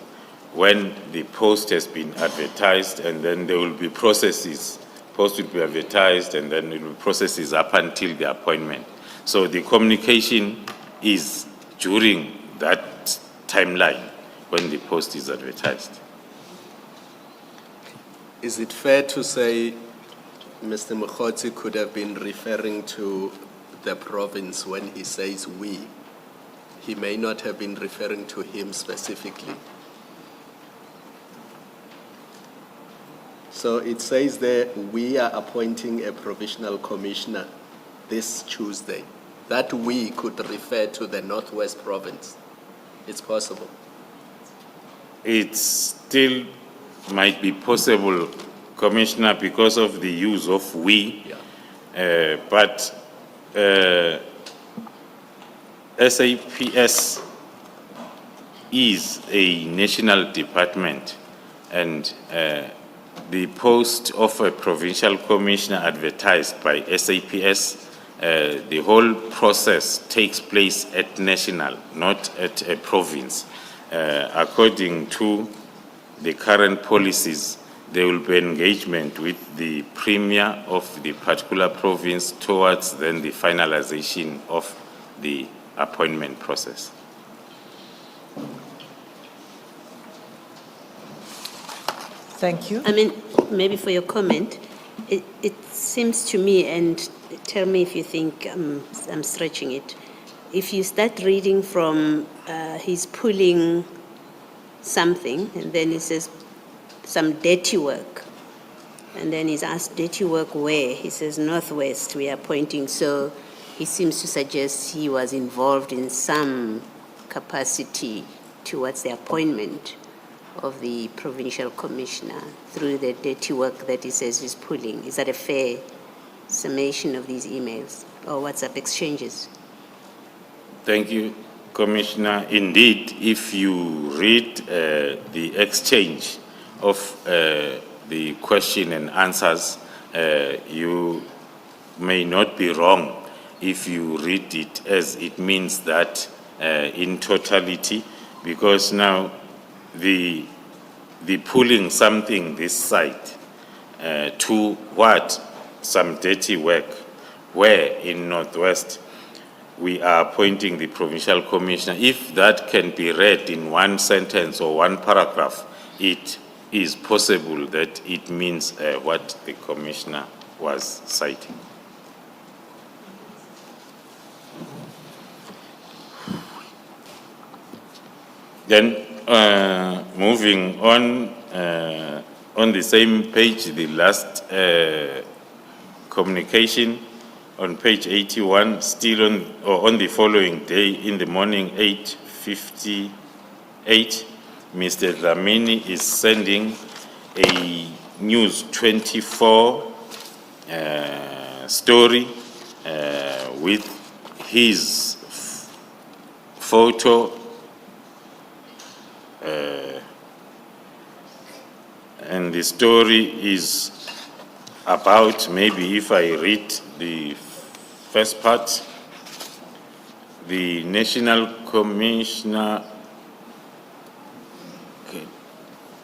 when the post has been advertised, and then there will be processes. Post will be advertised, and then it will be processes up until the appointment. So the communication is during that timeline when the post is advertised. Is it fair to say Mr. Mukoti could have been referring to the province when he says we? He may not have been referring to him specifically. So it says there, we are appointing a provisional commissioner this Tuesday. That we could refer to the Northwest Province. It's possible. It still might be possible, Commissioner, because of the use of we, but SAPS is a national department, and the post of a provincial commissioner advertised by SAPS, the whole process takes place at national, not at a province. According to the current policies, there will be engagement with the premier of the particular province towards then the finalization of the appointment process. Thank you. I mean, maybe for your comment, it seems to me, and tell me if you think I'm stretching it, if you start reading from he's pulling something, and then he says some dirty work, and then he's asked dirty work where? He says Northwest, we are pointing, so he seems to suggest he was involved in some capacity towards the appointment of the provincial commissioner through the dirty work that he says he's pulling. Is that a fair summation of these emails or WhatsApp exchanges? Thank you, Commissioner. Indeed, if you read the exchange of the question and answers, you may not be wrong if you read it as it means that in totality, because now the pulling something this side to what? Some dirty work, where in Northwest we are appointing the provincial commissioner. If that can be read in one sentence or one paragraph, it is possible that it means what the commissioner was citing. Then moving on the same page, the last communication on page 81, still on the following day in the morning, 8:58, Mr. Dlamini is sending a News 24 story with his photo and the story is about, maybe if I read the first part, the National Commissioner, okay,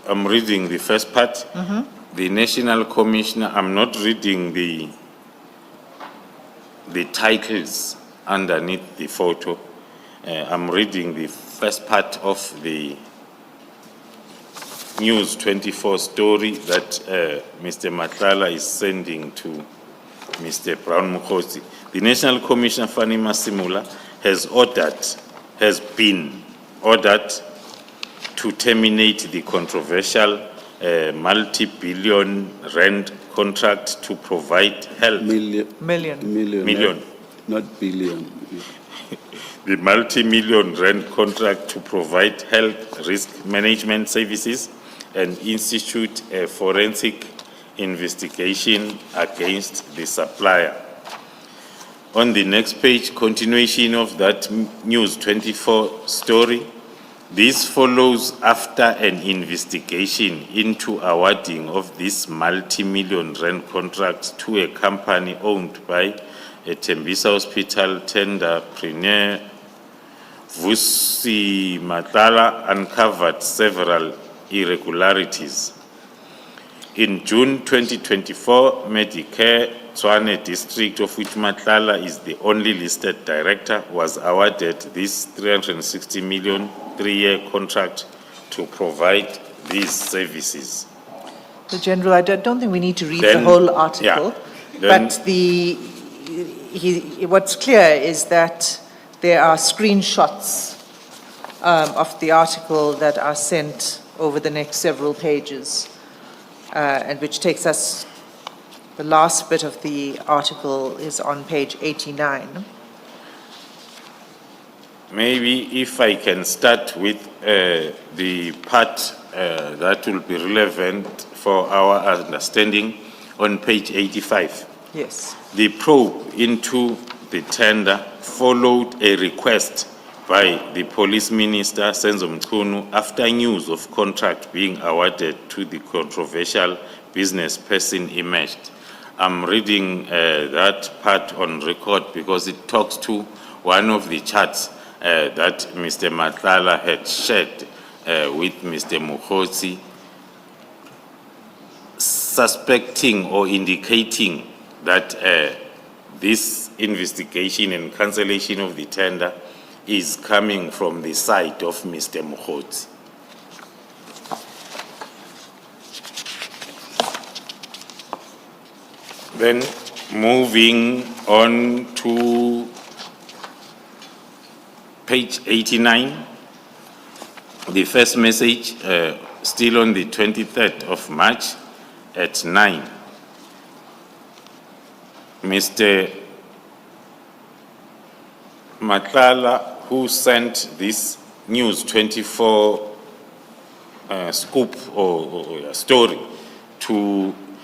I'm reading the first part. The National Commissioner, I'm not reading the titles underneath the photo. I'm reading the first part of the News 24 story that Mr. Matlala is sending to Mr. Brown Mukhosi. The National Commissioner Fanny Masimula has been ordered to terminate the controversial multi-billion rand contract to provide health. Million. Not billion. The multi-million rand contract to provide health risk management services and institute a forensic investigation against the supplier. On the next page, continuation of that News 24 story. This follows after an investigation into awarding of this multi-million rand contract to a company owned by a Tembisa Hospital tenderpreneur. Vusi Matlala uncovered several irregularities. In June 2024, Medicare Tshwane district, of which Matlala is the only listed director, was awarded this 360 million three-year contract to provide these services. So General, I don't think we need to read the Then- whole article, Then- but what's clear is that there are screenshots of the article that are sent over the next several pages, and which takes us, the last bit of the article is on page 89. Maybe if I can start with the part that will be relevant for our understanding on page 85. Yes. The probe into the tender followed a request by the police minister, Senzo Mchunu, after news of contract being awarded to the controversial business person emerged. I'm reading that part on record because it talks to one of the charts that Mr. Matlala had shared with Mr. Mukhosi, suspecting or indicating that this investigation and cancellation of the tender is coming from the side of Mr. Mukhosi. Then moving on to page 89, the first message, still on the 23rd of March at 9. Mr. Matlala, who sent this News 24 scoop or story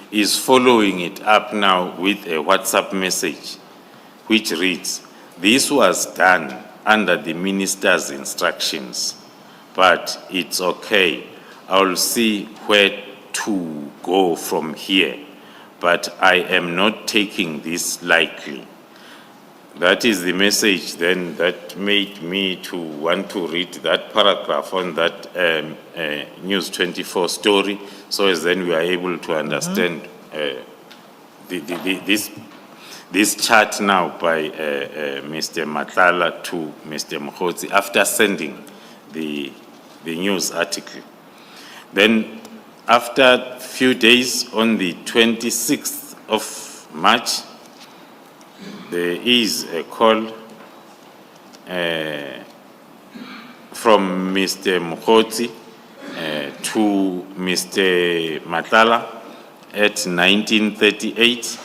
is following it up now with a WhatsApp message which reads, "This was done under the minister's instructions, but it's okay. I'll see where to go from here, but I am not taking this lightly." That is the message then that made me to want to read that paragraph on that News 24 story, so as then we are able to understand this chart now by Mr. Matlala to Mr. Mukhosi after sending the news article. Then after a few days, on the 26th of March, there is a call from Mr. Mukhosi to Mr. Matlala at 1938.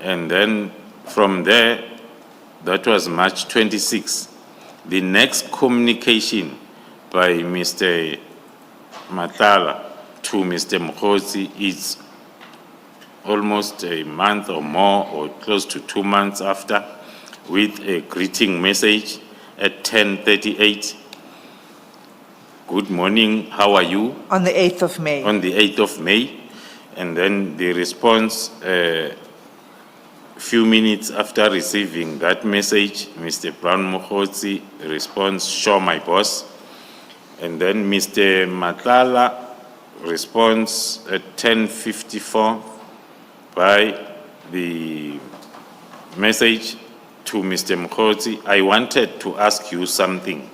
And then from there, that was March 26. The next communication by Mr. Matlala to Mr. Mukhosi is almost a month or more, or close to 2 months after, with a greeting message at 10:38. Good morning, how are you? On the 8th of May. On the 8th of May. And then the response, few minutes after receiving that message, Mr. Brown Mokgotsi responds, sure, my boss. And then Mr. Matlala responds at 10:54 by the message to Mr. Mokgotsi, I wanted to ask you something.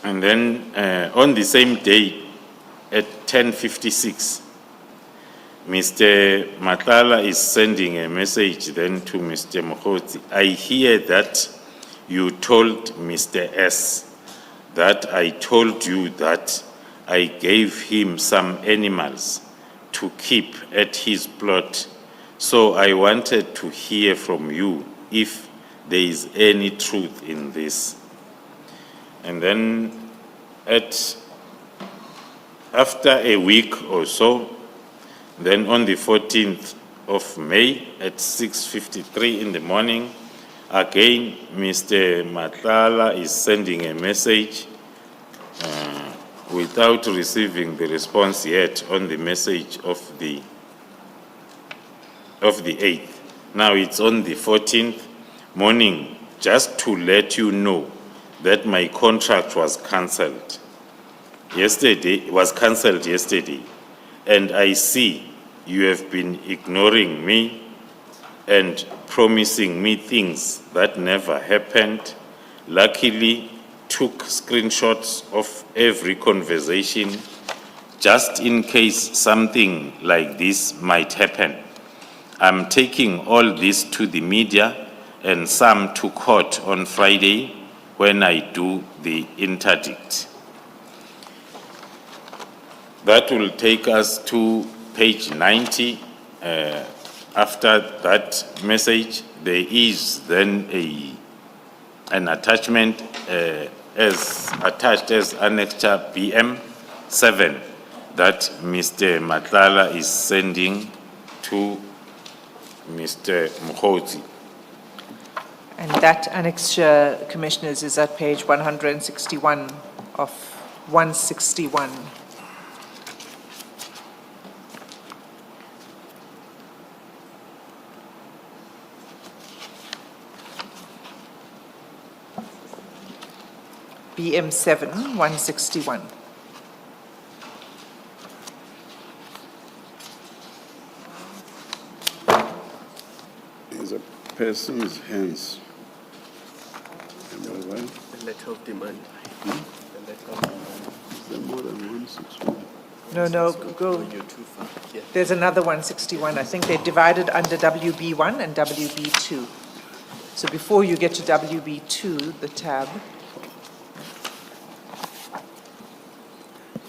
And then on the same day at 10:56, Mr. Matlala is sending a message then to Mr. Mokgotsi. I hear that you told Mr. S that I told you that I gave him some animals to keep at his plot. So I wanted to hear from you if there is any truth in this. And then after a week or so, then on the 14th of May at 6:53 in the morning, again, Mr. Matlala is sending a message without receiving the response yet on the message of the 8th. Now it's on the 14th morning, just to let you know that my contract was cancelled yesterday, and I see you have been ignoring me and promising me things that never happened. Luckily, took screenshots of every conversation just in case something like this might happen. I'm taking all this to the media and some to court on Friday when I do the interdict. That will take us to page 90. After that message, there is then an attachment as attached as annexure BM7 that Mr. Matlala is sending to Mr. Mokgotsi. And that annexure, Commissioners, is at page 161 of 161. BM7, 161. Is a person's hands. Number one. The letter of demand. The letter of demand. Is there more than 161? No, go. You're too far. Yeah. There's another 161. I think they're divided under WB1 and WB2. So before you get to WB2, the tab.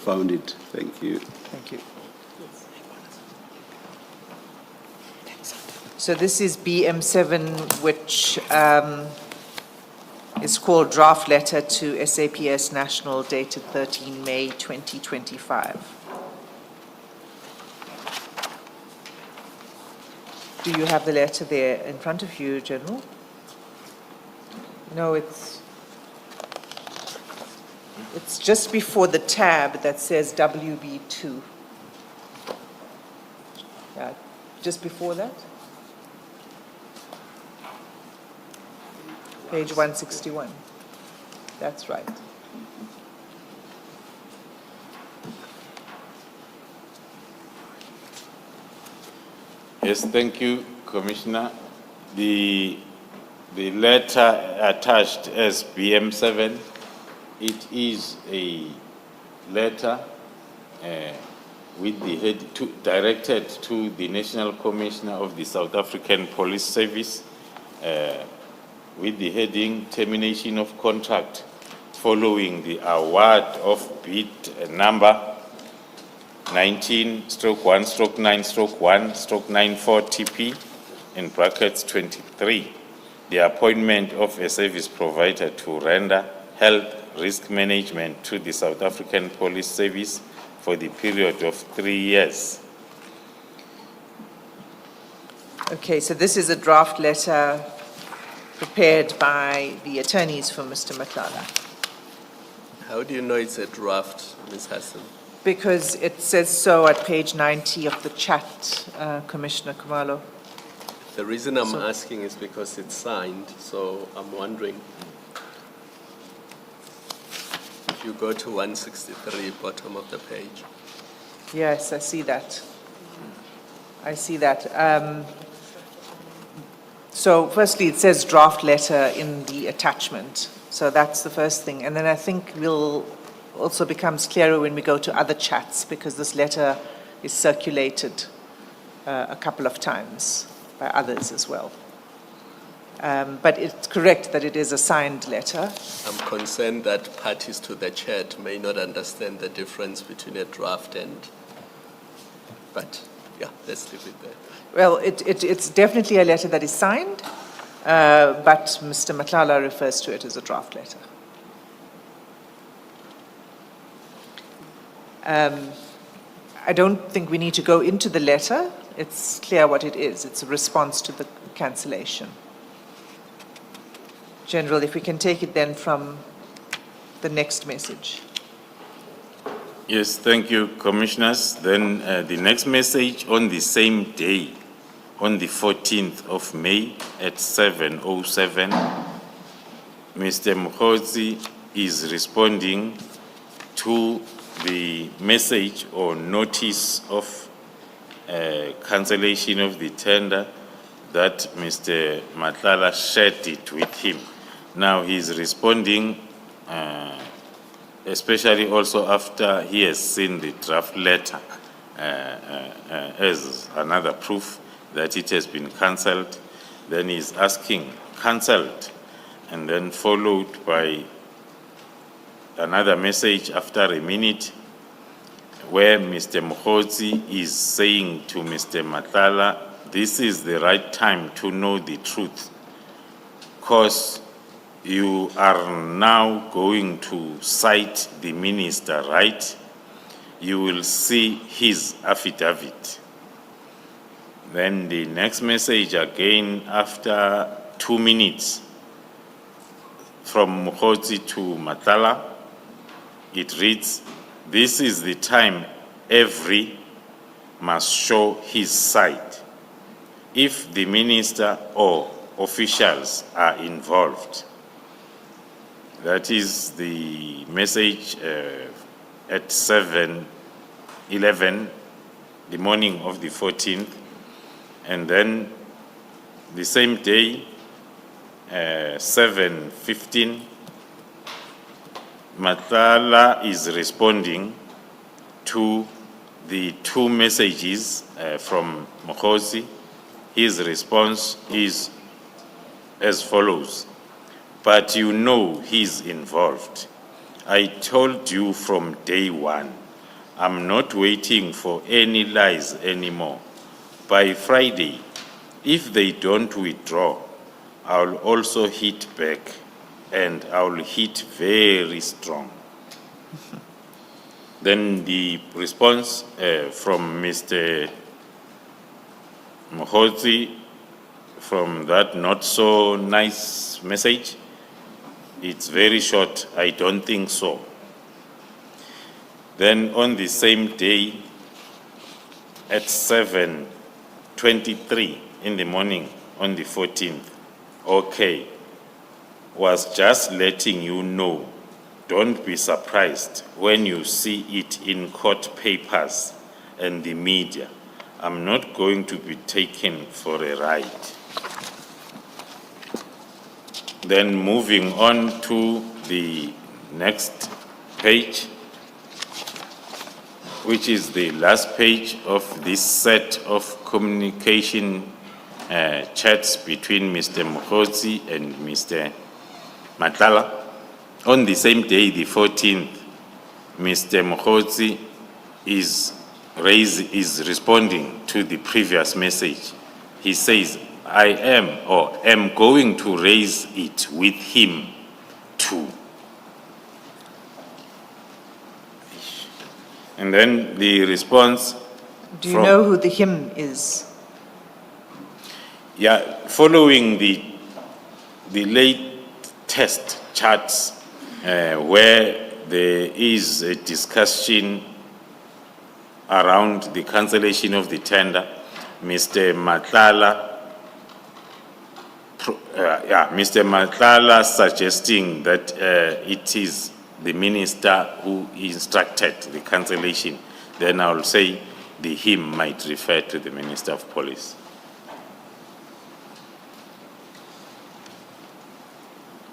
Found it. Thank you. Thank you. So this is BM7, which is called Draft Letter to SAPS National, dated 13 May 2025. Do you have the letter there in front of you, General? No, it's just before the tab that says WB2. Yeah, just before that. Page 161. That's right. Yes, thank you, Commissioner. The letter attached as BM7, it is a letter with the head directed to the National Commissioner of the South African Police Service with the heading Termination of Contract following the award of bid number 19/1/9/1/94 in brackets 23, the appointment of a service provider to render health risk management to the South African Police Service for the period of 3 years. Okay, so this is a draft letter prepared by the attorneys for Mr. Madlanga, How do you know it's a draft, Ms. Hassan? because it says so at page 90 of the chat, Commissioner Khumalo. The reason I'm asking is because it's signed, so I'm wondering. If you go to 163, bottom of the page. Yes, I see that. I see that. So firstly, it says draft letter in the attachment. So that's the first thing. And then I think will also becomes clearer when we go to other chats, because this letter is circulated a couple of times by others as well. But it's correct that it is a signed letter. I'm concerned that parties to the chat may not understand the difference between a draft and, but yeah, let's leave it there. Well, it's definitely a letter that is signed, but Mr. Madlanga refers to it as a draft letter. I don't think we need to go into the letter. It's clear what it is. It's a response to the cancellation. General, if we can take it then from the next message. Yes, thank you, Commissioners. Then the next message on the same day, on the 14th of May at 7:07, Mr. Mkhozi is responding to the message or notice of cancellation of the tender that Mr. Madlanga shared it with him. Now he's responding, especially also after he has seen the draft letter as another proof that it has been cancelled. Then he's asking, cancelled, and then followed by another message after a minute where Mr. Mkhozi is saying to Mr. Madlanga, this is the right time to know the truth, because you are now going to cite the minister, right? You will see his affidavit. Then the next message again after 2 minutes from Mkhozi to Madlanga, it reads, this is the time every must show his side. If the minister or officials are involved. That is the message at 7:11, the morning of the 14th. And then the same day, 7:15, Madlanga is responding to the 2 messages from Mkhozi. His response is as follows. But you know he's involved. I told you from day one, I'm not waiting for any lies anymore. By Friday, if they don't withdraw, I'll also hit back, and I'll hit very strong. Then the response from Mr. Mkhozi from that not so nice message, it's very short, I don't think so. Then on the same day, at 7:23 in the morning on the 14th, okay, was just letting you know, don't be surprised when you see it in court papers and the media. I'm not going to be taken for a ride. Then moving on to the next page, which is the last page of this set of communication chats between Mr. Mkhozi and Mr. Madlanga. On the same day, the 14th, Mr. Mkhozi is responding to the previous message. He says, I am going to raise it with him too. And then the response. Do you know who the him is? Yeah, following the latest charts where there is a discussion around the cancellation of the tender, Mr. Matlala suggesting that it is the minister who instructed the cancellation, then I will say the him might refer to the Minister of Police.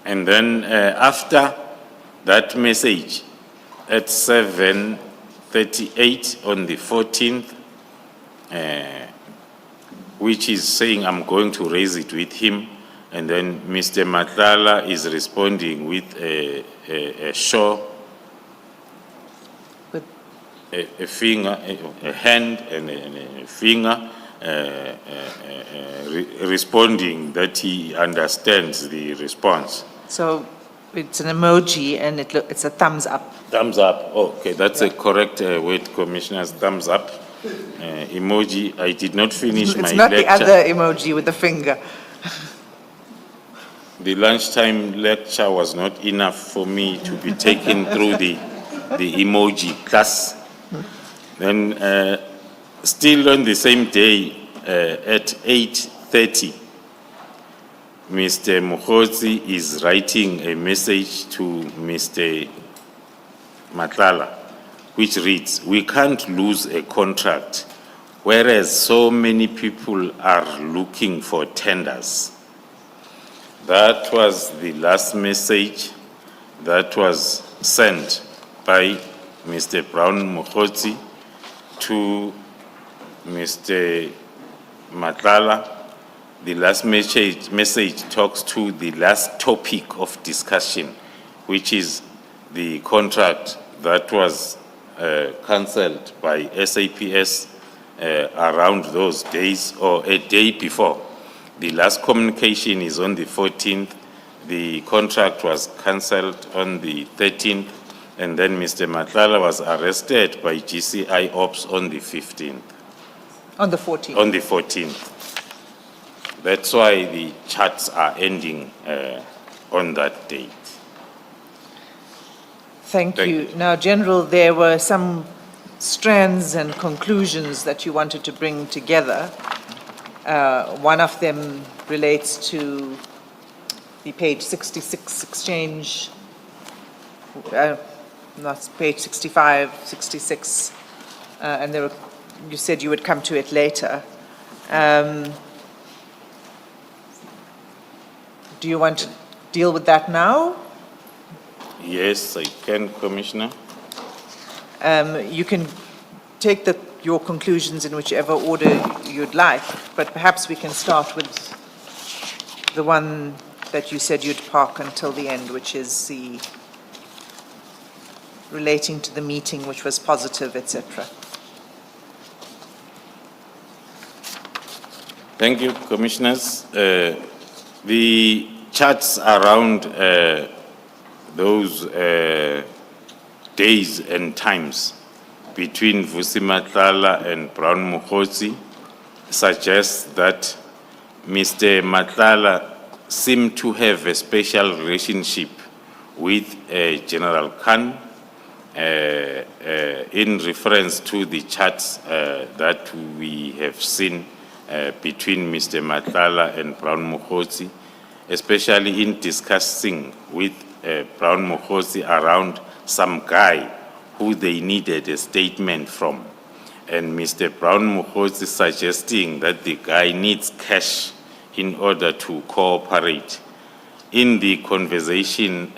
And then after that message at 7:38 on the 14th, which is saying I'm going to raise it with him, and then Mr. Matlala is responding with a show, With- a finger, a hand and a finger, responding that he understands the response. So it's an emoji and it's a thumbs up. Thumbs up. Oh, okay, that's a correct word, Commissioners. Thumbs up. Emoji. I did not finish my It's not the lecture. other emoji with the finger. The lunchtime lecture was not enough for me to be taken through the emoji class. Then, still on the same day, at 8:30, Mr. Mukhozi is writing a message to Mr. Matlala, which reads, "We can't lose a contract, whereas so many people are looking for tenders." That was the last message that was sent by Mr. Brown Mukhozi to Mr. Matlala. The last message talks to the last topic of discussion, which is the contract that was cancelled by SAPS around those days or a day before. The last communication is on the 14th. The contract was cancelled on the 13th, and then Mr. Matlala was arrested by GCI Ops on the 15th. On the 14th. On the 14th. That's why the charts are ending on that date. Thank Thank you. Now, General, there were some strands and conclusions that you wanted to bring together. One of them relates to the page 66 exchange, not page 65, 66, and there were, you said you would come to it later. Do you want to deal with that now? Yes, I can, Commissioner. You can take your conclusions in whichever order you'd like, but perhaps we can start with the one that you said you'd park until the end, which is the relating to the meeting, which was positive, etc. Thank you, Commissioners. The charts around those days and times between Vusi Matlala and Brown Mukhozi suggests that Mr. Matlala seemed to have a special relationship with General Khan in reference to the charts that we have seen between Mr. Matlala and Brown Mukhozi, especially in discussing with Brown Mukhozi around some guy who they needed a statement from. And Mr. Brown Mukhozi suggesting that the guy needs cash in order to cooperate. In the conversation,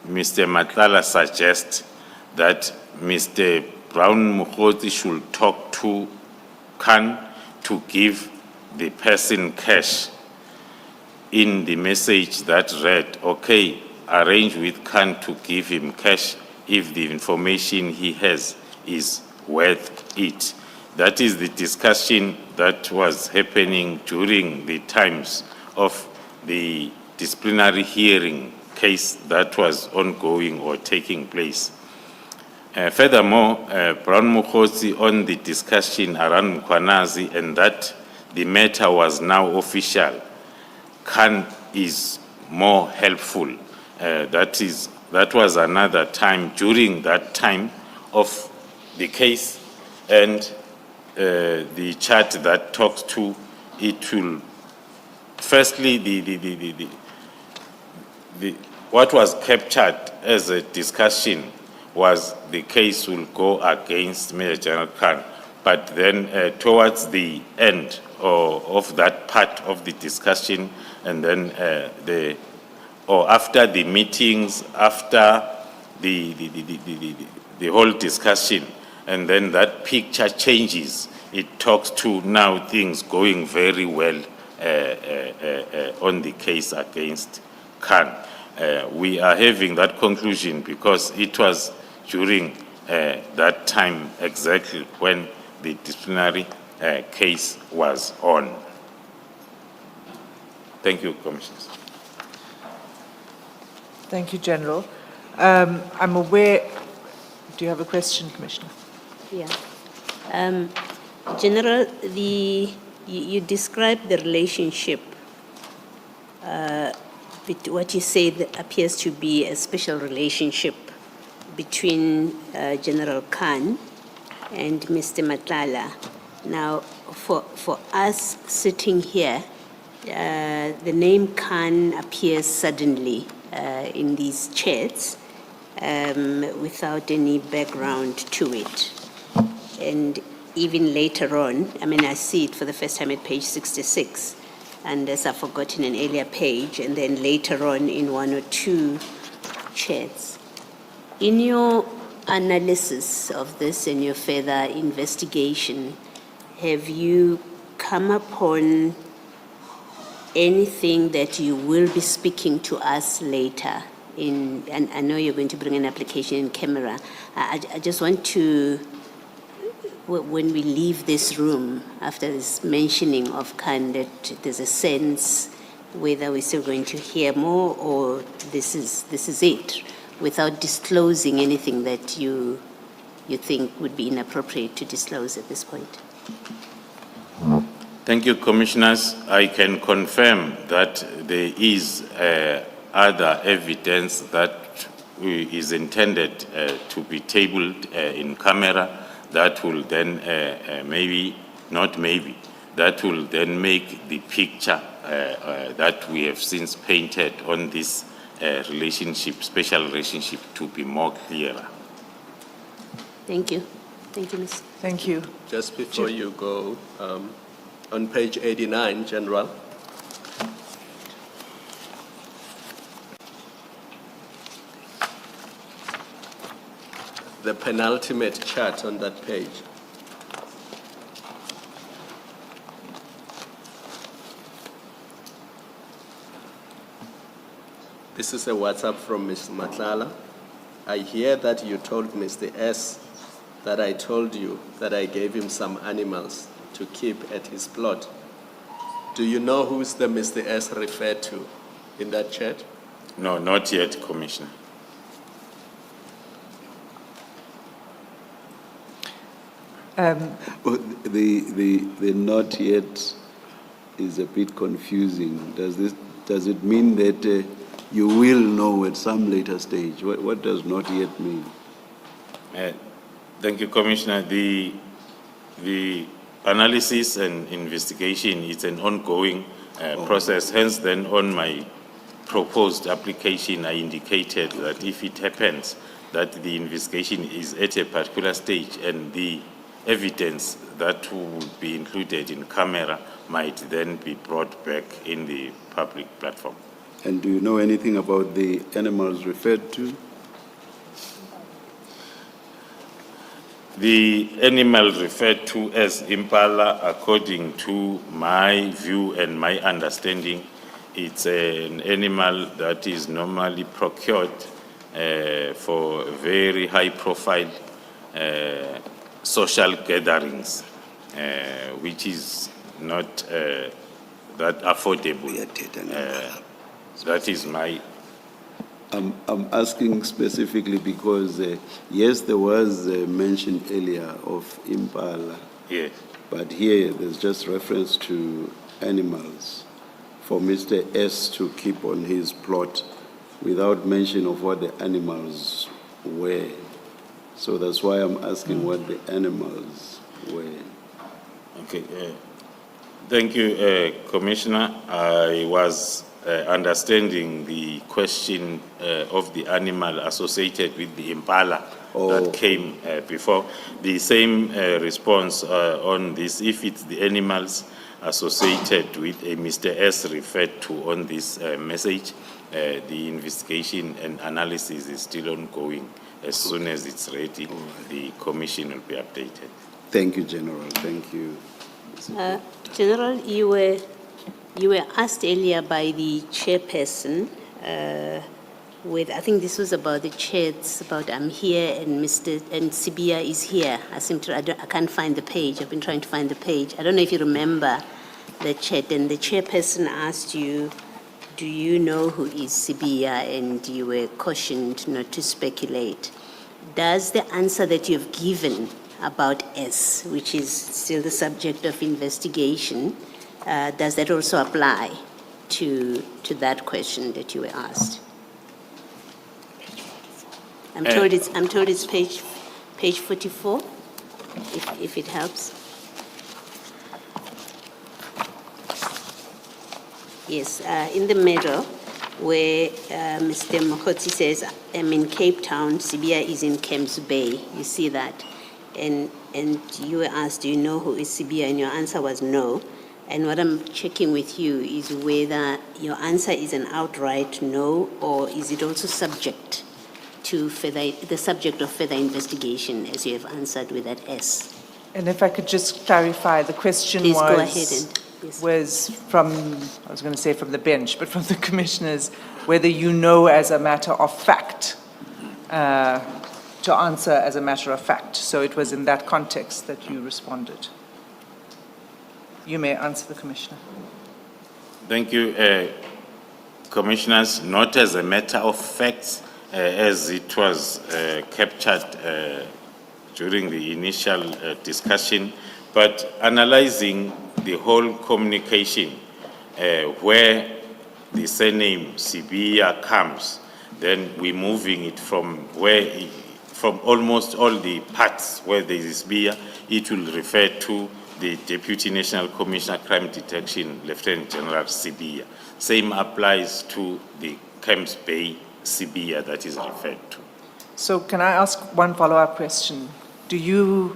Mr. Matlala suggests that Mr. Brown Mukhozi should talk to Khan to give the person cash. In the message that read, okay, arrange with Khan to give him cash if the information he has is worth it. That is the discussion that was happening during the times of the disciplinary hearing case that was ongoing or taking place. Furthermore, Brown Mukhozi on the discussion around Mkhwanazi and that the matter was now official, CAN is more helpful. That was another time during that time of the case, and the chart that talks to it will, firstly, what was captured as a discussion was the case will go against Major General Khan, but then towards the end of that part of the discussion, and then after the meetings, after the whole discussion, and then that picture changes. It talks to now things going very well on the case against Khan. We are having that conclusion because it was during that time exactly when the disciplinary case was on. Thank you, Commissioners. Thank you, General. I'm aware, do you have a question, Commissioner? Yeah. General, you described the relationship, what you said appears to be a special relationship between General Khan and Mr. Madlanga. Now, for us sitting here, the name Khan appears suddenly in these chats without any background to it. And even later on, I mean, I see it for the first time at page 66, and as I've forgotten an earlier page, and then later on in one or two chats. In your analysis of this and your further investigation, have you come upon anything that you will be speaking to us later in, and I know you're going to bring an application in camera. I just want to, when we leave this room after this mentioning of Khan, that there's a sense whether we're still going to hear more or this is it, without disclosing anything that you think would be inappropriate to disclose at this point. Thank you, Commissioners. I can confirm that there is other evidence that is intended to be tabled in camera that will then that will then make the picture that we have since painted on this relationship, special relationship, to be more clearer. Thank you. Thank you, Ms. Thank you. Just before you go, on page 89, General. The penultimate chart on that page. This is a WhatsApp from Mr. Madlanga. I hear that you told Mr. S that I told you that I gave him some animals to keep at his plot. Do you know who's the Mr. S referred to in that chat? No, not yet, Commissioner. The not yet is a bit confusing. Does it mean that you will know at some later stage? What does not yet mean? Thank you, Commissioner. The analysis and investigation is an ongoing process. Hence, then on my proposed application, I indicated that if it happens that the investigation is at a particular stage and the evidence that will be included in camera might then be brought back in the public platform. And do you know anything about the animals referred to? The animal referred to as impala, according to my view and my understanding, it's an animal that is normally procured for very high-profile social gatherings, which is not that affordable. That is my... I'm asking specifically because, yes, there was mention earlier of impala. Yes. But here, there's just reference to animals for Mr. S to keep on his plot without mention of what the animals were. So that's why I'm asking what the animals were. Okay. Thank you, Commissioner. I was understanding the question of the animal associated with the impala that came before. The same response on this, if it's the animals associated with a Mr. S referred to on this message, the investigation and analysis is still ongoing. As soon as it's ready, the commission will be updated. Thank you, General. Thank you. General, you were asked earlier by the chairperson, I think this was about the chats, about I'm here and Sibia is here. I can't find the page. I've been trying to find the page. I don't know if you remember the chat, and the chairperson asked you, do you know who is Sibia? And you were cautioned not to speculate. Does the answer that you've given about S, which is still the subject of investigation, does that also apply to that question that you were asked? I'm told it's page 44, if it helps. Yes, in the middle, where Mr. Mokotsi says, I'm in Cape Town, Sibia is in Camps Bay. You see that? And you were asked, do you know who is Sibia? And your answer was no. And what I'm checking with you is whether your answer is an outright no, or is it also subject to the subject of further investigation, as you have answered with that S? And if I could just clarify, the question Please go ahead and, yes. was from, I was going to say from the bench, but from the commissioners, whether you know as a matter of fact, to answer as a matter of fact. So it was in that context that you responded. You may answer the commissioner. Thank you, commissioners. Not as a matter of fact, as it was captured during the initial discussion, but analyzing the whole communication where the surname Sibia comes, then we're moving it from from almost all the parts where there is Sibia, it will refer to the Deputy National Commissioner Crime Detection, Lieutenant General Sibia. Same applies to the Camps Bay Sibia that is referred to. So can I ask one follow-up question? Do you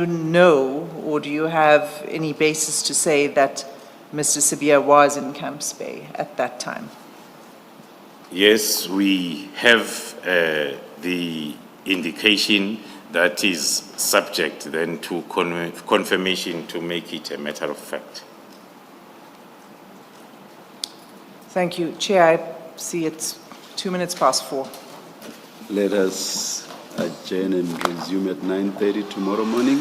know, or do you have any basis to say that Mr. Sibia was in Camps Bay at that time? Yes, we have the indication that is subject then to confirmation to make it a matter of fact. Thank you. Chair, I see it's 4:02. Let us adjourn and resume at 9:30 tomorrow morning.